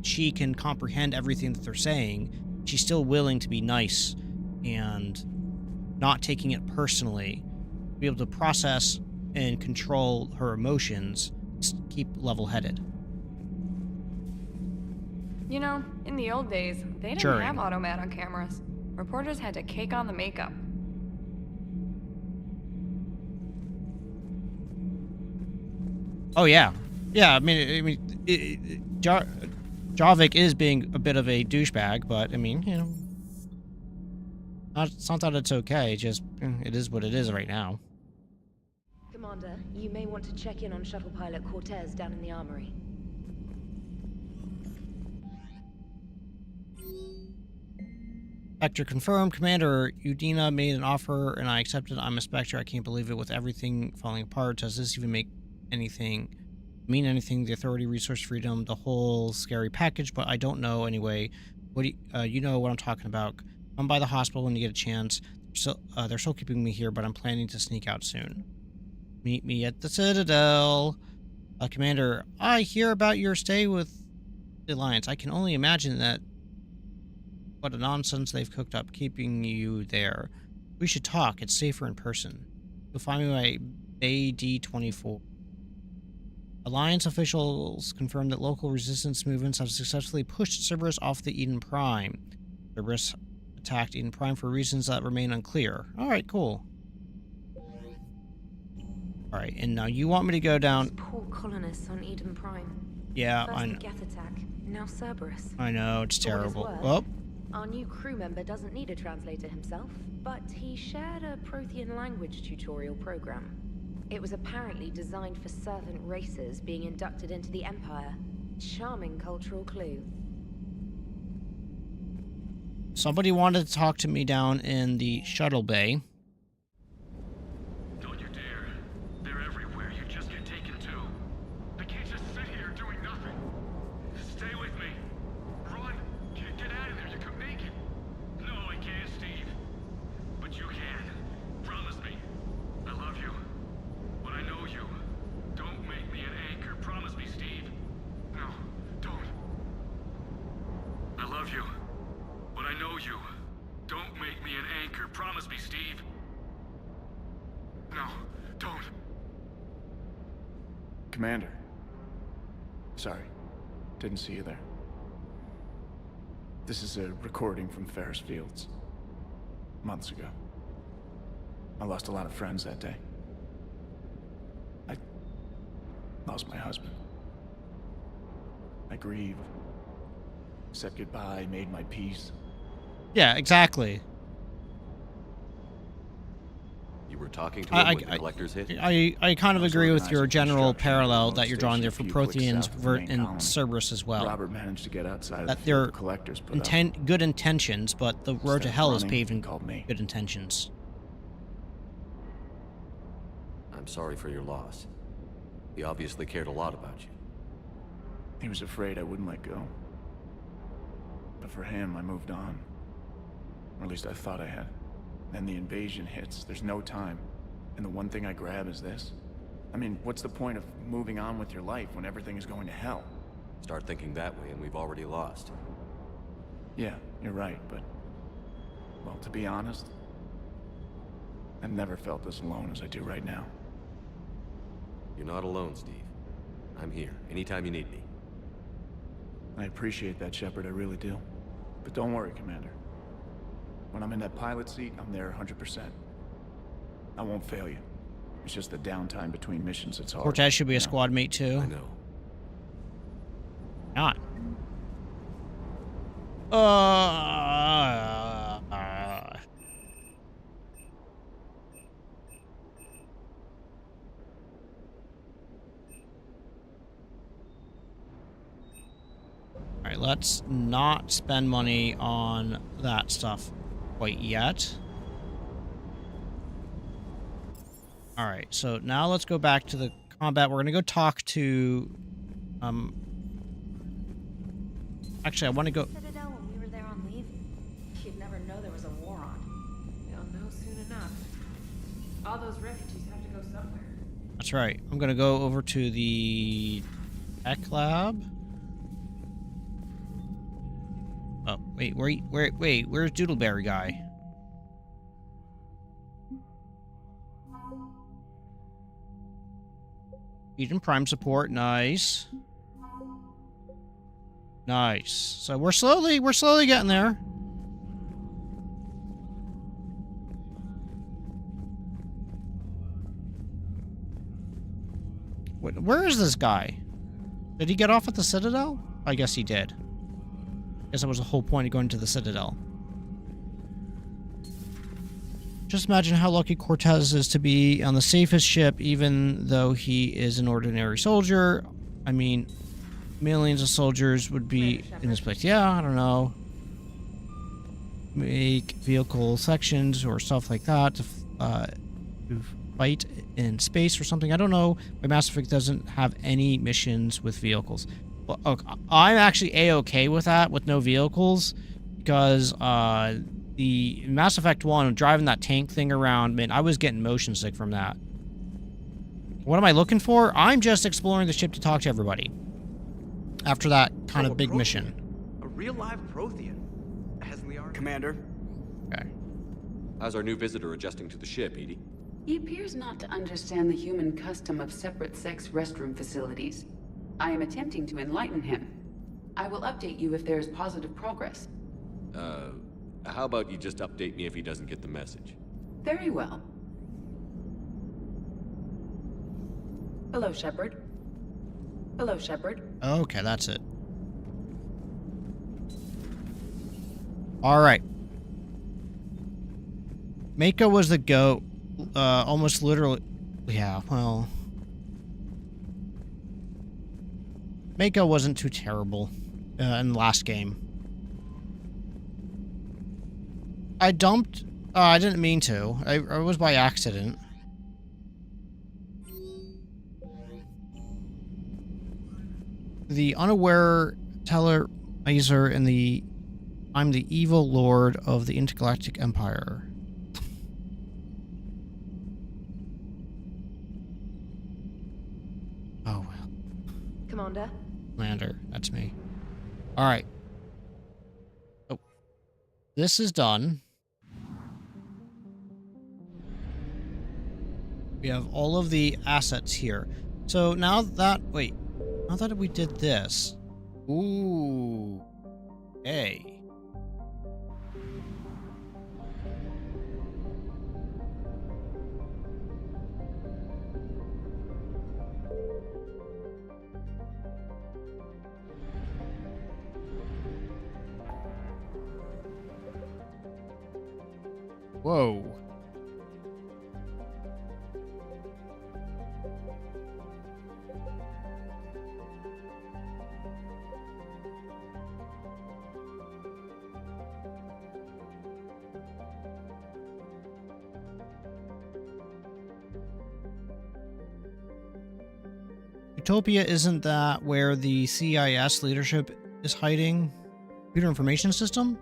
she can comprehend everything that they're saying, she's still willing to be nice and not taking it personally, be able to process and control her emotions, keep level-headed. You know, in the old days, they didn't have automat on cameras. Reporters had to cake on the makeup. Oh yeah, yeah. I mean, Javik is being a bit of a douchebag, but I mean, you know, it's not that it's okay. Just it is what it is right now. Commander, you may want to check in on shuttle pilot Cortez down in the armory. Spectre confirmed. Commander Udina made an offer and I accepted. I'm a Spectre. I can't believe it with everything falling apart. Does this even mean anything? The authority, resource freedom, the whole scary package, but I don't know anyway. What do you know what I'm talking about. Come by the hospital when you get a chance. They're still keeping me here, but I'm planning to sneak out soon. Meet me at the Citadel. Commander, I hear about your stay with the Alliance. I can only imagine that what a nonsense they've cooked up keeping you there. We should talk. It's safer in person. You'll find me by Bay D24. Alliance officials confirmed that local resistance movements have successfully pushed Cerberus off the Eden Prime. Cerberus attacked Eden Prime for reasons that remain unclear. Alright, cool. Alright, and now you want me to go down... Poor colonists on Eden Prime. Yeah, First I know. Geth attack, now Cerberus. I know, it's terrible. For what it's Oh. worth, our new crew member doesn't need a translator himself, but he shared a Prothean language tutorial program. It was apparently designed for servant races being inducted into the Empire. Charming cultural clue. Somebody wanted to talk to me down in the shuttle bay. Don't you dare. They're everywhere. You just get taken too. I can't just sit here doing nothing. Stay with me. Run. Get out of there. You could make it. No, I can't, Steve. But you can. Promise me. I love you. But I know you. Don't make me an anchor. Promise me, Steve. No, don't. I love you. But I know you. Don't make me an anchor. Promise me, Steve. No, don't. Commander. Sorry. Didn't see you there. This is a recording from Ferris Fields. Months ago. I lost a lot of friends that day. I lost my husband. I grieved. Said goodbye, made my peace. Yeah, exactly. You were talking to him when the collectors hit? I kind of agree with your general parallel that you're drawing there for Protheans and Cerberus as well. Robert managed to get outside that of the they're collectors good intentions, but the road to hell is paved in good intentions. I'm sorry for your loss. He obviously cared a lot about you. He was afraid I wouldn't let go. But for him, I moved on. Or at least I thought I had. Then the invasion hits, there's no time. And the one thing I grab is this. I mean, what's the point of moving on with your life when everything is going to hell? Start thinking that way and we've already lost. Yeah, you're right, but... well, to be honest, I've never felt as alone as I do right now. You're not alone, Steve. I'm here, anytime you need me. I appreciate that, Shepard, I really do. But don't worry, Commander. When I'm in that pilot seat, I'm there 100%. I won't fail you. It's just the downtime between missions that's hard. Cortez should be a squad mate too. I know. Not. Alright, let's not spend money on that stuff quite yet. Alright, so now let's go back to the combat. We're gonna go talk to actually I wanna go Citadel when we were there on leave. You'd never know there was a war on. They'll know soon enough. All those refugees have to go somewhere. That's right. I'm gonna go over to the tech lab. Oh, wait, where's Doodleberry guy? Eden Prime support, nice. Nice. So we're slowly getting there. Where is this guy? Did he get off at the Citadel? I guess he did. Guess that was the whole point of going to the Citadel. Just imagine how lucky Cortez is to be on the safest ship, even though he is an ordinary soldier. I mean, millions of soldiers would be in this place. Yeah, I don't know. Make vehicle sections or stuff like that to fight in space or something. I don't know why Mass Effect doesn't have any missions with vehicles. Well, okay, I'm actually A-okay with that, with no vehicles, because the Mass Effect 1, driving that tank thing around, man, I was getting motion sick from that. What am I looking for? I'm just exploring the ship to talk to everybody. After that kind of big mission. A real live Prothean. Hasn't the army? Commander. Okay. How's our new visitor adjusting to the ship, Edie? He appears not to understand the human custom of separate sex restroom facilities. I am attempting to enlighten him. I will update you if there is positive progress. How about you just update me if he doesn't get the message? Very well. Hello, Shepard. Hello, Shepard. Okay, that's it. Alright. Mako was the GOAT. Almost literally... yeah, well... Mako wasn't too terrible in the last game. I dumped... I didn't mean to. I was by accident. The unaware telemizer in the... I'm the evil lord of the intergalactic empire. Oh, well. Commander? Commander, that's me. Alright. Oh. This is done. We have all of the assets here. So now that... wait. Now that we did this... ooh. Hey. Whoa. Utopia, isn't that where the CIS leadership is hiding? Computer information system?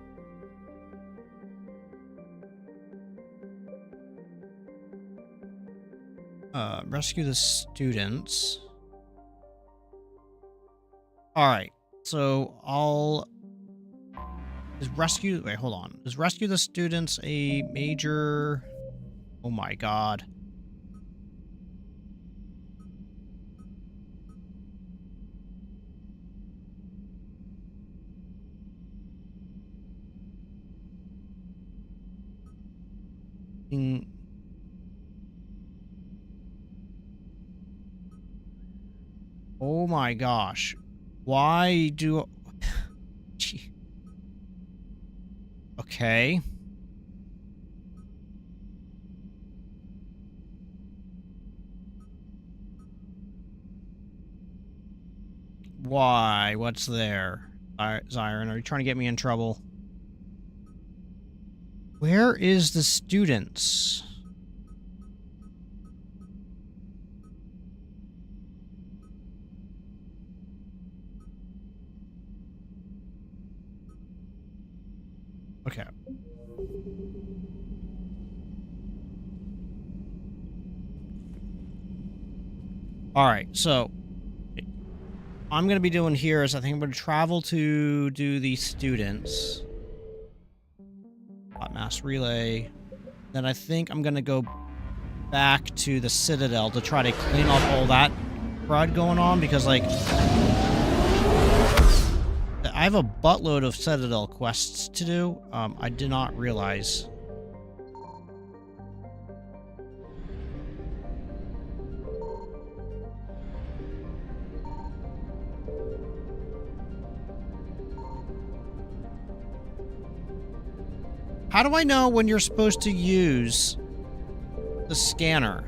Rescue the students. Alright, so wait, hold on. Is rescue the students a major... Oh my god. Oh my gosh. Why do... Gee. Okay. Why? What's there? Zyron, are you trying to get me in trouble? Where is the students? Okay. Alright, so I'm going to be doing here is I think I'm going to travel to do the students. Mass relay. Then I think I'm going to go back to the Citadel to try to clean up all that crud going on because, like, I have a buttload of Citadel quests to do. I did not realize. How do I know when you're supposed to use the scanner?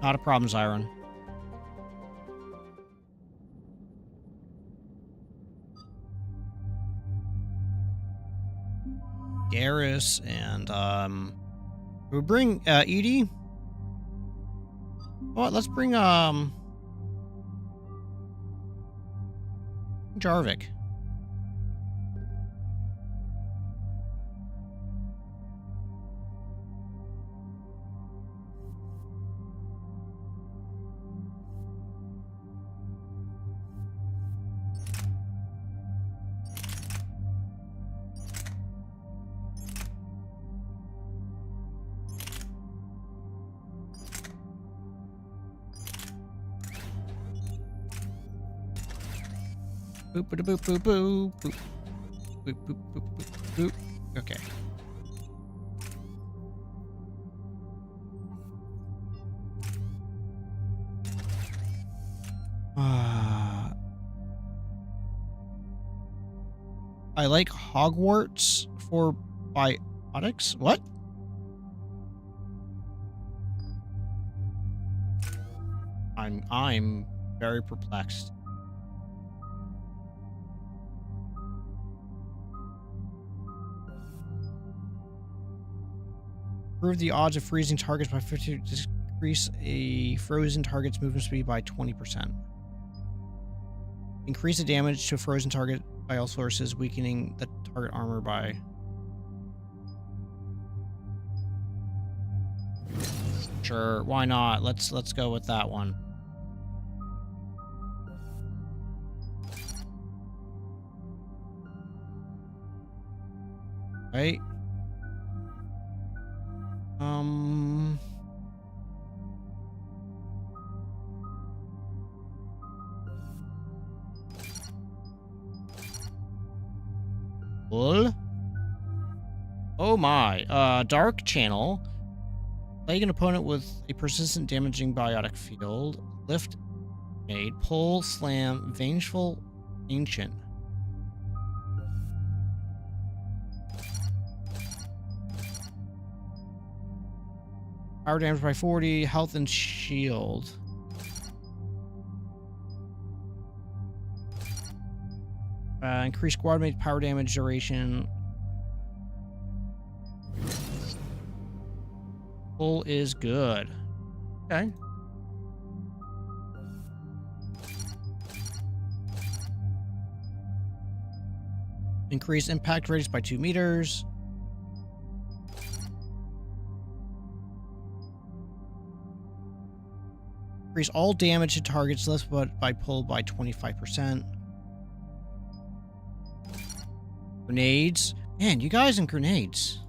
Not a problem, Zyron. Garrus and, we bring, Edie? Well, let's bring, Jarvik. Boop, boop, boop, boop, boop, boop, boop, boop, boop, boop, boop. Okay. I like Hogwarts for biotics. What? I'm very perplexed. Improve the odds of freezing targets by 50 to decrease a frozen target's movement speed by 20%. Increase the damage to a frozen target by all sources, weakening the target armor by... Sure, why not? Let's go with that one. Right? Bull? Oh my. Dark Channel. Plague an opponent with a persistent damaging biotic field. Lift Made. Pull, Slam, Vengeful, Ancient. Power damage by 40, health and shield. Increase squad mate power damage duration. Pull is good. Okay. Increase impact radius by 2 meters. Increase all damage to targets left but by pull by 25%. Grenades. Man, you guys and grenades.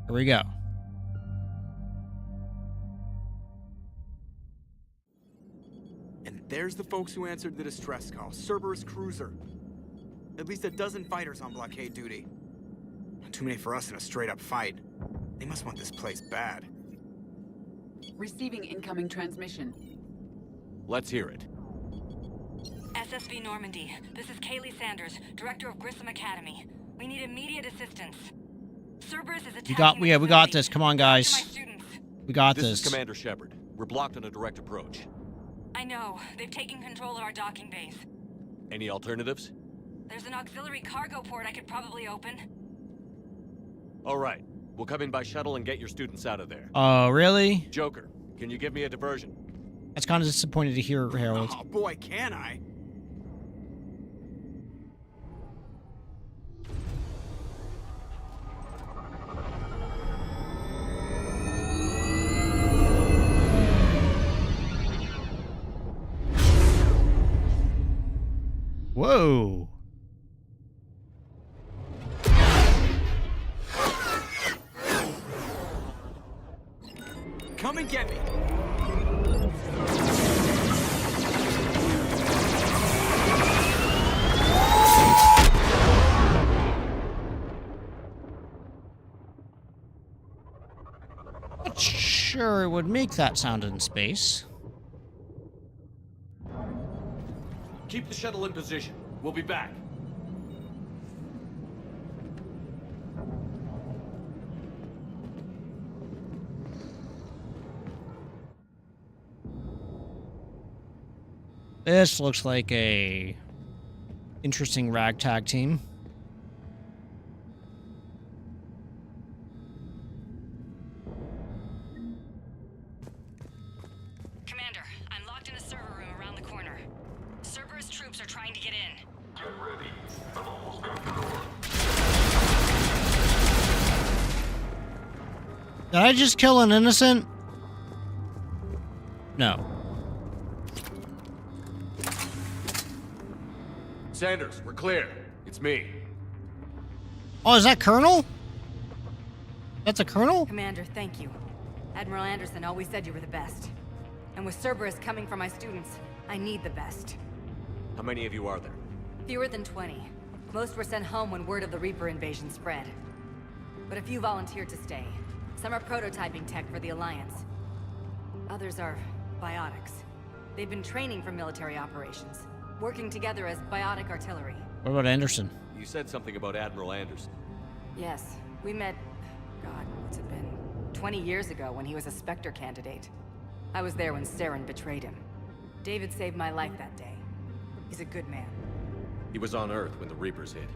Here we go. And there's the folks who answered the distress call. Cerberus cruiser. At least a dozen fighters on blockade duty. Not too many for us in a straight-up fight. They must want this place bad. Receiving incoming transmission. Let's hear it. SSV Normandy. This is Kaylee Sanders, director of Grissom Academy. We need immediate assistance. Cerberus is attacking We got this. Come on, guys. We got this. This is Commander Shepard. We're blocked on a direct approach. I know. They've taken control of our docking base. Any alternatives? There's an auxiliary cargo port I could probably open. All right. We'll come in by shuttle and get your students out of there. Oh, really? Joker, can you give me a diversion? That's kind of disappointed to hear, Harold. Oh boy, can I? Whoa. Come and get me. Not sure it would make that sound in space. Keep the shuttle in position. We'll be back. This looks like a interesting ragtag team. Commander, I'm locked in a server room around the corner. Cerberus troops are trying to get in. Get ready. I've almost got the door. Did I just kill an innocent? No. Sanders, we're clear. It's me. Oh, is that Colonel? That's a Colonel? Commander, thank you. Admiral Anderson always said you were the best. And with Cerberus coming for my students, I need the best. How many of you are there? Fewer than 20. Most were sent home when word of the Reaper invasion spread. But a few volunteered to stay. Some are prototyping tech for the Alliance. Others are biotics. They've been training for military operations, working together as biotic artillery. What about Anderson? You said something about Admiral Anderson. Yes, we met, God, what's it been? 20 years ago when he was a Spectre candidate. I was there when Saren betrayed him. David saved my life that day. He's a good man. He was on Earth when the Reapers hit.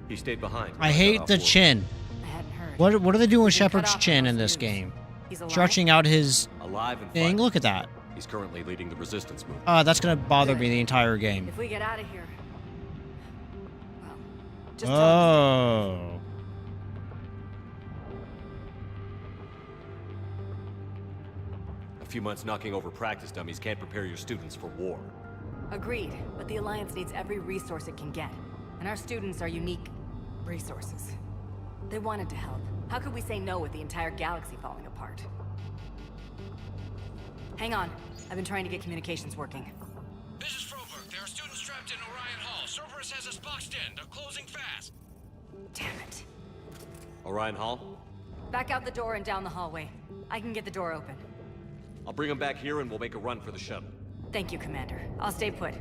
He stayed behind. I hate the chin. I hadn't heard. What are they doing with He's been cut Shepard's off chin from in most this news. game? He's alive? Stretching out his Alive and thing. fighting. Look at that. He's currently leading the resistance movement. That's gonna bother me the entire game. If we get out of here, well, just Oh. A few months knocking over practice dummies can't prepare your students for war. agreed. But the Alliance needs every resource it can get, and our students are unique resources. They wanted to help. How could we say no with the entire galaxy falling apart? Hang on. I've been trying to get communications working. This is Froberg. There are students trapped in Orion Hall. Cerberus has us boxed in. They're closing fast. Damn it. Orion Hall? Back out the door and down the hallway. I can get the door open. I'll bring them back here and we'll make a run for the shuttle. Thank you, Commander. I'll stay put.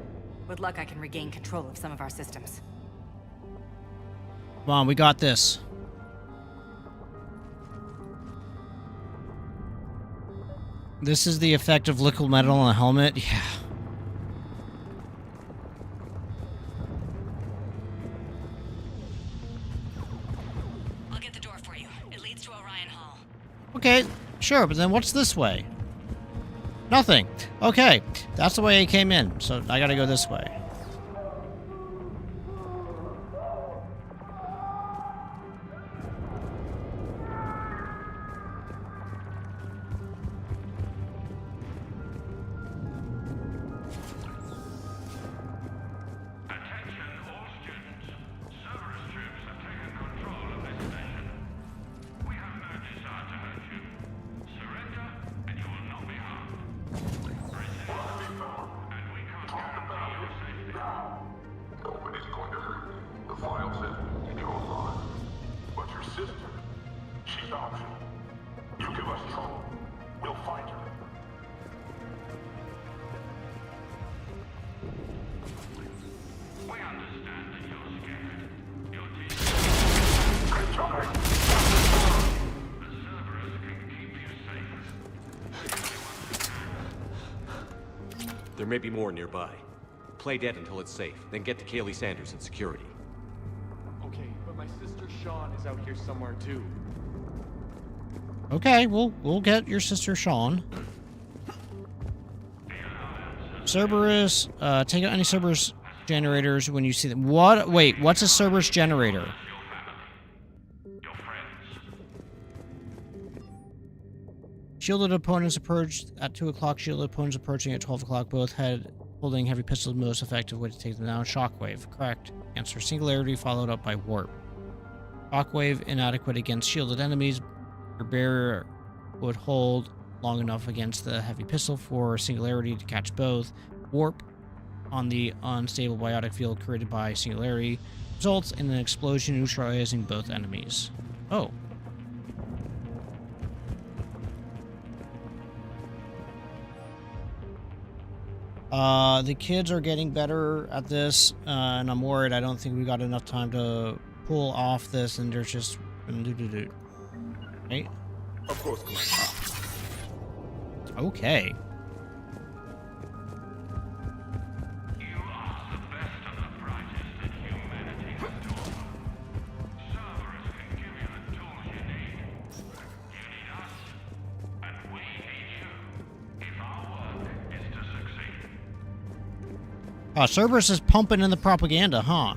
With luck, I can regain control of some of our systems. Come on, we got this. This is the effect of liquid metal on a helmet? Yeah. Okay, sure, but then what's this way? Nothing. Okay, that's the way I came in, so I gotta go this way. There may be more nearby. Play dead until it's safe, then get to Kaylee Sanders at security. Okay, but my sister Sean is out here somewhere too. Okay, we'll get your sister Sean. Cerberus, take out any Cerberus generators when you see them. What? Wait, what's a Cerberus generator? Shielded opponents approached at 2 o'clock. Shielded opponents approaching at 12 o'clock. Both had holding heavy pistols. Most effective way to take them down. Shockwave. Correct. Answer. Singularity followed up by warp. Shockwave inadequate against shielded enemies. Your barrier would hold long enough against the heavy pistol for Singularity to catch both. Warp on the unstable biotic field created by Singularity results in an explosion neutralizing both enemies. Oh. The kids are getting better at this, and I'm worried. I don't think we got enough time to pull off this, and they're just right? Of course, Commander. Okay. Cerberus is pumping in the propaganda, huh?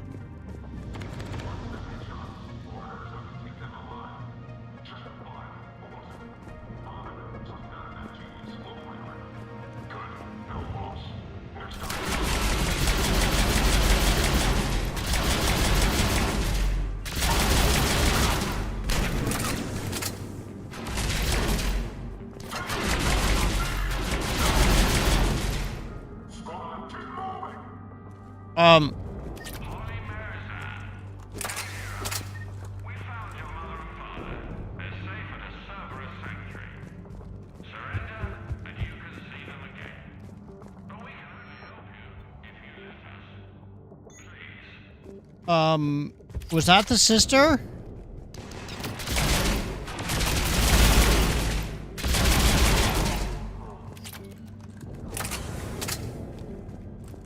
Was that the sister?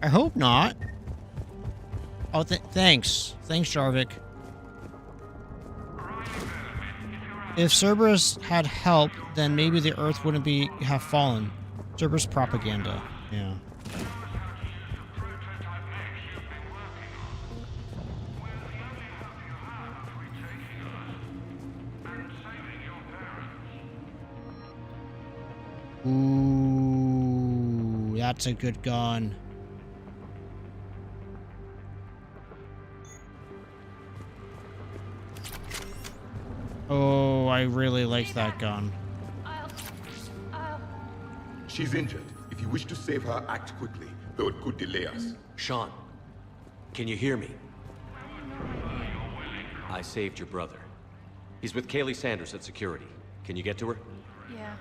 I hope not. Oh, thanks. Thanks, Jarvik. If Cerberus had helped, then maybe the Earth wouldn't have fallen. Cerberus propaganda. Yeah. Ooh, that's a good gun. Oh, I really like that gun. She's injured. If you wish to save her, act quickly, though it could delay us. Sean, can you hear me? I saved your brother. He's with Kaylee Sanders at security. Can you get to her? Yeah.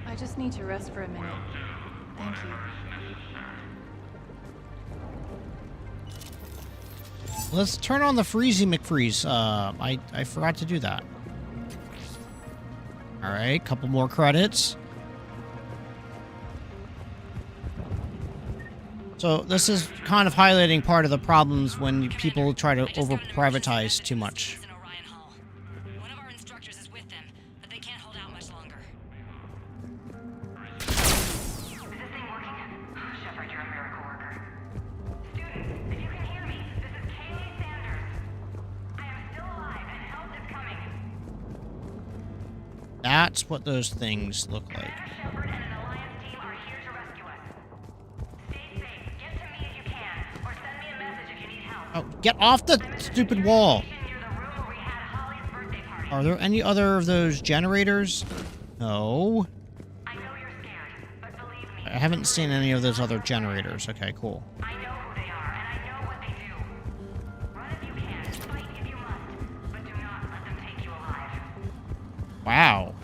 I just need to rest for a minute. Thank you. Let's turn on the Freezy McFreeze. I forgot to do that. Alright, couple more credits. So this is kind of highlighting part of the problems when people try to over-privatize too much. That's what those things look like. Oh, get off the stupid wall! Are there any other of those generators? No. I haven't seen any of those other generators. Okay, cool. Wow.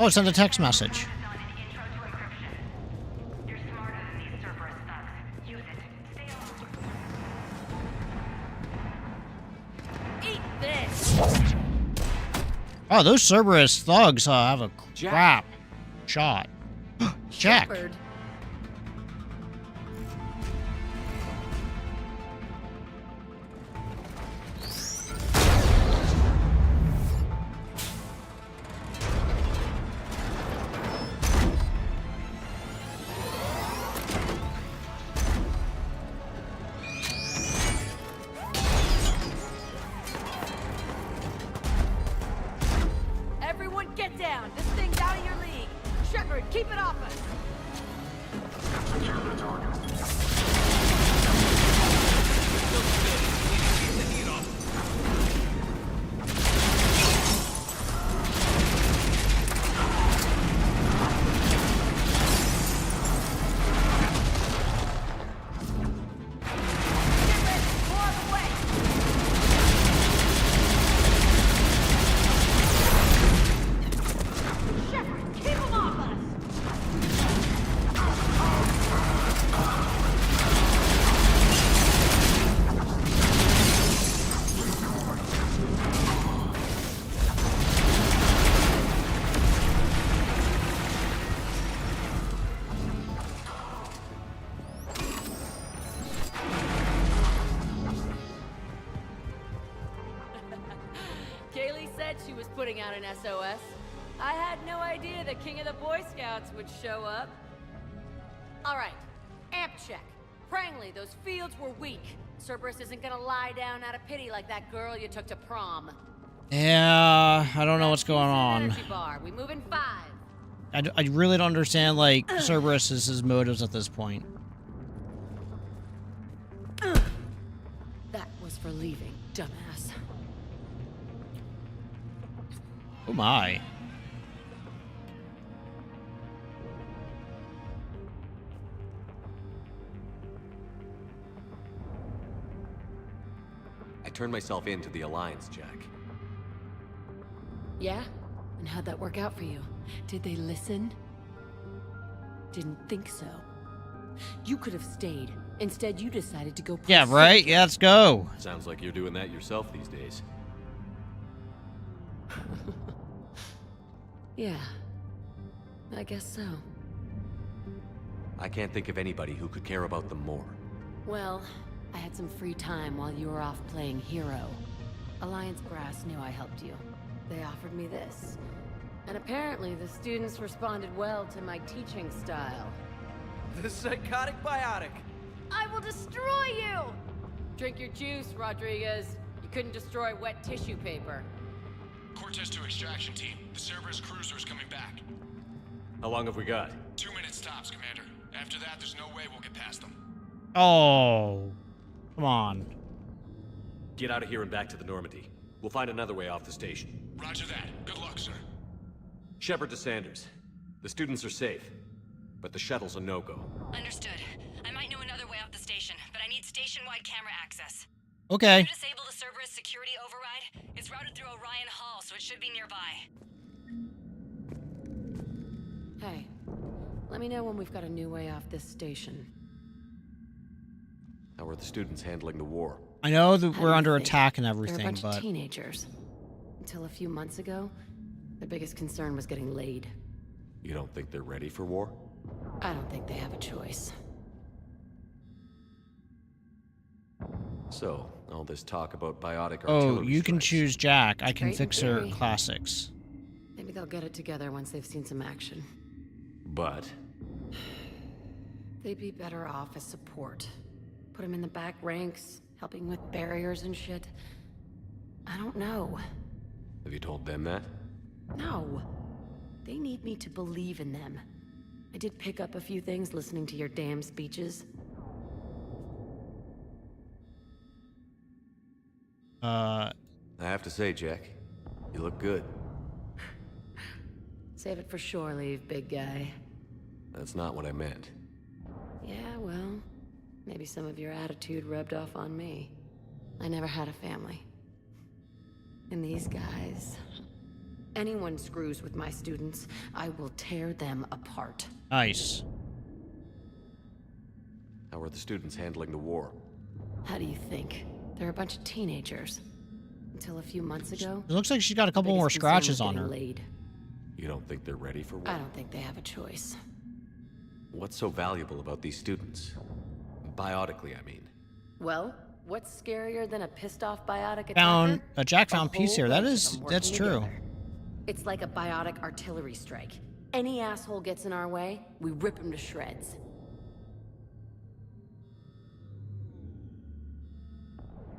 Oh, send a text message. Oh, those Cerberus thugs have a crap shot. Jack. Shepherd. She was putting out an SOS. I had no idea the king of the Boy Scouts would show up. All right, amp check. Prangley, those fields were weak. Cerberus isn't gonna lie down out of pity like that girl you took to prom. Yeah, I don't know what's going on. Energy bar. We move in 5. I really don't understand, like, Cerberus's motives at this point. That was for leaving, dumbass. Oh my. I turned myself in to the Alliance, Jack. Yeah? And how'd that work out for you? Did they listen? Didn't think so. You could have stayed. Instead, you decided to go... Yeah, right? Yeah, let's go. Sounds like you're doing that yourself these days. Yeah. I guess so. I can't think of anybody who could care about them more. Well, I had some free time while you were off playing hero. Alliance Brass knew I helped you. They offered me this. And apparently the students responded well to my teaching style. The psychotic biotic. I will destroy you! Drink your juice, Rodriguez. You couldn't destroy wet tissue paper. Cortez to extraction team. The Cerberus cruiser is coming back. How long have we got? 2 minutes tops, Commander. After that, there's no way we'll get past them. Oh. Come on. Get out of here and back to the Normandy. We'll find another way off the station. Roger that. Good luck, sir. Shepard to Sanders. The students are safe, but the shuttle's a no-go. Understood. I might know another way off the station, but I need station-wide camera access. Okay. You disable the Cerberus security override? It's routed through Orion Hall, so it should be nearby. Hey, let me know when we've got a new way off this station. How are the students handling the war? I know that we're under attack and They're everything, a bunch but... of teenagers. Until a few months ago, their biggest concern was getting laid. You don't think they're ready for war? I don't think they have a choice. So, all this talk about biotic Oh, artillery you can strikes. choose Jack. I can Great in fix her theory. classics. Maybe they'll get it together once they've seen some action. But They'd be better off as support. Put them in the back ranks, Helping with barriers and shit. I don't know. Have you told them that? No. They need me to believe in them. I did pick up a few things listening to your damn speeches. I have to say, Jack, you look good. Save it for shore leave, big guy. That's not what I meant. Yeah, well, maybe some of your attitude rubbed off on me. I never had a family. And these guys... Anyone screws with my students, I will tear them apart. Nice. How are the students handling the war? How do you think? They're a bunch of teenagers. Until a few months ago... It looks like she's got a couple more scratches on her. You don't think they're ready for war? I don't think they have a choice. What's so valuable about these students? Biotically, I mean. Well, what's scarier than a pissed-off biotic Found attacker? Jack found peace here. That Whole is, bunch of them that's working true. together. It's like a biotic artillery strike. Any asshole gets in our way, we rip him to shreds.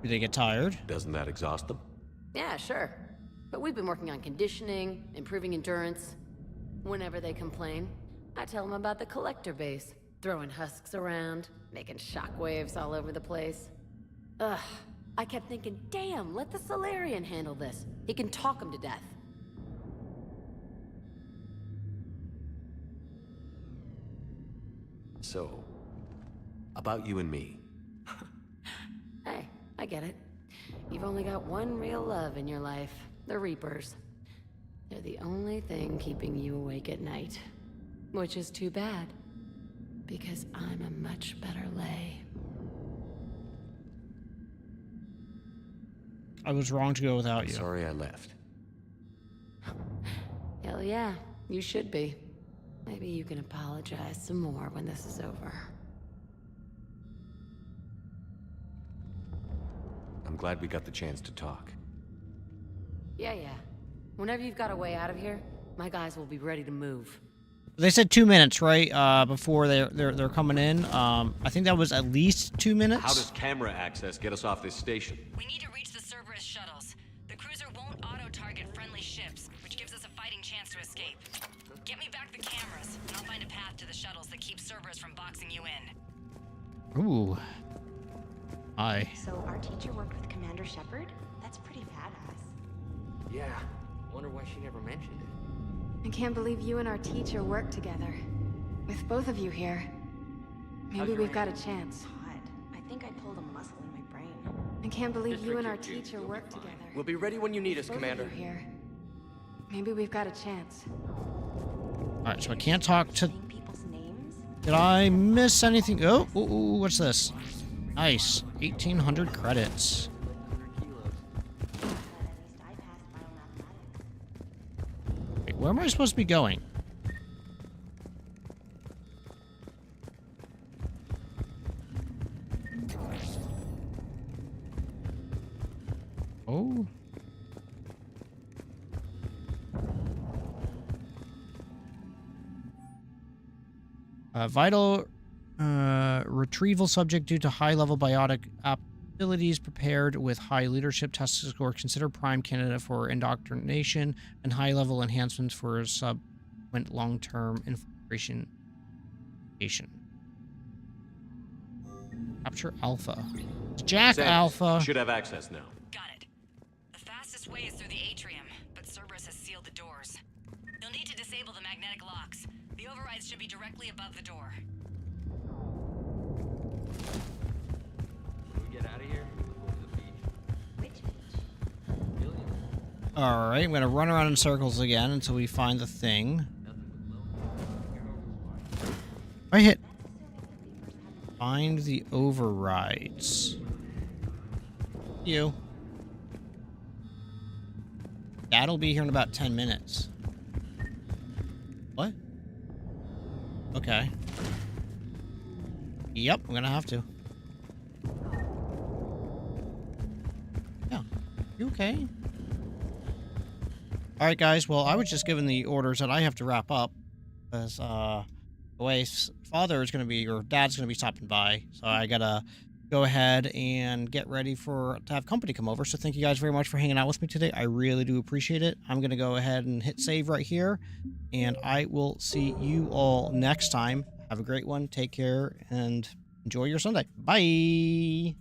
Do they get tired? Doesn't that exhaust them? Yeah, sure. But we've been working on conditioning, improving endurance. Whenever they complain, I tell them about the collector base, throwing husks around, making shockwaves all over the place. Ugh, I kept thinking, damn, let the Solarian handle this. He can talk them to death. So, about you and me. Hey, I get it. You've only got one real love in your life, the Reapers. They're the only thing keeping you awake at night. Which is too bad, because I'm a much better lay. I was wrong to go without you. Sorry I left. Hell yeah, you should be. Maybe you can apologize some more when this is over. I'm glad we got the chance to talk. Yeah. Whenever you've got a way out of here, my guys will be ready to move. They said 2 minutes, right? Before they're coming in. I think that was at least 2 minutes. How does camera access get us off this station? We need to reach the Cerberus shuttles. The cruiser won't auto-target friendly ships, which gives us a fighting chance to escape. Get me back the cameras, and I'll find a path to the shuttles that keeps Cerberus from boxing you in. Ooh. Hi. So our teacher worked with Commander Shepard? That's pretty badass. Yeah. Wonder why she never mentioned it. I can't believe you and our teacher work together. With both of you here. Maybe we've got a chance. God, I think I pulled a muscle in my brain. I can't believe Just you and drink our your juice, teacher you'll be work fine. together. We'll be ready when you need us, Both Commander. of you here. Maybe we've got a chance. Alright, so I can't talk to... People's names? Did I miss anything? Oh, ooh, what's this? Nice. 1,800 credits. Wait, where am I supposed to be going? Oh. Vital retrieval subject due to high-level biotic abilities prepared with high leadership test score. Consider prime candidate for indoctrination and high-level enhancements for subsequent long-term infiltration. Capture Alpha. Jack Sam, Alpha. Should have access now. Got it. The fastest way is through the atrium, but Cerberus has sealed the doors. You'll need to disable the magnetic locks. The overrides should be directly above the door. Can we get out of here? Go to the beach. Which beach? Alright, I'm gonna run around in circles again until we find the thing. I hit. Find the overrides. You. That'll be here in about 10 minutes. What? Okay. Yep, I'm gonna have to. Yeah. You okay? Alright, guys. Well, I was just given the orders that I have to wrap up. Because, the way father is gonna be, or dad's gonna be stopping by. So I gotta go ahead and get ready to have company come over. So thank you guys very much for hanging out with me today. I really do appreciate it. I'm going to go ahead and hit save right here, and I will see you all next time. Have a great one. Take care and enjoy your Sunday. Bye.